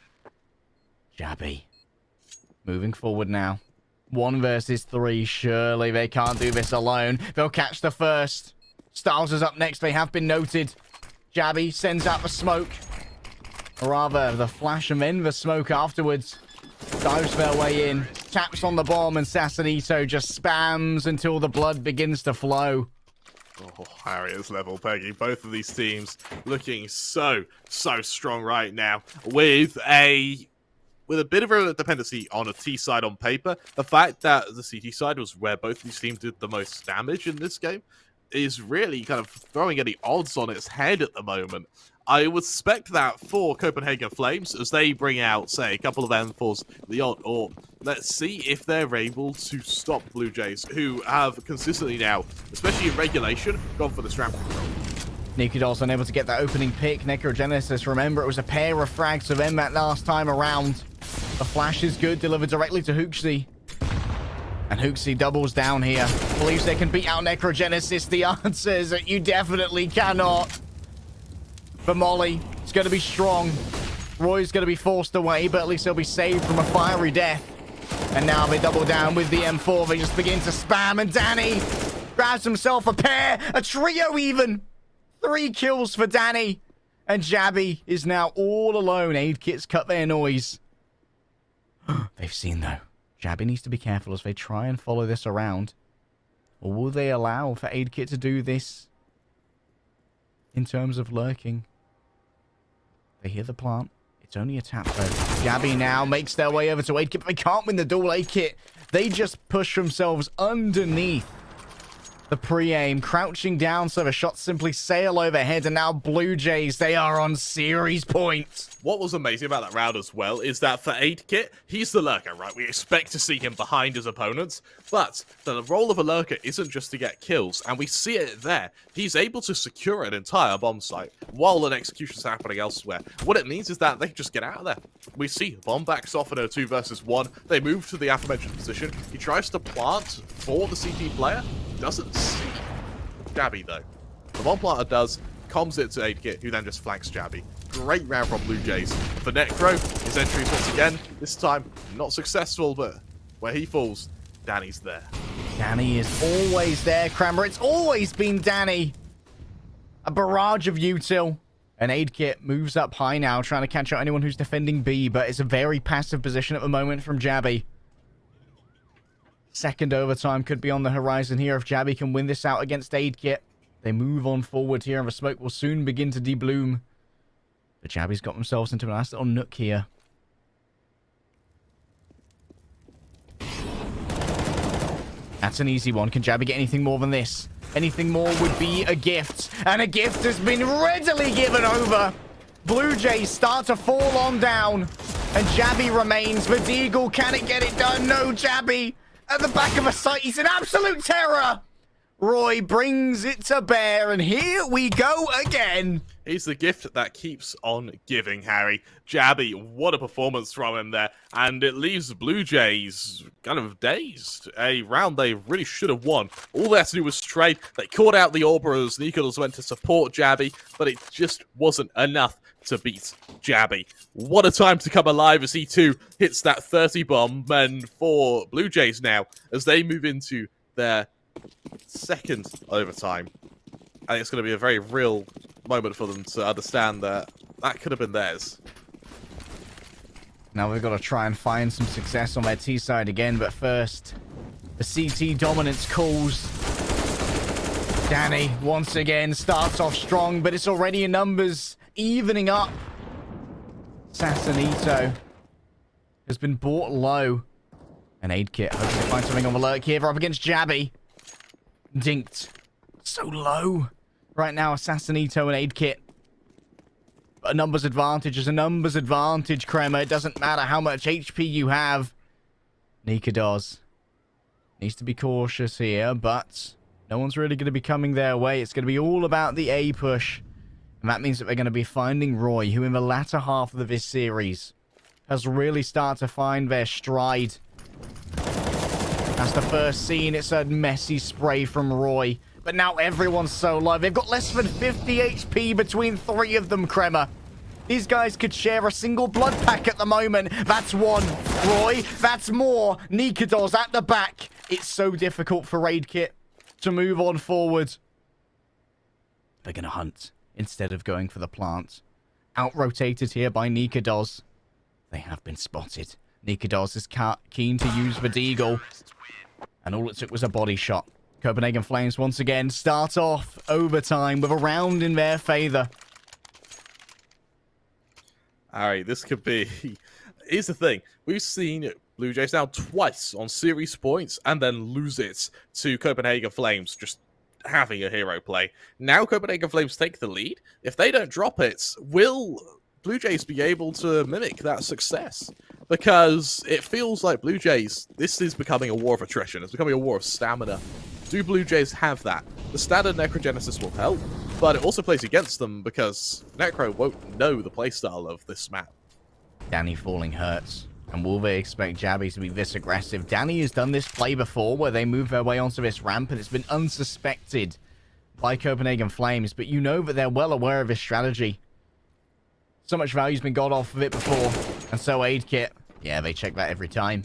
A: Jabby. Moving forward now. 1 versus 3. Surely they can't do this alone. They'll catch the first. Styles is up next. They have been noted. Jabby sends out the smoke. Or rather, the flash and then the smoke afterwards. Dives their way in. Taps on the bomb, and Sassanito just spams until the blood begins to flow.
B: Oh, Harriet's level, Peggy. Both of these teams looking so strong right now. With a bit of a dependency on a T side on paper, the fact that the CT side was where both these teams did the most damage in this game is really kind of throwing any odds on its head at the moment. I would suspect that for Copenhagen Flames, as they bring out, say, a couple of M4s, the odd AWP, let's see if they're able to stop Blue Jays, who have consistently now, especially in regulation, gone for the strap control.
A: Dignitas unable to get that opening pick. Necrogenesis, remember, it was a pair of frags to them that last time around. The flash is good, delivered directly to Hooksy. And Hooksy doubles down here. Believes they can beat out Necrogenesis. The answer is that you definitely cannot. For Molly, it's going to be strong. Roy's going to be forced away, but at least he'll be saved from a fiery death. And now they double down with the M4. They just begin to spam, and Danny grabs himself a pair, a trio even. 3 kills for Danny. And Jabby is now all alone. Aid kits cut their noise. They've seen, though. Jabby needs to be careful as they try and follow this around. Or will they allow for Aid kit to do this in terms of lurking? They hear the plant. It's only a tap, though. Jabby now makes their way over to Aid kit, but they can't win the duel. Aid kit, they just push themselves underneath the pre-aim, crouching down so the shots simply sail overhead, and now Blue Jays, they are on series points.
B: What was amazing about that round as well is that for Aid Kit, he's the lurker, right? We expect to see him behind his opponents, but the role of a lurker isn't just to get kills, and we see it there. He's able to secure an entire bomb site while an execution's happening elsewhere. What it means is that they just get out of there. We see bomb backs off in a 2 versus 1. They move to the aforementioned position. He tries to plant for the CT player. Doesn't see Jabby, though. The bomb planter does, comms it to Aid Kit, who then just flanks Jabby. Great round from Blue Jays. For Necro, his entry is once again, this time not successful, but where he falls, Danny's there.
A: Danny is always there, Kramer. It's always been Danny. A barrage of util. And Aid Kit moves up high now, trying to catch out anyone who's defending B, but it's a very passive position at the moment from Jabby. Second overtime could be on the horizon here if Jabby can win this out against Aid Kit. They move on forward here, and the smoke will soon begin to debloom. But Jabby's got themselves into a nice little nook here. That's an easy one. Can Jabby get anything more than this? Anything more would be a gift. And a gift has been readily given over. Blue Jays start to fall on down. And Jabby remains. Vertigo, can it get it done? No, Jabby. At the back of a site, he's in absolute terror. Roy brings it to bear, and here we go again.
B: He's the gift that keeps on giving, Harry. Jabby, what a performance from him there. And it leaves Blue Jays kind of dazed. A round they really should have won. All they had to do was trade. They caught out the Orber as Nicholas went to support Jabby, but it just wasn't enough to beat Jabby. What a time to come alive as he too hits that 30 bomb. And for Blue Jays now, as they move into their second overtime, I think it's going to be a very real moment for them to understand that that could have been theirs.
A: Now we've got to try and find some success on their T side again, but first, the CT dominance calls. Danny, once again, starts off strong, but it's already in numbers, evening up. Sassanito has been bought low. An aid kit, hoping to find something on the lurk here. They're up against Jabby. Dinked. So low. Right now, Assassinito and aid kit. But a numbers advantage is a numbers advantage, Kremer. It doesn't matter how much HP you have. Nikados needs to be cautious here, but no one's really going to be coming their way. It's going to be all about the A push. And that means that they're going to be finding Roy, who in the latter half of this series has really started to find their stride. That's the first scene. It's a messy spray from Roy. But now everyone's so low. They've got less than 50 HP between 3 of them, Kremer. These guys could share a single blood pack at the moment. That's 1. Roy, that's more. Nikados at the back. It's so difficult for Raid Kit to move on forward. They're going to hunt instead of going for the plant. Out-rotated here by Nikados. They have been spotted. Nikados is keen to use Vertigo. And all it took was a body shot. Copenhagen Flames once again start off overtime with a round in their favor.
B: Alright, this could be... Here's the thing. We've seen Blue Jays now twice on series points and then lose it to Copenhagen Flames just having a hero play. Now Copenhagen Flames take the lead. If they don't drop it, will Blue Jays be able to mimic that success? Because it feels like Blue Jays, this is becoming a war of attrition. It's becoming a war of stamina. Do Blue Jays have that? The standard Necrogenesis will help, but it also plays against them because Necro won't know the playstyle of this map.
A: Danny falling hurts. And will they expect Jabby to be this aggressive? Danny has done this play before where they move their way onto this ramp and it's been unsuspected by Copenhagen Flames, but you know that they're well aware of his strategy. So much value's been got off of it before. And so aid kit. Yeah, they check that every time.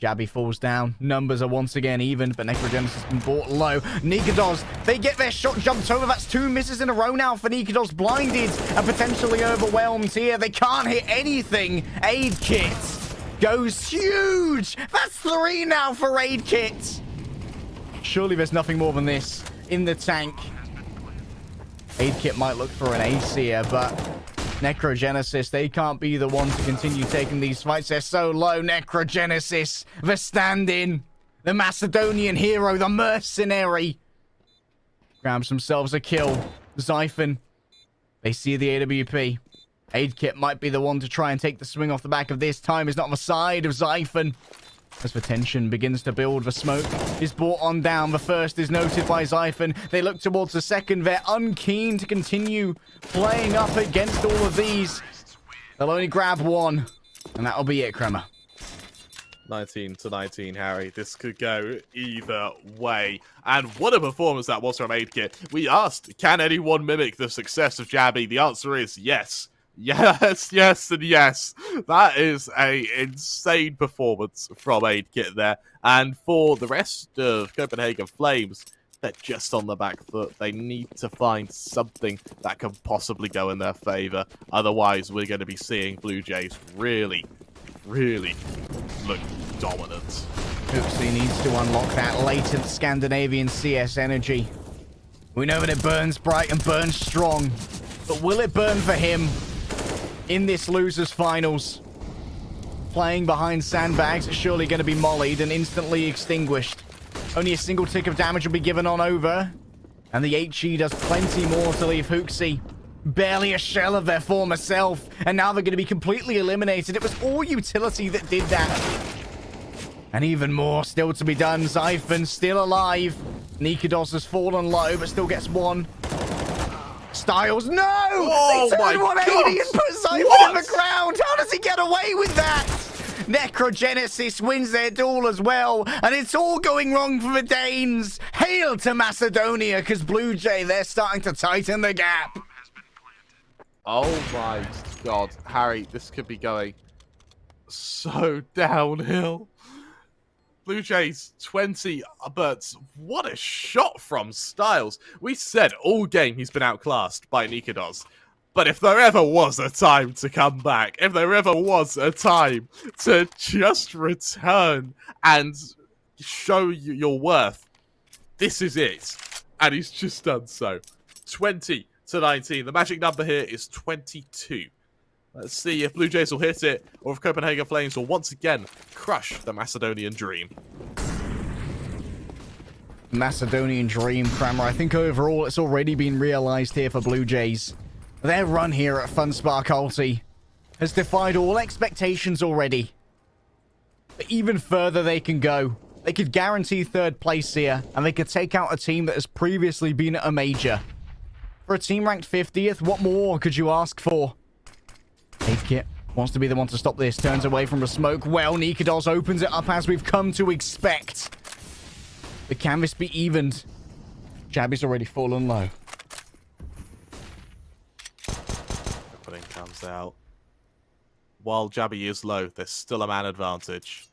A: Jabby falls down. Numbers are once again even, but Necrogenesis has been bought low. Nikados, they get their shot jumped over. That's 2 misses in a row now for Nikados. Blinded and potentially overwhelmed here. They can't hit anything. Aid kit goes huge. That's 3 now for aid kit. Surely there's nothing more than this in the tank. Aid kit might look for an ace here, but Necrogenesis, they can't be the one to continue taking these fights. They're so low. Necrogenesis, the stand-in, the Macedonian hero, the mercenary, grabs themselves a kill. Xiphon, they see the AWP. Aid kit might be the one to try and take the swing off the back of this. Time is not on the side of Xiphon. As the tension begins to build, the smoke is brought on down. The first is noted by Xiphon. They look towards the second. They're unkeen to continue playing up against all of these. They'll only grab 1, and that'll be it, Kremer.
B: 19-19, Harry. This could go either way. And what a performance that was from aid kit. We asked, can anyone mimic the success of Jabby? The answer is yes. Yes, yes, and yes. That is a insane performance from aid kit there. And for the rest of Copenhagen Flames, they're just on the back foot. They need to find something that can possibly go in their favor. Otherwise, we're going to be seeing Blue Jays really, really look dominant.
A: Oopsie needs to unlock that latent Scandinavian CS energy. We know that it burns bright and burns strong. But will it burn for him in this losers finals? Playing behind sandbags is surely going to be mollied and instantly extinguished. Only a single tick of damage will be given on over. And the HE does plenty more to leave Hooksy barely a shell of their former self. And now they're going to be completely eliminated. It was all utility that did that. And even more still to be done. Xiphon still alive. Nikados has fallen low, but still gets 1. Styles, no!
B: Oh,
A: they turned
B: my
A: 180
B: God!
A: and put Xiphon in the ground! How does he get away with that? Necrogenesis wins their duel as well, and it's all going wrong for the Danes. Hail to Macedonia, because Blue Jay, they're starting to tighten the gap.
B: Oh my God, Harry, this could be going so downhill. Blue Jays 20, but what a shot from Styles. We said all game he's been outclassed by Nikados. But if there ever was a time to come back, if there ever was a time to just return and show you your worth, this is it. And he's just done so. 20-19. The magic number here is 22. Let's see if Blue Jays will hit it, or if Copenhagen Flames will once again crush the Macedonian dream.
A: Macedonian dream, Kramer. I think overall it's already been realized here for Blue Jays. Their run here at Funspark ULTI has defied all expectations already. But even further they can go. They could guarantee third place here, and they could take out a team that has previously been at a major. For a team ranked 50th, what more could you ask for? Kit wants to be the one to stop this, turns away from the smoke. Well, Nikados opens it up as we've come to expect. The canvas be evened. Jabby's already fallen low.
B: Opening comes out. While Jabby is low, there's still a man advantage.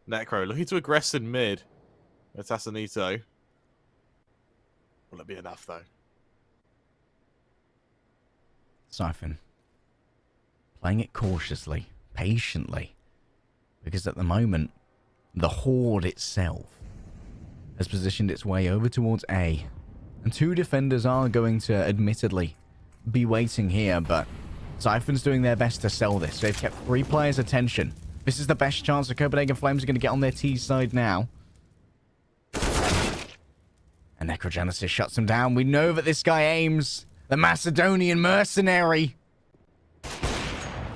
B: Necro looking to aggress in mid. Tassanito. Will it be enough, though?
A: Siphon. Playing it cautiously, patiently. Because at the moment, the Horde itself has positioned its way over towards A. And two defenders are going to, admittedly, be waiting here, but Siphon's doing their best to sell this. They've kept 3 players' attention. This is the best chance the Copenhagen Flames are going to get on their T side now. And Necrogenesis shuts him down. We know that this guy aims. The Macedonian mercenary.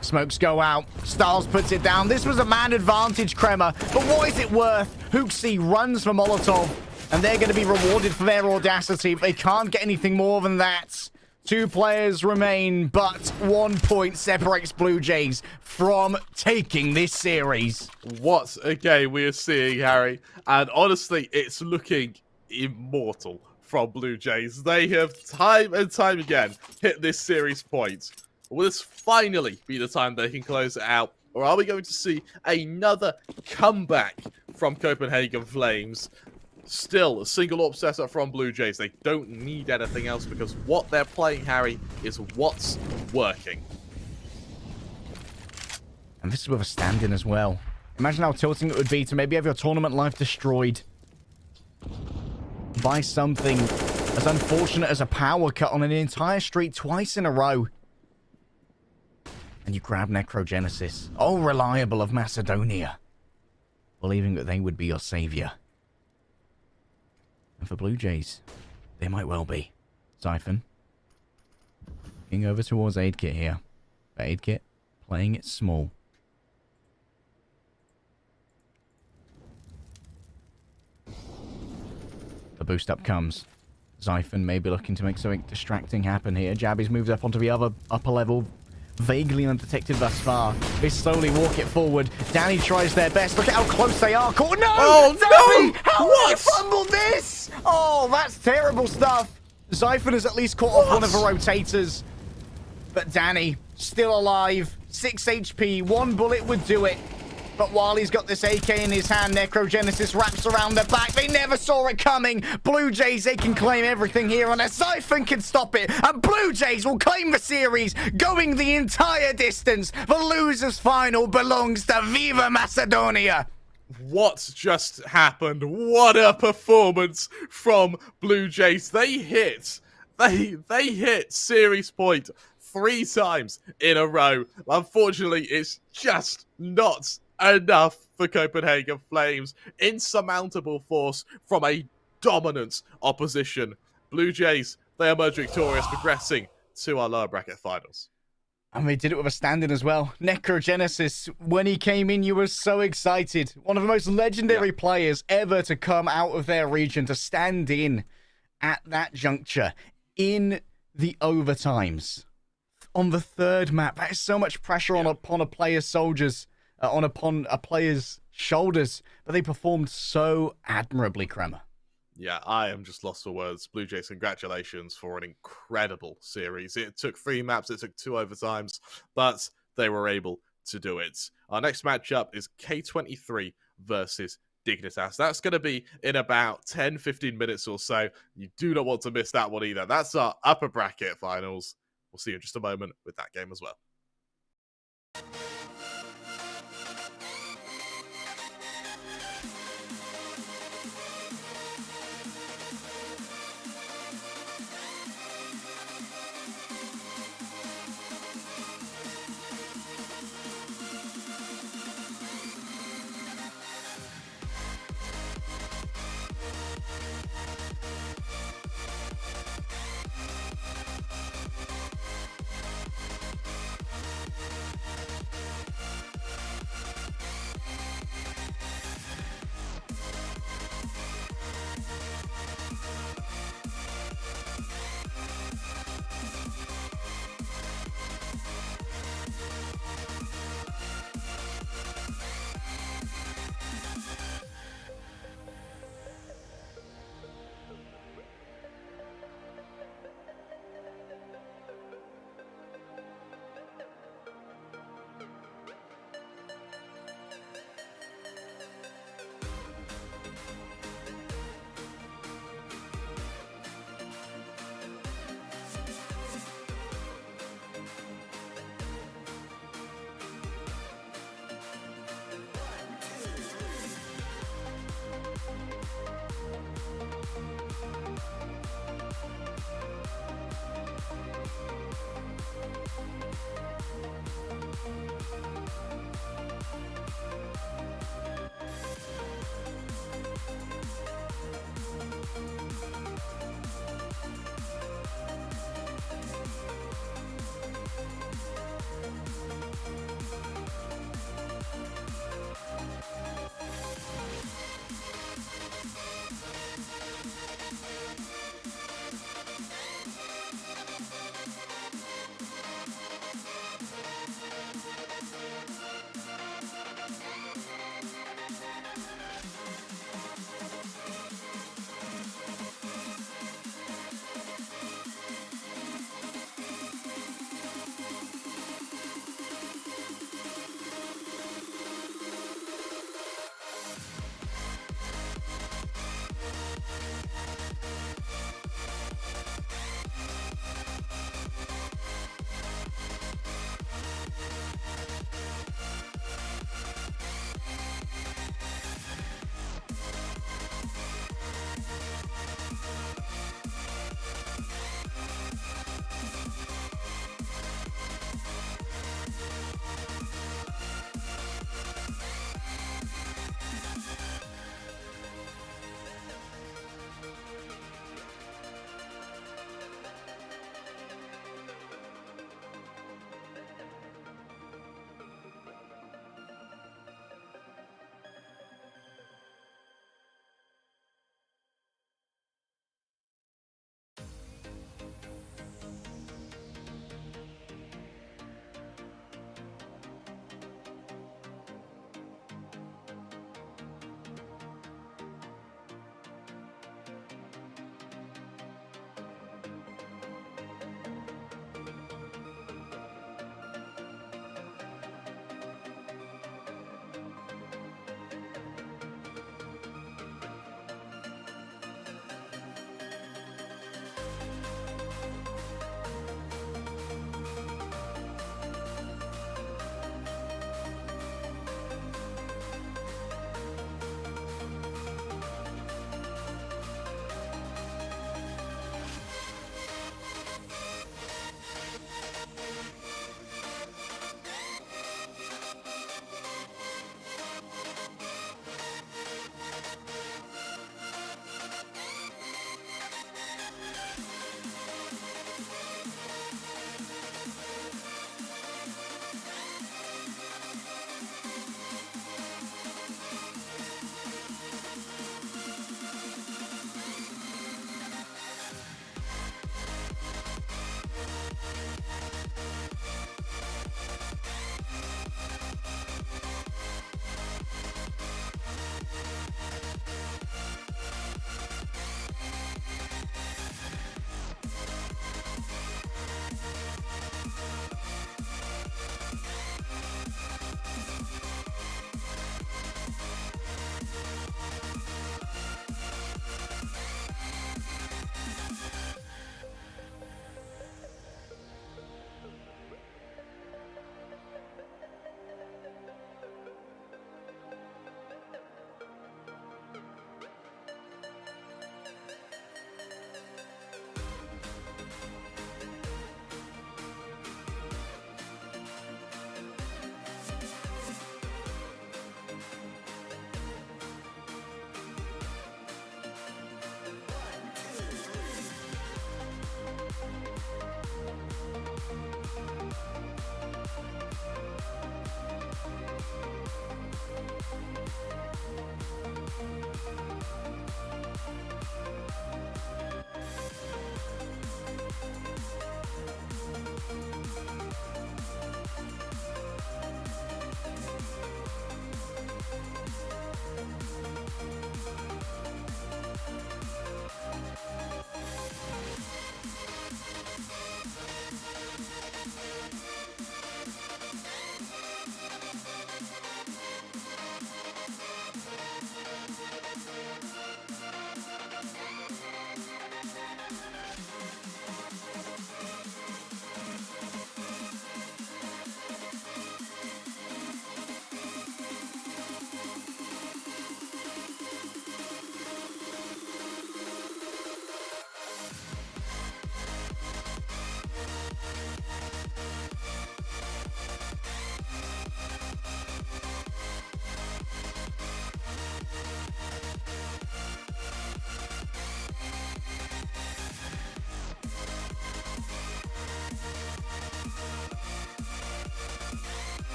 A: Smokes go out. Styles puts it down. This was a man advantage, Kremer. But what is it worth? Hooksy runs for Molotov. And they're going to be rewarded for their audacity. They can't get anything more than that. 2 players remain, but 1 point separates Blue Jays from taking this series.
B: What a game we are seeing, Harry. And honestly, it's looking immortal from Blue Jays. They have time and time again hit this series point. Will this finally be the time they can close it out? Or are we going to see another comeback from Copenhagen Flames? Still, a single AWP setup from Blue Jays. They don't need anything else because what they're playing, Harry, is what's working.
A: And this is with a stand-in as well. Imagine how tilting it would be to maybe have your tournament life destroyed by something as unfortunate as a power cut on an entire street twice in a row. And you grab Necrogenesis. Oh, reliable of Macedonia. Believing that they would be your savior. And for Blue Jays, they might well be. Siphon. Looking over towards Aidkit here. But Aidkit playing it small. The boost up comes. Siphon maybe looking to make something distracting happen here. Jabby's moved up onto the upper level. Vaguely undetected thus far. They slowly walk it forward. Danny tries their best. Look at how close they are. Caught. No!
B: Oh,
A: Danny!
B: no!
A: How
B: What?
A: they fumbled this? Oh, that's terrible stuff. Siphon has at least caught off one of the rotators. But Danny, still alive. 6 HP. 1 bullet would do it. But while he's got this AK in his hand, Necrogenesis wraps around the back. They never saw it coming. Blue Jays, they can claim everything here, and a Siphon can stop it. And Blue Jays will claim the series, going the entire distance. The loser's final belongs to Viva Macedonia.
B: What just happened? What a performance from Blue Jays. They hit series point 3 times in a row. Unfortunately, it's just not enough for Copenhagen Flames. Insurmountable force from a dominant opposition. Blue Jays, they emerge victorious, progressing to our lower bracket finals.
A: And they did it with a stand-in as well. Necrogenesis, when he came in, you were so excited. One of the most legendary players ever to come out of their region to stand in at that juncture in the overtimes. On the 3rd map, that is so much pressure upon a player's soldiers. Upon a player's shoulders, but they performed so admirably, Kremer.
B: Yeah, I am just lost for words. Blue Jays, congratulations for an incredible series. It took 3 maps, it took 2 overtimes, but they were able to do it. Our next matchup is K23 versus Dignitas. That's going to be in about 10-15 minutes or so. You do not want to miss that one either. That's our upper bracket finals. we'll see you in just a moment with that game as well.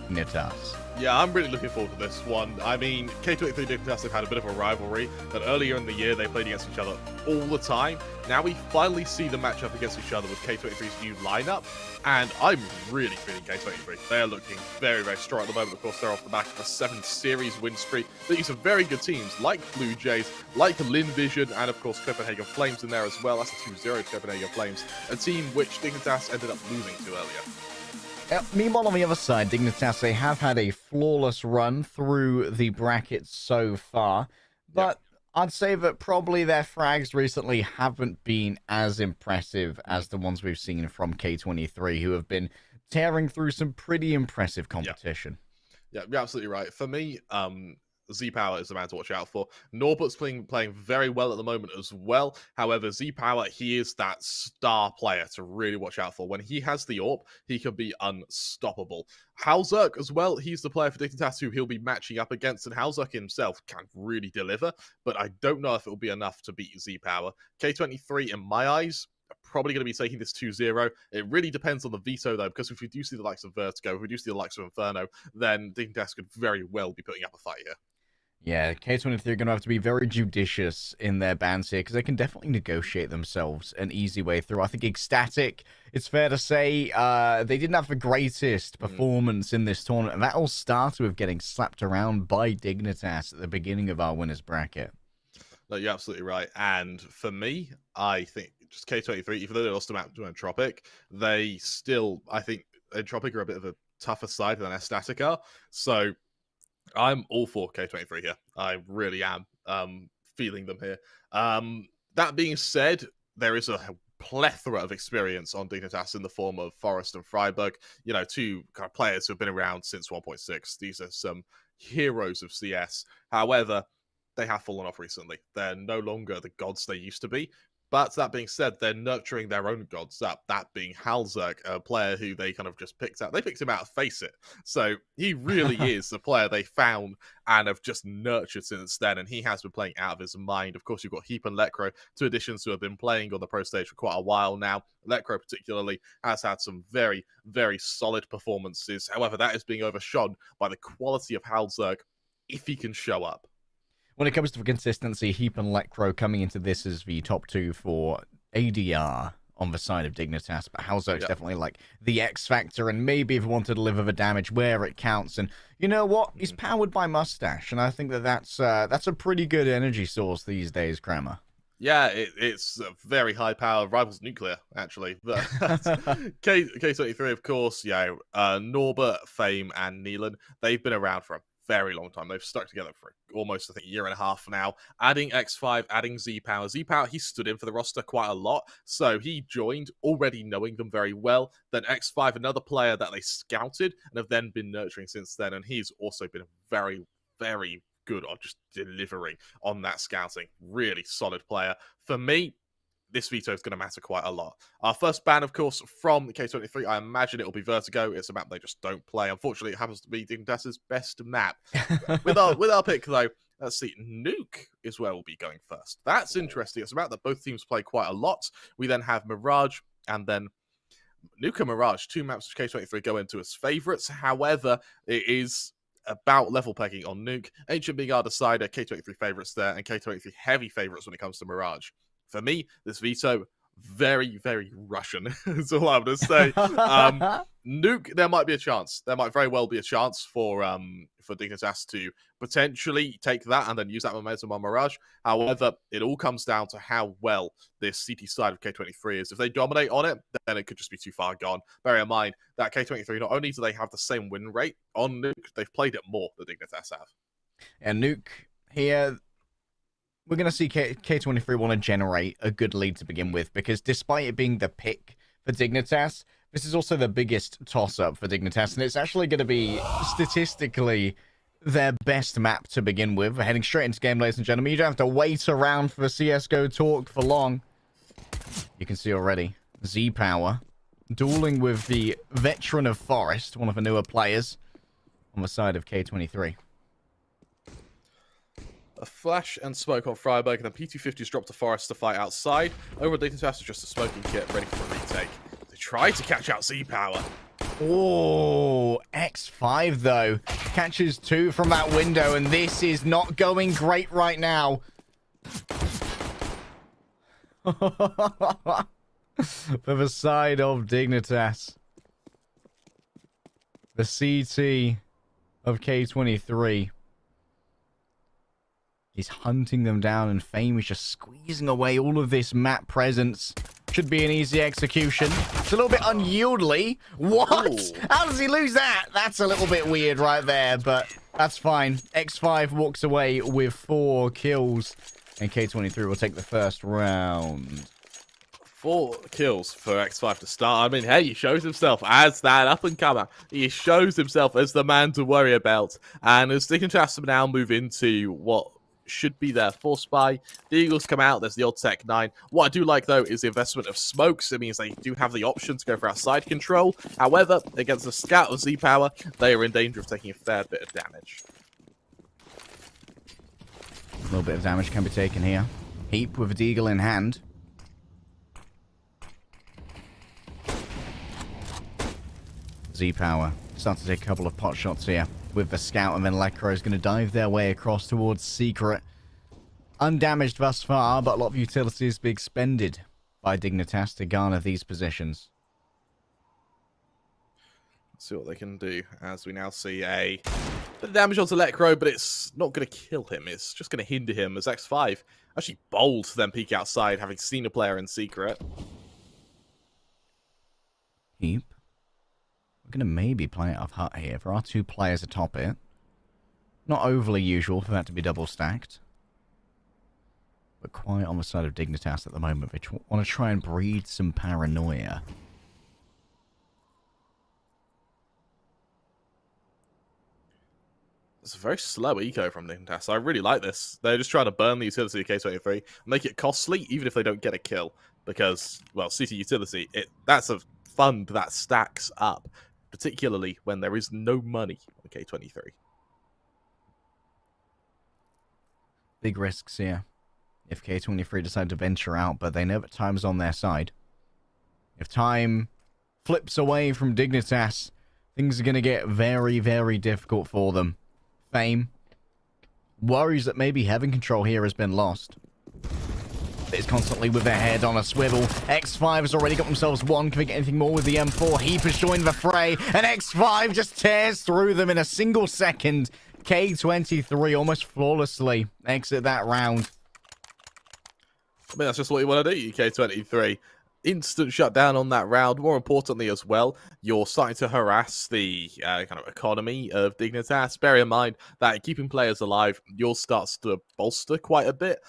A: Dignitas.
B: Yeah, I'm really looking forward to this one. I mean, K23 and Dignitas have had a bit of a rivalry, but earlier in the year they played against each other all the time. Now we finally see them match up against each other with K23's new lineup, and I'm really feeling K23. They are looking very, very strong at the moment. Of course, they're off the back of a 7-series win streak. These are very good teams, like BLUEJAYS, like Vision, and of course Copenhagen Flames in there as well. That's a 2-0 Copenhagen Flames, a team which Dignitas ended up losing to earlier.
A: Meanwhile, on the other side, Dignitas, they have had a flawless run through the brackets so far, but I'd say that probably their frags recently haven't been as impressive as the ones we've seen from K23, who have been tearing through some pretty impressive competition.
B: Yeah, you're absolutely right. For me, Z-Power is the man to watch out for. Norbert's playing very well at the moment as well. However, Z-Power, he is that star player to really watch out for. When he has the AWP, he can be unstoppable. Halzerk as well, he's the player for Dignitas who he'll be matching up against, and Halzerk himself can really deliver, but I don't know if it will be enough to beat Z-Power. K23, in my eyes, probably going to be taking this 2-0. It really depends on the veto, though, because if we do see the likes of Vertigo, if we do see the likes of Inferno, then Dignitas could very well be putting up a fight here.
A: Yeah, K23 are going to have to be very judicious in their bans here, because they can definitely negotiate themselves an easy way through. I think Ecstatic, it's fair to say, they didn't have the greatest performance in this tournament, and that all started with getting slapped around by Dignitas at the beginning of our winners bracket.
B: No, you're absolutely right. And for me, I think just K23, even though they lost to Entropic, they still, I think, Entropic are a bit of a tougher side than Ecstatic are. So I'm all for K23 here. I really am feeling them here. That being said, there is a plethora of experience on Dignitas in the form of Forest and Freiburg. You know, two kind of players who have been around since 1.6. These are some heroes of CS. However, they have fallen off recently. They're no longer the gods they used to be. But that being said, they're nurturing their own gods up. That being Halzerk, a player who they kind of just picked out. They picked him out of Face It. So he really is the player they found and have just nurtured since then. And he has been playing out of his mind. Of course, you've got Heap and Lekro, two additions who have been playing on the pro stage for quite a while now. Lekro particularly has had some very, very solid performances. However, that is being overshone by the quality of Halzerk if he can show up.
A: When it comes to consistency, Heap and Lekro coming into this as the top two for ADR on the side of Dignitas, but Halzerk's definitely like the X factor, and maybe if you want to deliver the damage where it counts. And you know what? He's powered by Mustache, and I think that's a pretty good energy source these days, Kramer.
B: Yeah, it's a very high power, rivals nuclear, actually. But K23, of course, Norbert, Fame, and Neelan, they've been around for a very long time. They've stuck together for almost, I think, a year and a half now. Adding X5, adding Z-Power. Z-Power, he stood in for the roster quite a lot, so he joined already knowing them very well. Then X5, another player that they scouted and have then been nurturing since then, and he's also been very, very good on just delivering on that scouting. Really solid player. For me, this veto is going to matter quite a lot. Our first ban, of course, from K23, I imagine it will be Vertigo. It's a map they just don't play. Unfortunately, it happens to be Dignitas' best map. with our pick, though, let's see, Nuke is where we'll be going first. That's interesting. It's a map that both teams play quite a lot. We then have Mirage, and then Nuke and Mirage, two maps which K23 go into as favourites. However, it is about level pegging on Nuke. Ancient being our decider, K23 favourites there, and K23 heavy favourites when it comes to Mirage. For me, this veto, very, very Russian, is all I'm going to say. Nuke, there might be a chance. There might very well be a chance for Dignitas to potentially take that and then use that momentum on Mirage. However, it all comes down to how well this CT side of K23 is. If they dominate on it, then it could just be too far gone. Bear in mind that K23, not only do they have the same win rate on Nuke, they've played it more than Dignitas have.
A: And Nuke here, we're going to see K23 want to generate a good lead to begin with, because despite it being the pick for Dignitas, this is also the biggest toss-up for Dignitas, and it's actually going to be statistically their best map to begin with. We're heading straight into game, ladies and gentlemen. You don't have to wait around for the CSGO talk for long. You can see already Z-Power dueling with the veteran of Forest, one of the newer players, on the side of K23.
B: A flash and smoke on Freiburg, and then P250's dropped to Forest to fight outside. Over at Dignitas is just a smoking kit ready for a retake. They try to catch out Z-Power.
A: Oh, X5 though catches 2 from that window, and this is not going great right now. For the side of Dignitas, the CT of K23 is hunting them down, and Fame is just squeezing away all of this map presence. Should be an easy execution. It's a little bit unyieldly. What?
B: Ooh.
A: How does he lose that? That's a little bit weird right there, but that's fine. X5 walks away with 4 kills, and K23 will take the first round.
B: 4 kills for X5 to start. I mean, hey, he shows himself as that up-and-comer. He shows himself as the man to worry about. And as Dignitas now move into what should be their force spy, the Eagles come out. There's the old Tech 9. What I do like, though, is the investment of smokes. It means they do have the option to go for outside control. However, against the scout of Z-Power, they are in danger of taking a fair bit of damage.
A: A little bit of damage can be taken here. Heap with a Deagle in hand. Z-Power starts to take a couple of pot shots here with the scout, and then Lecro is going to dive their way across towards Secret. Undamaged thus far, but a lot of utilities being expended by Dignitas to garner these positions.
B: Let's see what they can do, as we now see a bit of damage onto Lecro, but it's not going to kill him. It's just going to hinder him, as X5 actually bold to then peek outside, having seen a player in Secret.
A: Heap. We're going to maybe play it off hut here. There are 2 players atop it. Not overly usual for that to be double stacked. But quite on the side of Dignitas at the moment. They want to try and breed some paranoia.
B: It's a very slow eco from Dignitas. I really like this. They're just trying to burn the utility of K23, make it costly, even if they don't get a kill. Because, well, CT utility, that's a fund that stacks up, particularly when there is no money on K23.
A: Big risks here if K23 decide to venture out, but they know that time's on their side. If time flips away from Dignitas, things are going to get very, very difficult for them. Fame worries that maybe heaven control here has been lost. It's constantly with their head on a swivel. X5 has already got themselves 1. Can they get anything more with the M4? Heap has joined the fray, and X5 just tears through them in a single second. K23 almost flawlessly exit that round.
B: I mean, that's just what you want to do, K23. Instant shutdown on that round. More importantly as well, you're starting to harass the kind of economy of Dignitas. Bear in mind that keeping players alive, yours starts to bolster quite a bit.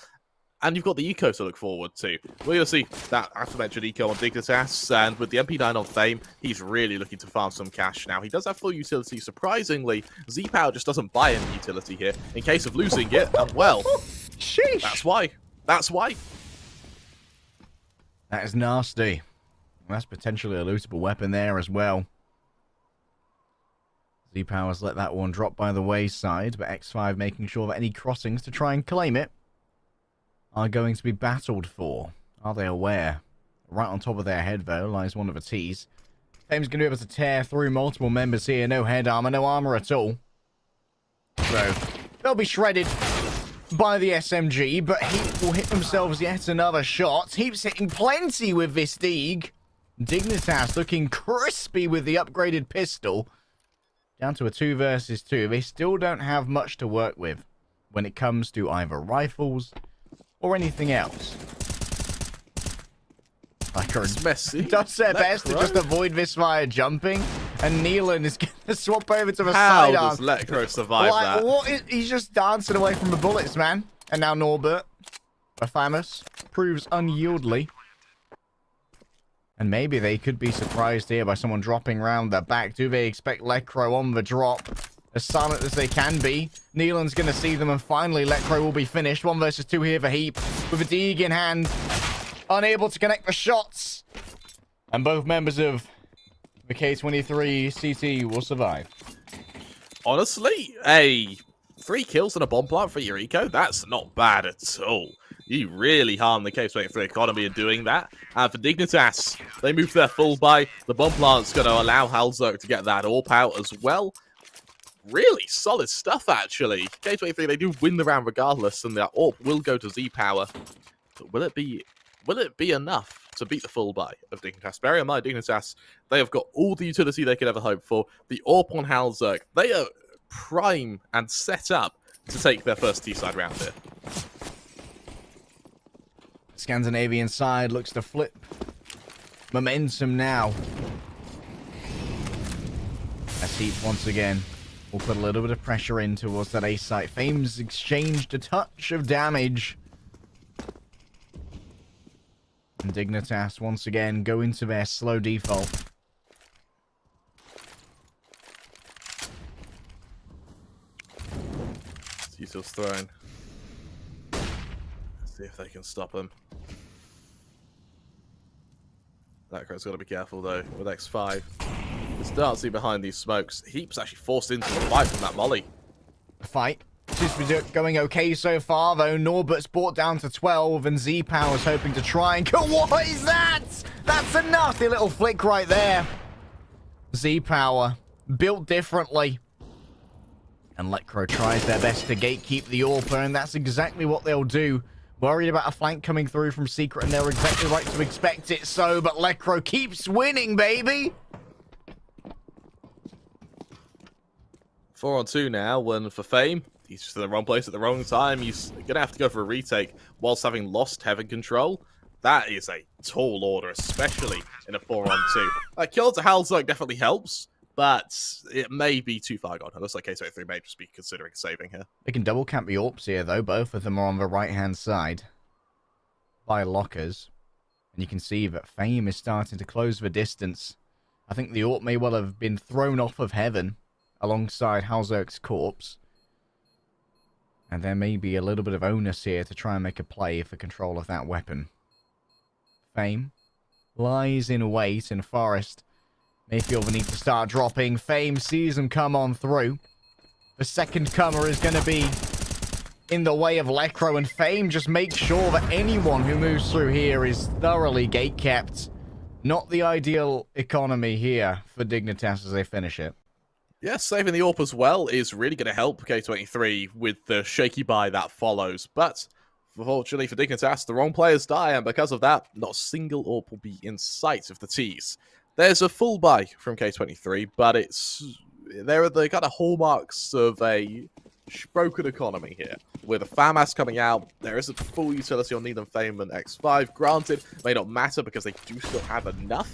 B: And you've got the eco to look forward to. We're going to see that aforementioned eco on Dignitas, and with the MP9 on Fame, he's really looking to farm some cash now. He does have full utility. Surprisingly, Z-Power just doesn't buy any utility here. In case of losing it, and well,
A: sheesh.
B: That's why. That's why.
A: That is nasty. That's potentially a lootable weapon there as well. Z-Power's let that one drop by the wayside, but X5 making sure that any crossings to try and claim it are going to be battled for. Are they aware? Right on top of their head, though, lies one of the T's. Fame's going to be able to tear through multiple members here. No head armor, no armor at all. So, they'll be shredded by the SMG, but Heap will hit themselves yet another shot. Heap's hitting plenty with this Dig. Dignitas looking crispy with the upgraded pistol. Down to a 2 versus 2. They still don't have much to work with when it comes to either rifles or anything else.
B: It's messy.
A: Does their best to just avoid this fire jumping, and Nealon is going to swap over to the
B: How
A: sidearm.
B: does Lecro survive that?
A: What is, he's just dancing away from the bullets, man. And now Norbert, Famous, proves unyieldly. And maybe they could be surprised here by someone dropping round their back. Do they expect Lecro on the drop? As silent as they can be. Nealon's going to see them, and finally Lecro will be finished. 1 versus 2 here for Heap, with a Dig in hand. Unable to connect the shots. And both members of the K23 CT will survive.
B: Honestly, a 3 kills and a bomb plant for your eco. That's not bad at all. You really harm the K23 economy in doing that. And for Dignitas, they move their full buy. The bomb plant's going to allow Halzerk to get that AWP out as well. Really solid stuff, actually. K23, they do win the round regardless, and their AWP will go to Z-Power. But will it be enough to beat the full buy of Dignitas? Bear in mind, Dignitas, they have got all the utility they could ever hope for. The AWP on Halzerk, they are prime and set up to take their first T-side round here.
A: Scandinavian side looks to flip momentum now. As Heap once again will put a little bit of pressure in towards that A site. Fame's exchanged a touch of damage. And Dignitas once again go into their slow default.
B: Usel's thrown. Let's see if they can stop him. That crow's got to be careful though with X5. It's dancing behind these smokes. Heap's actually forced into the fight from that molly.
A: The fight seems to be going okay so far, though. Norbert's brought down to 12, and Z-Power's hoping to try and kill. What is that? That's a nasty little flick right there. Z-Power, built differently. And Lecro tries their best to gatekeep the AWP, and that's exactly what they'll do. Worried about a flank coming through from Secret, and they're exactly right to expect it so, but Lecro keeps winning, baby!
B: 4 on 2 now, when for Fame, he's just in the wrong place at the wrong time. He's going to have to go for a retake whilst having lost Heaven control. That is a tall order, especially in a 4 on 2. That kill to Halzerk definitely helps, but it may be too far gone. It looks like K23 may just be considering saving here.
A: They can double camp the AWPs here, though. Both of them are on the right-hand side by lockers. And you can see that Fame is starting to close the distance. I think the AWP may well have been thrown off of Heaven alongside Halzerk's corpse. And there may be a little bit of onus here to try and make a play for control of that weapon. Fame lies in wait in Forest. May feel the need to start dropping. Fame sees them come on through. The second comer is going to be in the way of Lecro, and Fame just makes sure that anyone who moves through here is thoroughly gate-kept. Not the ideal economy here for Dignitas as they finish it.
B: Yes, saving the AWP as well is really going to help K23 with the shaky buy that follows. But, unfortunately for Dignitas, the wrong players die, and because of that, not a single AWP will be in sight of the T's. There's a full buy from K23, but there are the kind of hallmarks of a broken economy here. With a FAMAS coming out, there isn't full utility on Needham Fame and X5. Granted, may not matter because they do still have enough.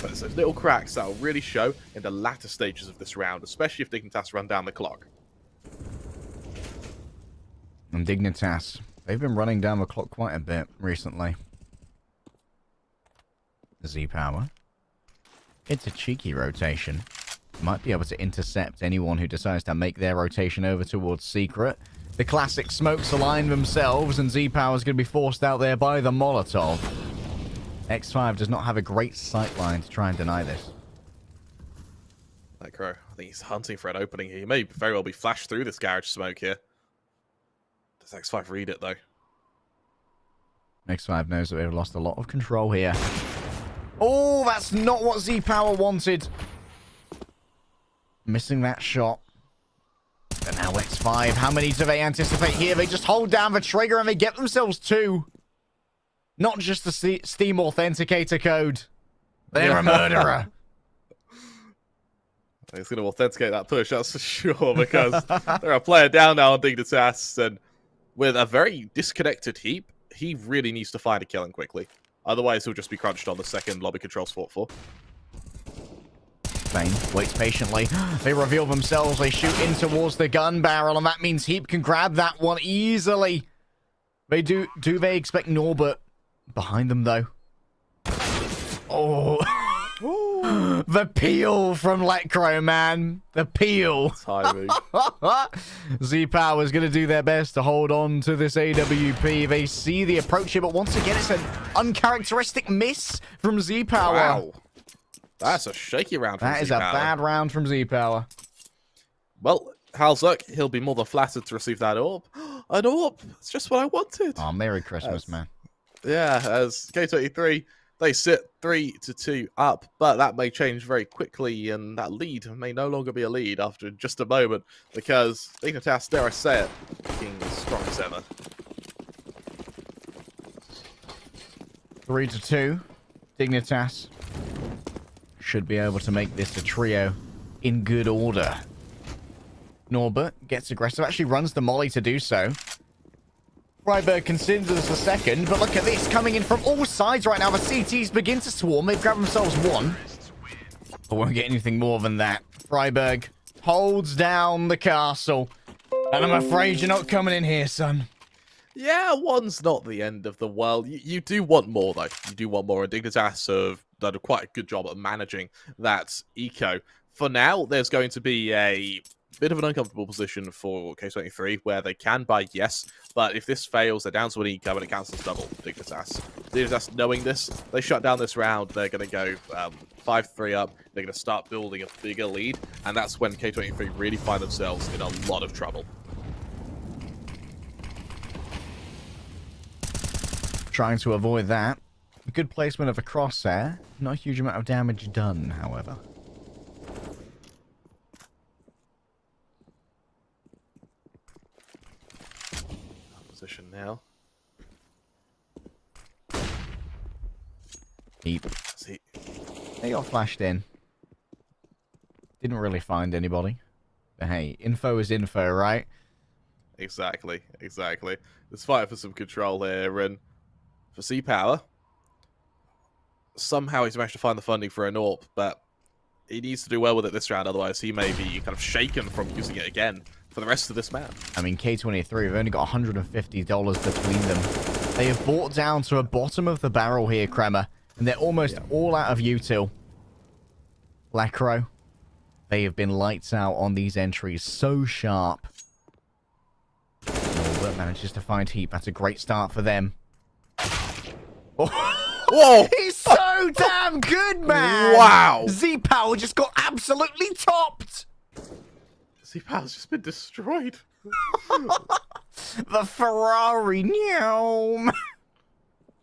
B: But it's those little cracks that will really show in the latter stages of this round, especially if Dignitas run down the clock.
A: And Dignitas, they've been running down the clock quite a bit recently. Z-Power. It's a cheeky rotation. Might be able to intercept anyone who decides to make their rotation over towards Secret. The classic smokes align themselves, and Z-Power's going to be forced out there by the Molotov. X5 does not have a great sightline to try and deny this.
B: That crow, I think he's hunting for an opening here. He may very well be flashed through this garage smoke here. Does X5 read it, though?
A: X5 knows that they've lost a lot of control here. Oh, that's not what Z-Power wanted. Missing that shot. And now X5, how many do they anticipate here? They just hold down the trigger and they get themselves 2. Not just the Steam Authenticator code. They're a murderer.
B: He's going to authenticate that push, that's for sure, because they're a player down now on Dignitas, and with a very disconnected Heap, he really needs to find a killing quickly. Otherwise, he'll just be crunched on the second lobby controls fought for.
A: Fame waits patiently. They reveal themselves. They shoot in towards the gun barrel, and that means Heap can grab that one easily. They do they expect Norbert behind them, though? Oh. The peel from Lecro, man. The peel.
B: Timing.
A: Z-Power is going to do their best to hold on to this AWP. They see the approach here, but once again, it's an uncharacteristic miss from Z-Power.
B: Wow. That's a shaky round from Z-Power.
A: That is a bad round from Z-Power.
B: Well, Halzuk, he'll be more than flattered to receive that orb. An orb! It's just what I wanted.
A: Oh, Merry Christmas, man.
B: Yeah, as K23, they sit 3-2 up, but that may change very quickly, and that lead may no longer be a lead after just a moment, because Dignitas, dare I say it, looking as strong as ever.
A: 3-2. Dignitas should be able to make this a trio in good order. Norbert gets aggressive, actually runs the molly to do so. Freiburg considers the second, but look at this, coming in from all sides right now. The CTs begin to swarm. They've grabbed themselves one, but won't get anything more than that. Freiburg holds down the castle, and I'm afraid you're not coming in here, son.
B: Yeah, one's not the end of the world. You do want more, though. You do want more, and Dignitas have done quite a good job at managing that eco. For now, there's going to be a bit of an uncomfortable position for K23, where they can buy, yes, but if this fails, they're down to an eco and it counts as double Dignitas. Dignitas, knowing this, they shut down this round. They're going to go 5-3 up. They're going to start building a bigger lead, and that's when K23 really find themselves in a lot of trouble.
A: Trying to avoid that. A good placement of a crosshair. Not a huge amount of damage done, however.
B: Position now.
A: Heap.
B: See.
A: They got flashed in. Didn't really find anybody. But hey, info is info, right?
B: Exactly, exactly. Let's fight for some control here, and for C-Power, somehow he's managed to find the funding for an AWP, but he needs to do well with it this round, otherwise he may be kind of shaken from using it again for the rest of this map.
A: I mean, K23 have only got $150 between them. They have bought down to a bottom of the barrel here, Kremer, and they're almost all out of util. Lacro, they have been lights out on these entries, so sharp. Norbert manages to find Heap. That's a great start for them. Oh.
B: Whoa!
A: He's so damn good, man!
B: Wow!
A: Z-Power just got absolutely topped!
B: Z-Power's just been destroyed.
A: The Ferrari, no.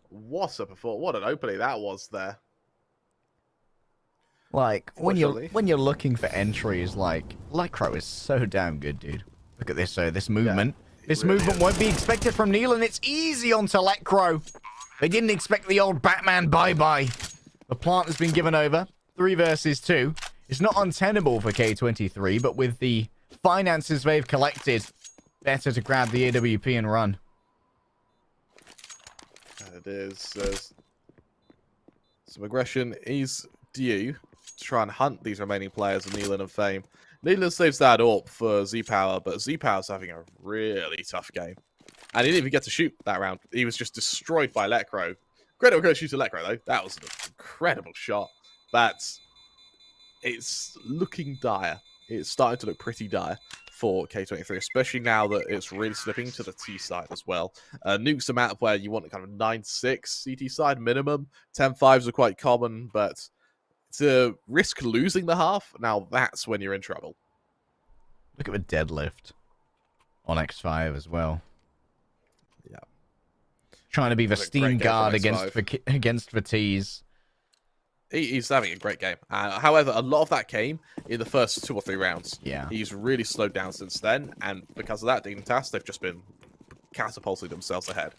B: What an opening that was there.
A: Like, when you're looking for entries, like, Lacro is so damn good, dude. Look at this, so this movement.
B: Yeah,
A: this
B: really
A: movement won't be expected from Neil, and it's easy onto Lacro. They didn't expect the old Batman bye-bye. The plant has been given over. 3 versus 2. It's not untenable for K23, but with the finances they've collected, better to grab the AWP and run.
B: It is. Some aggression is due to try and hunt these remaining players of Neelan and Fame. Neelan saves that up for Z-Power, but Z-Power's having a really tough game. And he didn't even get to shoot that round. He was just destroyed by Lecro. Credit will shoot to Lecro, though. That was an incredible shot. But it's looking dire. It's starting to look pretty dire for K23, especially now that it's really slipping to the T side as well. Nuke's a map where you want a kind of 9-6 CT side minimum. 10-5s are quite common, but to risk losing the half, now that's when you're in trouble.
A: Look at the deadlift on X5 as well.
B: Yeah.
A: Trying to be the steam guard against the T's.
B: He's having a great game. However, a lot of that came in the first 2 or 3 rounds.
A: Yeah.
B: He's really slowed down since then, and because of that, Dignitas, they've just been catapulting themselves ahead.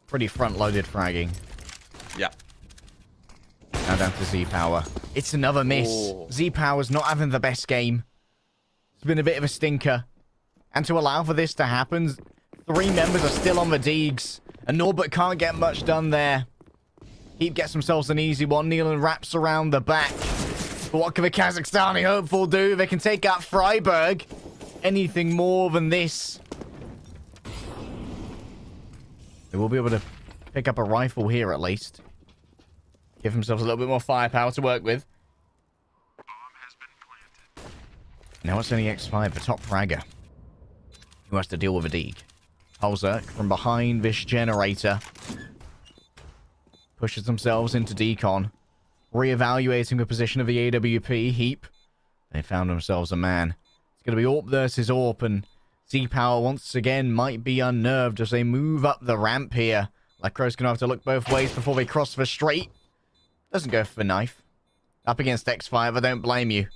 A: Pretty front-loaded fragging.
B: Yeah.
A: Now down to Z-Power. It's another miss.
B: Oh.
A: Z-Power's not having the best game. It's been a bit of a stinker. And to allow for this to happen, 3 members are still on the Deegs, and Norbert can't get much done there. Heap gets themselves an easy one. Neelan wraps around the back. But what can the Kazakhstani hopeful do? They can take out Freiburg. Anything more than this. They will be able to pick up a rifle here at least. Give themselves a little bit more firepower to work with. Now it's only X5, the top fragger, who has to deal with a Deeg. Holzerk from behind this generator. Pushes themselves into decon. Re-evaluating the position of the AWP. Heap. They found themselves a man It's going to be AWP versus AWP, and Z-Power once again might be unnerved as they move up the ramp here. Lecro's going to have to look both ways before they cross the straight. Doesn't go for the knife. Up against X5, I don't blame you.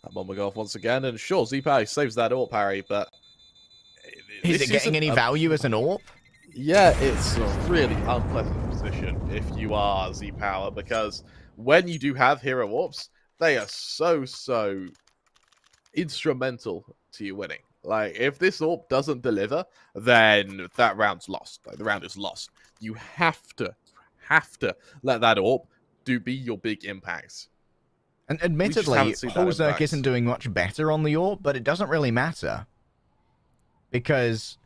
B: That bomb will go off once again, and sure, Z-Power saves that AWP parry, but...
A: Is it getting any value as an AWP?
B: Yeah, it's a really unpleasant position if you are Z-Power, because when you do have hero AWPs, they are so instrumental to you winning. Like, if this AWP doesn't deliver, then that round's lost. Like, the round is lost. You have to let that AWP be your big impacts.
A: And admittedly, Holzerk isn't doing much better on the AWP, but it doesn't really matter. Because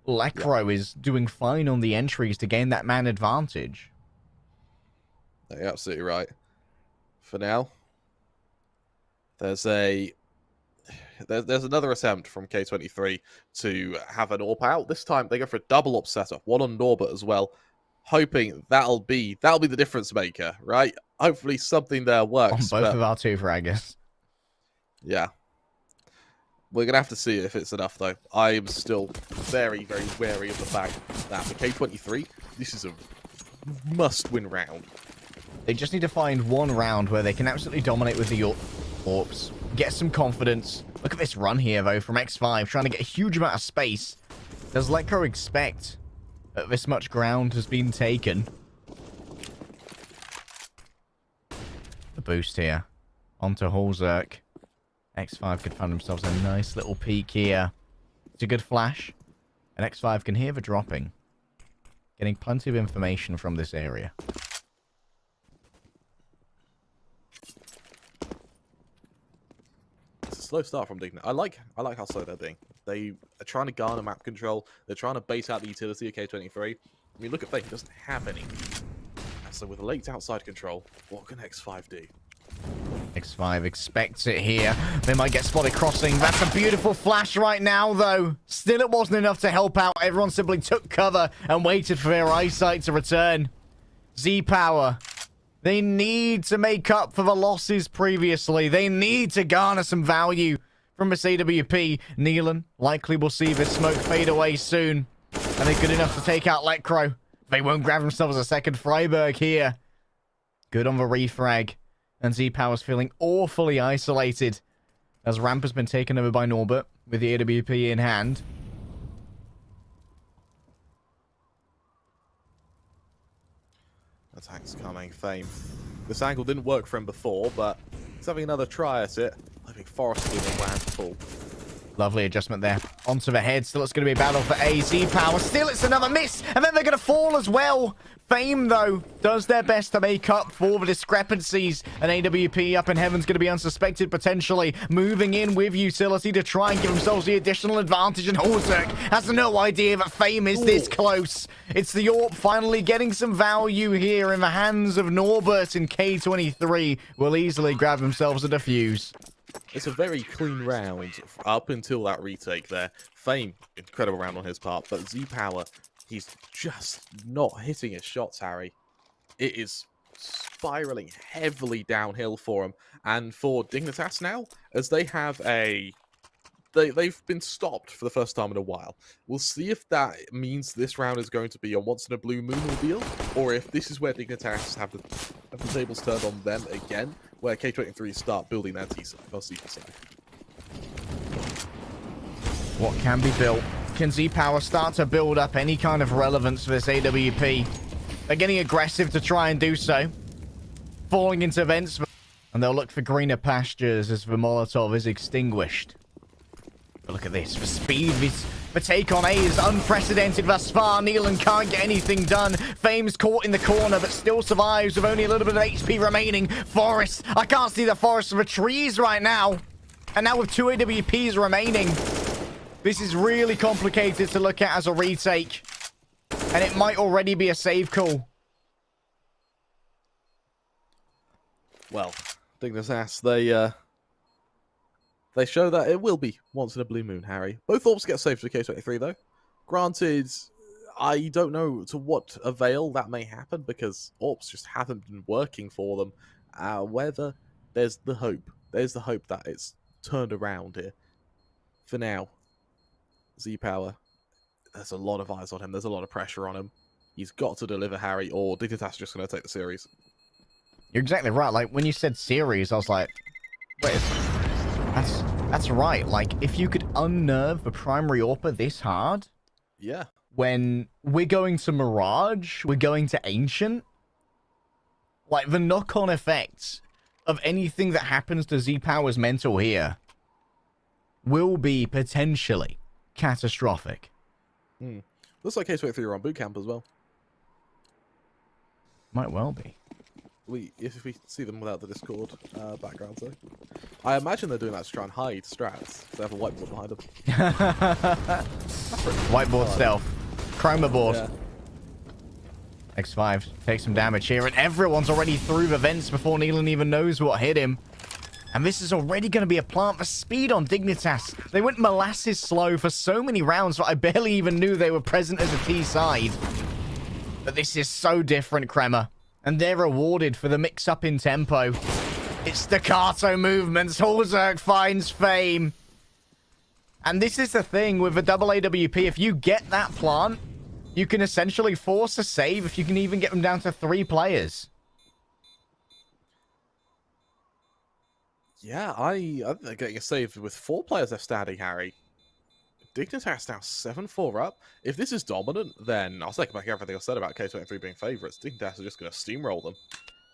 A: Lecro is doing fine on the entries to gain that man advantage.
B: You're absolutely right. For now, there's another attempt from K23 to have an AWP out. This time they go for a double AWP setup, one on Norbert as well, hoping that'll be the difference maker, right? Hopefully something there works.
A: On both of our two fraggers.
B: Yeah. We're going to have to see if it's enough, though. I am still very, very wary of the fact that for K23, this is a must-win round.
A: They just need to find one round where they can absolutely dominate with the AWPs. Get some confidence. Look at this run here, though, from X5, trying to get a huge amount of space. Does Lecro expect that this much ground has been taken? The boost here. Onto Holzerk. X5 could find themselves a nice little peek here. It's a good flash. And X5 can hear the dropping. Getting plenty of information from this area.
B: It's a slow start from Dignitas. I like how slow they're being. They are trying to garner map control. They're trying to base out the utility of K23. I mean, look at Fake, doesn't have any. So with late outside control, what can X5 do?
A: X5 expects it here. They might get spotted crossing. That's a beautiful flash right now, though. Still, it wasn't enough to help out. Everyone simply took cover and waited for their eyesight to return. Z-Power. They need to make up for the losses previously. They need to garner some value from this AWP. Nealon likely will see this smoke fade away soon. And they're good enough to take out Lecro. They won't grab themselves a second Freiburg here. Good on the refrag. And Z-Power's feeling awfully isolated as ramp has been taken over by Norbert with the AWP in hand.
B: Attacks coming, Fame. This angle didn't work for him before, but he's having another try at it. I think Forrest will land full.
A: Lovely adjustment there. Onto the head. Still, it's going to be a battle for Z-Power. Still, it's another miss. And then they're going to fall as well. Fame, though, does their best to make up for the discrepancies. And AWP up in heaven's going to be unsuspected, potentially. Moving in with utility to try and give themselves the additional advantage. And Holzerk has no idea that Fame is this close. It's the AWP finally getting some value here in the hands of Norbert, and K23 will easily grab themselves a defuse.
B: It's a very clean round up until that retake there. Fame, incredible round on his part, but Z-Power, he's just not hitting his shots, Harry. It is spiraling heavily downhill for him. And for Dignitas now, as they have they've been stopped for the first time in a while. We'll see if that means this round is going to be a once-in-a-blue-moon ordeal, or if this is where Dignitas have the tables turned on them again, where K23 start building their T-side, or C side.
A: What can be built? Can Z-Power start to build up any kind of relevance for this AWP? They're getting aggressive to try and do so. Falling into vents, and they'll look for greener pastures as the Molotov is extinguished. But look at this. The speed, the take on A is unprecedented thus far. Nealon can't get anything done. Fame's caught in the corner, but still survives with only a little bit of HP remaining. Forest. I can't see the forest of the trees right now. And now with 2 AWPs remaining, this is really complicated to look at as a retake. And it might already be a save call.
B: Well, Dignitas, they show that it will be once in a blue moon, Harry. Both AWPs get saved for K23, though. Granted, I don't know to what avail that may happen, because AWPs just haven't been working for them. However, there's the hope. There's the hope that it's turned around here. For now, Z-Power, there's a lot of eyes on him. There's a lot of pressure on him. He's got to deliver, Harry, or Dignitas is just going to take the series.
A: You're exactly right. Like, when you said series, I was like, wait, that's right. Like, if you could unnerve the primary AWPer this hard,
B: yeah,
A: when we're going to Mirage, we're going to Ancient, like, the knock-on effects of anything that happens to Z-Power's mental here will be potentially catastrophic.
B: Looks like K23 are on boot camp as well.
A: Might well be.
B: If we see them without the Discord background, though. I imagine they're doing that to try and hide strats. They have a whiteboard behind them.
A: Whiteboard stealth. Chroma board.
B: Yeah.
A: X5 takes some damage here, and everyone's already through the vents before Nealon even knows what hit him. And this is already going to be a plant for speed on Dignitas. They went molasses slow for so many rounds that I barely even knew they were present as a T side. But this is so different, Crema. And they're rewarded for the mix-up in tempo. It's staccato movements. Hulzerk finds fame. And this is the thing with a double AWP. If you get that plant, you can essentially force a save if you can even get them down to 3 players.
B: Yeah, I think they're getting a save with 4 players left standing, Harry. Dignitas now 7-4 up. If this is dominant, then I'll take back everything I said about K23 being favourites. Dignitas are just going to steamroll them.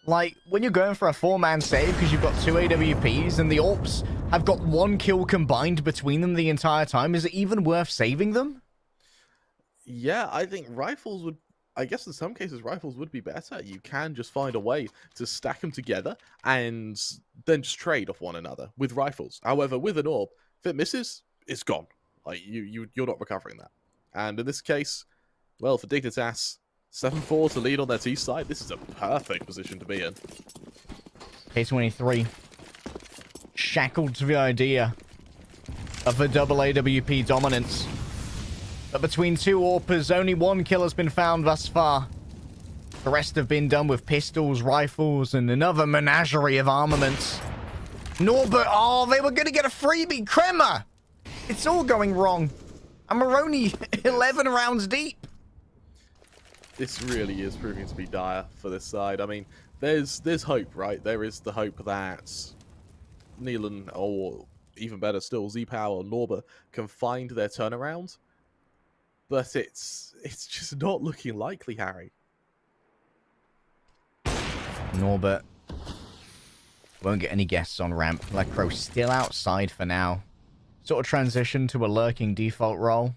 A: Like, when you're going for a 4-man save because you've got 2 AWPs and the AWPs have got 1 kill combined between them the entire time, is it even worth saving them?
B: Yeah, I think rifles would... I guess in some cases, rifles would be better. You can just find a way to stack them together and then just trade off one another with rifles. However, with an AWP, if it misses, it's gone. Like, you're not recovering that. And in this case, well, for Dignitas, 7-4 to lead on their T side, this is a perfect position to be in.
A: K23 shackled to the idea of the double AWP dominance. But between 2 AWPers, only 1 kill has been found thus far. The rest have been done with pistols, rifles, and another menagerie of armaments. Norbert, oh, they were going to get a freebie. Crema! It's all going wrong. And we're only 11 rounds deep.
B: This really is proving to be dire for this side. I mean, there's hope, right? There is the hope that Nealon, or even better still, Z-Power or Norba can find their turnaround. But it's just not looking likely, Harry.
A: Norbert won't get any guests on ramp. Lecro still outside for now. Sort of transition to a lurking default role.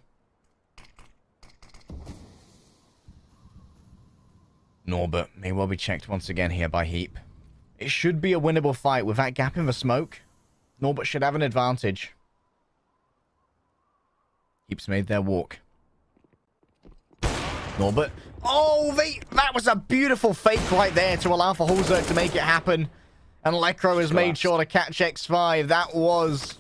A: Norbert may well be checked once again here by Heap. It should be a winnable fight with that gap in the smoke. Norbert should have an advantage. Heap's made their walk. Norbert. Oh, that was a beautiful fake right there to allow for Hulzerk to make it happen. And Lecro has made sure to catch X5. That was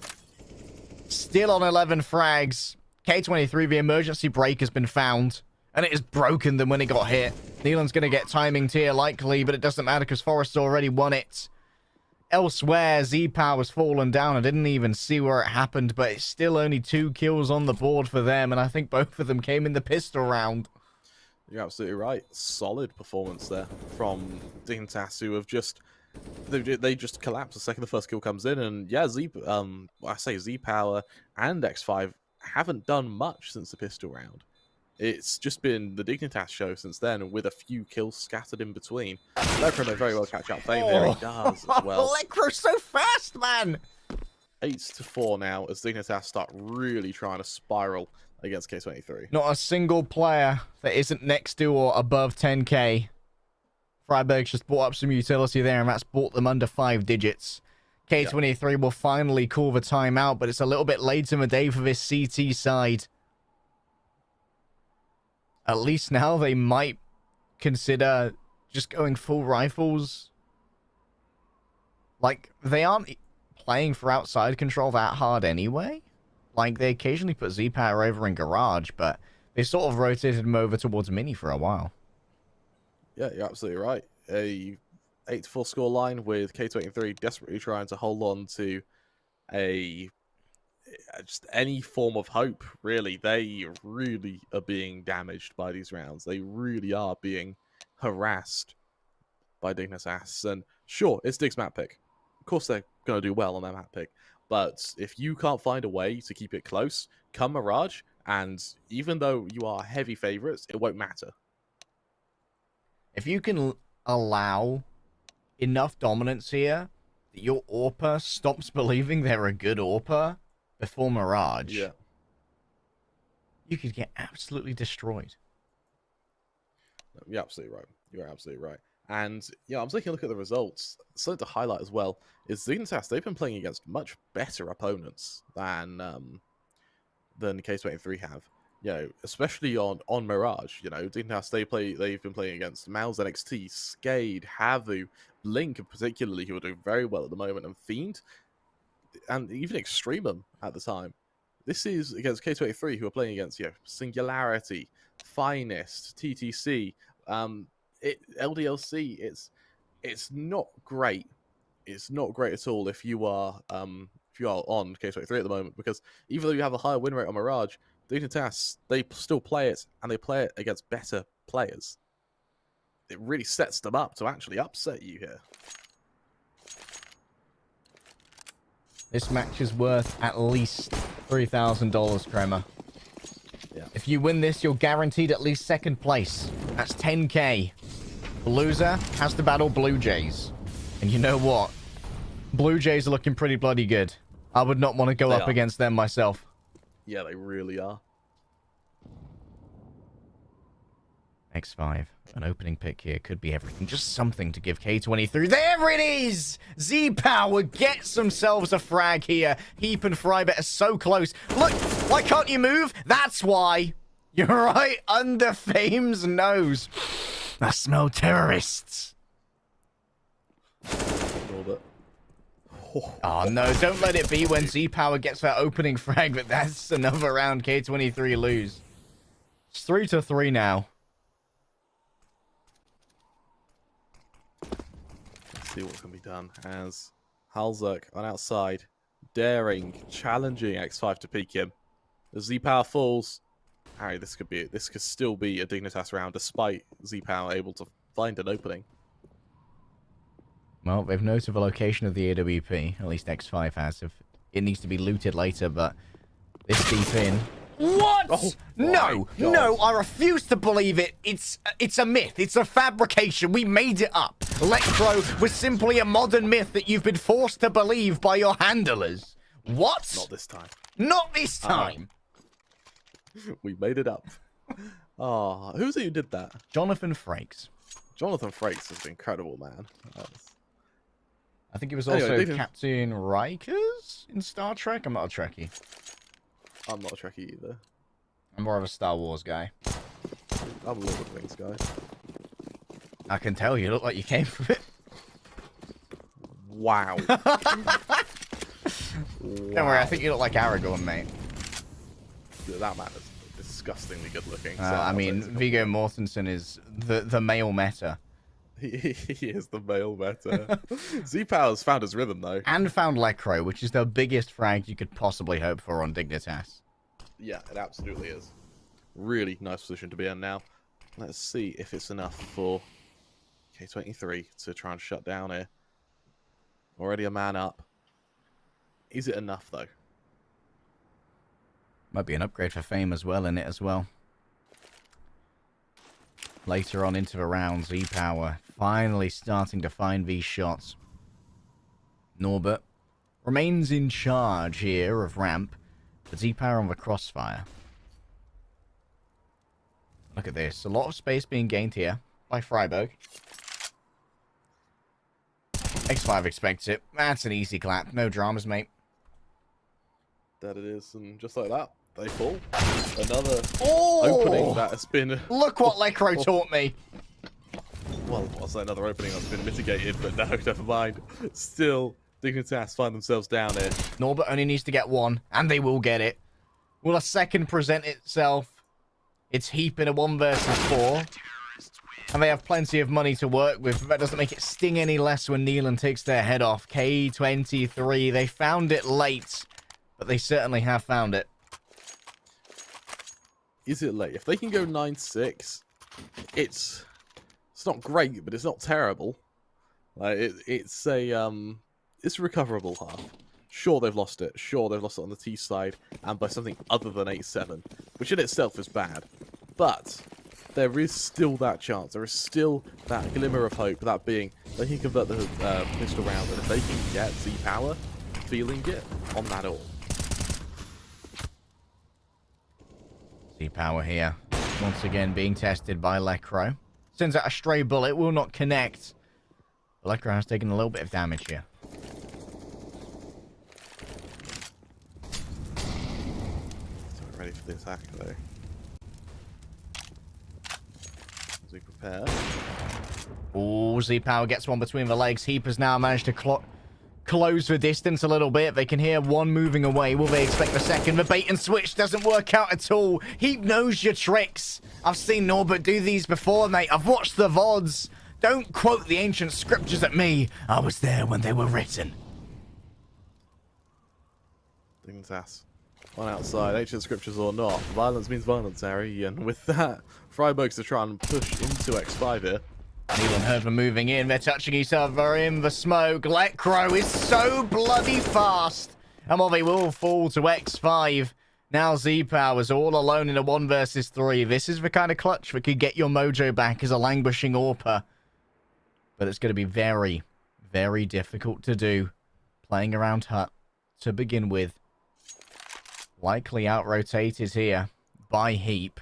A: still on 11 frags. K23, the emergency brake has been found. And it has broken them when it got hit. Nealon's going to get timing tier likely, but it doesn't matter because Forrest already won it. Elsewhere, Z-Power has fallen down. I didn't even see where it happened, but it's still only 2 kills on the board for them. And I think both of them came in the pistol round.
B: You're absolutely right. Solid performance there from Dignitas, who have just... They just collapse the second the first kill comes in. And yeah, I say Z-Power and X5 haven't done much since the pistol round. It's just been the Dignitas show since then, with a few kills scattered in between. Lecro may very well catch up fame there. He does as well.
A: Lecro's so fast, man!
B: 8-4 now as Dignitas start really trying to spiral against K23.
A: Not a single player that isn't next to or above 10k. Freiburg's just bought up some utility there, and that's bought them under 5 digits. K23 will finally call the timeout, but it's a little bit late in the day for this CT side. At least now they might consider just going full rifles. Like, they aren't playing for outside control that hard anyway. Like, they occasionally put Z-Power over in Garage, but they sort of rotated him over towards Mini for a while.
B: Yeah, you're absolutely right. 8-4 scoreline with K23 desperately trying to hold on to a just any form of hope, really. They really are being damaged by these rounds. They really are being harassed by Dignitas. And sure, it's Dig's map pick. Of course they're going to do well on their map pick. But if you can't find a way to keep it close, come Mirage, and even though you are heavy favorites, it won't matter.
A: If you can allow enough dominance here that your AWPer stops believing they're a good AWPer before Mirage,
B: Yeah.
A: you could get absolutely destroyed.
B: No, you're absolutely right. You're absolutely right. And yeah, I'm taking a look at the results. Something to highlight as well is Dignitas. They've been playing against much better opponents than K23 have. You know, especially on Mirage. You know, Dignitas they've been playing against Mouse NXT, Skade, Havu, Blink particularly, who are doing very well at the moment, and Fiend, and even Extremum at the time. This is against K23, who are playing against Singularity, Finest, TTC, LDLC. It's not great. It's not great at all if you are on K23 at the moment, because even though you have a higher win rate on Mirage, Dignitas, they still play it, and they play it against better players. It really sets them up to actually upset you here.
A: This match is worth at least $3,000, Kramer.
B: Yeah.
A: If you win this, you're guaranteed at least second place. That's 10K. The loser has to battle Blue Jays. And you know what? Blue Jays are looking pretty bloody good. I would not want to go up against them myself.
B: Yeah, they really are.
A: X5. An opening pick here could be everything. Just something to give K23. There it is! Z-Power gets themselves a frag here. Heap and Frybet are so close. Look, why can't you move? That's why. You're right under Fame's nose. I smell terrorists. Oh no, don't let it be when Z-Power gets that opening frag, but that's another round K23 lose. It's 3-3 now.
B: See what can be done as Halzerk on outside, daring, challenging X5 to peek him. The Z-Power falls. Harry, this could still be a Dignitas round, despite Z-Power able to find an opening.
A: Well, they've noted the location of the AWP. At least X5 has. If it needs to be looted later, but this deep in. What?
B: Oh,
A: no, no, I refuse to believe it. It's a myth. It's a fabrication. We made it up. Electro was simply a modern myth that you've been forced to believe by your handlers. What?
B: Not this time.
A: Not this time.
B: We made it up. Oh, who's it who did that?
A: Jonathan Frakes.
B: Jonathan Frakes is incredible, man.
A: I think it was also Captain Rikers in Star Trek. I'm not a Trekkie.
B: I'm not a Trekkie either.
A: I'm more of a Star Wars guy.
B: I'm a Lord of the Rings guy.
A: I can tell you look like you came from it.
B: Wow.
A: Don't worry, I think you look like Aragorn, mate.
B: That man is disgustingly good looking. So
A: I mean, Viggo Mortensen is the male meta.
B: He is the male meta. Z-Power's found his rhythm, though.
A: And found Lecro, which is the biggest frag you could possibly hope for on Dignitas.
B: Yeah, it absolutely is. Really nice position to be in now. Let's see if it's enough for K23 to try and shut down here. Already a man up. Is it enough, though?
A: Might be an upgrade for Fame as well in it as well. Later on into the round, Z-Power finally starting to find these shots. Norbert remains in charge here of ramp, but Z-Power on the crossfire. Look at this. A lot of space being gained here by Freiburg. X5 expects it. That's an easy clap. No dramas, mate.
B: That it is, and just like that, they fall. Another opening that has been...
A: Look what Lecro taught me.
B: Well, I'll say another opening that's been mitigated, but no, never mind. Still, Dignitas find themselves down here.
A: Norbert only needs to get one, and they will get it. Will a second present itself? It's Heap in a 1 versus 4. And they have plenty of money to work with. But that doesn't make it sting any less when Nealon takes their head off. K23, they found it late, but they certainly have found it.
B: Is it late? If they can go 9-6, it's not great, but it's not terrible. Like it's recoverable half. Sure, they've lost it. Sure, they've lost it on the T side and by something other than 8-7, which in itself is bad. But there is still that chance. There is still that glimmer of hope, that being they can convert the pistol round, and if they can get Z-Power feeling it on that all.
A: Z-Power here, once again being tested by Lecro. Sends out a stray bullet, will not connect. Lecro has taken a little bit of damage here.
B: So we're ready for the attack though. As we prepare.
A: Oh, Z-Power gets one between the legs. Heap has now managed to close the distance a little bit. They can hear one moving away. Will they expect the second? The bait and switch doesn't work out at all. Heap knows your tricks. I've seen Norbert do these before, mate. I've watched the VODs. Don't quote the ancient scriptures at me. I was there when they were written.
B: Dignitas. On outside, ancient scriptures or not. Violence means violence, Harry. And with that, Freiburg's to try and push into X5 here.
A: Nealon heard them moving in. They're touching each other in the smoke. Lecro is so bloody fast. And while they will fall to X5, now Z-Power's all alone in a 1 versus 3. This is the kind of clutch that could get your mojo back as a languishing AWPer. But it's going to be very, very difficult to do. Playing around Hut to begin with. Likely out-rotated here by Heap.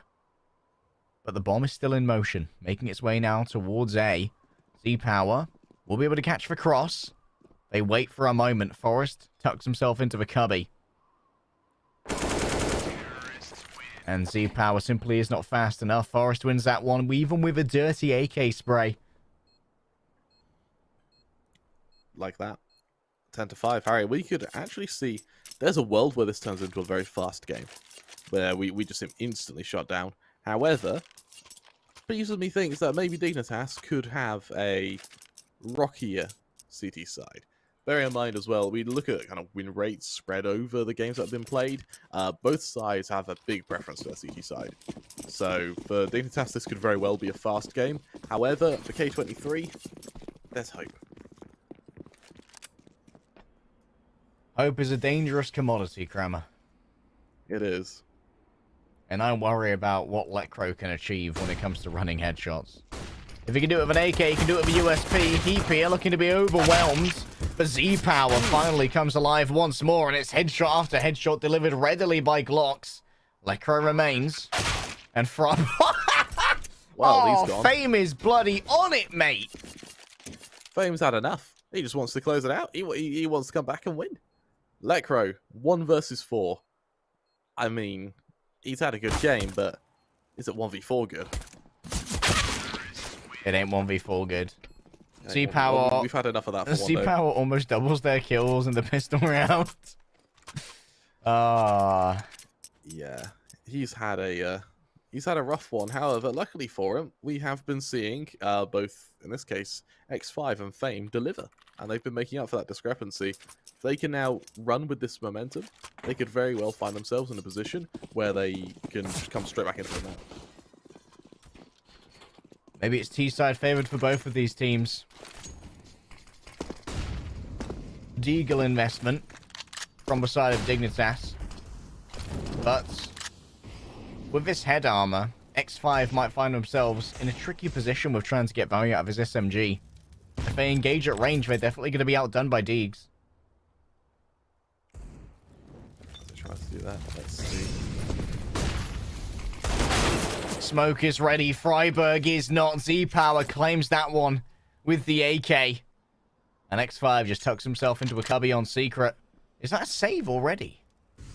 A: But the bomb is still in motion, making its way now towards A. Z-Power will be able to catch the cross. They wait for a moment. Forrest tucks himself into the cubby. And Z-Power simply is not fast enough. Forrest wins that one, even with a dirty AK spray.
B: Like that. 10-5. Harry, we could actually see there's a world where this turns into a very fast game. Where we just instantly shut down. However, piece of me thinks that maybe Dignitas could have a rockier CT side. Bear in mind as well, we look at kind of win rates spread over the games that have been played. Both sides have a big preference for their CT side. So for Dignitas, this could very well be a fast game. However, for K23, there's hope.
A: Hope is a dangerous commodity, Kramer.
B: It is.
A: And I worry about what Lecro can achieve when it comes to running headshots. If he can do it with an AK, he can do it with a USP. Heap here looking to be overwhelmed. But Z-Power finally comes alive once more, and it's headshot after headshot delivered readily by Glocks. Lecro remains. And from...
B: Well,
A: oh,
B: he's gone.
A: Fame is bloody on it, mate.
B: Fame's had enough. He just wants to close it out. He wants to come back and win. Lecro, 1 versus 4. I mean... He's had a good game, but is it 1v4 good?
A: It ain't 1v4 good. Z-Power...
B: We've had enough of that for
A: Z-Power almost doubles their kills in the pistol round.
B: Yeah, he's had a rough one. However, luckily for him, we have been seeing both, in this case, X5 and Fame deliver, and they've been making up for that discrepancy. If they can now run with this momentum, they could very well find themselves in a position where they can come straight back into the map.
A: Maybe it's T-side favored for both of these teams. Deagle investment from the side of Dignitas. But with this head armor, X5 might find themselves in a tricky position with trying to get value out of his SMG. If they engage at range, they're definitely going to be outdone by Deags.
B: Try to do that. Let's see.
A: Smoke is ready. Freiburg is not. Z-Power claims that one with the AK. And X5 just tucks himself into a cubby on secret. Is that a save already?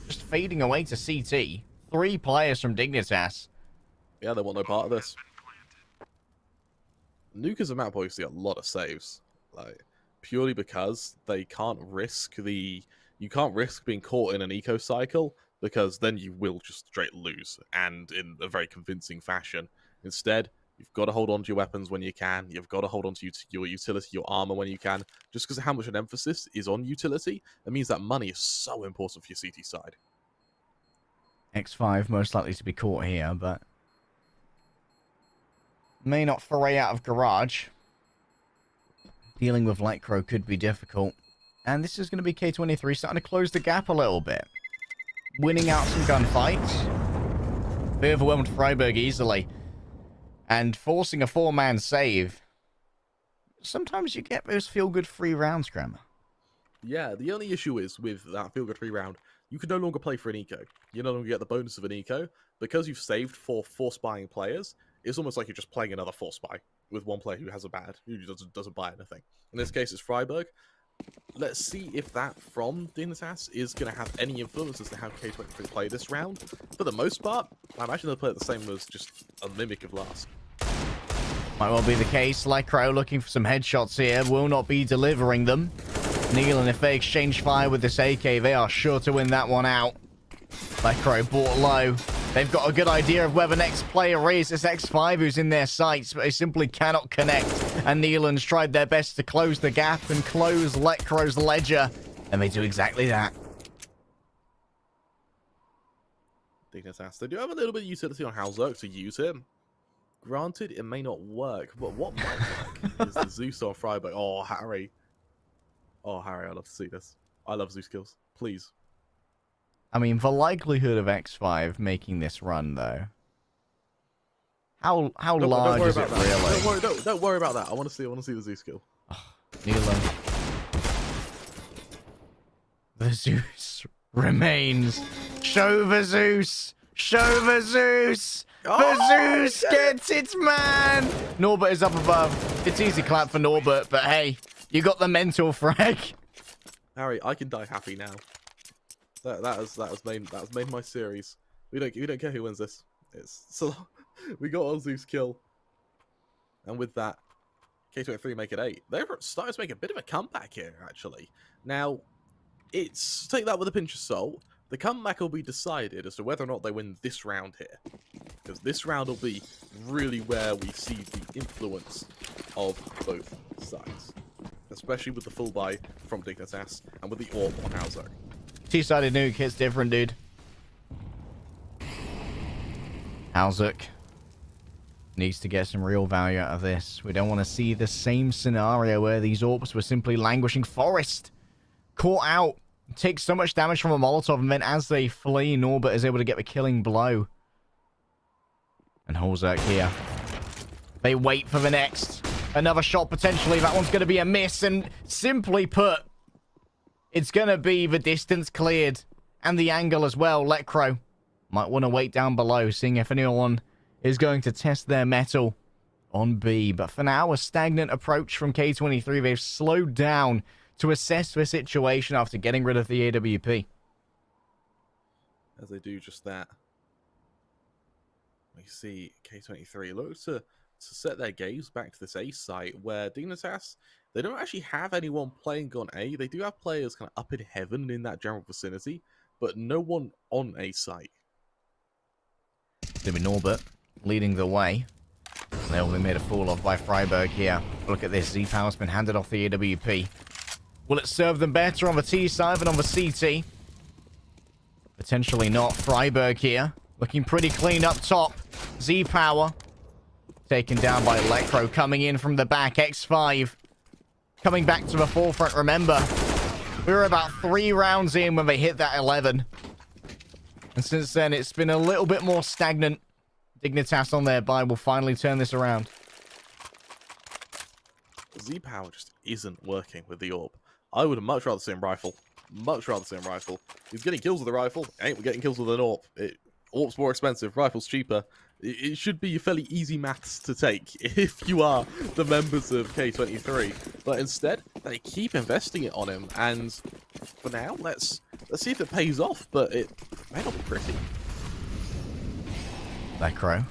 A: Just fading away to CT. 3 players from Dignitas.
B: Yeah, they want no part of this. Nuke as a map obviously a lot of saves. Like, purely because they can't risk the... You can't risk being caught in an eco cycle, because then you will just straight lose, and in a very convincing fashion. Instead, You've got to hold on to your weapons when you can. You've got to hold on to your utility, your armor when you can. Just because of how much an emphasis is on utility, it means that money is so important for your CT side.
A: X5 most likely to be caught here, but may not foray out of garage. Dealing with Electro could be difficult. And this is going to be K23 starting to close the gap a little bit. Winning out some gunfights. They overwhelmed Freiburg easily. And forcing a 4-man save. Sometimes you get those feel-good free rounds, Grammar.
B: Yeah, the only issue is with that feel-good free round, you can no longer play for an eco. You no longer get the bonus of an eco. Because you've saved for 4 spying players, it's almost like you're just playing another 4 spy with one player who has a bad, who doesn't buy anything. In this case, it's Freiburg. Let's see if that from Dignitas is going to have any influence as to how K23 play this round. For the most part, I imagine they'll play it the same as just a mimic of last.
A: Might well be the case. Lycro looking for some headshots here. Will not be delivering them. Neil, and if they exchange fire with this AK, they are sure to win that one out. Lycro bought low. They've got a good idea of where the next player is. It's X5 who's in their sights, but they simply cannot connect. And Neelands tried their best to close the gap and close Lecro's ledger. And they do exactly that.
B: Dignitas, they do have a little bit of utility on Halzerk to use him. Granted, it may not work, but what might work is the Zeus on Freiburg. Oh, Harry. Oh, Harry, I'd love to see this. I love Zeus kills. Please.
A: I mean, the likelihood of X5 making this run, though. How large is it really?
B: Don't worry about that. I want to see the Zeus kill.
A: Oh, Neelan. The Zeus remains. Show the Zeus! Show the Zeus! The Zeus gets its man! Norbert is up above. It's easy clap for Norbert, but hey, you got the mental frag.
B: Harry, I can die happy now. That has made my series. We don't care who wins this. We got our Zeus kill, and with that, K23 make it 8. They're starting to make a bit of a comeback here, actually. Now, it's take that with a pinch of salt. The comeback will be decided as to whether or not they win this round here, because this round will be really where we see the influence of both sides, especially with the full buy from Dignitas and with the AWP on Halzerk.
A: Two-sided nuke hits different, dude. Halzerk needs to get some real value out of this. We don't want to see the same scenario where these AWPs were simply languishing. Forest caught out. Takes so much damage from a Molotov, and then as they flee, Norbert is able to get the killing blow. And Halzerk here. They wait for the next. Another shot potentially. That one's going to be a miss, and simply put, it's going to be the distance cleared. And the angle as well. Lecro might want to wait down below, seeing if anyone is going to test their mettle on B. But for now, a stagnant approach from K23. They've slowed down to assess the situation after getting rid of the AWP.
B: As they do just that, we see K23 look to set their gaze back to this A site where Dignitas, they don't actually have anyone playing on A. They do have players kind of up in heaven in that general vicinity, but no one on A site.
A: It's Norbert leading the way. They'll be made a fool of by Freiburg here. Look at this. Z-Power's been handed off the AWP. Will it serve them better on the T side than on the CT? Potentially not. Freiburg here. Looking pretty clean up top. Z-Power. Taken down by Lecro. Coming in from the back. X5. Coming back to the forefront. Remember, we were about 3 rounds in when they hit that 11. And since then, it's been a little bit more stagnant. Dignitas on their buy will finally turn this around.
B: Z-Power just isn't working with the AWP. I would much rather see him rifle. Much rather see him rifle. He's getting kills with the rifle. Ain't we getting kills with an AWP? AWP's more expensive. Rifle's cheaper. It should be fairly easy maths to take if you are the members of K23. But instead, they keep investing it on him. And for now, let's see if it pays off. But it may not be pretty.
A: Lecro.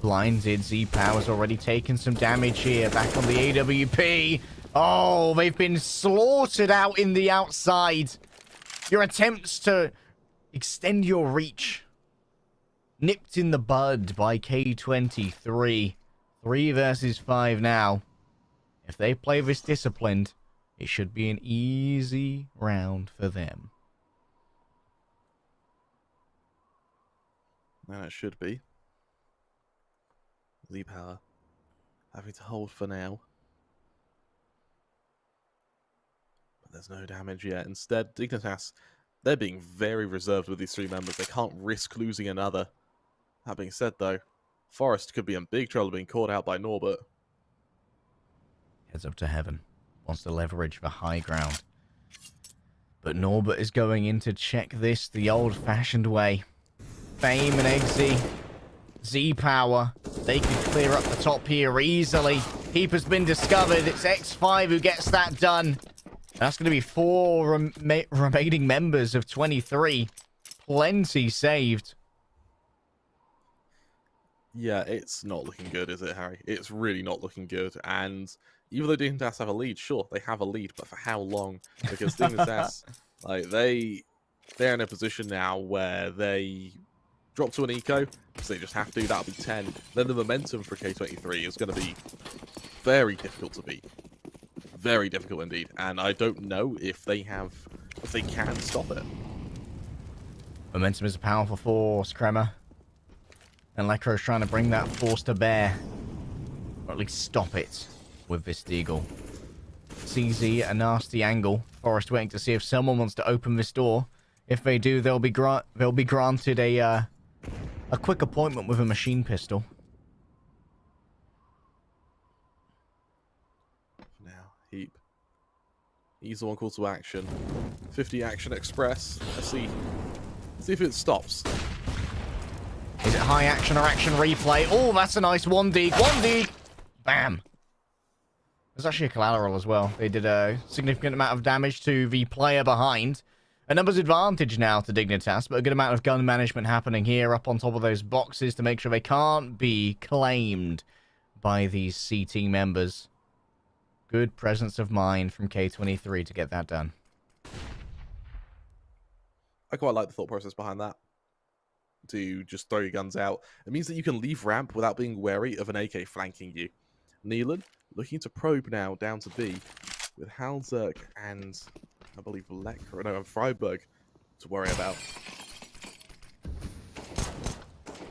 A: Blinded. Z-Power's already taken some damage here. Back on the AWP. Oh, they've been slaughtered out in the outside. Your attempts to extend your reach nipped in the bud by K23. 3 versus 5 now. If they play this disciplined, it should be an easy round for them.
B: And it should be. Z-Power having to hold for now. But there's no damage yet. Instead, Dignitas, they're being very reserved with these 3 members. They can't risk losing another. That being said, though, Forrest could be in big trouble being caught out by Norbert.
A: Heads up to heaven. Wants to leverage the high ground. But Norbert is going in to check this the old-fashioned way. Fame and XZ. Z-Power. They could clear up the top here easily. Heap has been discovered. It's X5 who gets that done. That's going to be 4 remaining members of 23. Plenty saved.
B: Yeah, it's not looking good, is it, Harry? It's really not looking good. And even though Dignitas have a lead, sure, they have a lead, but for how long? Because Dignitas, like, they're in a position now where they drop to an eco, so they just have to. That'll be 10. Then the momentum for K23 is going to be very difficult to beat. Very difficult indeed. And I don't know if they can stop it.
A: Momentum is a powerful force, Kremer. And Lekro's trying to bring that force to bear. Or at least stop it with this Deagle. CZ, a nasty angle. Forrest waiting to see if someone wants to open this door. If they do, they'll be granted a quick appointment with a machine pistol.
B: Now, Heap. He's the one called to action. 50 Action Express. Let's see if it stops.
A: Is it high action or action replay? Oh, that's a nice 1D. 1D! Bam! There's actually a collateral as well. They did a significant amount of damage to the player behind. A numbers advantage now to Dignitas, but a good amount of gun management happening here up on top of those boxes to make sure they can't be claimed by these CT members. Good presence of mind from K23 to get that done.
B: I quite like the thought process behind that. To just throw your guns out. It means that you can leave ramp without being wary of an AK flanking you. Neelan looking to probe now down to B with Halzerk and I believe and Freiburg to worry about.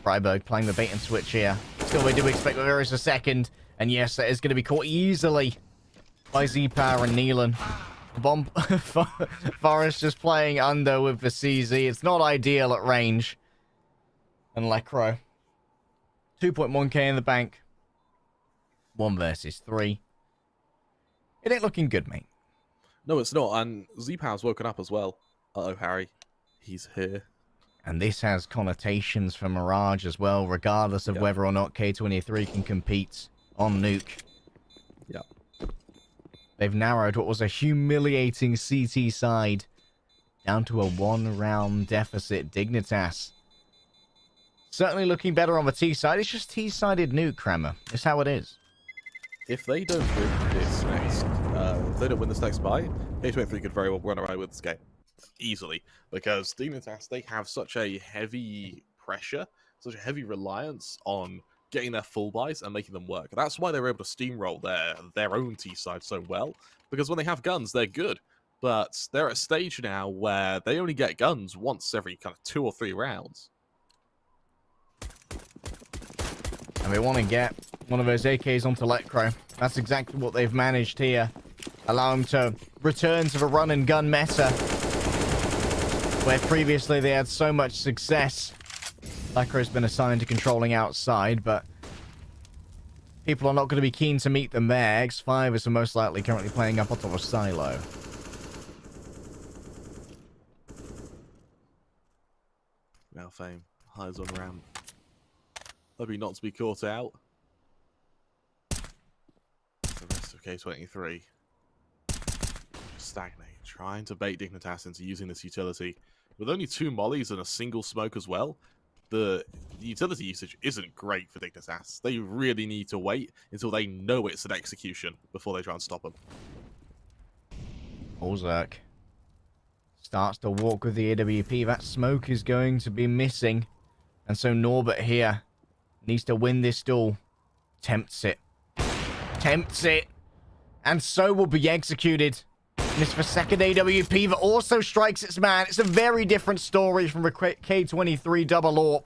A: Freiburg playing the bait and switch here. Still, we do expect that there is a second. And yes, that is going to be caught easily by Z-Power and Neelan. Bomb Forrest just playing under with the CZ. It's not ideal at range. And Lekro. 2.1k in the bank. 1 versus 3. It ain't looking good, mate.
B: No, it's not. And Z-Power's woken up as well. Uh-oh, Harry. He's here.
A: And this has connotations for Mirage as well, regardless of whether or not K23 can compete on Nuke.
B: Yeah.
A: They've narrowed what was a humiliating CT side down to a 1-round deficit. Dignitas certainly looking better on the T side. It's just T-sided Nuke, Kremer. It's how it is.
B: If they don't win this next, fight, K23 could very well run away with this game easily, because Dignitas, they have such a heavy pressure, such a heavy reliance on getting their full buys and making them work. That's why they're able to steamroll their own T side so well, because when they have guns, they're good. But they're at a stage now where they only get guns once every kind of 2 or 3 rounds.
A: And they want to get one of those AKs onto Lekro. That's exactly what they've managed here. Allow him to return to the run and gun meta, where previously they had so much success. Lekro's been assigned to controlling outside, but people are not going to be keen to meet them there. X5 is most likely currently playing up on top of Silo.
B: Now Fame, highs on ramp. Hoping not to be caught out. The rest of K23 stagnate, trying to bait Dignitas into using this utility. With only 2 mollies and a single smoke as well, the utility usage isn't great for Dignitas. They really need to wait until they know it's an execution before they try and stop them.
A: Ozark starts to walk with the AWP. That smoke is going to be missing. And so Norbert here needs to win this duel. Tempts it. Tempts it. And so will be executed. And it's for second AWP that also strikes its man. It's a very different story from the K23 double AWP.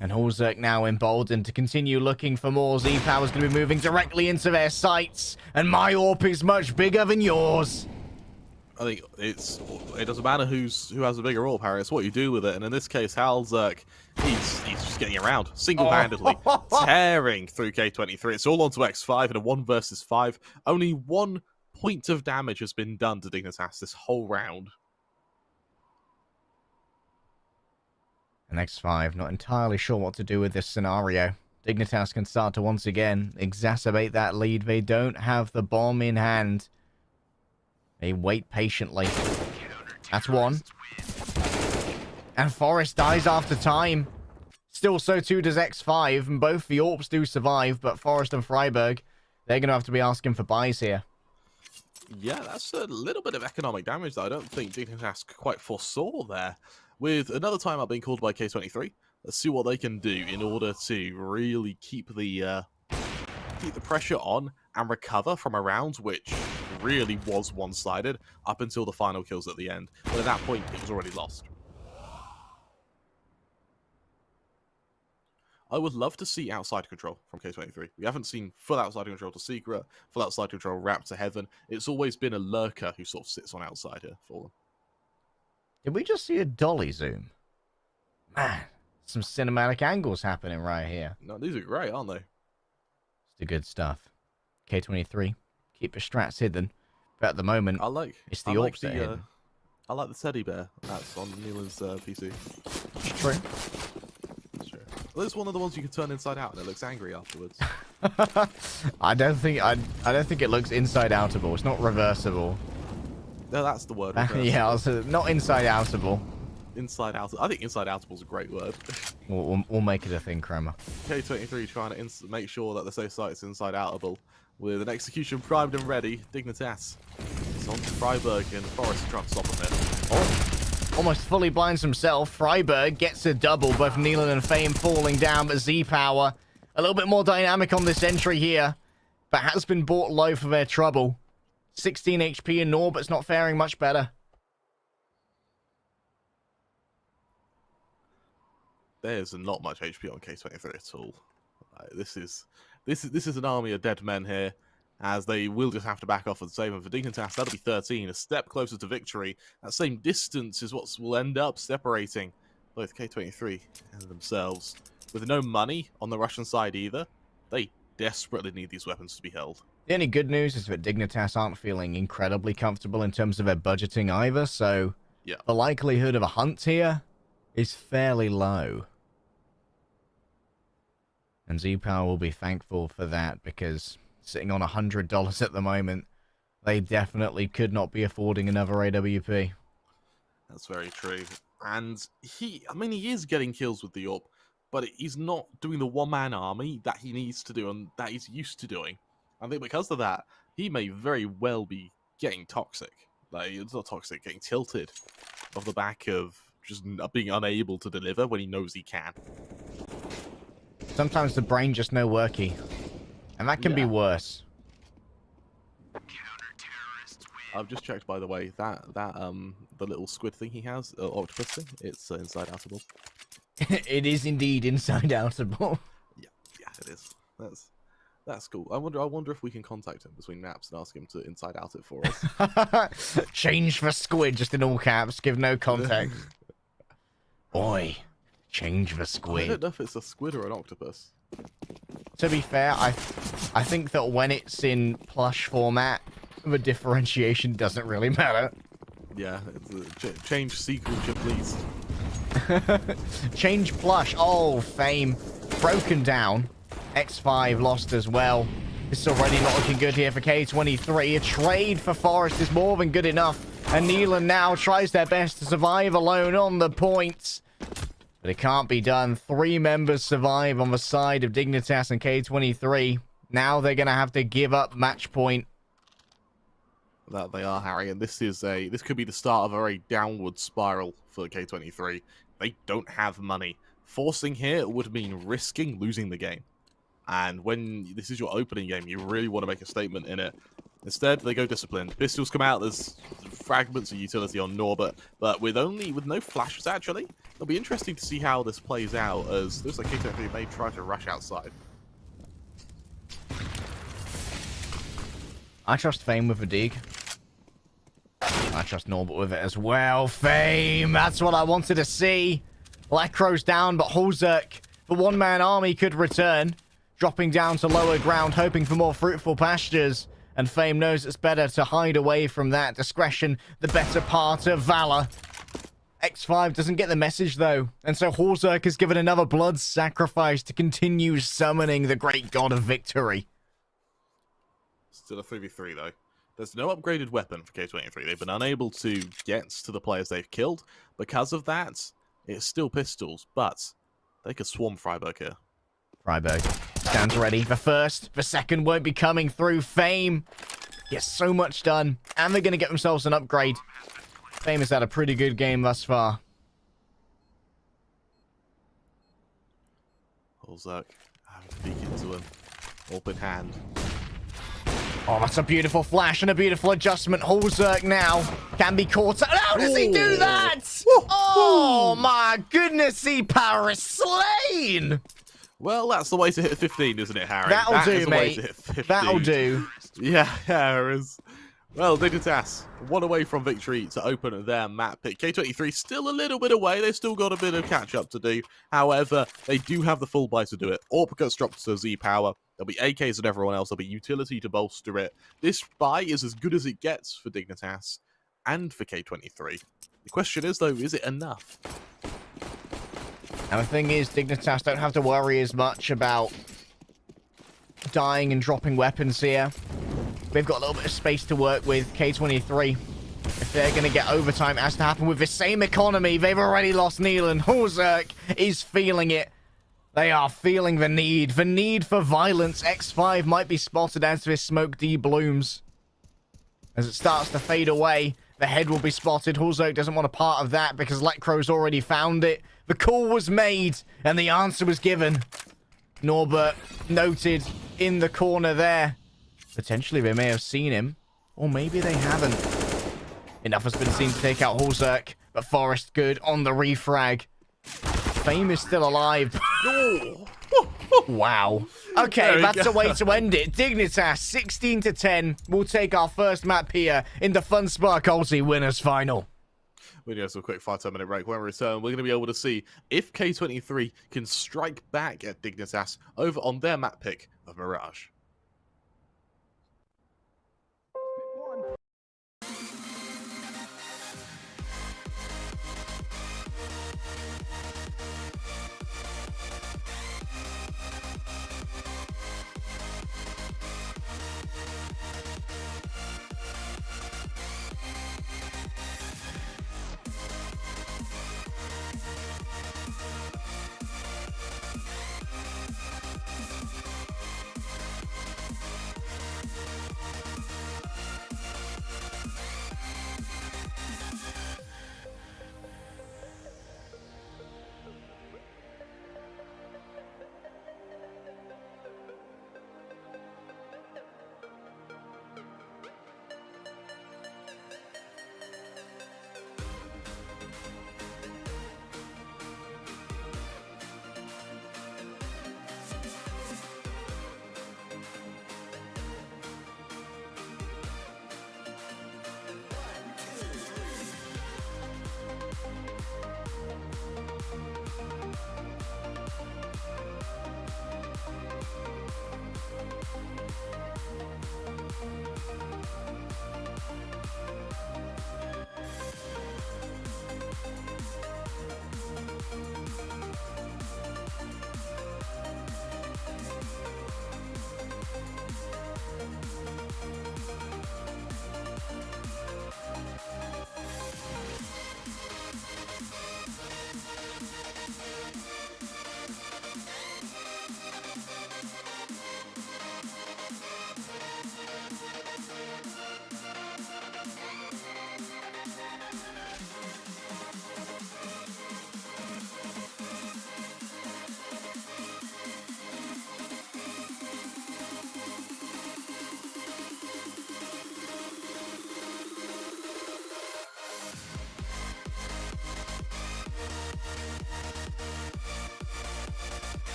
A: And Hallzerk now emboldened to continue looking for more. Z-Power's going to be moving directly into their sights. And my AWP is much bigger than yours.
B: I think it doesn't matter who has a bigger AWP, Harry. It's what you do with it. And in this case, Hallzerk, he's just getting around single-handedly, tearing through K23. It's all onto X5 in a 1 versus 5. Only 1 point of damage has been done to Dignitas this whole round.
A: And X5 not entirely sure what to do with this scenario. Dignitas can start to once again exacerbate that lead. They don't have the bomb in hand. They wait patiently. That's one. And Forest dies after time. Still so too does X5. And both the AWPs do survive. But Forest and Freiburg, they're going to have to be asking for buys here.
B: Yeah, that's a little bit of economic damage that I don't think Dignitas quite foresaw there. With another timeout being called by K23, let's see what they can do in order to really keep the pressure on and recover from a round which really was one-sided up until the final kills at the end. But at that point, it was already lost. I would love to see outside control from K23. We haven't seen full outside control to Secret, full outside control wrapped to Heaven. It's always been a lurker who sort of sits on outside here for them.
A: Did we just see a dolly zoom? Man, some cinematic angles happening right here.
B: No, these are great, aren't they?
A: It's the good stuff. K23, keep your strats hidden. But at the moment, it's the AWPs that are hidden.
B: I like the teddy bear that's on Neelan's PC.
A: It's true.
B: Well, it's one of the ones you can turn inside out and it looks angry afterwards.
A: I don't think it looks inside outable. It's not reversible.
B: No, that's the word.
A: Yeah, also not inside outable.
B: Inside out. I think inside outable is a great word.
A: We'll make it a thing, Kramer.
B: K23 trying to make sure that the safe site's inside outable with an execution primed and ready. Dignitas. It's on to Freiburg and Forest trying to stop him there.
A: Oh, almost fully blinds himself. Freiburg gets a double. Both Neelan and Fame falling down, but Z-Power a little bit more dynamic on this entry here, but has been brought low for their trouble. 16 HP in Nor, but it's not faring much better.
B: There's not much HP on K23 at all. This is an army of dead men here, as they will just have to back off and save them. For Dignitas, that'll be 13, a step closer to victory. That same distance is what will end up separating both K23 and themselves. With no money on the Russian side either, they desperately need these weapons to be held.
A: The only good news is that Dignitas aren't feeling incredibly comfortable in terms of their budgeting either, so
B: yeah,
A: the likelihood of a hunt here is fairly low. And Z-Power will be thankful for that, because sitting on $100 at the moment, they definitely could not be affording another AWP.
B: That's very true. And he is getting kills with the AWP, but he's not doing the one-man army that he needs to do and that he's used to doing. I think because of that, he may very well be getting toxic. Like, it's not toxic, getting tilted off the back of just being unable to deliver when he knows he can.
A: Sometimes the brain just no worky, and that can be worse.
B: I've just checked, by the way, that the little squid thing he has, octopus thing, it's inside outable.
A: It is indeed inside outable.
B: Yeah, it is. That's cool. I wonder if we can contact him between maps and ask him to inside out it for us.
A: Change for squid, just in all caps. Give no context. Boy, change for squid.
B: I don't know if it's a squid or an octopus.
A: To be fair, I think that when it's in plush format, the differentiation doesn't really matter.
B: Yeah, it's a change sequence, please.
A: Change plush. Oh, Fame. Broken down. X5 lost as well. This is already not looking good here for K23. A trade for Forest is more than good enough. And Neelan now tries their best to survive alone on the points. But it can't be done. 3 members survive on the side of Dignitas and K23. Now they're going to have to give up match point.
B: That they are, Harry, and this could be the start of a very downward spiral for K23. They don't have money. Forcing here would mean risking losing the game. And when this is your opening game, you really want to make a statement in it. Instead, they go disciplined. Pistols come out. There's fragments of utility on Norbert, but with no flashes, actually. It'll be interesting to see how this plays out, as looks like K23 may try to rush outside.
A: I trust Fame with a dig. I trust Norbert with it as well. Fame, that's what I wanted to see. Lekro's down, but Hulzerk, the one-man army, could return. Dropping down to lower ground, hoping for more fruitful pastures. And Fame knows it's better to hide away from that. Discretion, the better part of valor. X5 doesn't get the message, though. And so Hulzerk is given another blood sacrifice to continue summoning the great god of victory.
B: Still a 3v3, though. There's no upgraded weapon for K23. They've been unable to get to the players they've killed. Because of that, it's still pistols, but they could swarm Freiburg here.
A: Freiburg stands ready. The first, the second won't be coming through. Fame gets so much done, and they're going to get themselves an upgrade. Fame has had a pretty good game thus far.
B: Hulzerk having to peek into him. Open hand.
A: Oh, that's a beautiful flash and a beautiful adjustment. Hulzerk now can be caught. How does he do that? Oh, my goodness. E-Power is slain.
B: Well, that's the way to hit 15, isn't it, Harry?
A: That'll do, mate. That'll do.
B: Yeah, it is. Well, Dignitas, one away from victory to open their map pick. K23 still a little bit away. They've still got a bit of catch-up to do. However, they do have the full buy to do it. Orp gets dropped to Z-Power. There'll be AKs and everyone else. There'll be utility to bolster it. This buy is as good as it gets for Dignitas and for K23. The question is, though, is it enough?
A: And the thing is, Dignitas don't have to worry as much about dying and dropping weapons here. They've got a little bit of space to work with. K23, if they're going to get overtime, it has to happen with the same economy. They've already lost Nealon. Hulzerk is feeling it. They are feeling the need for violence. X5 might be spotted as this smoke de-blooms. As it starts to fade away, the head will be spotted. Hulzerk doesn't want a part of that because Lekro's already found it. The call was made, and the answer was given. Norbert noted in the corner there. Potentially they may have seen him, or maybe they haven't. Enough has been seen to take out Hulzerk, but Forrest good on the refrag. Fame is still alive. Wow. Okay, that's a way to end it. Dignitas, 16-10. We'll take our first map here in the Funspark ULTI Winners Final.
B: We're going to have a quick 5-10 minute break. When we return, we're going to be able to see if K23 can strike back at Dignitas over on their map pick of Mirage.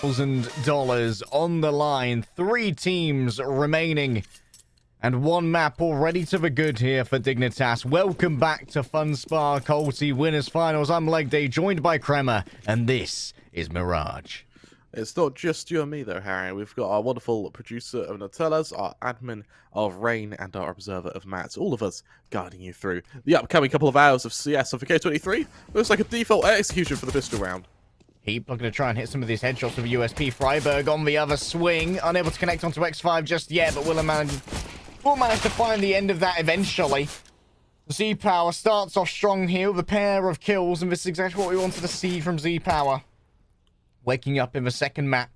A: $1,000 on the line. 3 teams remaining. And 1 map already to the good here for Dignitas. Welcome back to Funspark ULTI Winners Finals. I'm Leg Day, joined by Kremer, and this is Mirage.
B: It's not just you and me though, Harry. We've got our wonderful producer of Nutellas, our admin of Rain, and our observer of Matt. All of us guiding you through the upcoming couple of hours of CS. So for K23, looks like a default execution for the pistol round.
A: Heap looking to try and hit some of these headshots with USP. Freiberg on the other swing. Unable to connect onto X5 just yet, but will manage to find the end of that eventually. Z-Power starts off strong here with a pair of kills, and this is exactly what we wanted to see from Z-Power. Waking up in the second map.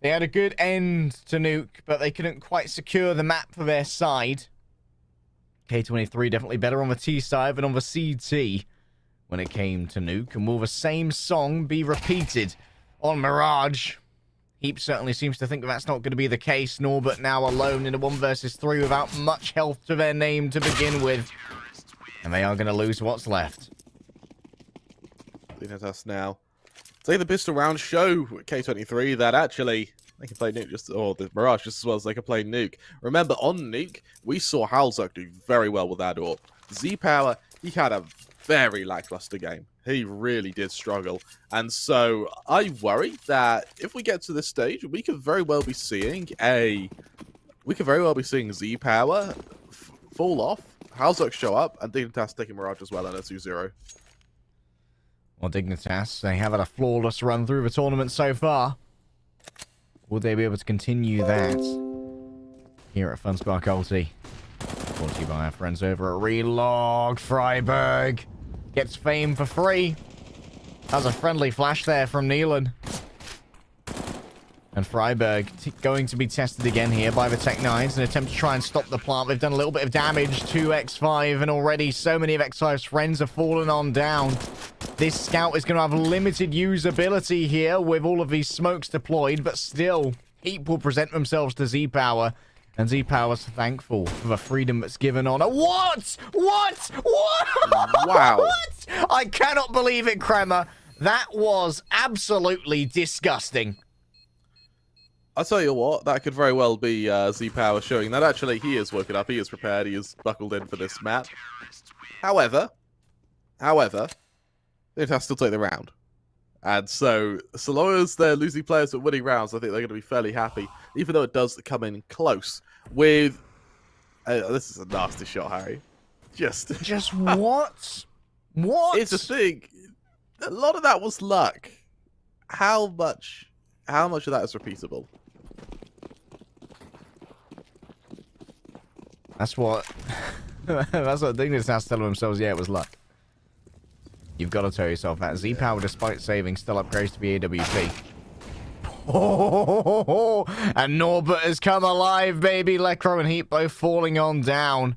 A: They had a good end to Nuke, but they couldn't quite secure the map for their side. K23 definitely better on the T side than on the CT when it came to Nuke. And will the same song be repeated on Mirage? Heap certainly seems to think that's not going to be the case. Norbert now alone in a 1 versus 3 without much health to their name to begin with. And they are going to lose what's left.
B: Dignitas now take the pistol round, show K23 that actually they can play Nuke or the Mirage just as well as they can play Nuke. Remember, on Nuke, we saw Halzuk do very well with that AWP. Z-Power, he had a very lackluster game. He really did struggle. And so I worry that if we get to this stage, we could very well be seeing Z-Power fall off, Halzuk show up, and Dignitas taking Mirage as well in a 2-0.
A: Well, Dignitas, they have had a flawless run through the tournament so far. Will they be able to continue that here at Funspark ULTI? Brought to you by our friends over at Relog. Freiberg gets fame for free. Has a friendly flash there from Neelan. And Freiberg going to be tested again here by the Tech-9s in an attempt to try and stop the plant. They've done a little bit of damage to X5, and already so many of X5's friends have fallen on down. This scout is going to have limited usability here with all of these smokes deployed, but still, Heap will present themselves to Z-Power, and Z-Power's thankful for the freedom that's given on. What? What?
B: Wow.
A: What? I cannot believe it, Kremer. That was absolutely disgusting.
B: I'll tell you what, that could very well be Z-Power showing that actually he is woken up, he is prepared, he is buckled in for this map. However, it has to take the round. And so long as they're losing players but winning rounds, I think they're going to be fairly happy, even though it does come in close with... this is a nasty shot, Harry. Just
A: what? What?
B: It's a thing. A lot of that was luck. How much of that is repeatable?
A: That's what Dignitas has to tell themselves. Yeah, it was luck. You've got to tell yourself that. Z-Power, despite saving, still upgrades to the AWP. Oh, and Norbert has come alive, baby. Lecro and Heap both falling on down.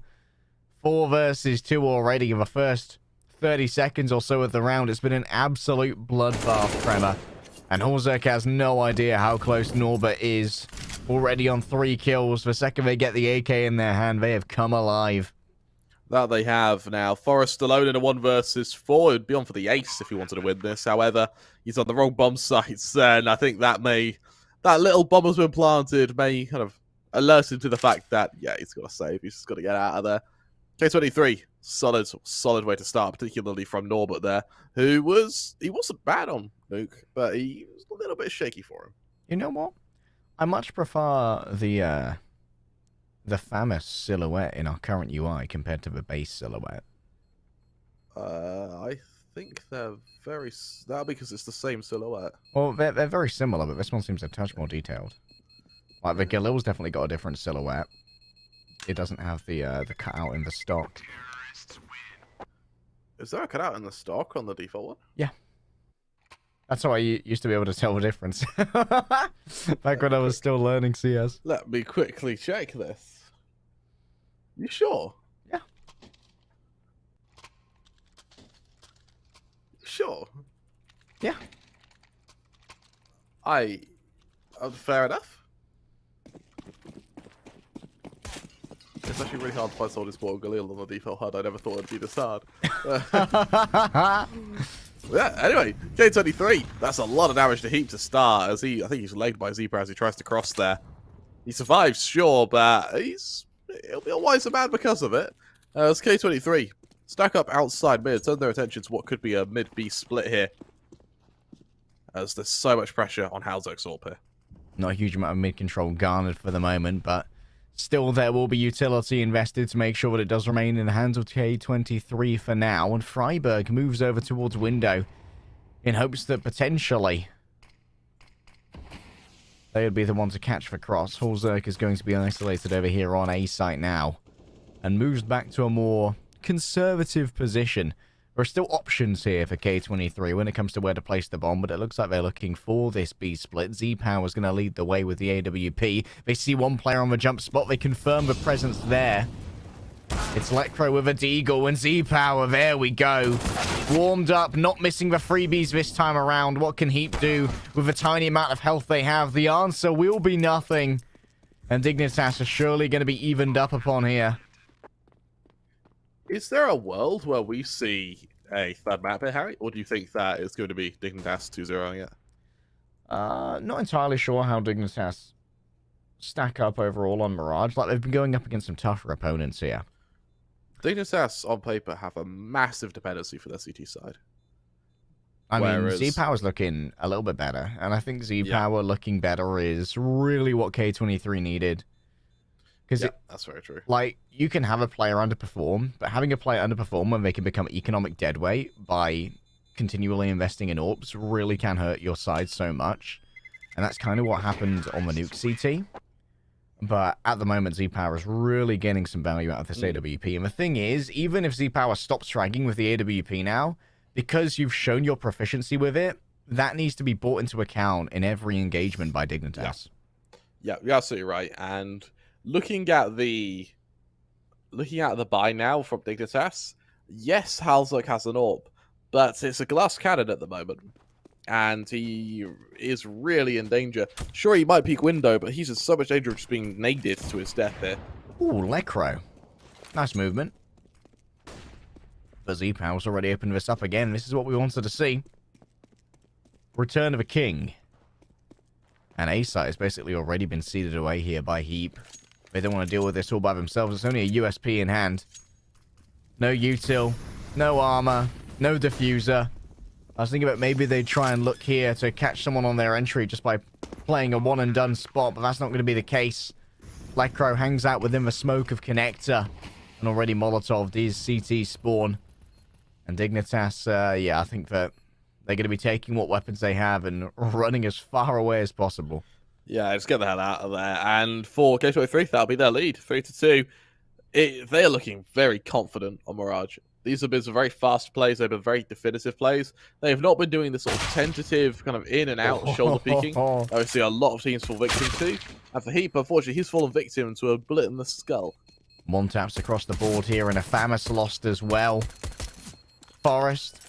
A: 4 versus 2 already in the first 30 seconds or so of the round. It's been an absolute bloodbath, Kremer. And Halzuk has no idea how close Norbert is. Already on 3 kills. The second they get the AK in their hand, they have come alive.
B: That they have now. Forrest alone in a 1 versus 4. It would be on for the ace if he wanted to win this. However, he's on the wrong bomb sites, and I think that little bomb has been planted may kind of alert him to the fact that, yeah, he's got to save. He's just got to get out of there. K23, solid way to start, particularly from Norbert there, he wasn't bad on Nuke, but he was a little bit shaky for him.
A: You know what? I much prefer the famous silhouette in our current UI compared to the base silhouette.
B: I think they're that'll because it's the same silhouette.
A: Well, they're very similar, but this one seems a touch more detailed. Like, the Galil's definitely got a different silhouette. It doesn't have the cutout in the stock.
B: Is there a cutout in the stock on the default one?
A: Yeah. That's how I used to be able to tell the difference. Back when I was still learning CS.
B: Let me quickly check this. You sure?
A: Yeah.
B: Sure?
A: Yeah.
B: Fair enough. It's actually really hard to find someone who's bought Galil on the default HUD. I never thought it'd be this hard. Yeah, anyway, K23, that's a lot of damage to Heap to start, as I think he's laid by Zebra as he tries to cross there. He survives, sure, but he'll be a wiser man because of it. As K23 stack up outside mid, turn their attention to what could be a mid-B split here, as there's so much pressure on Halzok's AWP here.
A: Not a huge amount of mid-control garnered for the moment, but still there will be utility invested to make sure that it does remain in the hands of K23 for now, and Freiburg moves over towards window in hopes that potentially they would be the one to catch for cross. Halzok is going to be isolated over here on A site now and moves back to a more conservative position. There are still options here for K23 when it comes to where to place the bomb, but it looks like they're looking for this B split. Z-Power is going to lead the way with the AWP. They see one player on the jump spot. They confirm the presence there. It's Lecro with a deagle and Z-Power. There we go. Warmed up, not missing the freebies this time around. What can Heap do with the tiny amount of health they have? The answer will be nothing. And Dignitas are surely going to be evened up upon here.
B: Is there a world where we see a third map here, Harry? Or do you think that it's going to be Dignitas 2-0 yet?
A: Not entirely sure how Dignitas stack up overall on Mirage. Like, they've been going up against some tougher opponents here.
B: Dignitas, on paper, have a massive dependency for their CT side.
A: I mean, Z-Power's looking a little bit better. And I think Z-Power looking better is really what K23 needed. Because
B: that's very true.
A: Like, you can have a player underperform, but having a player underperform when they can become economic deadweight by continually investing in AWPs really can hurt your side so much. And that's kind of what happened on the Nuke CT. But at the moment, Z-Power is really getting some value out of this AWP. And the thing is, even if Z-Power stops fragging with the AWP now, because you've shown your proficiency with it, that needs to be brought into account in every engagement by Dignitas.
B: Yeah, you're absolutely right. And looking at the buy now from Dignitas, yes, Halzok has an AWP, but it's a glass cannon at the moment. And he is really in danger. Sure, he might peek window, but he's in so much danger of just being naded to his death here.
A: Ooh, Lecro. Nice movement. But Z-Power's already opened this up again. This is what we wanted to see. Return of a king. And A-Site has basically already been seeded away here by Heap. They don't want to deal with this all by themselves. It's only a USP in hand. No util, no armor, no diffuser. I was thinking about maybe they'd try and look here to catch someone on their entry just by playing a one-and-done spot, but that's not going to be the case. Lecro hangs out within the smoke of Connector, and already Molotov'd his CT spawn. And Dignitas, yeah, I think that they're going to be taking what weapons they have and running as far away as possible.
B: Yeah, just get the hell out of there. And for K23, that'll be their lead, 3-2. They are looking very confident on Mirage. These have been some very fast plays. They've been very definitive plays. They have not been doing this sort of tentative kind of in and out shoulder peeking. Obviously, a lot of teams fall victim to. And for Heap, unfortunately, he's fallen victim to a bullet in the skull.
A: One taps across the board here, and a Famus lost as well. Forest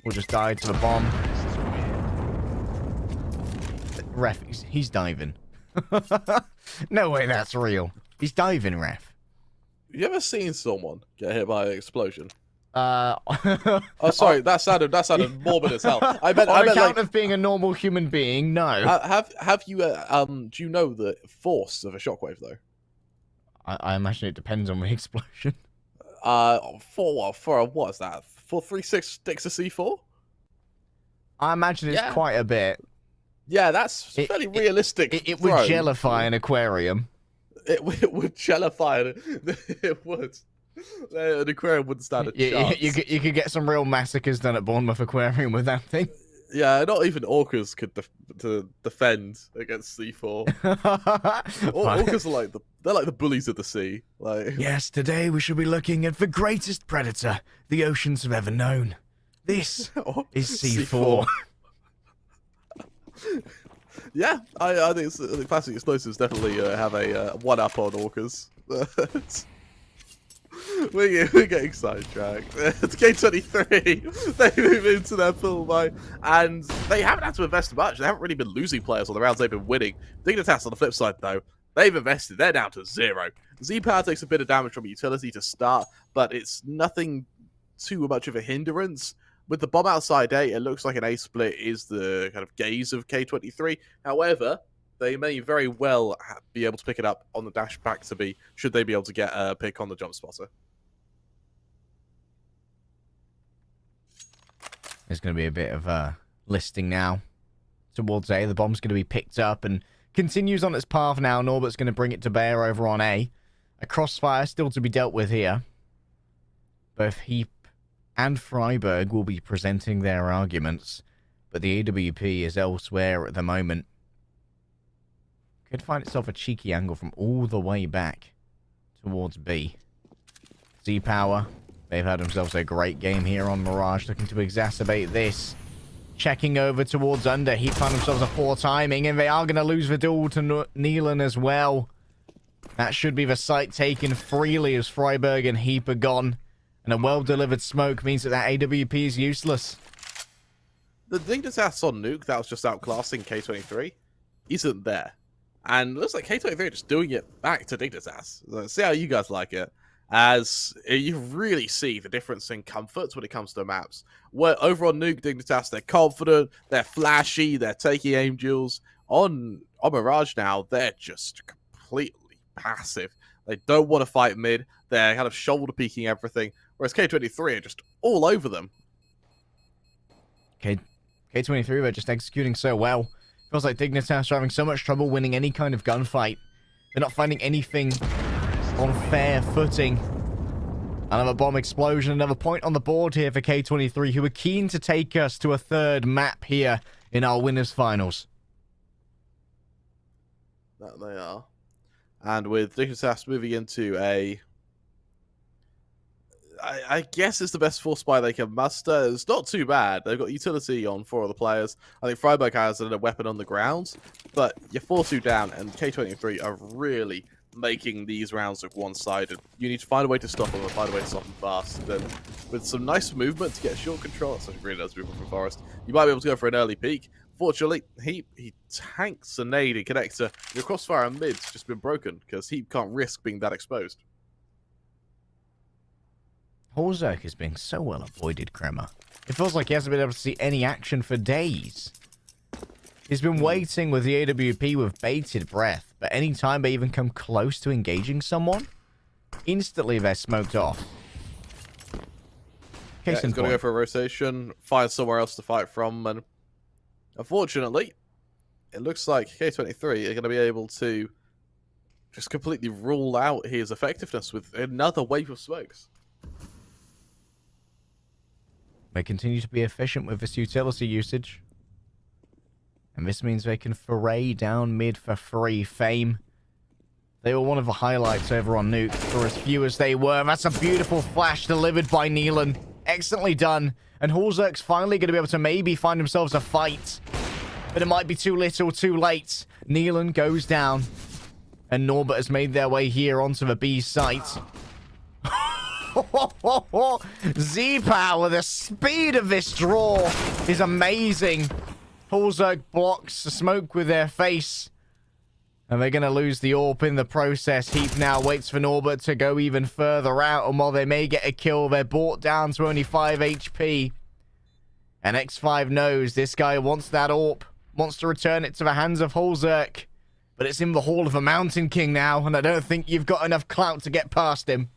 A: will just die to the bomb. Ref, he's diving. No way that's real. He's diving, ref.
B: You ever seen someone get hit by an explosion?
A: Oh,
B: sorry, that sounded morbid as hell. I meant
A: account of being a normal human being, no.
B: Have you do you know the force of a shockwave though?
A: I imagine it depends on the explosion.
B: For what is that? For 3-6 sticks of C4?
A: I imagine it's quite a bit.
B: Yeah, that's fairly realistic.
A: It would jellify an aquarium.
B: It would jellify it. It would. An aquarium wouldn't stand a chance.
A: You could get some real massacres done at Bournemouth Aquarium with that thing.
B: Yeah, not even orcas could defend against C4. Orcas are they're like the bullies of the sea. Like,
A: yes, today we shall be looking at the greatest predator the oceans have ever known. This is C4.
B: Yeah, I think the classic explosives definitely have a one-up on orcas. We're getting sidetracked. It's K23. They move into their full buy, and they haven't had to invest much. They haven't really been losing players on the rounds they've been winning. Dignitas on the flip side, though, they've invested. They're down to 0. Z-Power takes a bit of damage from utility to start, but it's nothing too much of a hindrance. With the bomb outside A, it looks like an A split is the kind of gaze of K23. However, they may very well be able to pick it up on the dash back to B, should they be able to get a pick on the jump spotter.
A: There's going to be a bit of listing now towards A. The bomb's going to be picked up and continues on its path now. Norbert's going to bring it to bear over on A. A crossfire still to be dealt with here. Both Heap and Freiburg will be presenting their arguments, but the AWP is elsewhere at the moment. Could find itself a cheeky angle from all the way back towards B. Z-Power, they've had themselves a great game here on Mirage, looking to exacerbate this. Checking over towards under, Heap found themselves a poor timing, and they are going to lose the duel to Neelan as well. That should be the site taken freely as Freiburg and Heap are gone. And a well-delivered smoke means that AWP is useless.
B: The Dignitas on Nuke that was just outclassing K23 isn't there. And it looks like K23 are just doing it back to Dignitas. So see how you guys like it. As you really see the difference in comforts when it comes to maps. Where over on Nuke, Dignitas, they're confident, they're flashy, they're taking aim duels. On Mirage now, they're just completely passive. They don't want to fight mid. They're kind of shoulder peeking everything. Whereas K23 are just all over them.
A: K23 they're just executing so well. Feels like Dignitas are having so much trouble winning any kind of gunfight. They're not finding anything on fair footing. Another bomb explosion, another point on the board here for K23, who are keen to take us to a third map here in our winners finals.
B: That they are. And with Dignitas moving into a... I guess it's the best force buy they can muster. It's not too bad. They've got utility on 4 of the players. I think Freiburg has a weapon on the ground, but you're 4-2 down, and K23 are really making these rounds look one-sided. You need to find a way to stop them and find a way to stop them fast. And with some nice movement to get short control, that's actually really nice movement from Forest, you might be able to go for an early peek. Fortunately, he tanks a nade in connector. Your crossfire and mid's just been broken because he can't risk being that exposed.
A: Horzerk is being so well avoided, Kremer. It feels like he hasn't been able to see any action for days. He's been waiting with the AWP with bated breath, but any time they even come close to engaging someone, instantly they're smoked off.
B: He's got to go for a rotation, find somewhere else to fight from, and unfortunately, it looks like K23 are going to be able to just completely rule out his effectiveness with another wave of smokes.
A: They continue to be efficient with this utility usage. And this means they can foray down mid for free. Fame. They were one of the highlights over on Nuke for as few as they were. That's a beautiful flash delivered by Neelan. Excellently done. And Horzerk's finally going to be able to maybe find themselves a fight. But it might be too little, too late. Neelan goes down. And Norbert has made their way here onto the B site. Z-Power, the speed of this draw is amazing. Horzerk blocks the smoke with their face. And they're going to lose the AWP in the process. Heap now waits for Norbert to go even further out. And while they may get a kill, they're brought down to only 5 HP. And X5 knows this guy wants that AWP. Wants to return it to the hands of Horzerk. But it's in the Hall of a Mountain King now. And I don't think you've got enough clout to get past him.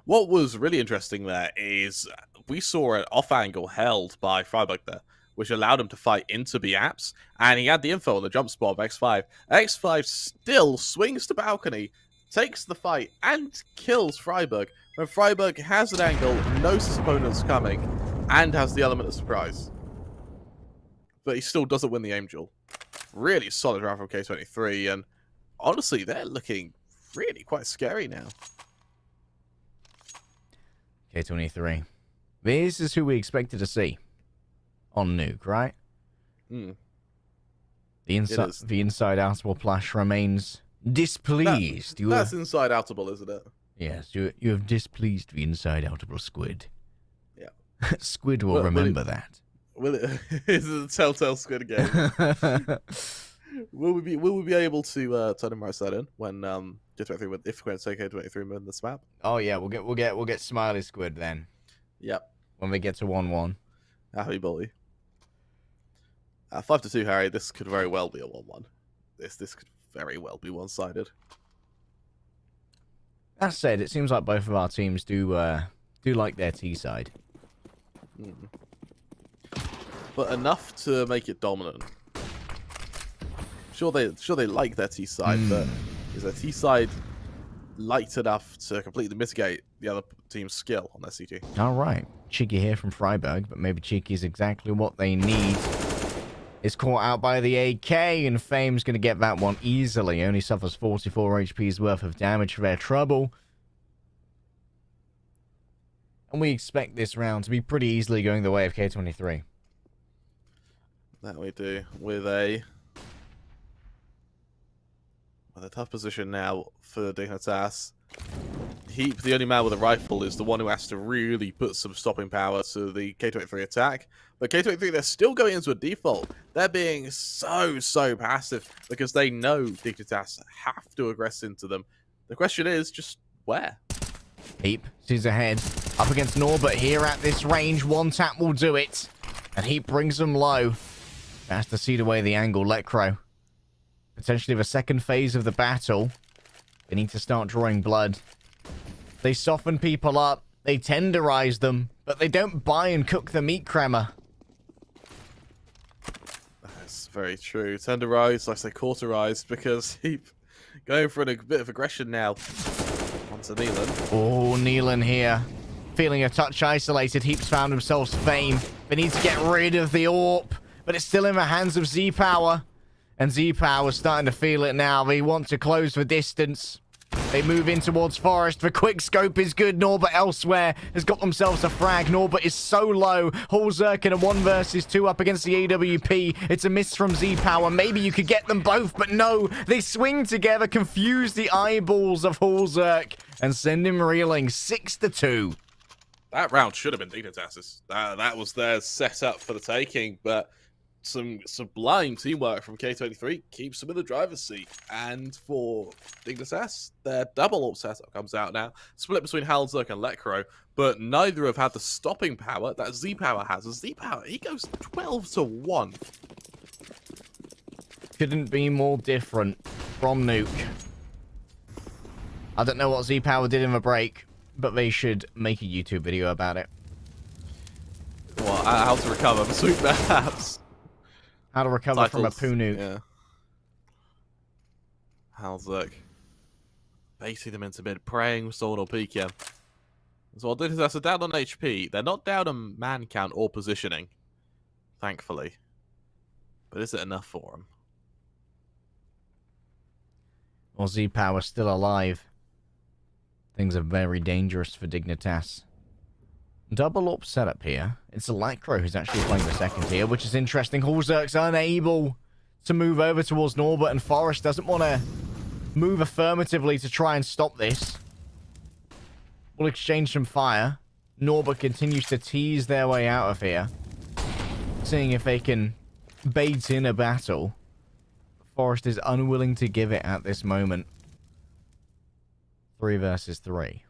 B: What was really interesting there is we saw an off-angle held by Freiburg there, which allowed him to fight into the apps, and he had the info on the jump spot of X5. X5 still swings to balcony, takes the fight, and kills Freiburg, when Freiburg has an angle, knows his opponent's coming, and has the element of surprise. But he still doesn't win the aim duel. Really solid round from K23, and honestly, they're looking really quite scary now.
A: K23. This is who we expected to see on Nuke, right?
B: Mm.
A: The inside-outable Plash remains displeased.
B: That's inside-outable, isn't it?
A: Yes, you have displeased the inside-outable Squid.
B: Yeah.
A: Squid will remember that.
B: Will it? Is it a telltale Squid game? Will we be able to turn him right side in when K23 if we're going to take K23 win this map?
A: Oh yeah, we'll get Smiley Squid then.
B: Yep.
A: When we get to 1-1.
B: Happy bully. 5-2, Harry. This could very well be a 1-1. This could very well be one-sided.
A: That said, it seems like both of our teams do like their T side.
B: But enough to make it dominant. Sure they like their T side, but is their T side light enough to completely mitigate the other team's skill on their CT?
A: All right. Cheeky here from Freiburg, but maybe Cheeky is exactly what they need. Is caught out by the AK, and Fame's going to get that one easily. Only suffers 44 HP's worth of damage for their trouble. And we expect this round to be pretty easily going the way of K23.
B: That we do, with a tough position now for Dignitas. Heap, the only man with a rifle, is the one who has to really put some stopping power to the K23 attack. But K23, they're still going into a default. They're being so passive because they know Dignitas have to aggress into them. The question is just where?
A: Heap sees ahead, up against Norbert here at this range. One tap will do it, and Heap brings them low. Has to seed away the angle. Lecro, potentially the second phase of the battle. They need to start drawing blood. They soften people up, they tenderize them, but they don't buy and cook the meat crema.
B: That's very true. Tenderized, I say cauterized, because Heap going for a bit of aggression now. Onto Neelan.
A: Oh, Neelan here. Feeling a touch isolated. Heap's found himself Fame. They need to get rid of the AWP, but it's still in the hands of Z-Power. And Z-Power's starting to feel it now. They want to close the distance. They move in towards Forest. The quick scope is good. Norbert elsewhere has got themselves a frag. Norbert is so low. Hulzerk in a 1 versus 2 up against the AWP. It's a miss from Z-Power. Maybe you could get them both, but no. They swing together, confuse the eyeballs of Hulzerk, and send him reeling 6-2.
B: That round should have been Dignitas's. That was their setup for the taking, but some sublime teamwork from K23 keeps them in the driver's seat. And for Dignitas, their double ult setup comes out now. Split between Halzerk and Lecro, but neither have had the stopping power that Z-Power has. And Z-Power, he goes 12-1.
A: Couldn't be more different from Nuke. I don't know what Z-Power did in the break, but they should make a YouTube video about it.
B: Well, how to recover between maps.
A: How to recover from a poo nuke.
B: Yeah. Halzerk baiting them into mid, praying someone will peek him. So what Dignitas are down on HP. They're not down on man count or positioning, thankfully. But is it enough for them?
A: Or Z-Power still alive. Things are very dangerous for Dignitas. Double up setup here. It's a Lecro who's actually playing the second here, which is interesting. Hulzerk's unable to move over towards Norbert, and Forest doesn't want to move affirmatively to try and stop this. We'll exchange some fire. Norbert continues to tease their way out of here, seeing if they can bait in a battle. Forest is unwilling to give it at this moment. 3 versus 3.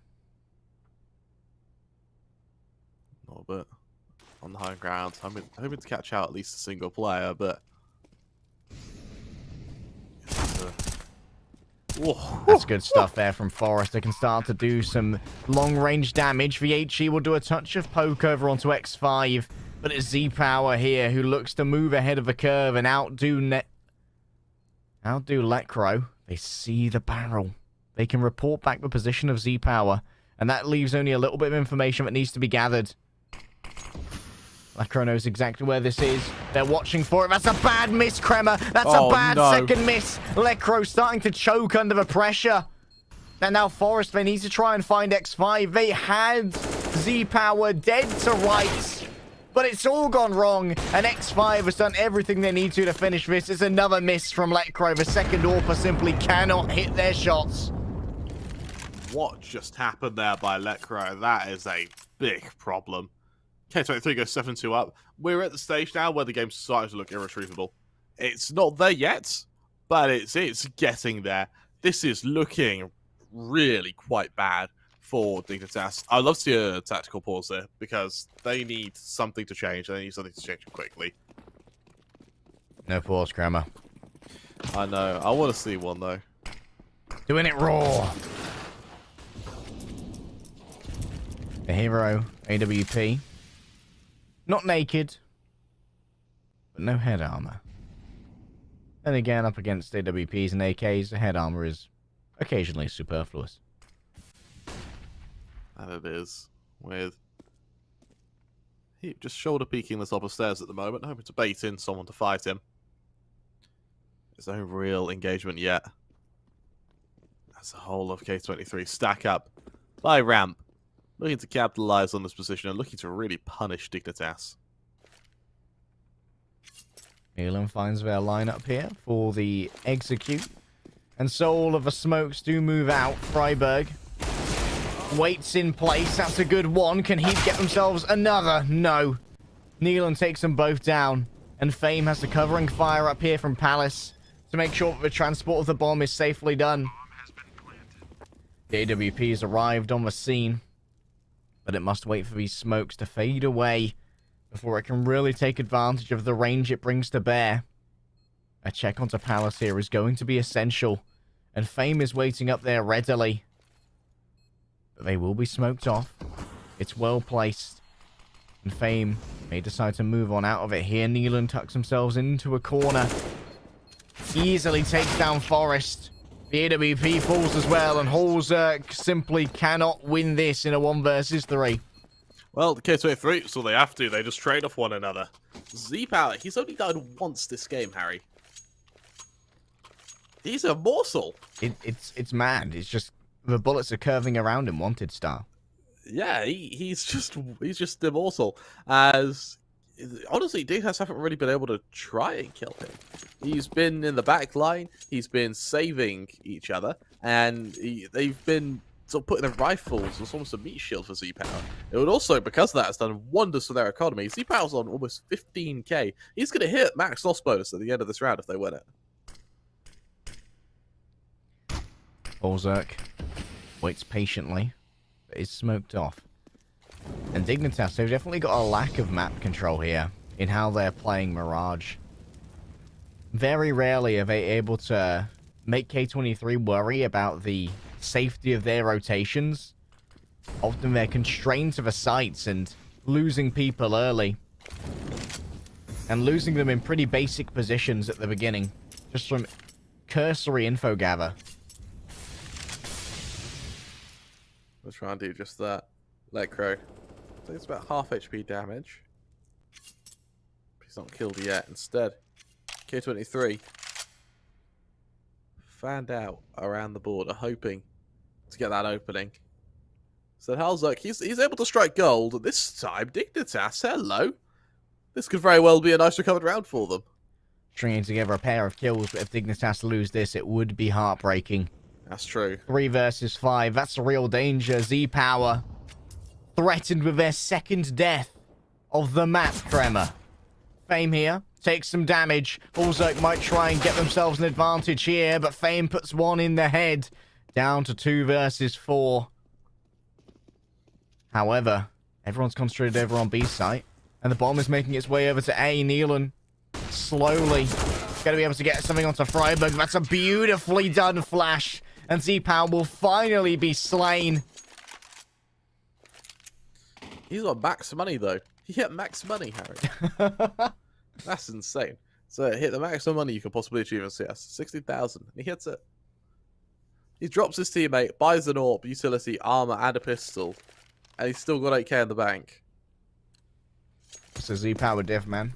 B: Norbert on the high ground. I'm hoping to catch out at least a single player, but
A: that's good stuff there from Forest. They can start to do some long-range damage. VHE will do a touch of poke over onto X5, but it's Z-Power here who looks to move ahead of the curve and outdo Lecro. They see the barrel. They can report back the position of Z-Power, and that leaves only a little bit of information that needs to be gathered. Lecro knows exactly where this is. They're watching for it. That's a bad miss, Kremer. That's a bad second miss. Lecro starting to choke under the pressure. And now Forest, they need to try and find X5. They had Z-Power dead to rights, but it's all gone wrong. And X5 has done everything they need to finish this. It's another miss from Lecro. The second AWP simply cannot hit their shots.
B: What just happened there by Lecro? That is a big problem. K23 goes 7-2 up. We're at the stage now where the game's starting to look irretrievable. It's not there yet, but it's getting there. This is looking really quite bad for Dignitas. I'd love to see a tactical pause there because they need something to change. They need something to change quickly.
A: No pause, Kramer.
B: I know. I want to see one, though.
A: Doing it raw. The hero, AWP. Not naked, but no head armor. And again, up against AWPs and AKs, the head armor is occasionally superfluous.
B: And it is. With he just shoulder peeking the top of stairs at the moment, hoping to bait in someone to fight him. There's no real engagement yet. As the whole of K23 stack up by ramp, looking to capitalize on this position and looking to really punish Dignitas.
A: Nealon finds their lineup here for the execute. And so all of the smokes do move out. Freiburg waits in place. That's a good one. Can he get themselves another? No. Nealon takes them both down. And Fame has the covering fire up here from Palace to make sure that the transport of the bomb is safely done. The AWP has arrived on the scene, but it must wait for these smokes to fade away before it can really take advantage of the range it brings to bear. A check onto Palace here is going to be essential, and Fame is waiting up there readily. But they will be smoked off. It's well placed, and Fame may decide to move on out of it here. Nealon tucks themselves into a corner. Easily takes down Forest. The AWP falls as well, and Holzerk simply cannot win this in a 1 versus 3.
B: Well, the K23, so they have to. They just trade off one another. Z-Power, he's only died once this game, Harry. He's a morsel.
A: It's mad. It's just the bullets are curving around him, wanted style.
B: Yeah, he's just a morsel. As honestly, Dignitas haven't really been able to try and kill him. He's been in the back line. He's been saving each other, and they've been sort of putting the rifles as almost a meat shield for Z-Power. It would also, because of that, has done wonders for their economy. Z-Power's on almost 15k. He's going to hit max loss bonus at the end of this round if they win it.
A: Holzerk waits patiently, but is smoked off. And Dignitas, they've definitely got a lack of map control here in how they're playing Mirage. Very rarely are they able to make K23 worry about the safety of their rotations. Often they're constrained to the sites and losing people early. And losing them in pretty basic positions at the beginning. Just from cursory info gather.
B: Let's try and do just that. Let Crow. I think it's about half HP damage. He's not killed yet. Instead, K23 fanned out around the border, hoping to get that opening. So Halzuk, he's able to strike gold. This time, Dignitas, hello. This could very well be a nice recovered round for them.
A: Stringing together a pair of kills, but if Dignitas lose this, it would be heartbreaking.
B: That's true.
A: 3 versus 5. That's a real danger. Z-Power threatened with their second death of the map, Tremor. Fame here takes some damage. Holzerk might try and get themselves an advantage here, but Fame puts one in the head. Down to 2 versus 4. However, everyone's concentrated over on B site, and the bomb is making its way over to A. Nealon slowly going to be able to get something onto Freiburg. That's a beautifully done flash, and Z-Power will finally be slain.
B: He's got max money, though. He hit max money, Harry. That's insane. So hit the maximum money you can possibly achieve in CS. 60,000. He hits it. He drops his teammate, buys an AWP, utility, armor, and a pistol. And he's still got 8k in the bank.
A: It's a Z-Power diff, man.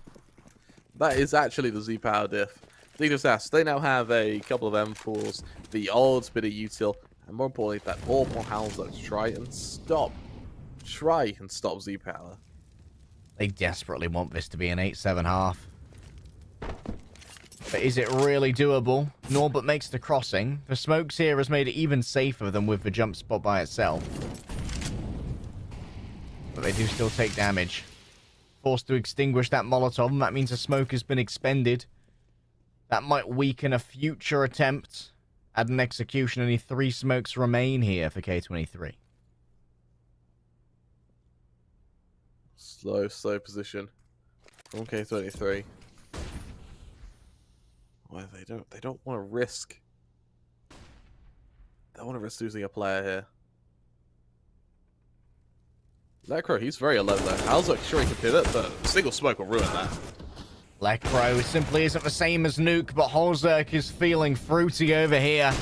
B: That is actually the Z-Power diff. Dignitas, they now have a couple of M4s, the odd bit of util, and more importantly, that AWP on Halzuk to try and stop Z-Power.
A: They desperately want this to be an 8-7 half. But is it really doable? Norbert makes the crossing. The smokes here has made it even safer than with the jump spot by itself. But they do still take damage. Forced to extinguish that Molotov, and that means a smoke has been expended. That might weaken a future attempt at an execution. Only 3 smokes remain here for K23.
B: Slow position from K23. Well, they don't want to risk. They want to risk losing a player here. Lecro, he's very alone there. Al's sure he can pivot, but a single smoke will ruin that.
A: Lecro simply isn't the same as Nuke, but Holzerk is feeling fruity over here.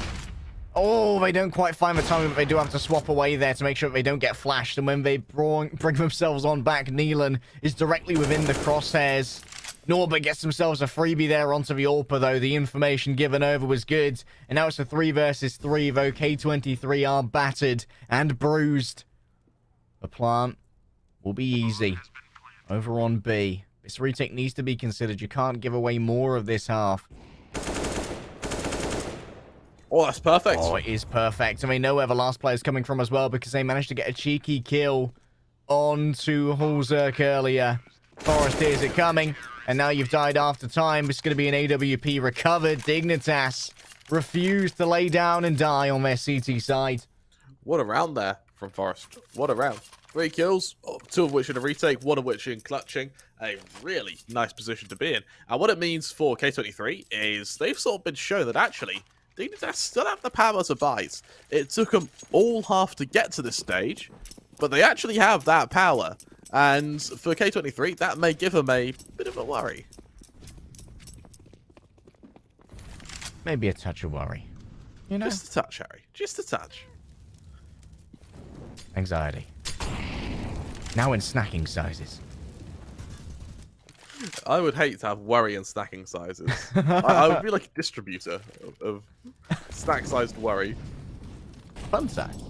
A: Oh, they don't quite find the timing, but they do have to swap away there to make sure that they don't get flashed. And when they bring themselves on back, Neelan is directly within the crosshairs. Norbert gets themselves a freebie there onto the AWPer, though. The information given over was good. And now it's a 3 versus 3, though. K23 are battered and bruised. The plant will be easy. Over on B. This retake needs to be considered. You can't give away more of this half.
B: Oh, that's perfect.
A: Oh, it is perfect. And we know where the last player is coming from as well, because they managed to get a cheeky kill onto Holzerk earlier. Forrest hears it coming, and now you've died after time. It's going to be an AWP recovered. Dignitas refused to lay down and die on their CT side.
B: What a round there from Forrest. What a round. 3 kills, 2 of which in a retake, 1 of which in clutching. A really nice position to be in. And what it means for K23 is they've sort of been shown that actually Dignitas still have the power to bite. It took them all half to get to this stage, but they actually have that power. And for K23, that may give them a bit of a worry.
A: Maybe a touch of worry. You know?
B: Just a touch, Harry. Just a touch.
A: Anxiety. Now in snacking sizes.
B: I would hate to have worry and snacking sizes. I would be like a distributor of snack-sized worry.
A: Fun size.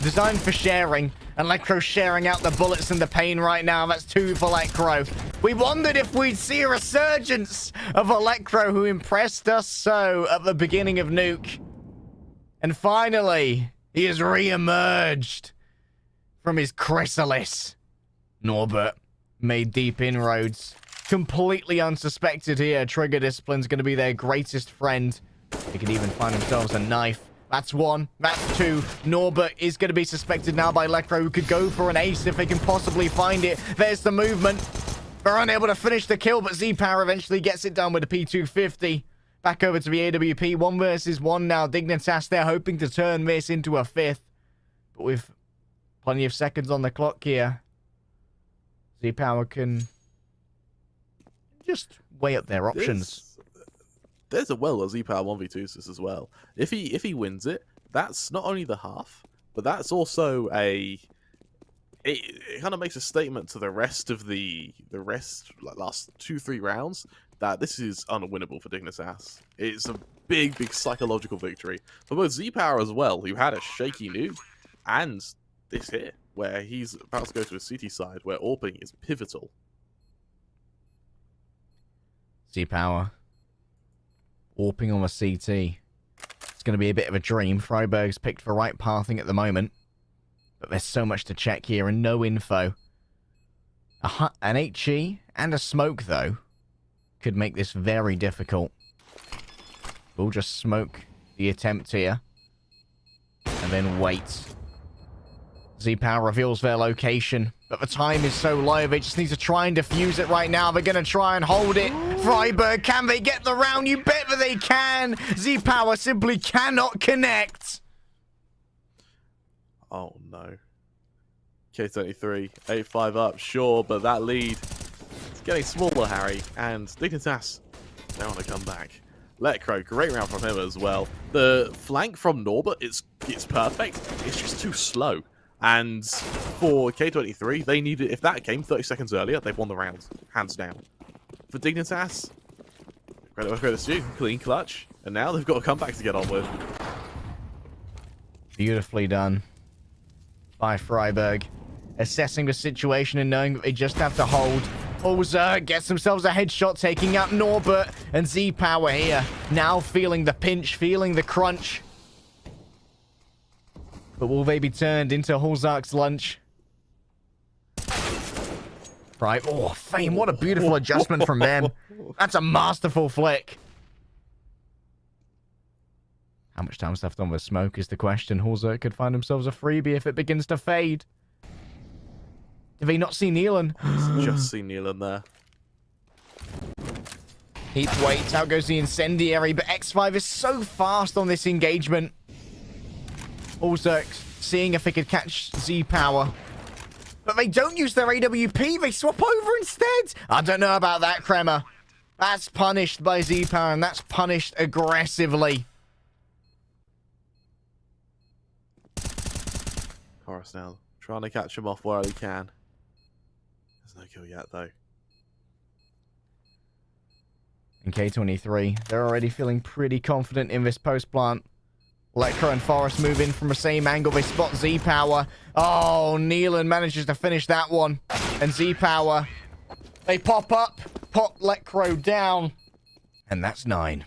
A: Designed for sharing, and Lecro sharing out the bullets and the pain right now. That's 2 for Lecro. We wondered if we'd see a resurgence of Lecro, who impressed us so at the beginning of Nuke. And finally, he has re-emerged from his chrysalis. Norbert made deep inroads. Completely unsuspected here. Trigger Discipline's going to be their greatest friend. They could even find themselves a knife. That's 1. That's 2. Norbert is going to be suspected now by Lecro, who could go for an ace if they can possibly find it. There's the movement. They're unable to finish the kill, but Z-Power eventually gets it done with a P250. Back over to the AWP. 1 versus 1 now. Dignitas, they're hoping to turn this into a 5th. But with plenty of seconds on the clock here, Z-Power can just weigh up their options.
B: There's a well as Z-Power 1v2s this as well. If he wins it, that's not only the half, but that's also a... It kind of makes a statement to the rest of the like last 2-3 rounds that this is unwinnable for Dignitas. It's a big psychological victory for both Z-Power as well, who had a shaky Nuke, and this here, where he's about to go to a CT side, where AWPing is pivotal.
A: Z-Power. AWPing on the CT. It's going to be a bit of a dream. Freiberg's picked the right pathing at the moment. But there's so much to check here and no info. An HE and a smoke, though, could make this very difficult. We'll just smoke the attempt here. And then wait. Z-Power reveals their location. But the time is so low, they just need to try and defuse it right now. They're going to try and hold it. Freiberg, can they get the round? You bet that they can. Z-Power simply cannot connect.
B: Oh, no. K23, 8-5 up, sure, but that lead is getting smaller, Harry. And Dignitas, they want to come back. Lecro, great round from him as well. The flank from Norbert, it's perfect. It's just too slow. And for K23, they needed, if that came 30 seconds earlier, they've won the round, hands down. For Dignitas, credit to you, clean clutch. And now they've got a comeback to get on with.
A: Beautifully done by Freiberg. Assessing the situation and knowing that they just have to hold. Holzer gets themselves a headshot, taking out Norbert, and Z-Power here. Now feeling the pinch, feeling the crunch. But will they be turned into Holzerk's lunch? Right. Oh, Fame, what a beautiful adjustment from them. That's a masterful flick. How much time's left on the smoke is the question. Holzerk could find themselves a freebie if it begins to fade. Did they not see Nealon?
B: Just see Nealon there.
A: Heap waits, out goes the incendiary, but X5 is so fast on this engagement. Also, seeing if they could catch Z-Power. But they don't use their AWP, they swap over instead. I don't know about that, Kremer. That's punished by Z-Power, and that's punished aggressively.
B: Chorus now, trying to catch him off while he can. There's no kill yet, though.
A: In K23, they're already feeling pretty confident in this post plant. Lecro and Forest move in from the same angle. They spot Z-Power. Oh, Nealon manages to finish that one. And Z-Power, they pop up, pop Lecro down. And that's 9.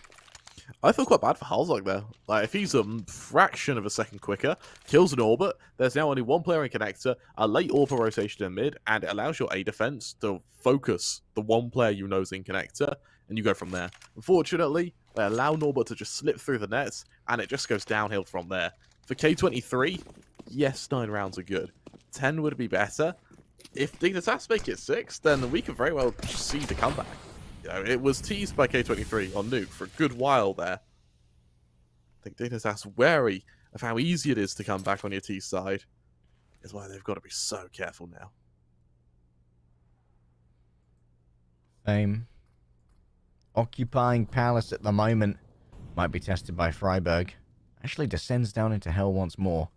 B: I feel quite bad for Halzog there. Like, if he's a fraction of a second quicker, kills an orbit, there's now only one player in connector, a late AWP rotation in mid, and it allows your A defense to focus the one player you know is in connector, and you go from there. Unfortunately, they allow Norbert to just slip through the nets, and it just goes downhill from there. For K23, yes, 9 rounds are good. 10 would be better. If Dignitas make it 6, then we could very well see the comeback. You know, it was teased by K23 on Nuke for a good while there. I think Dignitas wary of how easy it is to come back on your T side. Is why they've got to be so careful now.
A: Same. Occupying Palace at the moment. Might be tested by Freiburg. Actually descends down into hell once more.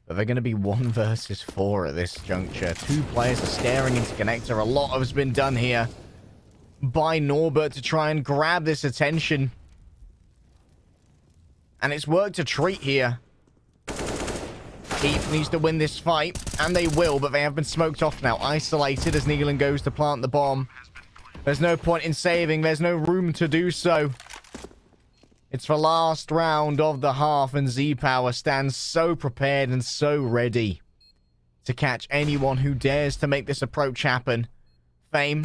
A: But they're going to be 1 versus 4 at this juncture. 2 players are staring into connector. A lot has been done here by Norbert to try and grab this attention. And it's worked a treat here. Heap needs to win this fight, and they will, but they have been smoked off now. Isolated as Nealon goes to plant the bomb. There's no point in saving. There's no room to do so. It's the last round of the half, and Z-Power stands so prepared and so ready to catch anyone who dares to make this approach happen. Fame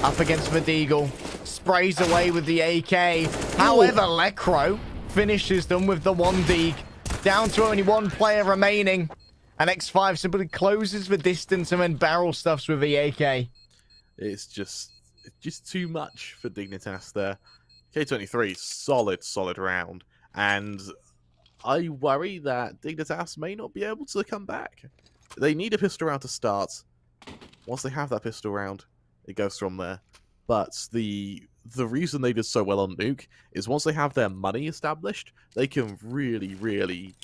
A: up against Vertigo. Sprays away with the AK. However, Lecro finishes them with the 1 dig. Down to only 1 player remaining. And X5 simply closes the distance and then barrel stuffs with the AK.
B: It's just too much for Dignitas there. K23, solid round. And I worry that Dignitas may not be able to come back. They need a pistol round to start. Once they have that pistol round, it goes from there. But the reason they did so well on Nuke is once they have their money established, they can really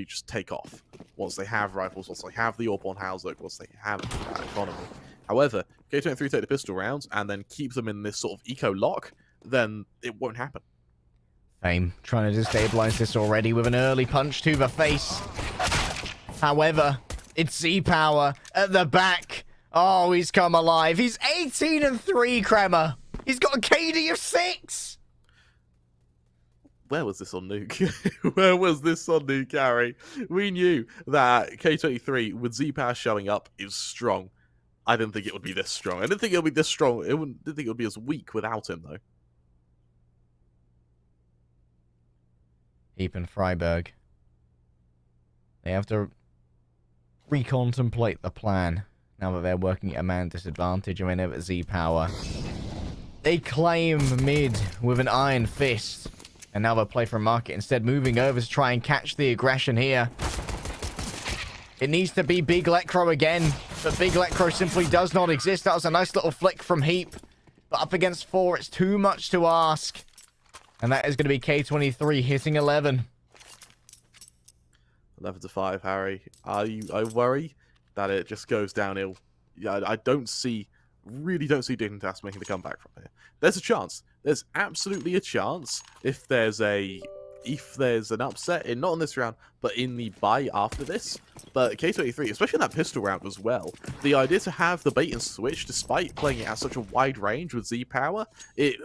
B: just take off. Once they have rifles, once they have the AWP on Halzog, once they have that economy. However, K23 take the pistol rounds and then keep them in this sort of eco lock, then it won't happen.
A: Fame trying to destabilize this already with an early punch to the face. However, it's Z-Power at the back. Oh, he's come alive. He's 18-3, Kremer. He's got a KD of 6.
B: Where was this on Nuke? Where was this on Nuke, Harry? We knew that K23 with Z-Power showing up is strong. I didn't think it would be this strong. I didn't think it would be this strong. Didn't think it would be as weak without him, though.
A: Heap and Freiburg. They have to recontemplate the plan now that they're working at a man disadvantage. I mean, over Z-Power. They claim mid with an iron fist. And now they'll play for market instead, moving over to try and catch the aggression here. It needs to be Big Lecro again, but Big Lecro simply does not exist. That was a nice little flick from Heap. But up against 4, it's too much to ask. And that is going to be K23 hitting 11.
B: 11-5, Harry. I worry that it just goes downhill. Yeah, I really don't see Dignitas making the comeback from here. There's a chance. There's absolutely a chance if there's an upset, not in this round, but in the buy after this. But K23, especially in that pistol round as well, the idea to have the bait and switch, despite playing it at such a wide range with Z-Power, it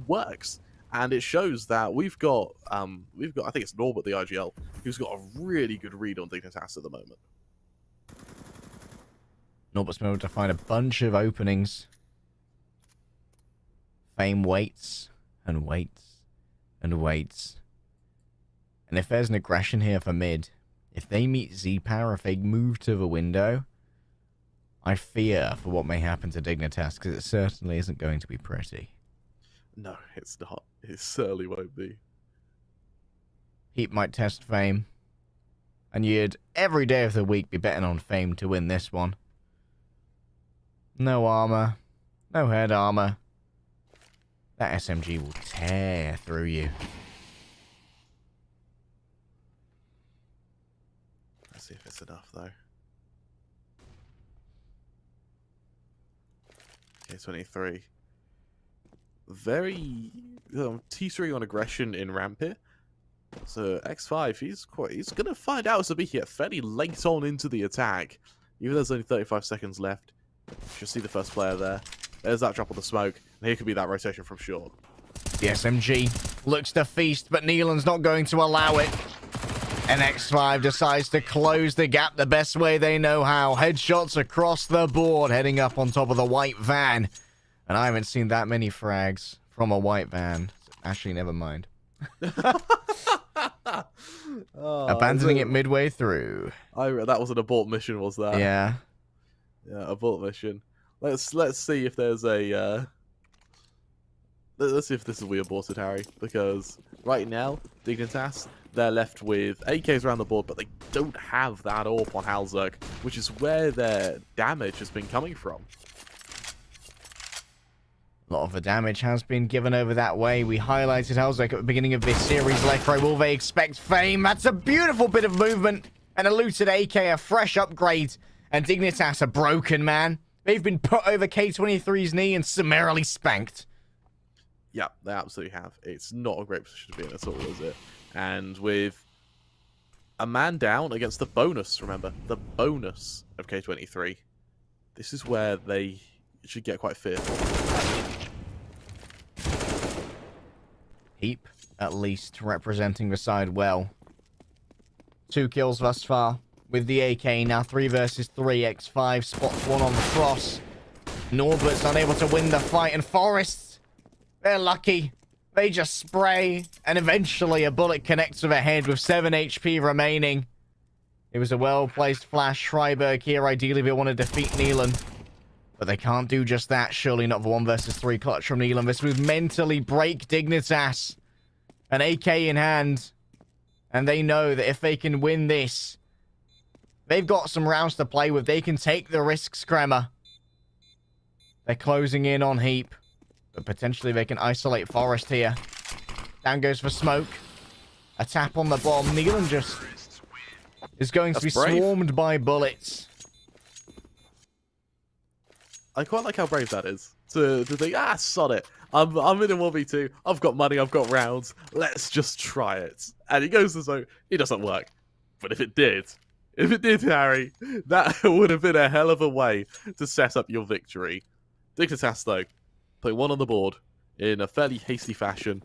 B: works. And it shows that we've got I think it's Norbert, the IGL, who's got a really good read on Dignitas at the moment.
A: Norbert's been able to find a bunch of openings. Fame waits and waits and waits. And if there's an aggression here for mid, if they meet Z-Power, if they move to the window, I fear for what may happen to Dignitas, because it certainly isn't going to be pretty.
B: No, it's not. It certainly won't be.
A: Heap might test Fame. And you'd, every day of the week, be betting on Fame to win this one. No armor. No head armor. That SMG will tear through you.
B: Let's see if it's enough, though. K23. Very T3 on aggression in ramp here. So X5, he's gonna find out as we get fairly late on into the attack. Even though there's only 35 seconds left. Should see the first player there. There's that drop of the smoke, and here could be that rotation from short.
A: The SMG looks to feast, but Neelan's not going to allow it. And X5 decides to close the gap the best way they know how. Headshots across the board, heading up on top of the white van. And I haven't seen that many frags from a white van. Actually, never mind. Abandoning it midway through.
B: That was an abort mission, was that?
A: Yeah.
B: Yeah, abort mission. Let's see if there's a let's see if this is we aborted, Harry, because right now Dignitas, they're left with AKs around the board, but they don't have that AWP on Halzerk, which is where their damage has been coming from.
A: A lot of the damage has been given over that way. We highlighted Halzerk at the beginning of this series. Lecro, will they expect Fame? That's a beautiful bit of movement. And a looted AK, a fresh upgrade. And Dignitas, a broken man. They've been put over K23's knee and summarily spanked.
B: Yeah, they absolutely have. It's not a great position to be in at all, is it? And with a man down against the bonus, remember, the bonus of K23, this is where they should get quite fearful.
A: Heap, at least, representing the side well. 2 kills thus far with the AK. Now 3 versus 3. X5 spots one on the cross. Norbert's unable to win the fight. And Forest, they're lucky. They just spray. And eventually a bullet connects with a head with 7 HP remaining. It was a well-placed flash. Freiburg here. Ideally, they want to defeat Neelan. But they can't do just that. Surely not the 1 versus 3 clutch from Neelan. This would mentally break Dignitas. An AK in hand. And they know that if they can win this, they've got some rounds to play with. They can take the risks, Kremer. They're closing in on Heap. But potentially they can isolate Forest here. Down goes for smoke. A tap on the bomb. Neelan just is going to be swarmed by bullets.
B: I quite like how brave that is. To think, sod it. I'm in a 1v2. I've got money, I've got rounds. Let's just try it. And he goes to so it doesn't work. But if it did, Harry, that would have been a hell of a way to set up your victory. Dignitas, though, putting one on the board in a fairly hasty fashion,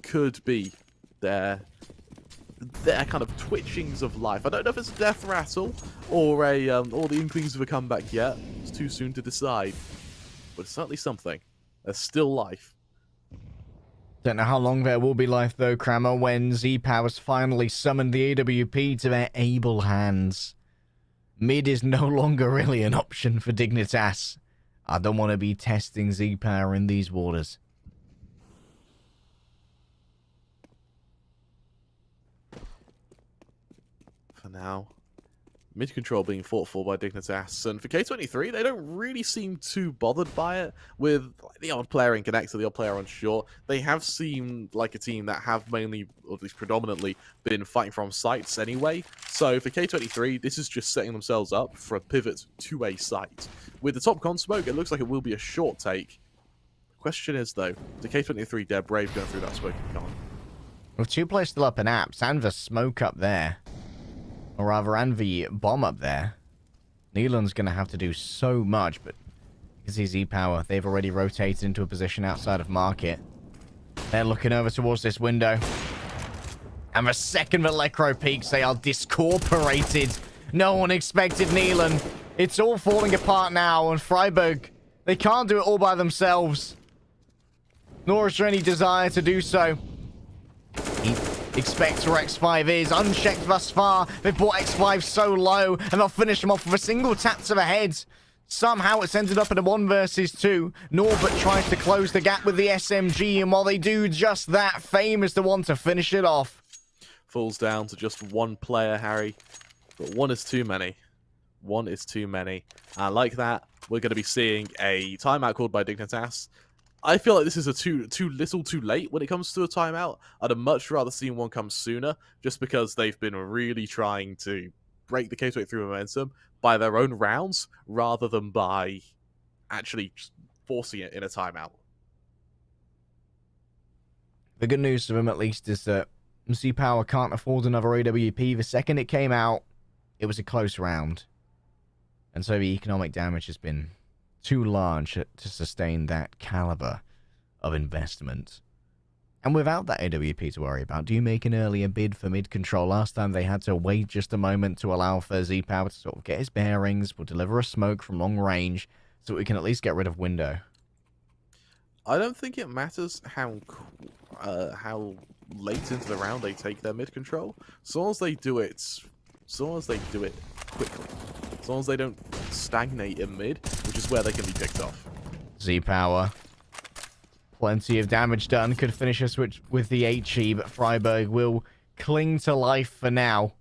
B: could be their kind of twitchings of life. I don't know if it's a death rattle or or the inklings of a comeback yet. It's too soon to decide, but it's certainly something. There's still life.
A: Don't know how long there will be life though, Kramer, when Z-Powers finally summoned the AWP to their able hands. Mid is no longer really an option for Dignitas. I don't want to be testing Z-Power in these waters.
B: For now, mid control being fought for by Dignitas, and for K23, they don't really seem too bothered by it. With the odd player in connector, the odd player on short, they have seemed like a team that have mainly, or at least predominantly, been fighting from sites anyway. So for K23, this is just setting themselves up for a pivot to a site. With the top con smoke, it looks like it will be a short take. The question is, though, the K23 they're brave going through that smoking con.
A: With 2 players still up in apps and the smoke up there, or rather, and the bomb up there, Neelan's going to have to do so much, but you can see Z-Power, they've already rotated into a position outside of market. They're looking over towards this window. And the second that Lecro peaks, they are discorporated. No one expected Neelan. It's all falling apart now, and Freiburg, they can't do it all by themselves. Nor is there any desire to do so. He expects where X5 is, unchecked thus far. They've brought X5 so low, and they'll finish him off with a single tap to the head. Somehow it's ended up in a 1 versus 2. Norbert tries to close the gap with the SMG, and while they do just that, Fame is the one to finish it off.
B: Falls down to just one player, Harry. But one is too many. One is too many. And like that, we're going to be seeing a timeout called by Dignitas. I feel like this is a too little too late when it comes to a timeout. I'd have much rather seen one come sooner, just because they've been really trying to break the K23 momentum by their own rounds, rather than by actually just forcing it in a timeout.
A: The good news for them, at least, is that Z-Power can't afford another AWP. The second it came out, it was a close round. And so the economic damage has been too large to sustain that caliber of investment. And without that AWP to worry about, do you make an earlier bid for mid-control? Last time they had to wait just a moment to allow for Z-Power to sort of get his bearings. We'll deliver a smoke from long range so we can at least get rid of window.
B: I don't think it matters how late into the round they take their mid-control. As long as they do it quickly. As long as they don't stagnate in mid, which is where they can be picked off.
A: Z-Power. Plenty of damage done. Could finish us with the HE, but Freiburg will cling to life for now.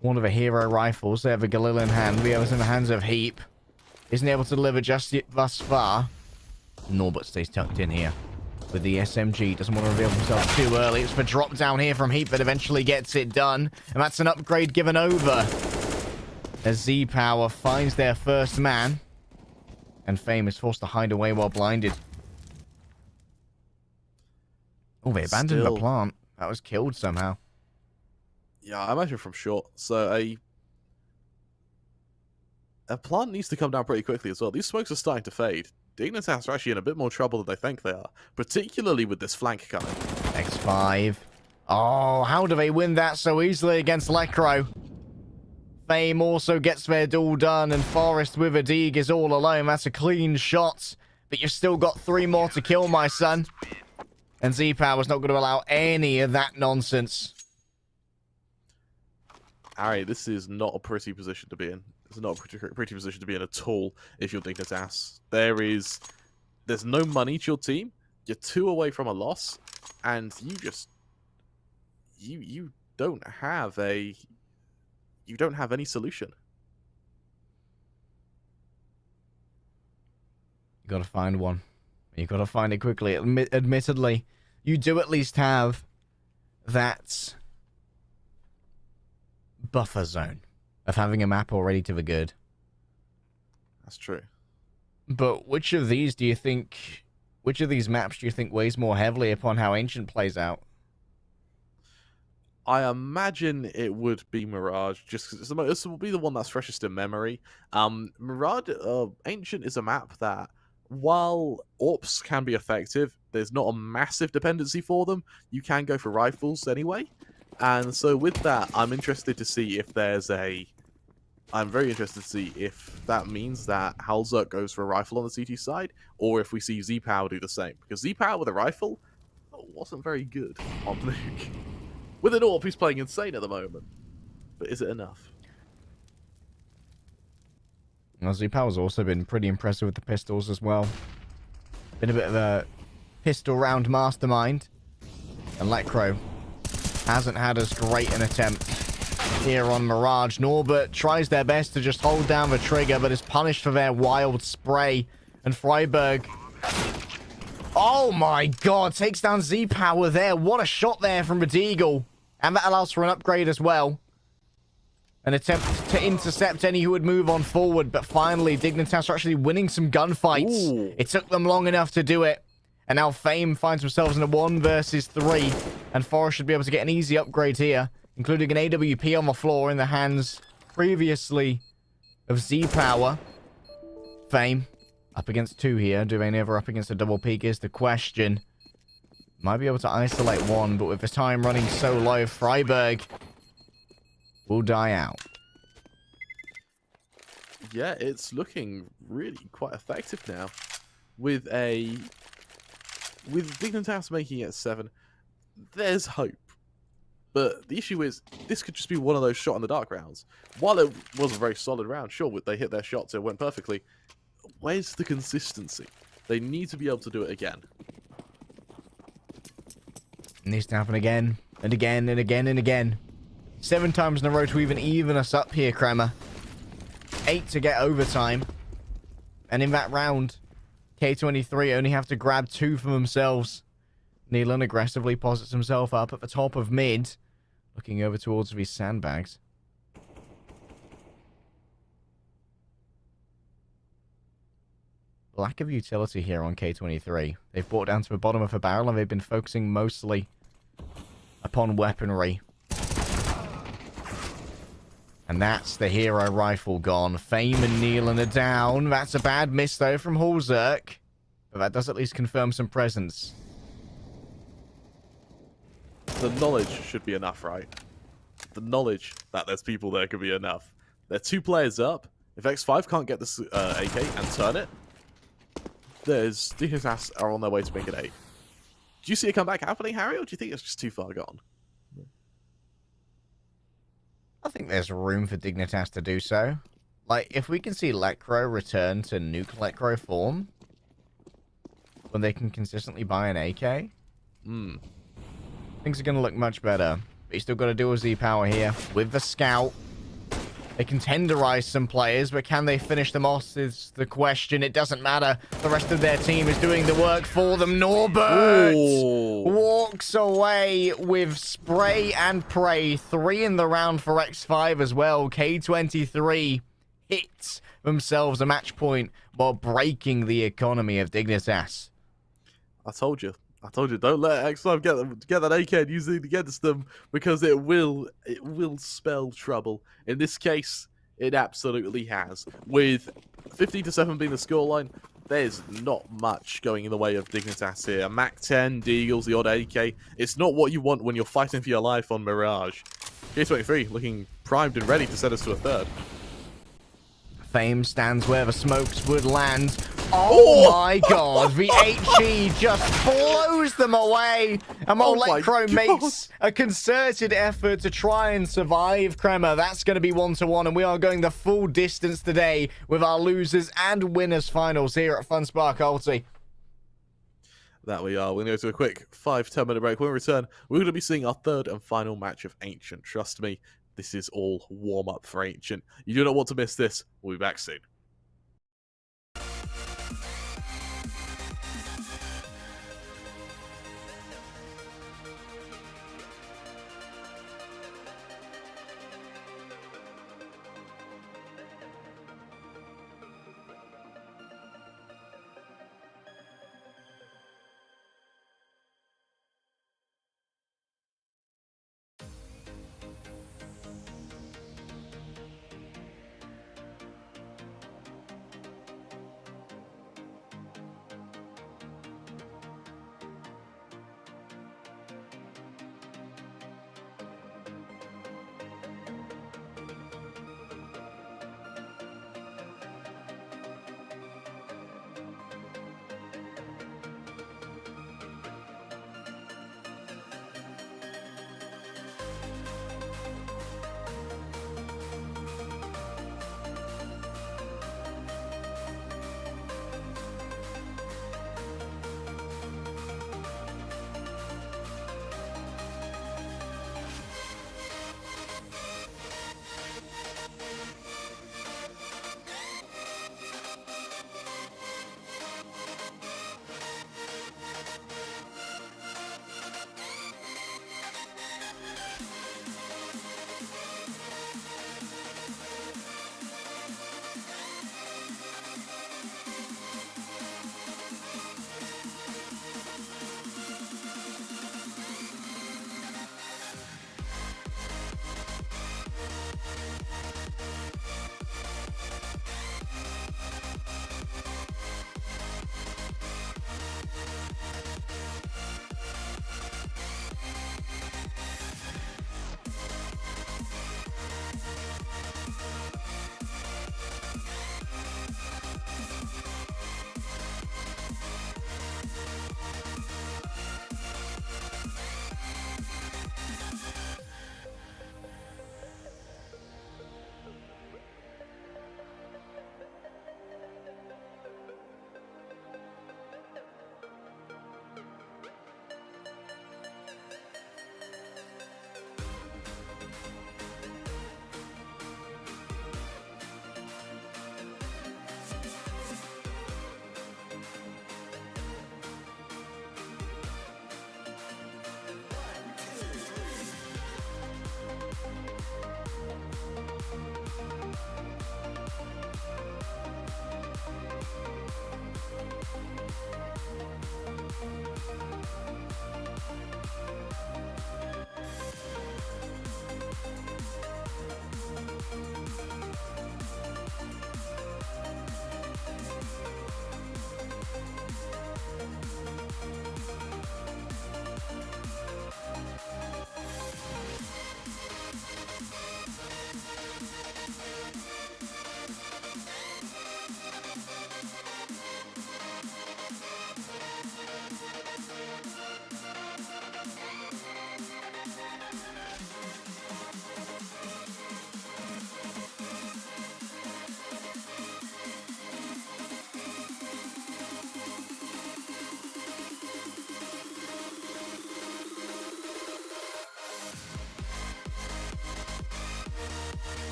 A: One of the hero rifles. They have a Galil in hand. The other's in the hands of Heap. Isn't able to deliver just yet thus far. Norbert stays tucked in here with the SMG. Doesn't want to reveal himself too early. It's the drop down here from Heap that eventually gets it done. And that's an upgrade given over. As Z-Power finds their first man. And Fame is forced to hide away while blinded. Oh, they abandoned the plant. That was killed somehow.
B: Yeah, I imagine from short. So a plant needs to come down pretty quickly as well. These smokes are starting to fade. Dignitas are actually in a bit more trouble than they think they are, particularly with this flank coming.
A: X5. Oh, how do they win that so easily against Lecro? Fame also gets their duel done, and Forest with a Dig is all alone. That's a clean shot, but you've still got 3 more to kill, my son. And Z-Power's not going to allow any of that nonsense.
B: Harry, this is not a pretty position to be in. It's not a pretty position to be in at all if you're Dignitas. There's no money to your team. You're 2 away from a loss, and you just you don't have any solution.
A: You got to find one. You got to find it quickly. Admittedly, you do at least have that buffer zone of having a map already to the good.
B: That's true.
A: But which of these maps do you think weighs more heavily upon how Ancient plays out?
B: I imagine it would be Mirage, just because this will be the one that's freshest in memory. Mirage, Ancient is a map that, while AWPs can be effective, there's not a massive dependency for them. You can go for rifles anyway. And so with that, I'm interested to see if I'm very interested to see if that means that Halzert goes for a rifle on the CT side, or if we see Z-Power do the same. Because Z-Power with a rifle wasn't very good on Nuke. With an AWP, he's playing insane at the moment. But is it enough?
A: Well, Z-Power's also been pretty impressive with the pistols as well. Been a bit of a pistol round mastermind. And Lecro hasn't had as great an attempt here on Mirage. Norbert tries their best to just hold down the trigger, but is punished for their wild spray. And Freiburg, oh my god, takes down Z-Power there. What a shot there from Vertigo. And that allows for an upgrade as well. An attempt to intercept any who would move on forward, but finally Dignitas are actually winning some gunfights.
B: Ooh.
A: It took them long enough to do it. And now Fame finds themselves in a 1 versus 3. And Forest should be able to get an easy upgrade here, including an AWP on the floor in the hands previously of Z-Power. Fame up against 2 here. Do they never up against a double peak is the question. Might be able to isolate 1, but with the time running so low, Freiburg will die out.
B: Yeah, it's looking really quite effective now. With Dignitas making it 7, there's hope. But the issue is, this could just be one of those shot in the dark rounds. While it was a very solid round, sure, they hit their shots, it went perfectly. Where's the consistency? They need to be able to do it again.
A: It needs to happen again, and again, and again, and again. 7 times in a row to even us up here, Kremer. 8 to get overtime. And in that round, K23 only have to grab 2 for themselves. Nealon aggressively posits himself up at the top of mid, looking over towards these sandbags. Lack of utility here on K23. They've brought down to the bottom of the barrel and they've been focusing mostly upon weaponry. And that's the hero rifle gone. Fame and Nealon are down. That's a bad miss though from Hulzerk. But that does at least confirm some presence.
B: The knowledge should be enough, right? The knowledge that there's people there could be enough. They're 2 players up. If X5 can't get this AK and turn it, there's Dignitas are on their way to make it 8. Do you see a comeback happening, Harry, or do you think it's just too far gone?
A: I think there's room for Dignitas to do so. Like, if we can see Lecro return to Nuke Lecro form, when they can consistently buy an AK, things are going to look much better. But you still got to do a Z-Power here with the Scout. They can tenderize some players, but can they finish them off is the question. It doesn't matter. The rest of their team is doing the work for them. Norbert walks away with spray and pray. 3 in the round for X5 as well. K23 hits themselves a match point while breaking the economy of Dignitas.
B: I told you, don't let X5 get that AK and use it against them, because it will spell trouble. In this case, it absolutely has. With 15-7 being the scoreline, there's not much going in the way of Dignitas here. Mac 10, Deagles, the odd AK. It's not what you want when you're fighting for your life on Mirage. K23 looking primed and ready to send us to a 3rd.
A: Fame stands where the smokes would land. Oh my god, the HE just blows them away. And Molecro makes a concerted effort to try and survive Kremer. That's going to be 1-1, and we are going the full distance today with our losers and winners finals here at Funspark ULTI.
B: That we are. We're going to go to a quick 5-10 minute break. When we return, we're going to be seeing our 3rd and final match of Ancient. Trust me, this is all warm-up for Ancient. You do not want to miss this. We'll be back soon.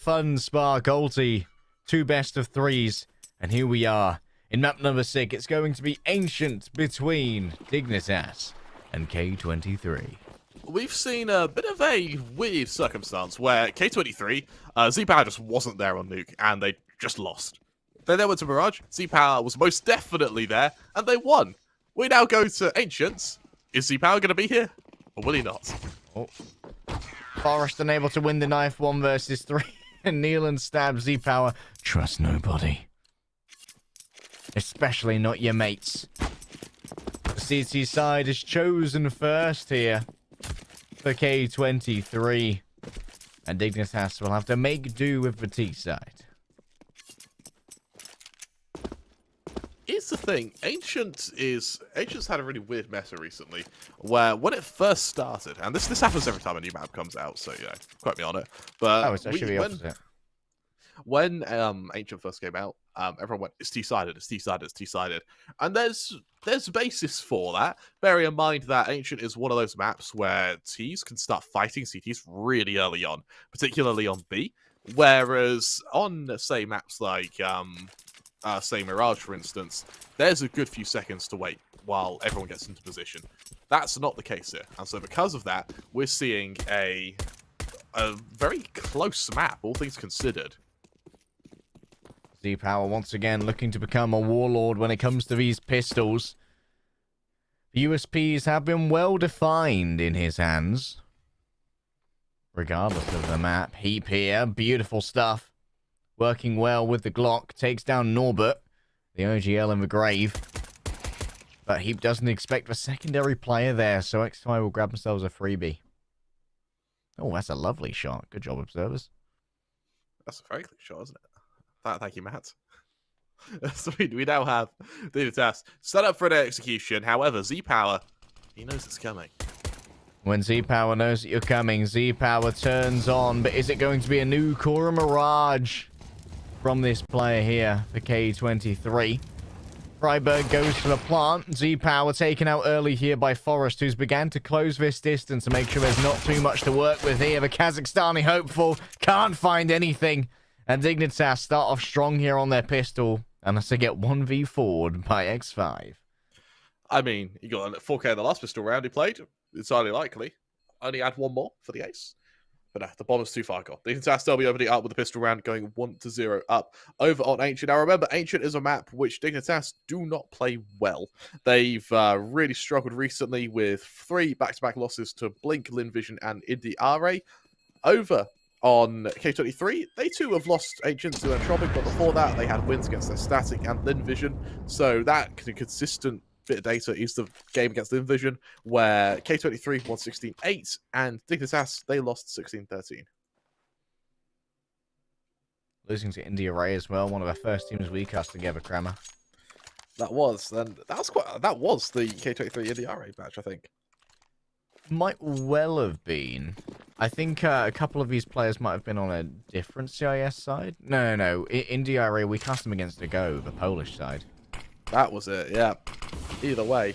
A: Funspark ULTI. 2 best of 3s. And here we are. In map number 6, it's going to be Ancient between Dignitas and K23.
B: We've seen a bit of a weird circumstance where K23, Z-Power just wasn't there on Nuke, and they just lost. They then went to Mirage, Z-Power was most definitely there, and they won. We now go to Ancients. Is Z-Power going to be here, or will he not?
A: Oh. Forest unable to win the knife 1 versus 3, and Neelan stabs Z-Power. Trust nobody. Especially not your mates. The CT side is chosen first here for K23. And Dignitas will have to make do with the T side.
B: Here's the thing, Ancients had a really weird meta recently, where when it first started, and this happens every time a new map comes out, so quote me on it. But
A: it's actually the opposite.
B: When Ancient first came out, everyone went, it's T-sided, it's T-sided, it's T-sided. And there's basis for that. Bearing in mind that Ancient is one of those maps where Ts can start fighting CTs really early on, particularly on B. Whereas on, say, maps like, say, Mirage, for instance, there's a good few seconds to wait while everyone gets into position. That's not the case here. And so because of that, we're seeing a very close map, all things considered.
A: Z-Power once again looking to become a warlord when it comes to these pistols. The USPs have been well defined in his hands. Regardless of the map. Heap here, beautiful stuff. Working well with the Glock. Takes down Norbert, the OGL in the grave. But Heap doesn't expect a secondary player there, so X5 will grab themselves a freebie. Oh, that's a lovely shot. Good job, observers.
B: That's a very quick shot, isn't it? Thank you, Matt. So we now have Dignitas set up for an execution. However, Z-Power, he knows it's coming.
A: When Z-Power knows that you're coming, Z-Power turns on. But is it going to be a Nuke or a Mirage from this player here for K23? Freiberg goes for the plant. Z-Power taken out early here by Forest, who's began to close this distance to make sure there's not too much to work with here. The Kazakhstani hopeful can't find anything. And Dignitas start off strong here on their pistol. And as they get 1v4'd by X5.
B: I mean, he got a 4K in the last pistol round he played. It's highly likely. Only add 1 more for the ace. But the bomb is too far gone. Dignitas still be opening up with the pistol round, going 1-0 up over on Ancient. Now remember, Ancient is a map which Dignitas do not play well. They've really struggled recently with 3 back-to-back losses to Blink, Linvision, and Indie Are. Over on K23, they too have lost Ancient to Entropic, but before that, they had wins against their Static and Linvision. So that consistent bit of data is the game against Linvision, where K23 won 16-8, and Dignitas, they lost 16-13.
A: Losing to Indie Array as well, one of our first teams we cast together, Kramer.
B: That was the K23 Indie Array match, I think.
A: Might well have been. I think a couple of these players might have been on a different CIS side. No. Indie Array, we cast them against Go, the Polish side.
B: That was it, yeah. Either way,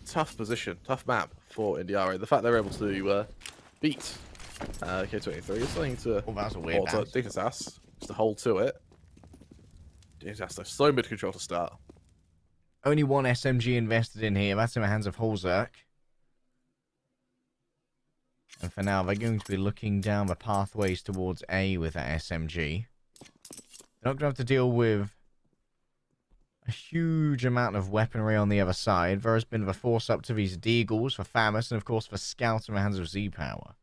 B: tough position, tough map for Indie Array. The fact they're able to beat K23 is something to...
A: Oh, that's a weird bounce.
B: Dignitas, just to hold to it. Dignitas, they're so mid-control to start.
A: Only 1 SMG invested in here. That's in the hands of Holzerk. And for now, they're going to be looking down the pathways towards A with that SMG. They're not going to have to deal with a huge amount of weaponry on the other side. There has been the force up to these Deagles for Famus, and of course for Scout in the hands of Z-Power.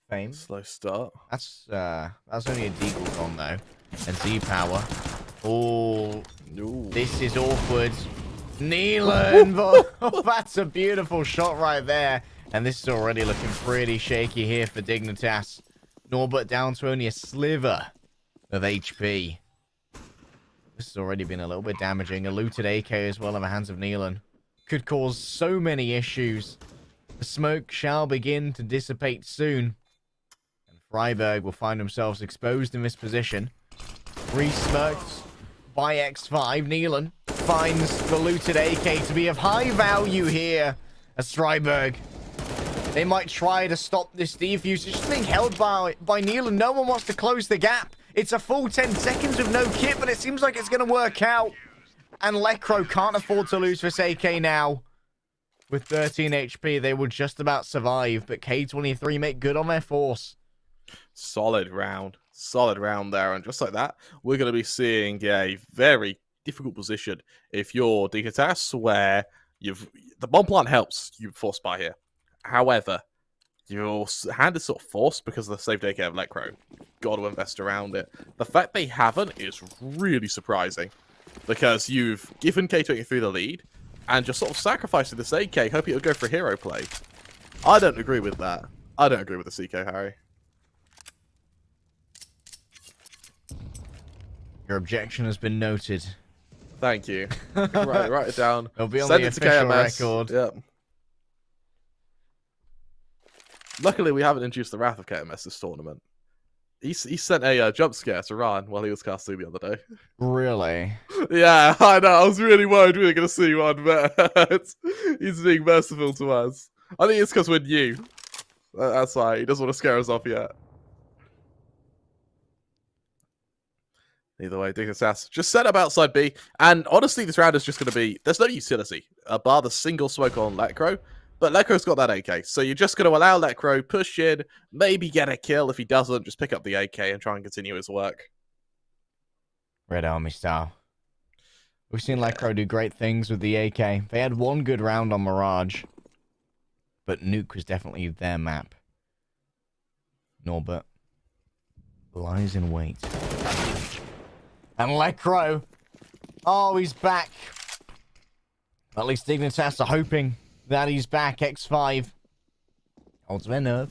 A: Fame.
B: Slow start.
A: That's only a Deagle gone though. And Z-Power. Oh, this is awkward. Neelan! Oh, that's a beautiful shot right there. And this is already looking pretty shaky here for Dignitas. Norbert down to only a sliver of HP. This has already been a little bit damaging. A looted AK as well in the hands of Neelan. Could cause so many issues. The smoke shall begin to dissipate soon. And Freiberg will find themselves exposed in this position. Re-smoked by X5. Nealon finds the looted AK to be of high value here. As Stryberg, they might try to stop this defuse. It's just being held by Nealon. No one wants to close the gap. It's a full 10 seconds with no kit, but it seems like it's going to work out. And Lekro can't afford to lose this AK now. With 13 HP, they will just about survive, but K23 make good on their force.
B: Solid round there, and just like that, we're going to be seeing a very difficult position if you're Dignitas, where the bomb plant helps you force by here. However, your hand is sort of forced because of the saved AK of Lekro. Got to invest around it. The fact they haven't is really surprising, because you've given K23 the lead and just sort of sacrificing this AK, hoping it'll go for hero play. I don't agree with that. I don't agree with the CK, Harry.
A: Your objection has been noted.
B: Thank you. Write it down.
A: It'll be on
B: Send
A: the
B: it to
A: official
B: KMS.
A: record.
B: Yep. Luckily, we haven't induced the wrath of KMS this tournament. He sent a jump scare to Ryan while he was casting the other day.
A: Really?
B: Yeah, I know. I was really worried we were going to see one, but he's being merciful to us. I think it's because we're new. That's why. He doesn't want to scare us off yet. Either way, Dignitas just set up outside B. And honestly, this round is just going to be... There's no utility, bar the single smoke on Lekro. But Lekro's got that AK, so you're just going to allow Lekro push in, maybe get a kill. If he doesn't, just pick up the AK and try and continue his work.
A: Red Army style. We've seen Lekro do great things with the AK. They had one good round on Mirage, but Nuke was definitely their map. Norbert lies in wait. And Lekro, oh, he's back. At least Dignitas are hoping that he's back. X5 holds their nerve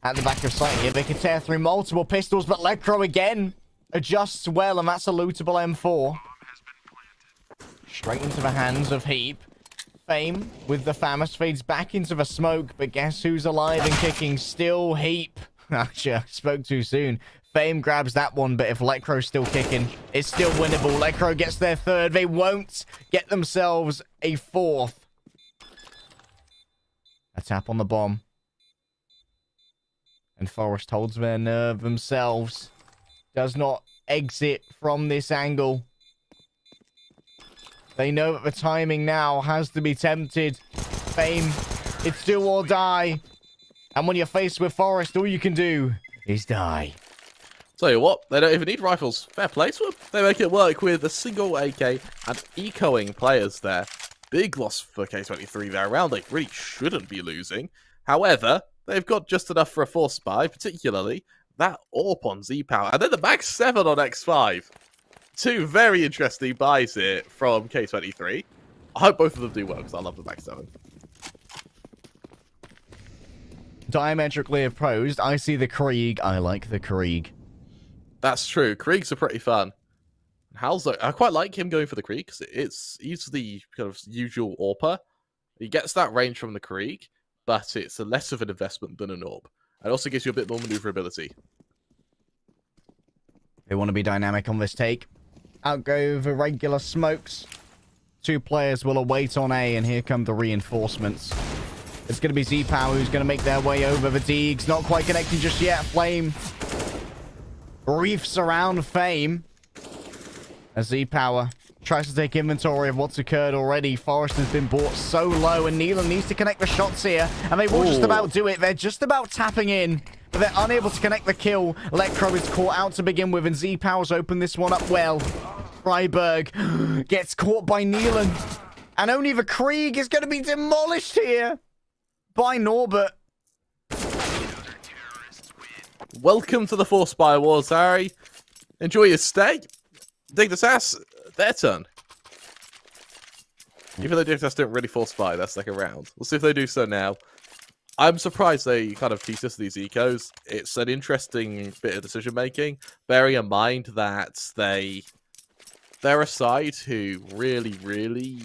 A: at the back of sight here. They can tear through multiple pistols, but Lekro again adjusts well, and that's a lootable M4. Straight into the hands of Heap. Fame with the Famous fades back into the smoke, but guess who's alive and kicking? Still Heap. Actually, I spoke too soon. Fame grabs that one, but if Lekro's still kicking, it's still winnable. Lekro gets their third. They won't get themselves a fourth. A tap on the bomb. And Forest holds their nerve themselves. Does not exit from this angle. They know that the timing now has to be tempted. Fame, it's do or die. And when you're faced with Forest, all you can do is die.
B: Tell you what, they don't even need rifles. Fair play to them. They make it work with a single AK and ecoing players there. Big loss for K23 there around. They really shouldn't be losing. However, they've got just enough for a force buy, particularly that AWP on Z-Power. And then the max 7 on X5. Two very interesting buys here from K23. I hope both of them do well, because I love the max 7.
A: Diametrically opposed, I see the Krieg. I like the Krieg.
B: That's true. Kriegs are pretty fun. Hal's, I quite like him going for the Krieg, because he's the kind of usual AWPer. He gets that range from the Krieg, but it's a less of an investment than an AWP. It also gives you a bit more maneuverability.
A: They want to be dynamic on this take. Out go the regular smokes. Two players will await on A, and here come the reinforcements. It's going to be Z-Power who's going to make their way over. The Deegs not quite connecting just yet. Flame reefs around Fame as Z-Power tries to take inventory of what's occurred already. Forest has been brought so low, and Nealon needs to connect the shots here, and they will just about do it. They're just about tapping in, but they're unable to connect the kill. Lekro is caught out to begin with, and Z-Power's opened this one up well. Freiberg gets caught by Nealon, and only the Krieg is going to be demolished here by Norbert.
B: Welcome to the Force Buy Wars, Harry. Enjoy your stay. Dignitas, their turn. Even though Dignitas don't really force buy, that's like a round. We'll see if they do so now. I'm surprised they kind of teach us these ecos. It's an interesting bit of decision making, bearing in mind that they're a side who really, really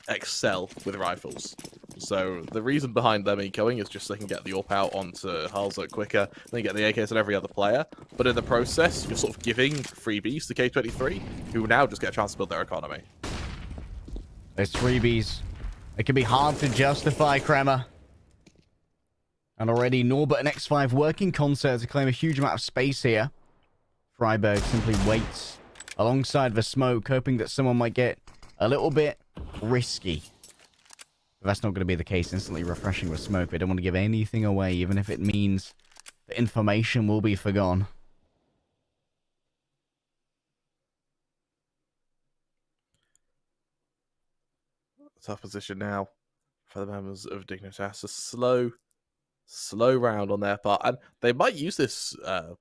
B: excel with rifles. So the reason behind them ecoing is just so they can get the AWP out onto Halzok quicker, then get the AKs on every other player. But in the process, you're sort of giving freebies to K23, who now just get a chance to build their economy.
A: There's freebies. It can be hard to justify, Kremer. And already Norbert and X5 working concert to claim a huge amount of space here. Freiberg simply waits alongside the smoke, hoping that someone might get a little bit risky. But that's not going to be the case. Instantly refreshing with smoke. They don't want to give anything away, even if it means the information will be forgone.
B: Tough position now for the members of Dignitas. A slow round on their part, and they might use this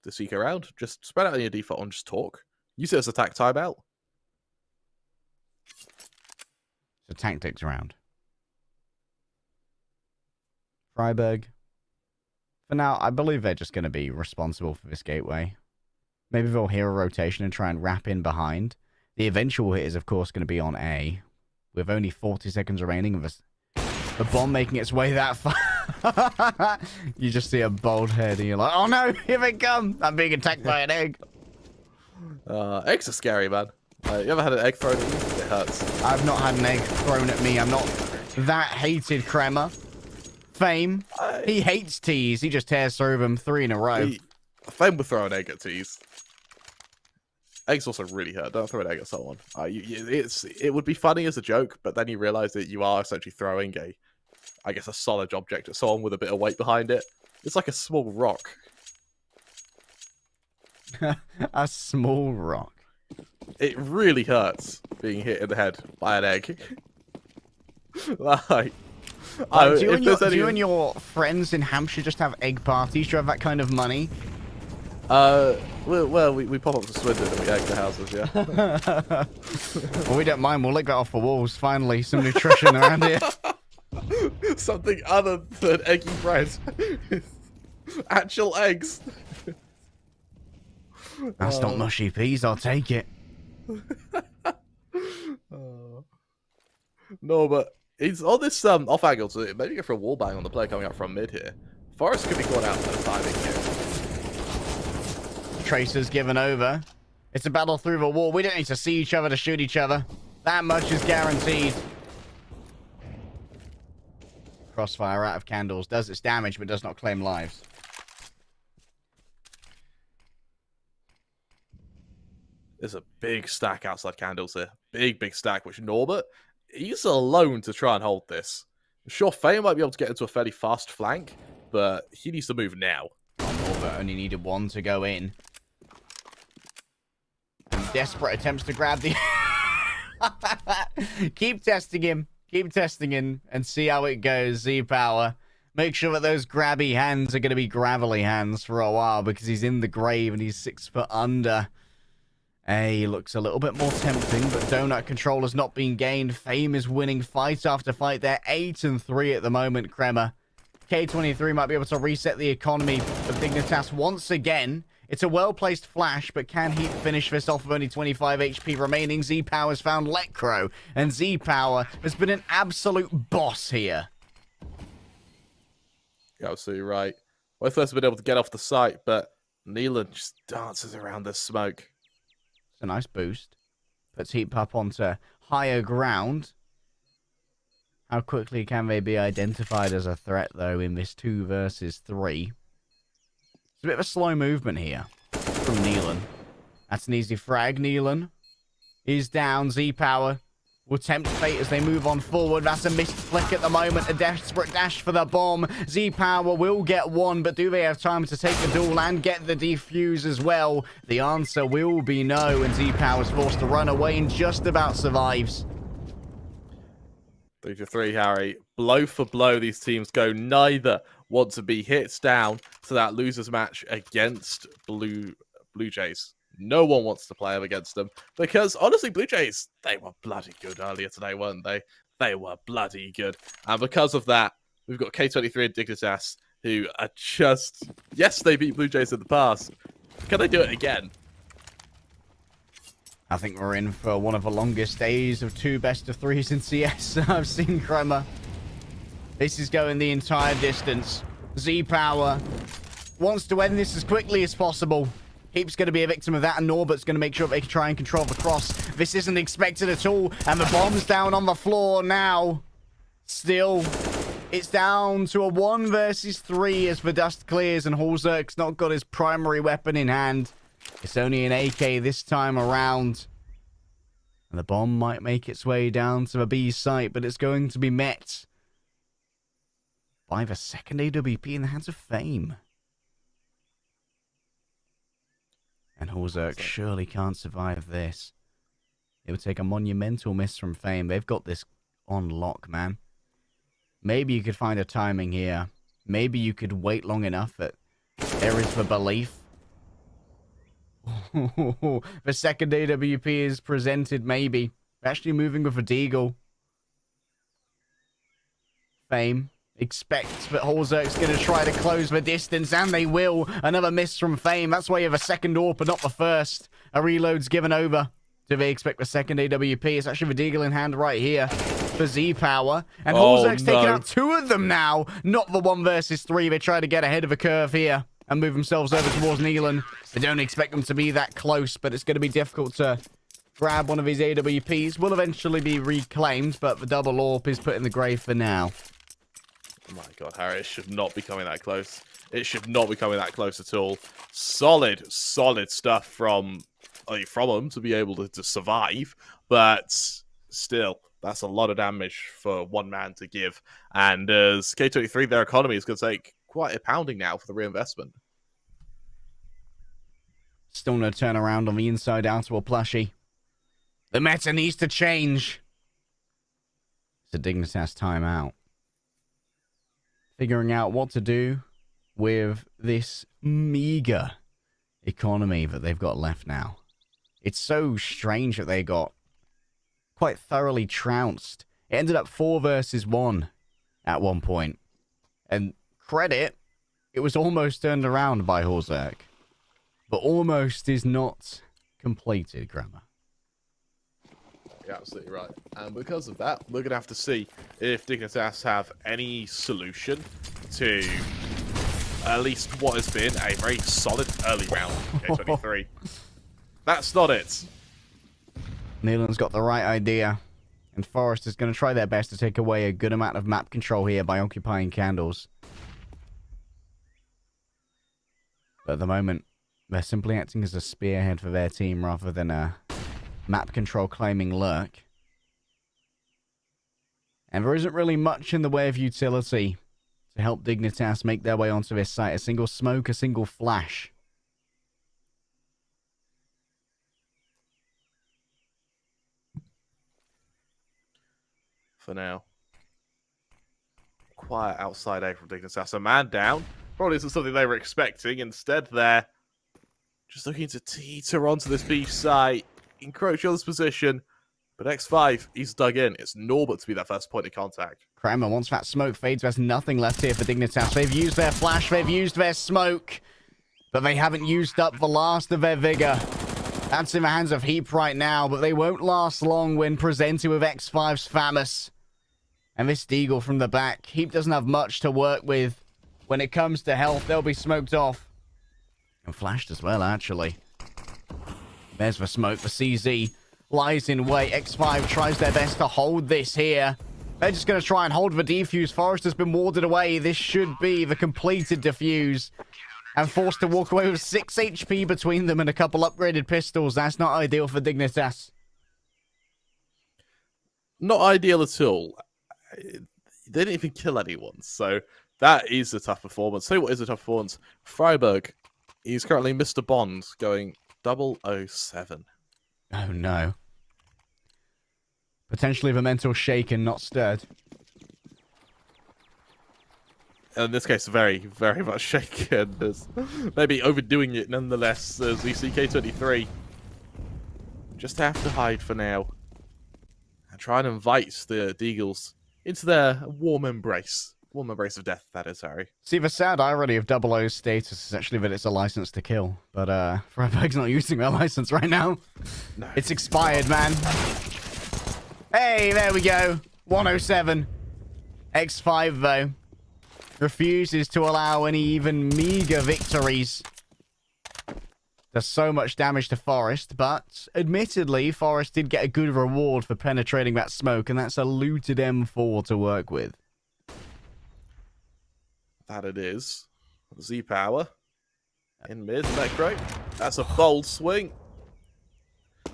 B: this week around. Just spread out on your default and just talk. Use it as attack timeout.
A: So tactics round. Freiberg. For now, I believe they're just going to be responsible for this gateway. Maybe they'll hear a rotation and try and wrap in behind. The eventual hit is, of course, going to be on A. With only 40 seconds remaining of the bomb making its way that far. You just see a bald head and you're like, oh no, here they come. I'm being attacked by an egg.
B: Eggs are scary, man. You ever had an egg thrown at you? It hurts.
A: I've not had an egg thrown at me. I'm not that hated, Kremer. Fame. He hates teas. He just tears through them 3 in a row.
B: Fame would throw an egg at teas. Eggs also really hurt. Don't throw an egg at someone. It would be funny as a joke, but then you realize that you are essentially throwing a solid object at someone with a bit of weight behind it. It's like a small rock.
A: A small rock.
B: It really hurts being hit in the head by an egg.
A: Do you and your friends in Hampshire just have egg parties? Do you have that kind of money?
B: Well, we pop up to Swindon and we egg the houses, yeah.
A: Well, we don't mind. We'll lick that off the walls. Finally, some nutrition around here.
B: Something other than eggy bread. Actual eggs.
A: That's not mushy peas. I'll take it.
B: No, but it's on this off angle, so maybe go for a wall bang on the play coming up from mid here. Forrest could be caught out for the timing here.
A: Tracer's given over. It's a battle through the wall. We don't need to see each other to shoot each other. That much is guaranteed. Crossfire out of candles. Does its damage, but does not claim lives.
B: There's a big stack outside candles here. Big stack, which Norbert, he's alone to try and hold this. Sure, Fame might be able to get into a fairly fast flank, but he needs to move now.
A: Norbert only needed one to go in. And desperate attempts to grab the... Keep testing him. Keep testing him and see how it goes, Z-Power. Make sure that those grabby hands are going to be gravelly hands for a while because he's in the grave and he's 6 foot under. A looks a little bit more tempting, but donut control has not been gained. Fame is winning fight after fight. They're 8-3 at the moment, Kremer. K23 might be able to reset the economy of Dignitas once again. It's a well-placed flash, but can he finish this off with only 25 HP remaining? Z-Power's found Letcro, and Z-Power has been an absolute boss here.
B: You're absolutely right. Both of us have been able to get off the site, but Neelan just dances around the smoke.
A: It's a nice boost. Puts Heat Pup onto higher ground. How quickly can they be identified as a threat, though, in this 2 versus 3? It's a bit of a slow movement here from Neelan. That's an easy frag. Neelan is down. Z-Power will tempt fate as they move on forward. That's a missed flick at the moment. A desperate dash for the bomb. Z-Power will get one, but do they have time to take the duel and get the defuse as well? The answer will be no, and Z-Power's forced to run away and just about survives.
B: 3-3, Harry. Blow for blow, these teams go. Neither want to be hit down to that losers match against BLUEJAYS. No one wants to play them against them because, honestly, BLUEJAYS, they were bloody good earlier today, weren't they? They were bloody good. And because of that, we've got K23 and Dignitas who are just... Yes, they beat BLUEJAYS in the past. Can they do it again?
A: I think we're in for one of the longest days of 2 best-of-3s in CS I've seen, Kremer. This is going the entire distance. Z-Power wants to end this as quickly as possible. Heap's going to be a victim of that, and Norbert's going to make sure they can try and control the cross. This isn't expected at all, and the bomb's down on the floor now. Still, it's down to a 1 versus 3 as the dust clears, and Halzerk's not got his primary weapon in hand. It's only an AK this time around. And the bomb might make its way down to the B site, but it's going to be met by the second AWP in the hands of Fame. And Halzerk surely can't survive this. It would take a monumental miss from Fame. They've got this on lock, man. Maybe you could find a timing here. Maybe you could wait long enough that there is the belief. The second AWP is presented, maybe. Actually moving with a Deagle. Fame expects that Halzerk's going to try to close the distance, and they will. Another miss from Fame. That's why you have a second AWP, but not the first. A reload's given over. Do they expect the second AWP? It's actually the Deagle in hand right here for Z-Power. And Halzerk's taking out 2 of them now. Not the 1 versus 3. They try to get ahead of the curve here and move themselves over towards Nealon. They don't expect them to be that close, but it's going to be difficult to grab one of his AWPs. Will eventually be reclaimed, but the double AWP is put in the grave for now.
B: Oh my god, Harry, it should not be coming that close. It should not be coming that close at all. Solid stuff from him to be able to survive, but still, that's a lot of damage for one man to give. And as K23, their economy is going to take quite a pounding now for the reinvestment.
A: Still no turnaround on the inside out to a plushie. The meta needs to change. It's a Dignitas timeout. Figuring out what to do with this meager economy that they've got left now. It's so strange that they got quite thoroughly trounced. It ended up 4 versus 1 at one point. And credit, it was almost turned around by Halzerk. But almost is not completed, Grammar.
B: You're absolutely right. And because of that, we're going to have to see if Dignitas have any solution to at least what has been a very solid early round from K23. That's not it.
A: Nealon's got the right idea. And Forest is going to try their best to take away a good amount of map control here by occupying candles. But at the moment, they're simply acting as a spearhead for their team rather than a map control claiming lurk. And there isn't really much in the way of utility to help Dignitas make their way onto this site. A single smoke, a single flash.
B: For now. Quiet outside A from Dignitas. A man down. Probably isn't something they were expecting. Instead, they're just looking to teeter onto this beef site, encroach on this position. But X5, he's dug in. It's Norbert to be that first point of contact.
A: Kramer, once that smoke fades, there's nothing left here for Dignitas. They've used their flash, they've used their smoke, but they haven't used up the last of their vigor. That's in the hands of Heap right now, but they won't last long when presented with X5's Famous. And this Deagle from the back. Heap doesn't have much to work with. When it comes to health, they'll be smoked off. And flashed as well, actually. There's the smoke. The CZ lies in wait. X5 tries their best to hold this here. They're just going to try and hold the defuse. Forrest has been warded away. This should be the completed defuse. And forced to walk away with 6 HP between them and a couple upgraded pistols. That's not ideal for Dignitas.
B: Not ideal at all. They didn't even kill anyone, so that is a tough performance. Tell you what is a tough performance. Freiburg, he's currently Mr. Bond going 007.
A: Oh no. Potentially the mental shaken, not stirred.
B: In this case, very, very much shaken. Maybe overdoing it nonetheless, as we see K23 just have to hide for now. And try and invite the Deagles into their warm embrace. Warm embrace of death, that is, Harry.
A: See, the sad irony of 00's status is actually that it's a license to kill. But, Freiburg's not using their license right now. No. It's expired, man. Hey, there we go. 107. X5, though, refuses to allow any even meager victories. Does so much damage to Forest, but admittedly, Forest did get a good reward for penetrating that smoke, and that's a looted M4 to work with.
B: That it is. Z-Power in mid, Necro. That's a bold swing.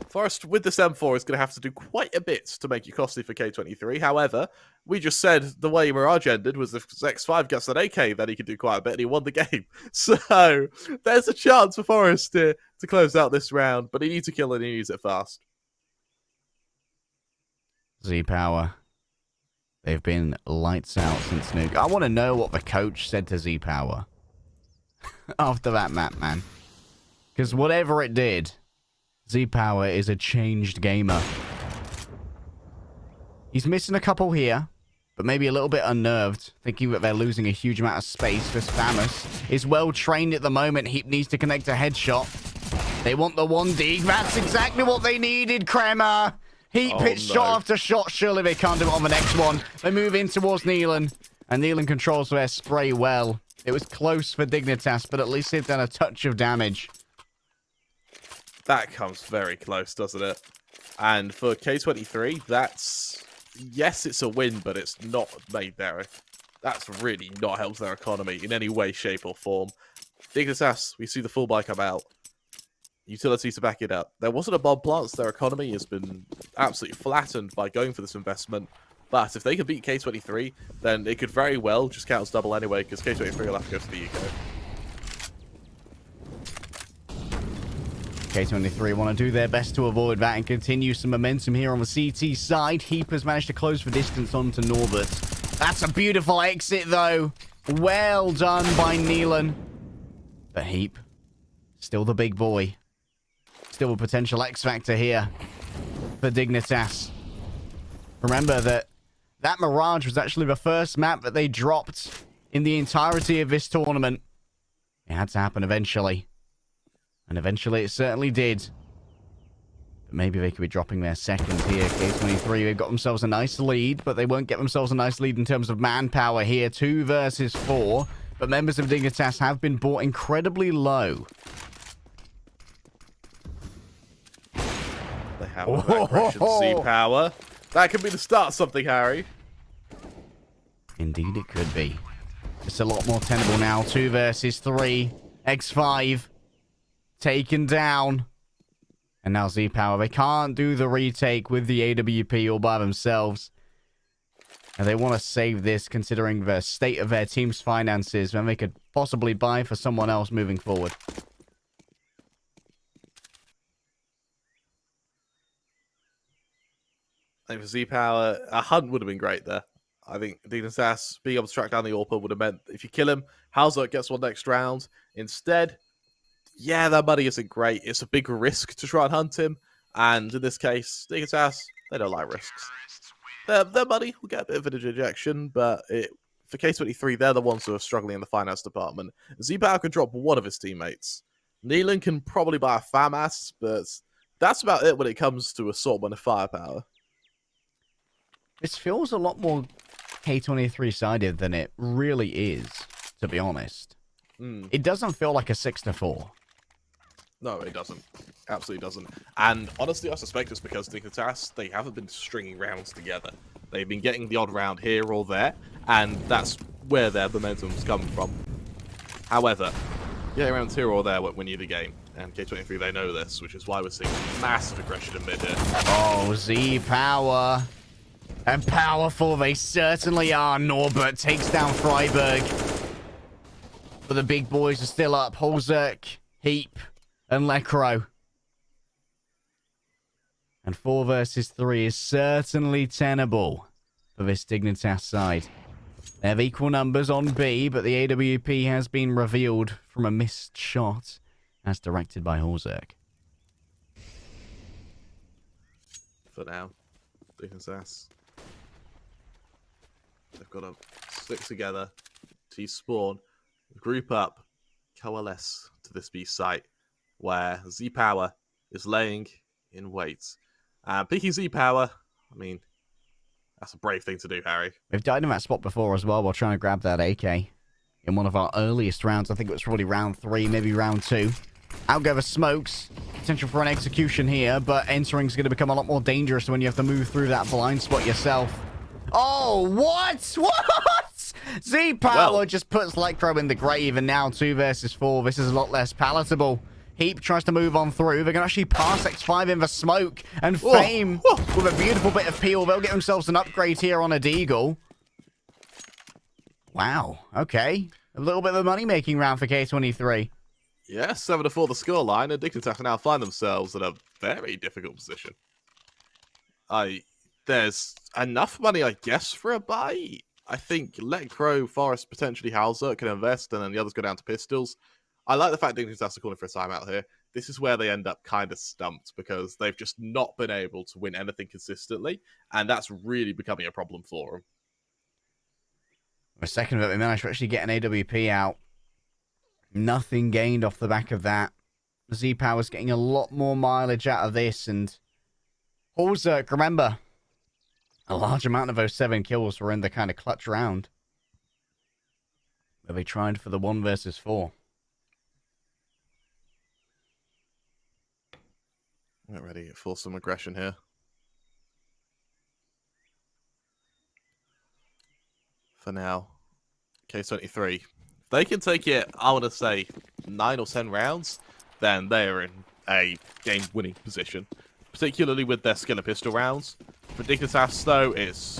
B: Forest with this M4 is going to have to do quite a bit to make it costly for K23. However, we just said the way Mirage ended was if X5 gets that AK, then he could do quite a bit, and he won the game. So there's a chance for Forest to close out this round, but he needs to kill it and he needs it fast.
A: Z-Power. They've been lights out since Nuke. I want to know what the coach said to Z-Power after that map, man. Because whatever it did, Z-Power is a changed gamer. He's missing a couple here, but maybe a little bit unnerved, thinking that they're losing a huge amount of space. This Famus is well trained at the moment. He needs to connect a headshot. They want the 1D. That's exactly what they needed, Kremer. Heat pitch shot after shot. Surely they can't do it on the next one. They move in towards Neelan, and Neelan controls their spray well. It was close for Dignitas, but at least they've done a touch of damage.
B: That comes very close, doesn't it? And for K23, that's... Yes, it's a win, but it's not made there. That's really not helped their economy in any way, shape, or form. Dignitas, we see the full buy come out. Utility to back it up. There wasn't a bomb plant, so their economy has been absolutely flattened by going for this investment. But if they can beat K23, then it could very well just count as double anyway, because K23 will have to go to the eco.
A: K23 want to do their best to avoid that and continue some momentum here on the CT side. Heap has managed to close the distance onto Norbert. That's a beautiful exit, though. Well done by Neelan. But Heap, still the big boy. Still a potential X-Factor here for Dignitas. Remember that Mirage was actually the first map that they dropped in the entirety of this tournament. It had to happen eventually. And eventually it certainly did. But maybe they could be dropping their second here. K23, they've got themselves a nice lead, but they won't get themselves a nice lead in terms of manpower here. 2 versus 4. But members of Dignitas have been brought incredibly low.
B: They have that aggression Z-Power. That could be the start of something, Harry.
A: Indeed it could be. It's a lot more tenable now. 2 versus 3. X5 taken down. And now Z-Power. They can't do the retake with the AWP all by themselves. And they want to save this considering the state of their team's finances when they could possibly buy for someone else moving forward.
B: I think for Z-Power, a hunt would have been great there. I think Dignitas being able to track down the AWP would have meant if you kill him, Hauser gets one next round. Instead, yeah, that money isn't great. It's a big risk to try and hunt him. And in this case, Dignitas, they don't like risks. Their money will get a bit of an injection, but for K23, they're the ones who are struggling in the finance department. Z-Power can drop one of his teammates. Neelan can probably buy a FAMAS, but that's about it when it comes to assortment of firepower.
A: This feels a lot more K23-sided than it really is, to be honest. It doesn't feel like a 6-4.
B: No, it doesn't. Absolutely doesn't. And honestly, I suspect it's because Dignitas, they haven't been stringing rounds together. They've been getting the odd round here or there, and that's where their momentum's coming from. However, getting rounds here or there won't win you the game. And K23, they know this, which is why we're seeing massive aggression in mid here.
A: Oh, Z-Power. And powerful they certainly are. Norbert takes down Freiburg. But the big boys are still up. Holzerk, Heap, and Lekro. And 4 versus 3 is certainly tenable for this Dignitas side. They have equal numbers on B, but the AWP has been revealed from a missed shot as directed by Holzerk.
B: For now, Dignitas. They've got to stick together, T-spawn, group up, coalesce to this B site, where Z-Power is laying in wait. Picking Z-Power, I mean, That's a brave thing to do, Harry.
A: We've died in that spot before as well while trying to grab that AK. In one of our earliest rounds, I think it was probably round 3, maybe round 2. Out go the smokes. Potential for an execution here, but entering is going to become a lot more dangerous when you have to move through that blind spot yourself. Oh, what? What? Z-Power just puts Lectro in the grave, and now 2 versus 4. This is a lot less palatable. Heap tries to move on through. They're going to actually pass X5 in the smoke, and Fame, with a beautiful bit of peel, they'll get themselves an upgrade here on a Deagle. Wow, okay. A little bit of a money-making round for K23.
B: Yeah, 7-4 the scoreline, and Dignitas now find themselves in a very difficult position. There's enough money, I guess, for a buy. I think Let Crow, Forest, potentially Hauser can invest, and then the others go down to pistols. I like the fact Dignitas are calling for a timeout here. This is where they end up kind of stumped, because they've just not been able to win anything consistently, and that's really becoming a problem for them.
A: A second of it, they managed to actually get an AWP out. Nothing gained off the back of that. Z-Power's getting a lot more mileage out of this, and Halzerk, remember, a large amount of those 7 kills were in the kind of clutch round where they tried for the 1 versus 4.
B: Get ready for some aggression here. For now, K23. If they can take it, I want to say, 9 or 10 rounds, then they're in a game-winning position. Particularly with their skill and pistol rounds. For Dignitas, though, it's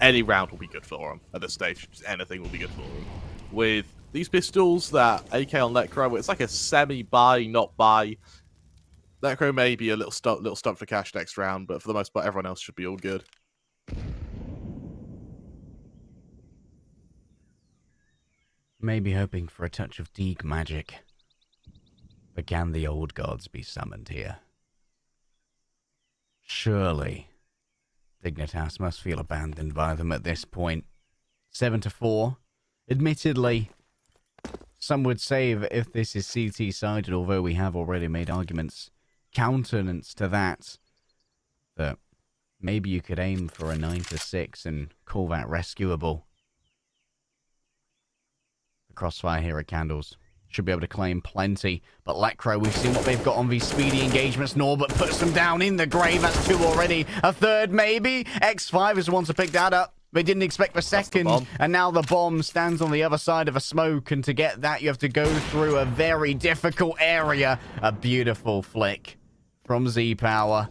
B: any round will be good for them at this stage. Just anything will be good for them. With these pistols, that AK on Lecro, it's like a semi-buy, not buy. Lecro may be a little stunt for cash next round, but for the most part, everyone else should be all good.
A: Maybe hoping for a touch of Deeg magic. But can the old gods be summoned here? Surely, Dignitas must feel abandoned by them at this point. 7-4. Admittedly, some would say that if this is CT-sided, although we have already made arguments countenance to that, that maybe you could aim for a 9-6 and call that rescuable. The crossfire here at Candles should be able to claim plenty, but Lecro, we've seen what they've got on these speedy engagements. Norbert puts them down in the grave. That's 2 already. A third, maybe. X5 is the one to pick that up. They didn't expect the second, and now the bomb stands on the other side of a smoke, and to get that, you have to go through a very difficult area. A beautiful flick from Z-Power.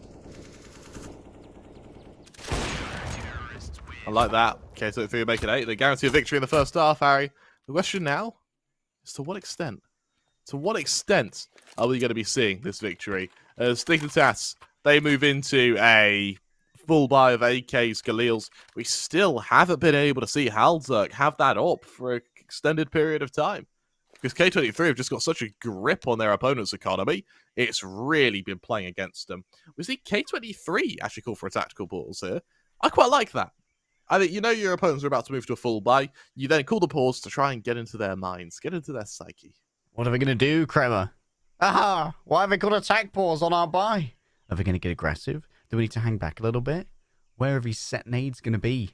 B: I like that. Okay, so 3 make it 8. They guarantee a victory in the first half, Harry. The question now is to what extent? To what extent are we going to be seeing this victory? As Dignitas, they move into a full buy of AKs, Galils. We still haven't been able to see Halzerk have that up for an extended period of time. Because K23 have just got such a grip on their opponent's economy, it's really been playing against them. We see K23 actually call for a tactical pause here. I quite like that. I think, you know, your opponents are about to move to a full buy. You then call the pause to try and get into their minds, get into their psyche.
A: What are we going to do, Kremer? Aha! Why have we got attack pause on our buy? Are we going to get aggressive? Do we need to hang back a little bit? Where are these set nades going to be?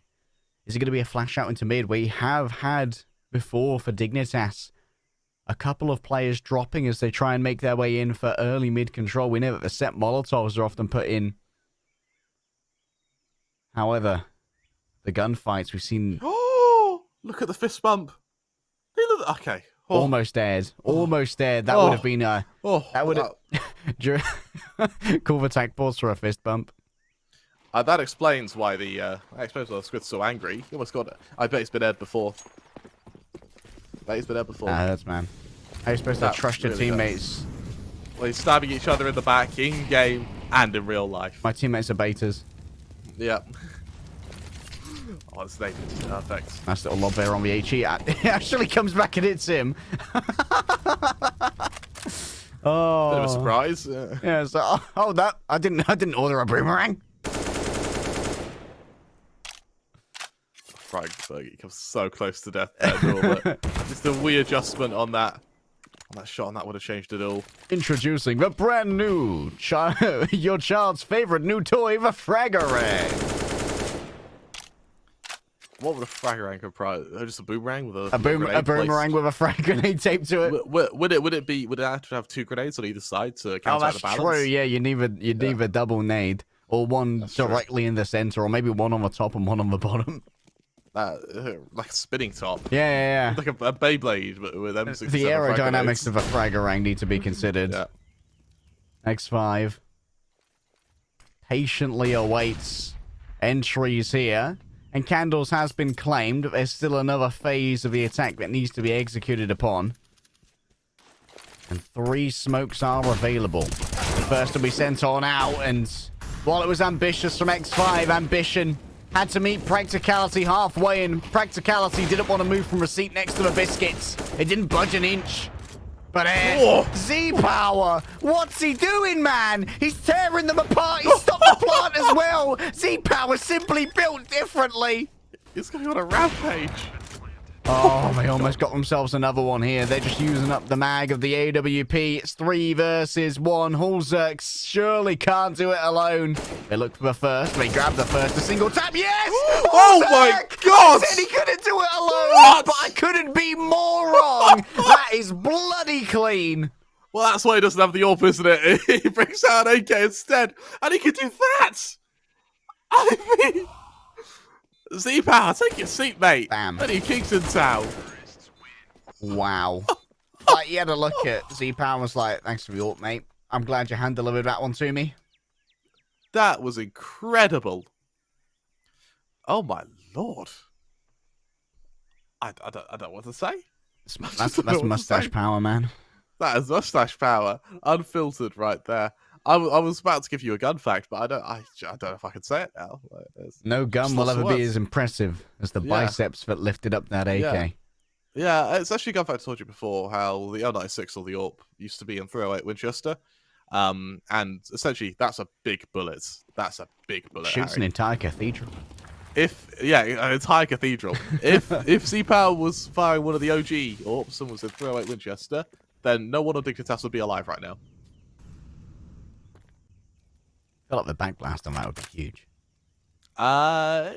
A: Is it going to be a flash out into mid? We have had before for Dignitas a couple of players dropping as they try and make their way in for early mid control. We know that the set Molotovs are often put in. However, the gunfights we've seen...
B: Oh! Look at the fist bump. Okay. Oh.
A: Almost dared. Almost dared. That would have been a... that would have... Call the attack pause for a fist bump.
B: That explains why the Squid's so angry. He almost got it. I bet he's been aired before. That
A: hurts, man. How are you supposed to trust your teammates?
B: Hurts. Well, he's stabbing each other in the back, in-game, and in real life.
A: My teammates are betas.
B: Yep. Oh, it's perfect.
A: Nice little lob there on the HE. It actually comes back and hits him. Oh.
B: Bit of a surprise.
A: Yeah, so, that I didn't order a boomerang.
B: Frankfurt, he comes so close to death there, but just a wee adjustment on that shot, and that would have changed it all.
A: Introducing the brand new your child's favorite new toy, the Fraggerang.
B: What would a frag comprise? Just a boomerang with
A: a boomerang with a frag grenade taped to it.
B: Would it have to have 2 grenades on either side to counter the balance?
A: That's true. Yeah, you need either double nade or one directly in the center, or maybe one on the top and one on the bottom.
B: Like a spinning top.
A: Yeah.
B: Like a Beyblade, but with M67.
A: The aerodynamics of a fraggerang need to be considered.
B: Yeah.
A: X5 patiently awaits entries here, and Candles has been claimed. There's still another phase of the attack that needs to be executed upon. And 3 smokes are available. The first will be sent on out, and while it was ambitious from X5, ambition had to meet practicality halfway, and practicality didn't want to move from the seat next to the biscuits. It didn't budge an inch. But Z-Power, what's he doing, man? He's tearing them apart. He stopped the plant as well. Z-Power simply built differently.
B: He's going on a rampage.
A: Oh, they almost got themselves another one here. They're just using up the mag of the AWP. It's 3 versus 1. Hulzerk surely can't do it alone. They look for the first. They grab the first. A single tap. Yes!
B: Oh my God!
A: I said he couldn't do it alone, but I couldn't be more wrong. That is bloody clean.
B: Well, that's why he doesn't have the AWP, isn't it? He brings out an AK instead, and he can do that. I mean... Z-Power, take your seat, mate.
A: Bam.
B: Bloody Kingston Town.
A: Wow. Like, you had a look at Z-Power and was like, thanks for the AWP, mate. I'm glad you hand-delivered that one to me.
B: That was incredible. Oh, my Lord. I don't know what to say.
A: That's mustache power, man.
B: That is mustache power. Unfiltered right there. I was about to give you a gun fact, but I don't know if I can say it now.
A: No gun will ever be as impressive as the biceps that lifted up that AK.
B: Yeah, it's actually a gun fact I told you before, how the L96 or the AWP used to be in 308 Winchester. And essentially, that's a big bullet. That's a big bullet.
A: Shoots an entire cathedral.
B: An entire cathedral. if Z-Power was firing one of the OG AWPs and was in 308 Winchester, then no one on Dignitas would be alive right now.
A: I feel like the backblast on that would be huge.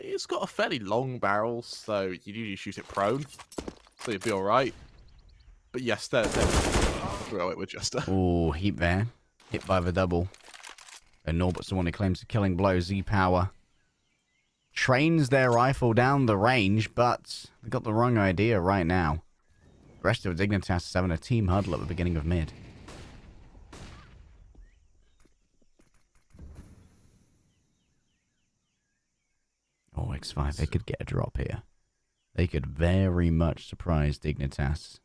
B: It's got a fairly long barrel, so you usually shoot it prone, so you'd be all right. But yes, they're throw it with Jester.
A: Oh, heap there. Hit by the double. And Norbert's the one who claims the killing blow. Z-Power trains their rifle down the range, but they got the wrong idea right now. The rest of Dignitas is having a team huddle at the beginning of mid. Oh, X5, they could get a drop here. They could very much surprise Dignitas.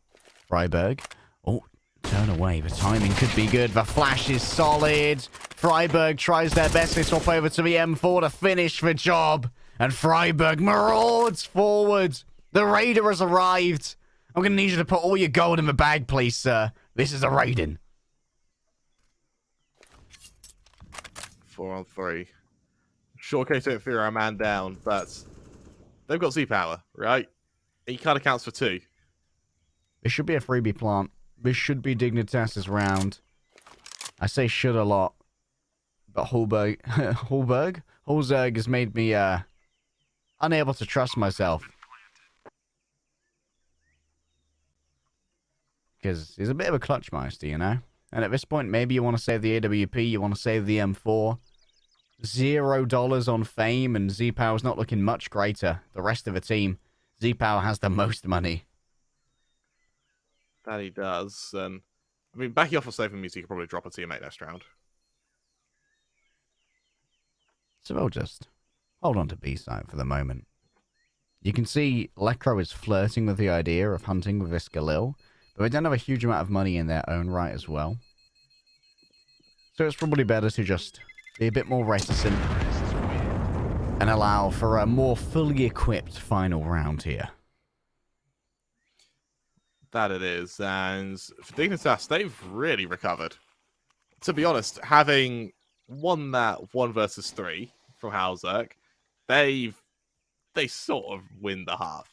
A: Freiburg. Oh, turn away. The timing could be good. The flash is solid. Freiburg tries their best. They swap over to the M4 to finish the job. And Freiburg marauds forward. The Raider has arrived. I'm going to need you to put all your gold in the bag, please, sir. This is a Raiden.
B: 4-on-3. Sure, K23 are a man down, but they've got Z-Power, right? He kind of counts for 2.
A: This should be a freebie plant. This should be Dignitas' round. I say should a lot. But Hulzerg has made me unable to trust myself. Because he's a bit of a clutch meister, you know? And at this point, maybe you want to save the AWP, you want to save the M4. $0 on fame, and Z-Power's not looking much greater. The rest of the team, Z-Power has the most money.
B: That he does. And I mean, backing off of saving music, you could probably drop a teammate next round.
A: So we'll just hold on to B-side for the moment. You can see Lekro is flirting with the idea of hunting with this Galil, but they don't have a huge amount of money in their own right as well. So it's probably better to just be a bit more reticent and allow for a more fully equipped final round here.
B: That it is, and for Dignitas, they've really recovered. To be honest, having won that 1 versus 3 from Hulzerk, they sort of win the half.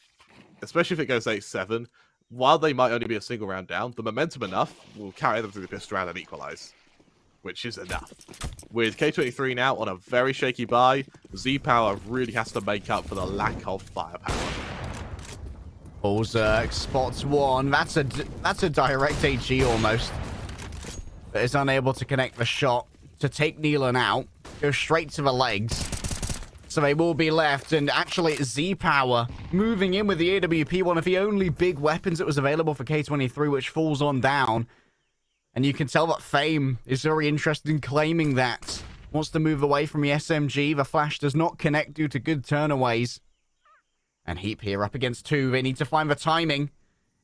B: Especially if it goes 8-7. While they might only be a single round down, the momentum enough will carry them through the pistol round and equalize. which is enough. With K23 now on a very shaky buy, Z-Power really has to make up for the lack of firepower.
A: Zerk spots one. That's a direct HE almost. But is unable to connect the shot to take Neelan out. Go straight to the legs. So they will be left. And actually, Z-Power moving in with the AWP, one of the only big weapons that was available for K23, which falls on down. And you can tell that Fame is very interested in claiming that. Wants to move away from the SMG. The flash does not connect due to good turnaways. And Heap here up against two. They need to find the timing.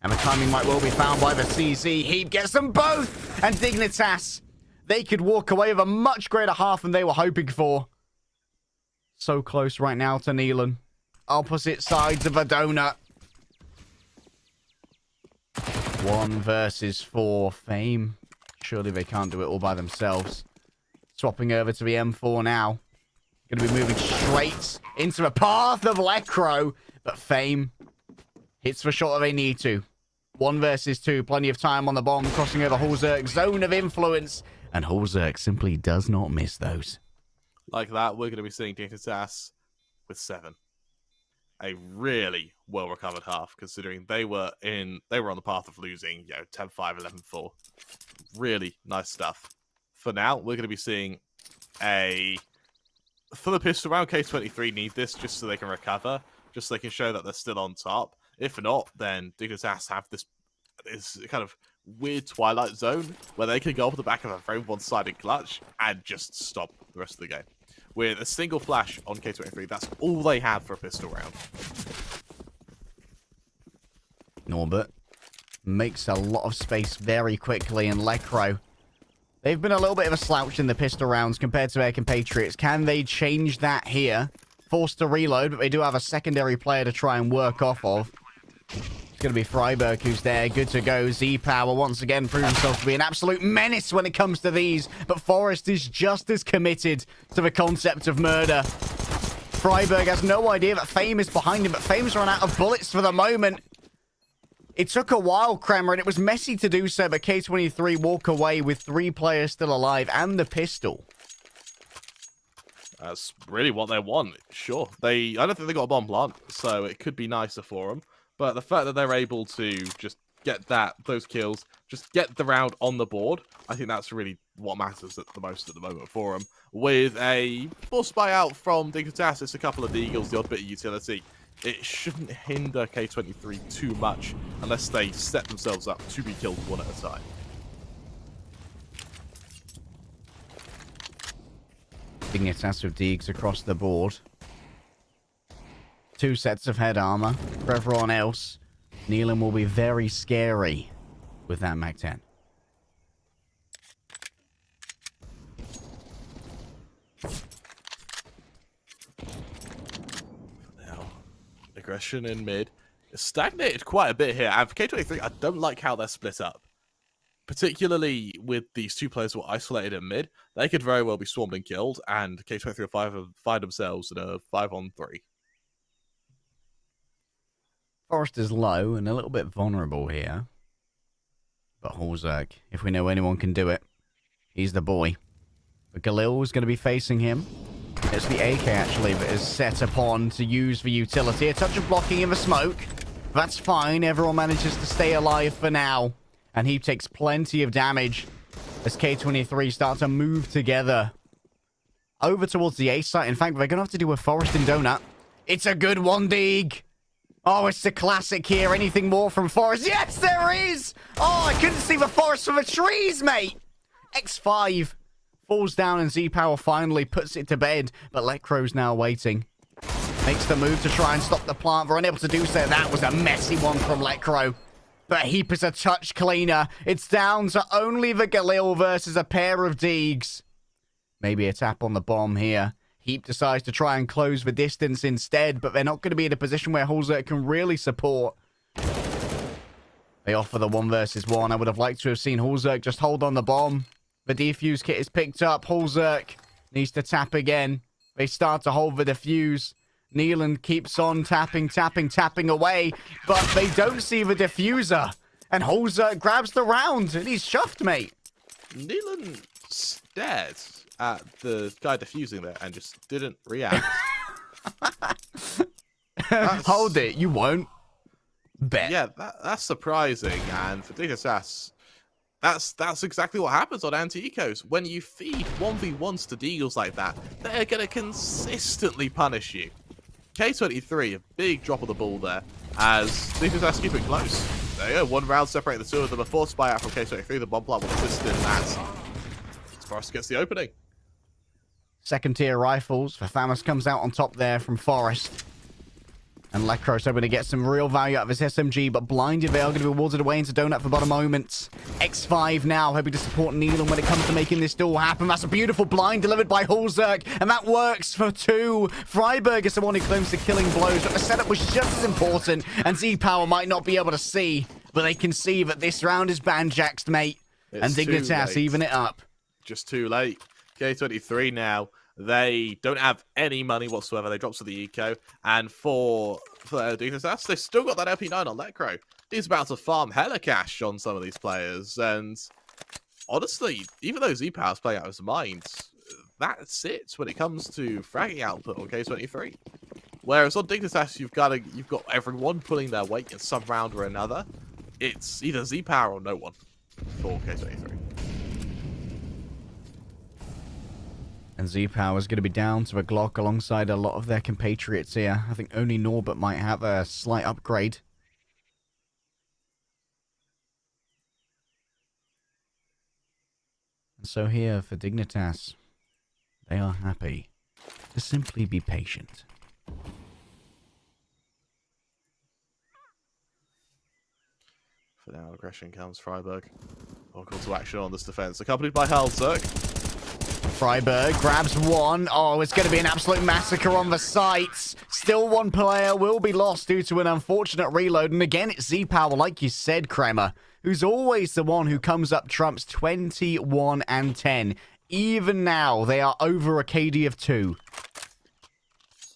A: And the timing might well be found by the CZ. Heap gets them both. And Dignitas, they could walk away with a much greater half than they were hoping for. So close right now to Neelan. Opposite sides of a donut. 1 versus 4. Fame. Surely they can't do it all by themselves. Swapping over to the M4 now. Going to be moving straight into the path of Lecro. But Fame hits the shot that they need to. 1 versus 2. Plenty of time on the bomb. Crossing over Hulzerk's zone of influence. And Hulzerk simply does not miss those.
B: Like that, we're going to be seeing Dignitas with 7. A really well-recovered half, considering they were on the path of losing, 10-5, 11-4. Really nice stuff. For now, we're going to be seeing for the pistol round, K23 need this just so they can recover, just so they can show that they're still on top. If not, then Dignitas have this kind of weird twilight zone where they can go off the back of a very one-sided clutch and just stop the rest of the game. With a single flash on K23, that's all they have for a pistol round.
A: Norbert makes a lot of space very quickly, and Lecro, they've been a little bit of a slouch in the pistol rounds compared to their compatriots. Can they change that here? Forced to reload, but they do have a secondary player to try and work off of. It's going to be Freiberg who's there. Good to go. Z-Power once again proves himself to be an absolute menace when it comes to these. But Forrest is just as committed to the concept of murder. Freiberg has no idea that Fame is behind him, but Fame's run out of bullets for the moment. It took a while, Kramer, and it was messy to do so, but K23 walk away with 3 players still alive and the pistol.
B: That's really what they want. Sure. I don't think they got a bomb plant, so it could be nicer for them. But the fact that they're able to just get those kills, just get the round on the board, I think that's really what matters the most at the moment for them. With a forced buyout from Dignitas, it's a couple of Deagles, the odd bit of utility. It shouldn't hinder K23 too much unless they set themselves up to be killed one at a time.
A: Dignitas with Deags across the board. 2 sets of head armor. For everyone else, Neelan will be very scary with that Mag-10.
B: Now, aggression in mid. It's stagnated quite a bit here. And for K23, I don't like how they're split up. Particularly with these 2 players who are isolated in mid, they could very well be swarmed and killed, and K23 will find themselves in a 5-on-3.
A: Forrest is low and a little bit vulnerable here. But Hulzerk, if we know anyone can do it, he's the boy. But Galil's going to be facing him. It's the AK, actually, that is set upon to use the utility. A touch of blocking in the smoke. That's fine. Everyone manages to stay alive for now. And he takes plenty of damage as K23 start to move together over towards the A site. In fact, they're going to have to do a Forest and Donut. It's a good one, Deeg. Oh, it's a classic here. Anything more from Forest? Yes, there is! Oh, I couldn't see the forest from the trees, mate! X5 falls down and Z-Power finally puts it to bed, but Lecro's now waiting. Makes the move to try and stop the plant. They're unable to do so. That was a messy one from Lecro. But Heap is a touch cleaner. It's down to only the Galil versus a pair of Deegs. Maybe a tap on the bomb here. Heap decides to try and close the distance instead, but they're not going to be in a position where Hulzerk can really support. They offer the 1 versus 1. I would have liked to have seen Hulzerk just hold on the bomb. The defuse kit is picked up. Hulzerk needs to tap again. They start to hold the defuse. Neelan keeps on tapping away, but they don't see the diffuser. And Hulzerk grabs the round, and he's chuffed, mate.
B: Neelan stared at the guy defusing there and just didn't react.
A: Hold it, you won't. Bet.
B: Yeah, that's surprising. And for Dignitas, that's exactly what happens on anti-ecos. When you feed 1v1s to deagles like that, they're going to consistently punish you. K23, a big drop of the ball there, as Dignitas keep it close. There you go, 1 round separating the two of them. A forced buyout from K23, the bomb plant will assist in that. As Forest gets the opening.
A: Second tier rifles for Thamus comes out on top there from Forest. And Lecro's hoping to get some real value out of his SMG, but blinded, they are going to be warded away into Donut for about a moment. X5 now hoping to support Nealon when it comes to making this duel happen. That's a beautiful blind delivered by Hulzerk, and that works for 2. Freiburg is the one who claims the killing blows, but the setup was just as important, and Z-Power might not be able to see, but they can see that this round is banjaxed, mate. And Dignitas even it up.
B: Just too late. K23 now. They don't have any money whatsoever. They dropped to the eco. And for Dignitas, they've still got that LP9 on Lecro. He's about to farm hella cash on some of these players. And honestly, even though Z-Power's playing out of his mind, that's it when it comes to fragging output on K23. Whereas on Dignitas, you've got everyone pulling their weight in some round or another. It's either Z-Power or no one for K23.
A: And Z-Power is going to be down to a Glock alongside a lot of their compatriots here. I think only Norbert might have a slight upgrade. And so here for Dignitas, they are happy to simply be patient.
B: For now, aggression comes Freiburg. One call to action on this defense, accompanied by Hulzerk.
A: Freiburg grabs one. Oh, it's going to be an absolute massacre on the sites. Still one player will be lost due to an unfortunate reload. And again, it's Z-Power, like you said, Kremer, who's always the one who comes up trumps 21 and 10. Even now, they are over a KD of 2.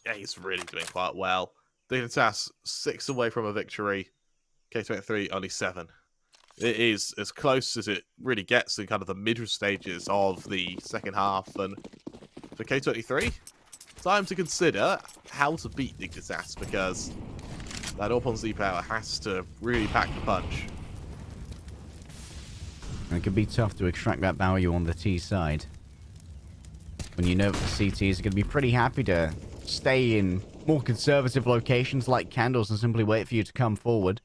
B: Yeah, he's really doing quite well. Dignitas 6 away from a victory. K23 only 7. It is as close as it really gets in kind of the middle stages of the second half. And for K23, time to consider how to beat Dignitas, because that up on Z-Power has to really pack the punch.
A: And it can be tough to extract that value on the T side, when you know that the CTs are going to be pretty happy to stay in more conservative locations like candles and simply wait for you to come forward.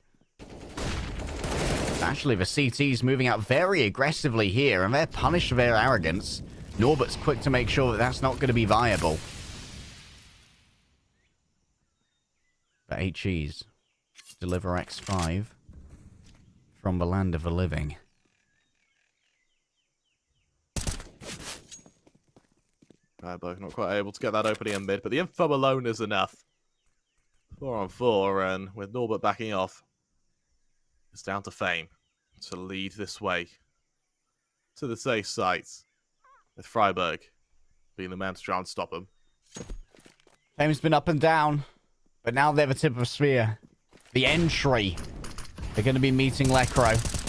A: Actually, the CT's moving out very aggressively here, and they're punished for their arrogance. Norbert's quick to make sure that that's not going to be viable. But HEs deliver X5 from the land of the living.
B: Both not quite able to get that opening in mid, but the info alone is enough. 4 on 4, and with Norbert backing off, it's down to Fame to lead this way to the safe sites, with Freiburg being the man to try and stop him.
A: Fame's been up and down, but now they're the tip of the spear. The entry. They're going to be meeting Lecro.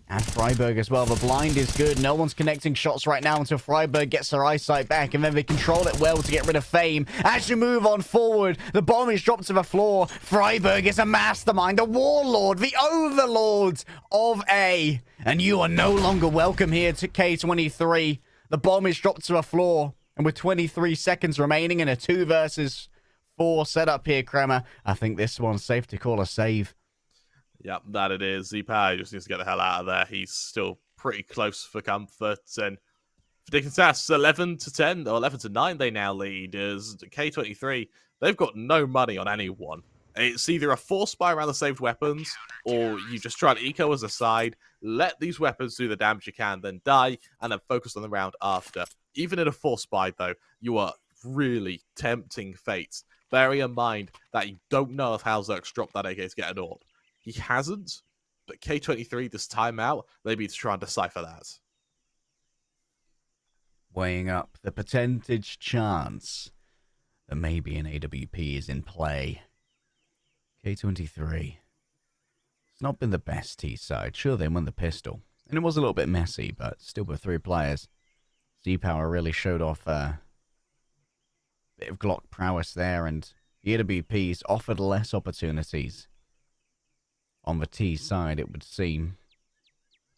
A: And Freiburg as well. The blind is good. No one's connecting shots right now until Freiburg gets their eyesight back. And then they control it well to get rid of Fame. As you move on forward, the bomb is dropped to the floor. Freiburg is a mastermind, the warlord, the overlord of A. And you are no longer welcome here to K23. The bomb is dropped to the floor. And with 23 seconds remaining in a 2 versus 4 setup here, Kremer, I think this one's safe to call a save.
B: Yep, that it is. Z-Power just needs to get the hell out of there. He's still pretty close for comfort. And for Dignitas, 11 to 10, or 11 to 9 they now lead. As K23, they've got no money on anyone. It's either a force buy around the saved weapons, or you just try and eco as a side, let these weapons do the damage you can, then die, and then focus on the round after. Even in a force buy, though, you are really tempting fate. Bearing in mind that you don't know if Hulzerk's dropped that AK to get an AWP. He hasn't, but K23 this time out, they need to try and decipher that.
A: Weighing up the percentage chance that maybe an AWP is in play. K23. It's not been the best T side. Sure, they won the pistol. And it was a little bit messy, but still with 3 players. Z-Power really showed off a bit of Glock prowess there, and EWP's offered less opportunities on the T side, it would seem.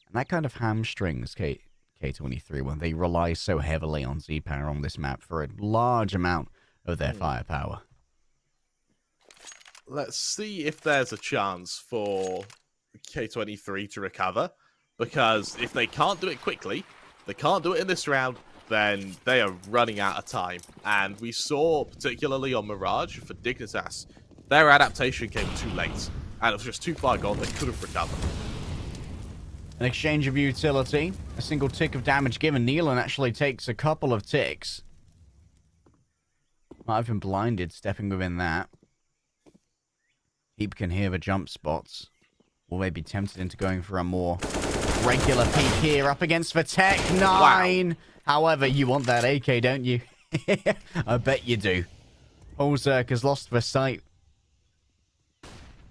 A: And that kind of hamstrings K23 when they rely so heavily on Z-Power on this map for a large amount of their firepower.
B: Let's see if there's a chance for K23 to recover, because if they can't do it quickly, they can't do it in this round, then they are running out of time. And we saw, particularly on Mirage, for Dignitas, their adaptation came too late, and it was just too far gone, they couldn't recover.
A: An exchange of utility, a single tick of damage given. Nealon actually takes a couple of ticks. Might have been blinded stepping within that. Heap can hear the jump spots. Will they be tempted into going for a more regular peek here up against the Tech 9? Wow. However, you want that AK, don't you? I bet you do. Holzerk has lost the sight.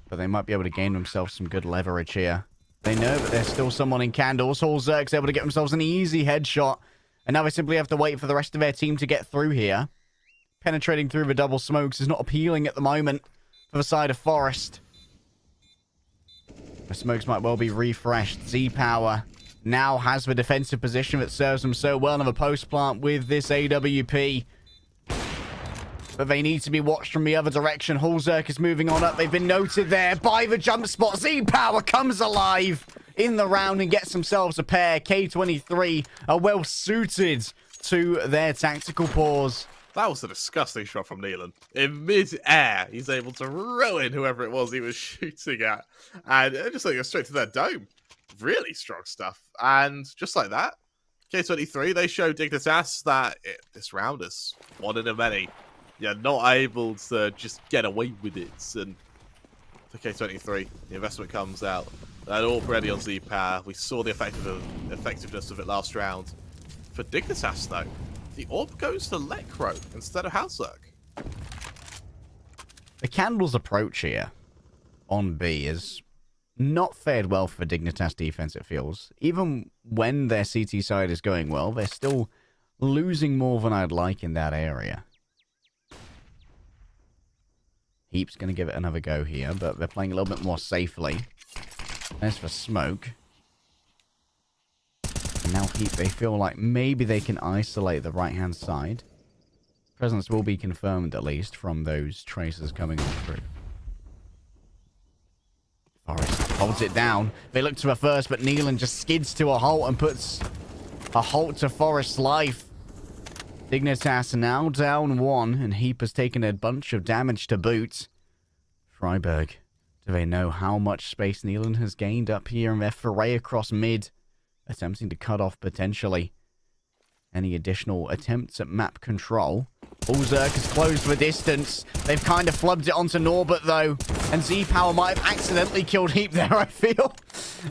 A: But they might be able to gain themselves some good leverage here. They know that there's still someone in candles. Holzerk's able to get themselves an easy headshot. And now they simply have to wait for the rest of their team to get through here. Penetrating through the double smokes is not appealing at the moment for the side of Forest. The smokes might well be refreshed. Z-Power now has the defensive position that serves them so well in the post plant with this AWP. But they need to be watched from the other direction. Holzerk is moving on up. They've been noted there by the jump spot. Z-Power comes alive in the round and gets themselves a pair. K23 are well suited to their tactical pause.
B: That was a disgusting shot from Nealon. In mid-air, he's able to ruin whoever it was he was shooting at. And just like straight to their dome. Really strong stuff. And just like that, K23, they show Dignitas that this round is one in a many. You're not able to just get away with it. And for K23, the investment comes out. They're all ready on Z-Power. We saw the effectiveness of it last round. For Dignitas, though, the orb goes to Lecro instead of Holzerk.
A: The Candle's approach here on B is not fared well for Dignitas defense, it feels. Even when their CT side is going well, they're still losing more than I'd like in that area. Heap's going to give it another go here, but they're playing a little bit more safely. As for smoke. And now Heap, they feel like maybe they can isolate the right-hand side. Presence will be confirmed, at least, from those tracers coming on through. Forest holds it down. They look to a first, but Nealon just skids to a halt and puts a halt to Forest's life. Dignitas now down one, and Heap has taken a bunch of damage to boot. Freiburg, do they know how much space Nealon has gained up here in their foray across mid? Attempting to cut off potentially any additional attempts at map control. Holzerk has closed the distance. They've kind of flubbed it onto Norbert, though. And Z-Power might have accidentally killed Heap there, I feel.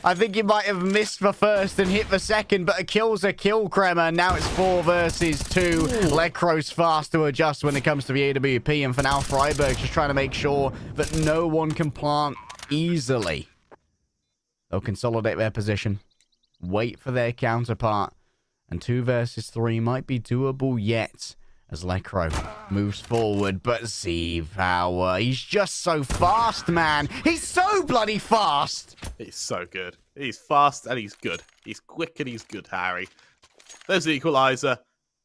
A: I think he might have missed the first and hit the second, but a kill's a kill, Kremer. Now it's 4 versus 2. Lecro's fast to adjust when it comes to the AWP. And for now, Freiburg's just trying to make sure that no one can plant easily. They'll consolidate their position. Wait for their counterpart. And 2 versus 3 might be doable yet. As Lecro moves forward, but Z-Power, he's just so fast, man. He's so bloody fast.
B: He's so good. He's fast and he's good. He's quick and he's good, Harry. There's the equalizer.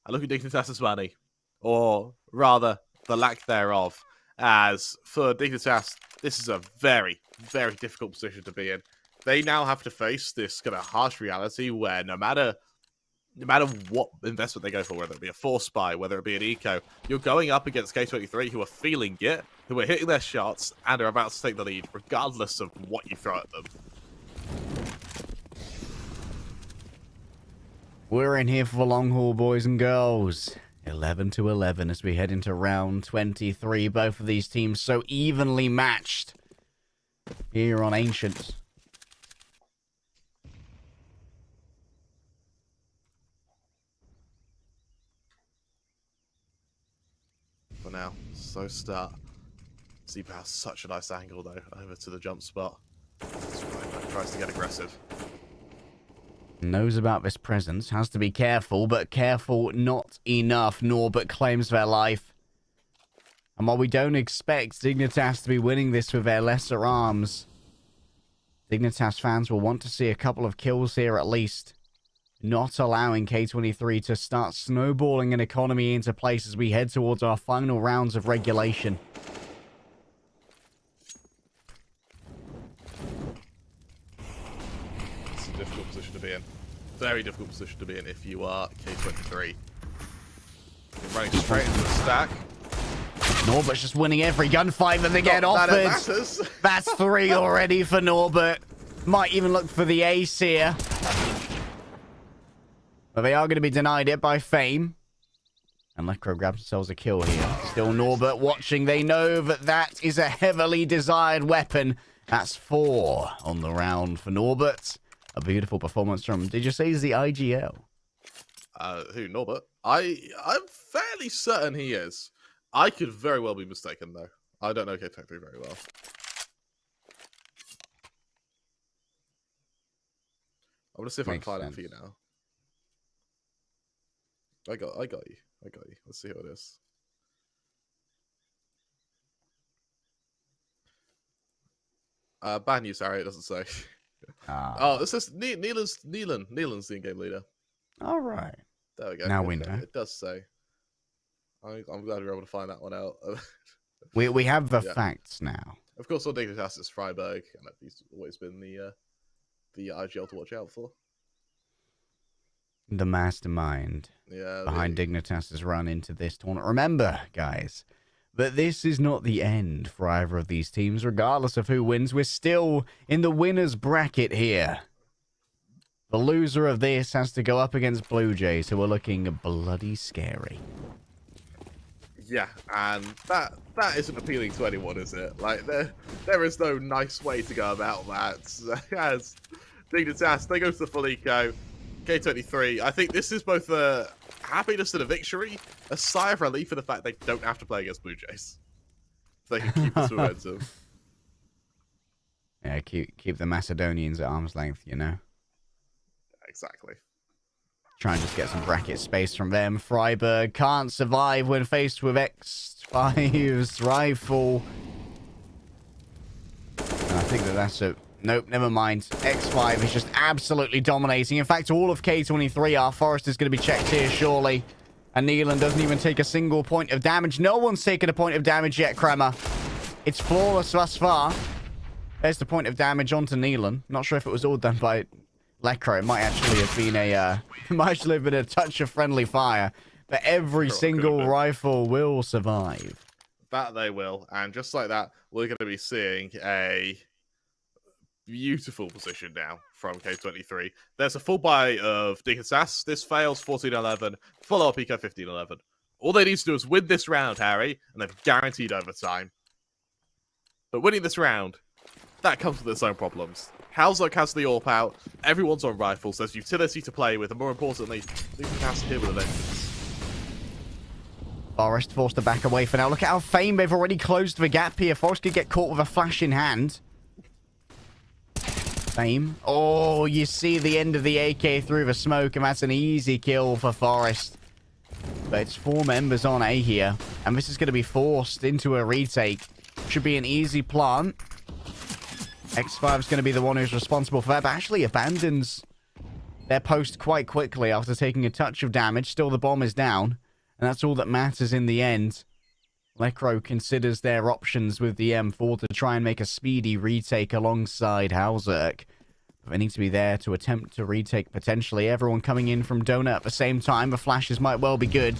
B: And look at Dignitas' money. Or rather, the lack thereof. As for Dignitas, this is a very, very difficult position to be in. They now have to face this kind of harsh reality where no matter what investment they go for, whether it be a force buy, whether it be an eco, you're going up against K23 who are feeling it, who are hitting their shots, and are about to take the lead, regardless of what you throw at them.
A: We're in here for the long haul, boys and girls. 11-11 as we head into round 23. Both of these teams so evenly matched here on Ancient.
B: For now, so start. Z-Power has such a nice angle though, over to the jump spot. Tries to get aggressive.
A: Knows about this presence. Has to be careful, but careful not enough. Norbert claims their life. And while we don't expect Dignitas to be winning this with their lesser arms, Dignitas fans will want to see a couple of kills here at least. Not allowing K23 to start snowballing an economy into place as we head towards our final rounds of regulation.
B: It's a difficult position to be in. Very difficult position to be in if you are K23. You're running straight into the stack.
A: Norbert's just winning every gunfight that they get offered. That's 3 already for Norbert. Might even look for the ace here. But they are going to be denied it by Fame. And Lecro grabs themselves a kill here. Still Norbert watching. They know that that is a heavily desired weapon. That's 4 on the round for Norbert. A beautiful performance from, did you say he's the IGL?
B: Who, Norbert? I'm fairly certain he is. I could very well be mistaken, though. I don't know K23 very well. I'm going to see if I can find it for you now. I got you. Let's see who it is. Bad news, Harry. It doesn't say. Oh, this is Neelan's the in-game leader.
A: All right.
B: There we go.
A: Now we know.
B: It does say. I'm glad we were able to find that one out.
A: we have the facts now.
B: Of course, all Dignitas is Freiburg, and he's always been the IGL to watch out for.
A: The mastermind behind Dignitas' run into this tournament. Remember, guys, that this is not the end for either of these teams. Regardless of who wins, we're still in the winner's bracket here. The loser of this has to go up against BLUEJAYS, who are looking bloody scary.
B: Yeah, and that isn't appealing to anyone, is it? Like, there is no nice way to go about that. As Dignitas, they go to the full eco. K23, I think this is both a happiness and a victory, a sigh of relief for the fact they don't have to play against BLUEJAYS. They can keep this momentum.
A: Yeah, keep the Macedonians at arm's length, you know?
B: Exactly.
A: Try and just get some bracket space from them. Freiburg can't survive when faced with X5's rifle. And I think that's a... Nope, never mind. X5 is just absolutely dominating. In fact, all of K23 are. Forrest is going to be checked here, surely. And Neelan doesn't even take a single point of damage. No one's taken a point of damage yet, Kremer. It's flawless thus far. There's the point of damage onto Neelan. Not sure if it was all done by Lecro. It might actually have been a touch of friendly fire. But every single rifle will survive.
B: That they will. And just like that, we're going to be seeing a beautiful position now from K23. There's a full buy of Dignitas. This fails 14-11. Follow up eco 15-11. All they need to do is win this round, Harry, and they've guaranteed overtime. But winning this round, that comes with its own problems. Halzok has the AWP out. Everyone's on rifles. There's utility to play with, and more importantly, Dignitas here with a vengeance.
A: Forrest forced to back away for now. Look at how Fame, they've already closed the gap here. Forrest could get caught with a flash in hand. Fame. Oh, you see the end of the AK through the smoke, and that's an easy kill for Forrest. But it's 4 members on A here, and this is going to be forced into a retake. Should be an easy plant. X5 is going to be the one who's responsible for that, but actually abandons their post quite quickly after taking a touch of damage. Still, the bomb is down, and that's all that matters in the end. Lecro considers their options with the M4 to try and make a speedy retake alongside Halzerk. They need to be there to attempt to retake potentially. Everyone coming in from Donut at the same time. The flashes might well be good.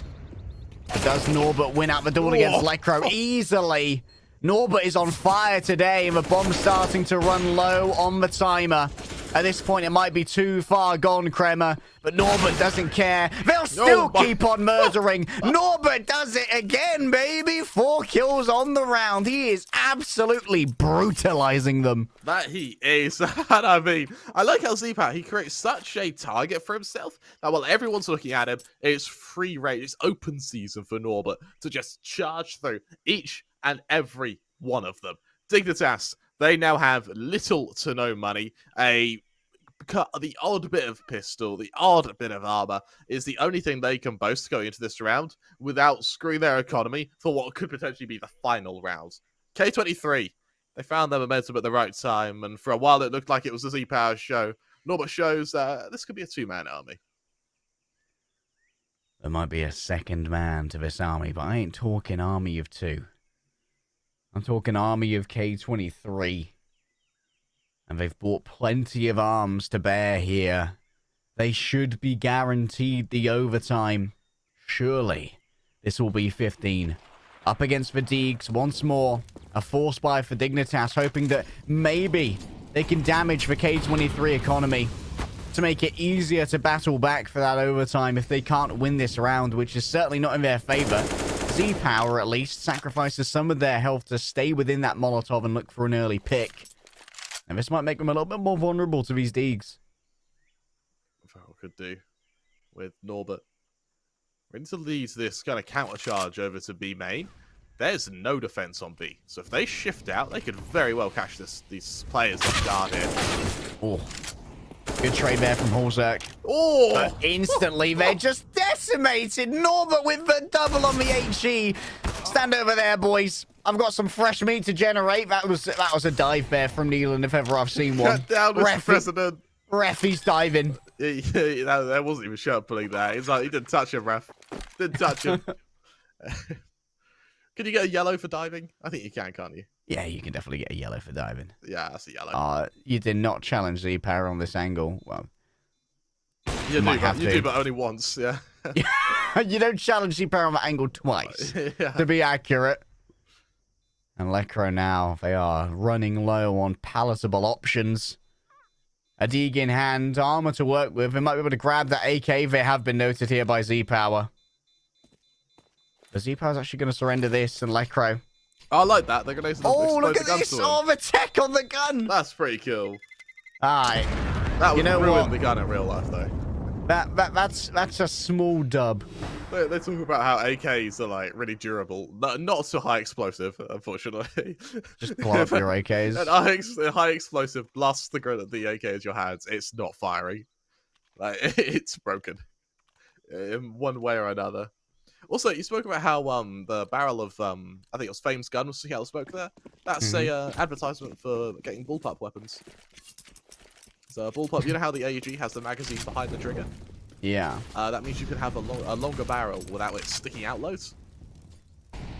A: But does Norbert win out the duel against Lecro? Easily. Norbert is on fire today, and the bomb's starting to run low on the timer. At this point, it might be too far gone, Kremer, but Norbert doesn't care. They'll still keep on murdering. Norbert does it again, baby. 4 kills on the round. He is absolutely brutalizing them.
B: That he is. And I mean, I like how Zpat, he creates such a target for himself that while everyone's looking at him, it's free reign. It's open season for Norbert to just charge through each and every one of them. Dignitas, they now have little to no money, a the odd bit of pistol, the odd bit of armor is the only thing they can boast going into this round without screwing their economy for what could potentially be the final round. K23, they found their momentum at the right time, and for a while it looked like it was a Z-Power show. Norbert shows this could be a two-man army.
A: There might be a second man to this army, but I ain't talking army of 2. I'm talking army of K23. And they've brought plenty of arms to bear here. They should be guaranteed the overtime. Surely, this will be 15. Up against Vertigo once more. A force buy for Dignitas, hoping that maybe they can damage the K23 economy to make it easier to battle back for that overtime if they can't win this round, which is certainly not in their favor. Z-Power, at least, sacrifices some of their health to stay within that Molotov and look for an early pick. And this might make them a little bit more vulnerable to these Deegs.
B: What could do with Norbert. We're going to lead this kind of counter charge over to B main. There's no defense on B. So if they shift out, they could very well catch these players off guard here.
A: Oh. Good trade there from Holzerk.
B: Oh!
A: But instantly, they're just decimated. Norbert with the double on the HE. Stand over there, boys. I've got some fresh meat to generate. That was a dive there from Neelan, if ever I've seen one.
B: Shut down, Mr. President.
A: He's diving.
B: That wasn't even shirt pulling there. He's like, he didn't touch him, ref. Didn't touch him. Can you get a yellow for diving? I think you can, can't you?
A: Yeah, you can definitely get a yellow for diving.
B: Yeah, that's a yellow.
A: You did not challenge Z-Power on this angle. Well,
B: you do, but only once, yeah.
A: You don't challenge Z-Power on that angle twice,
B: yeah.
A: to be accurate. And Lecro now, they are running low on palatable options. A Deeg in hand, armor to work with. They might be able to grab that AK. They have been noted here by Z-Power. But Z-Power's actually going to surrender this, and Lecro.
B: I like that. They're going to
A: look at this! Oh, the tech on the gun!
B: That's pretty cool.
A: Alright.
B: That would ruin the gun in real life, though.
A: That's a small dub.
B: They talk about how AKs are like really durable, not so high explosive, unfortunately.
A: Just blow up your AKs.
B: And high explosive blasts the AK as your hands. It's not firing. Like it's broken in one way or another. Also, you spoke about how the barrel of I think it was Fame's gun was how smoke there. That's a advertisement for getting bullpup weapons. So bullpup, you know how the AEG has the magazine behind the trigger?
A: Yeah.
B: That means you can have a longer barrel without it sticking out loads.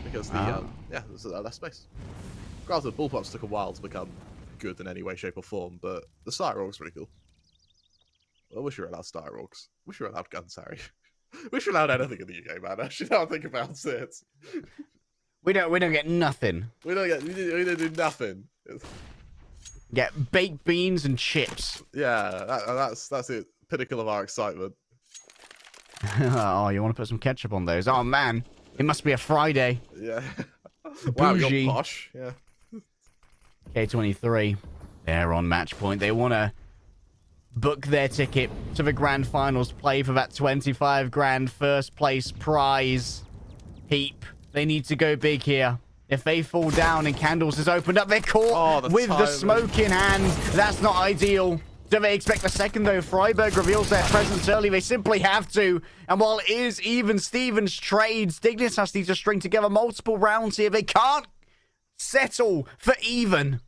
B: Because there's less space. Granted, bullpups took a while to become good in any way, shape, or form, but the Styrog's really cool. I wish you were allowed Styrogs. Wish you were allowed guns, Harry. Wish you were allowed anything in the UK, man. Actually, now I think about it.
A: We don't get nothing.
B: We don't do nothing.
A: Get baked beans and chips.
B: Yeah, that's it. Pinnacle of our excitement.
A: Oh, you want to put some ketchup on those? Oh man, it must be a Friday.
B: Yeah. Wow,
A: Bougie.
B: you're posh. Yeah.
A: K23, they're on match point. They want to book their ticket to the grand finals, play for that 25 grand first place prize heap. They need to go big here. If they fall down and Candles is opened up, they're caught with the smoke in hand. That's not ideal. Do they expect the second, though? Freiburg reveals their presence early. They simply have to. And while it is even Stevens trades, Dignitas needs to string together multiple rounds here. They can't settle for even.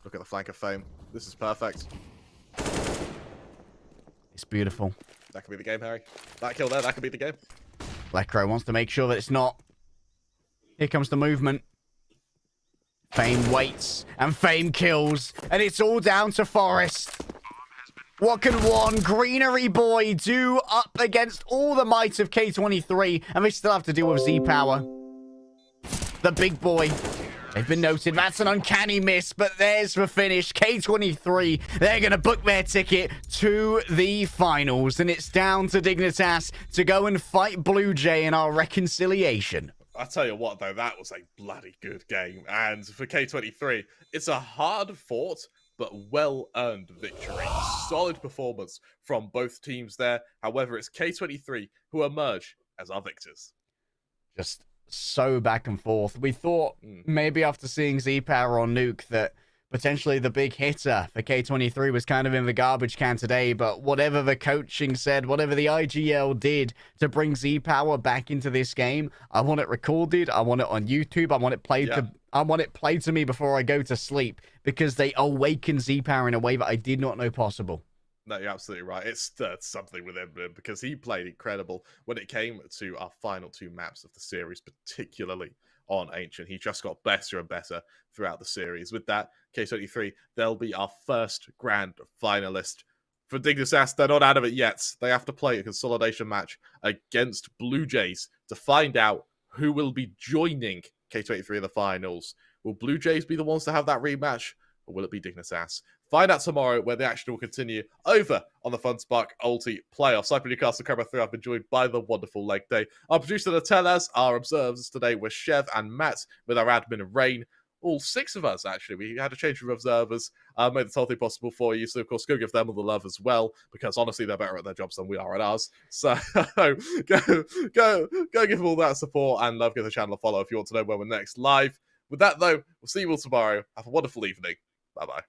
B: Look at the flank of Fame. This is perfect.
A: It's beautiful.
B: That could be the game, Harry. That kill there, that could be the game.
A: Lecro wants to make sure that it's not. Here comes the movement. Fame waits, and Fame kills, and it's all down to Forest. What can one greenery boy do up against all the might of K23, and they still have to deal with Z-Power? The big boy. They've been noted. That's an uncanny miss, but there's the finish. K23, they're going to book their ticket to the finals, and it's down to Dignitas to go and fight BLUEJAY in our reconciliation.
B: I tell you what, though, that was a bloody good game. And for K23, it's a hard-fought but well-earned victory. Solid performance from both teams there. However, it's K23 who emerge as our victors.
A: Just so back and forth. We thought maybe after seeing Z-Power on Nuke that potentially the big hitter for K23 was kind of in the garbage can today, but whatever the coaching said, whatever the IGL did to bring Z-Power back into this game, I want it recorded, I want it on YouTube, I want it played to me before I go to sleep, because they awaken Z-Power in a way that I did not know possible.
B: No, you're absolutely right. It's something with him because he played incredible when it came to our final 2 maps of the series, particularly on Ancient. He just got better and better throughout the series. With that, K23, they'll be our first grand finalist. For Dignitas, they're not out of it yet. They have to play a consolidation match against BLUEJAYS to find out who will be joining K23 in the finals. Will BLUEJAYS be the ones to have that rematch, or will it be Dignitas? Find out tomorrow, where the action will continue over on the Funspark ULTI playoffs. I've been Newcastle Camera 3. I've been joined by the wonderful Leg Day. Our producer to tell us, our observers today were Chev and Matt, with our admin Rain. All 6 of us, actually. We had a change of observers, made this whole thing possible for you. So, of course, go give them all the love as well, because honestly, they're better at their jobs than we are at ours. So, go give them all that support and love. Give the channel a follow if you want to know when we're next live. With that, though, we'll see you all tomorrow. Have a wonderful evening. Bye-bye.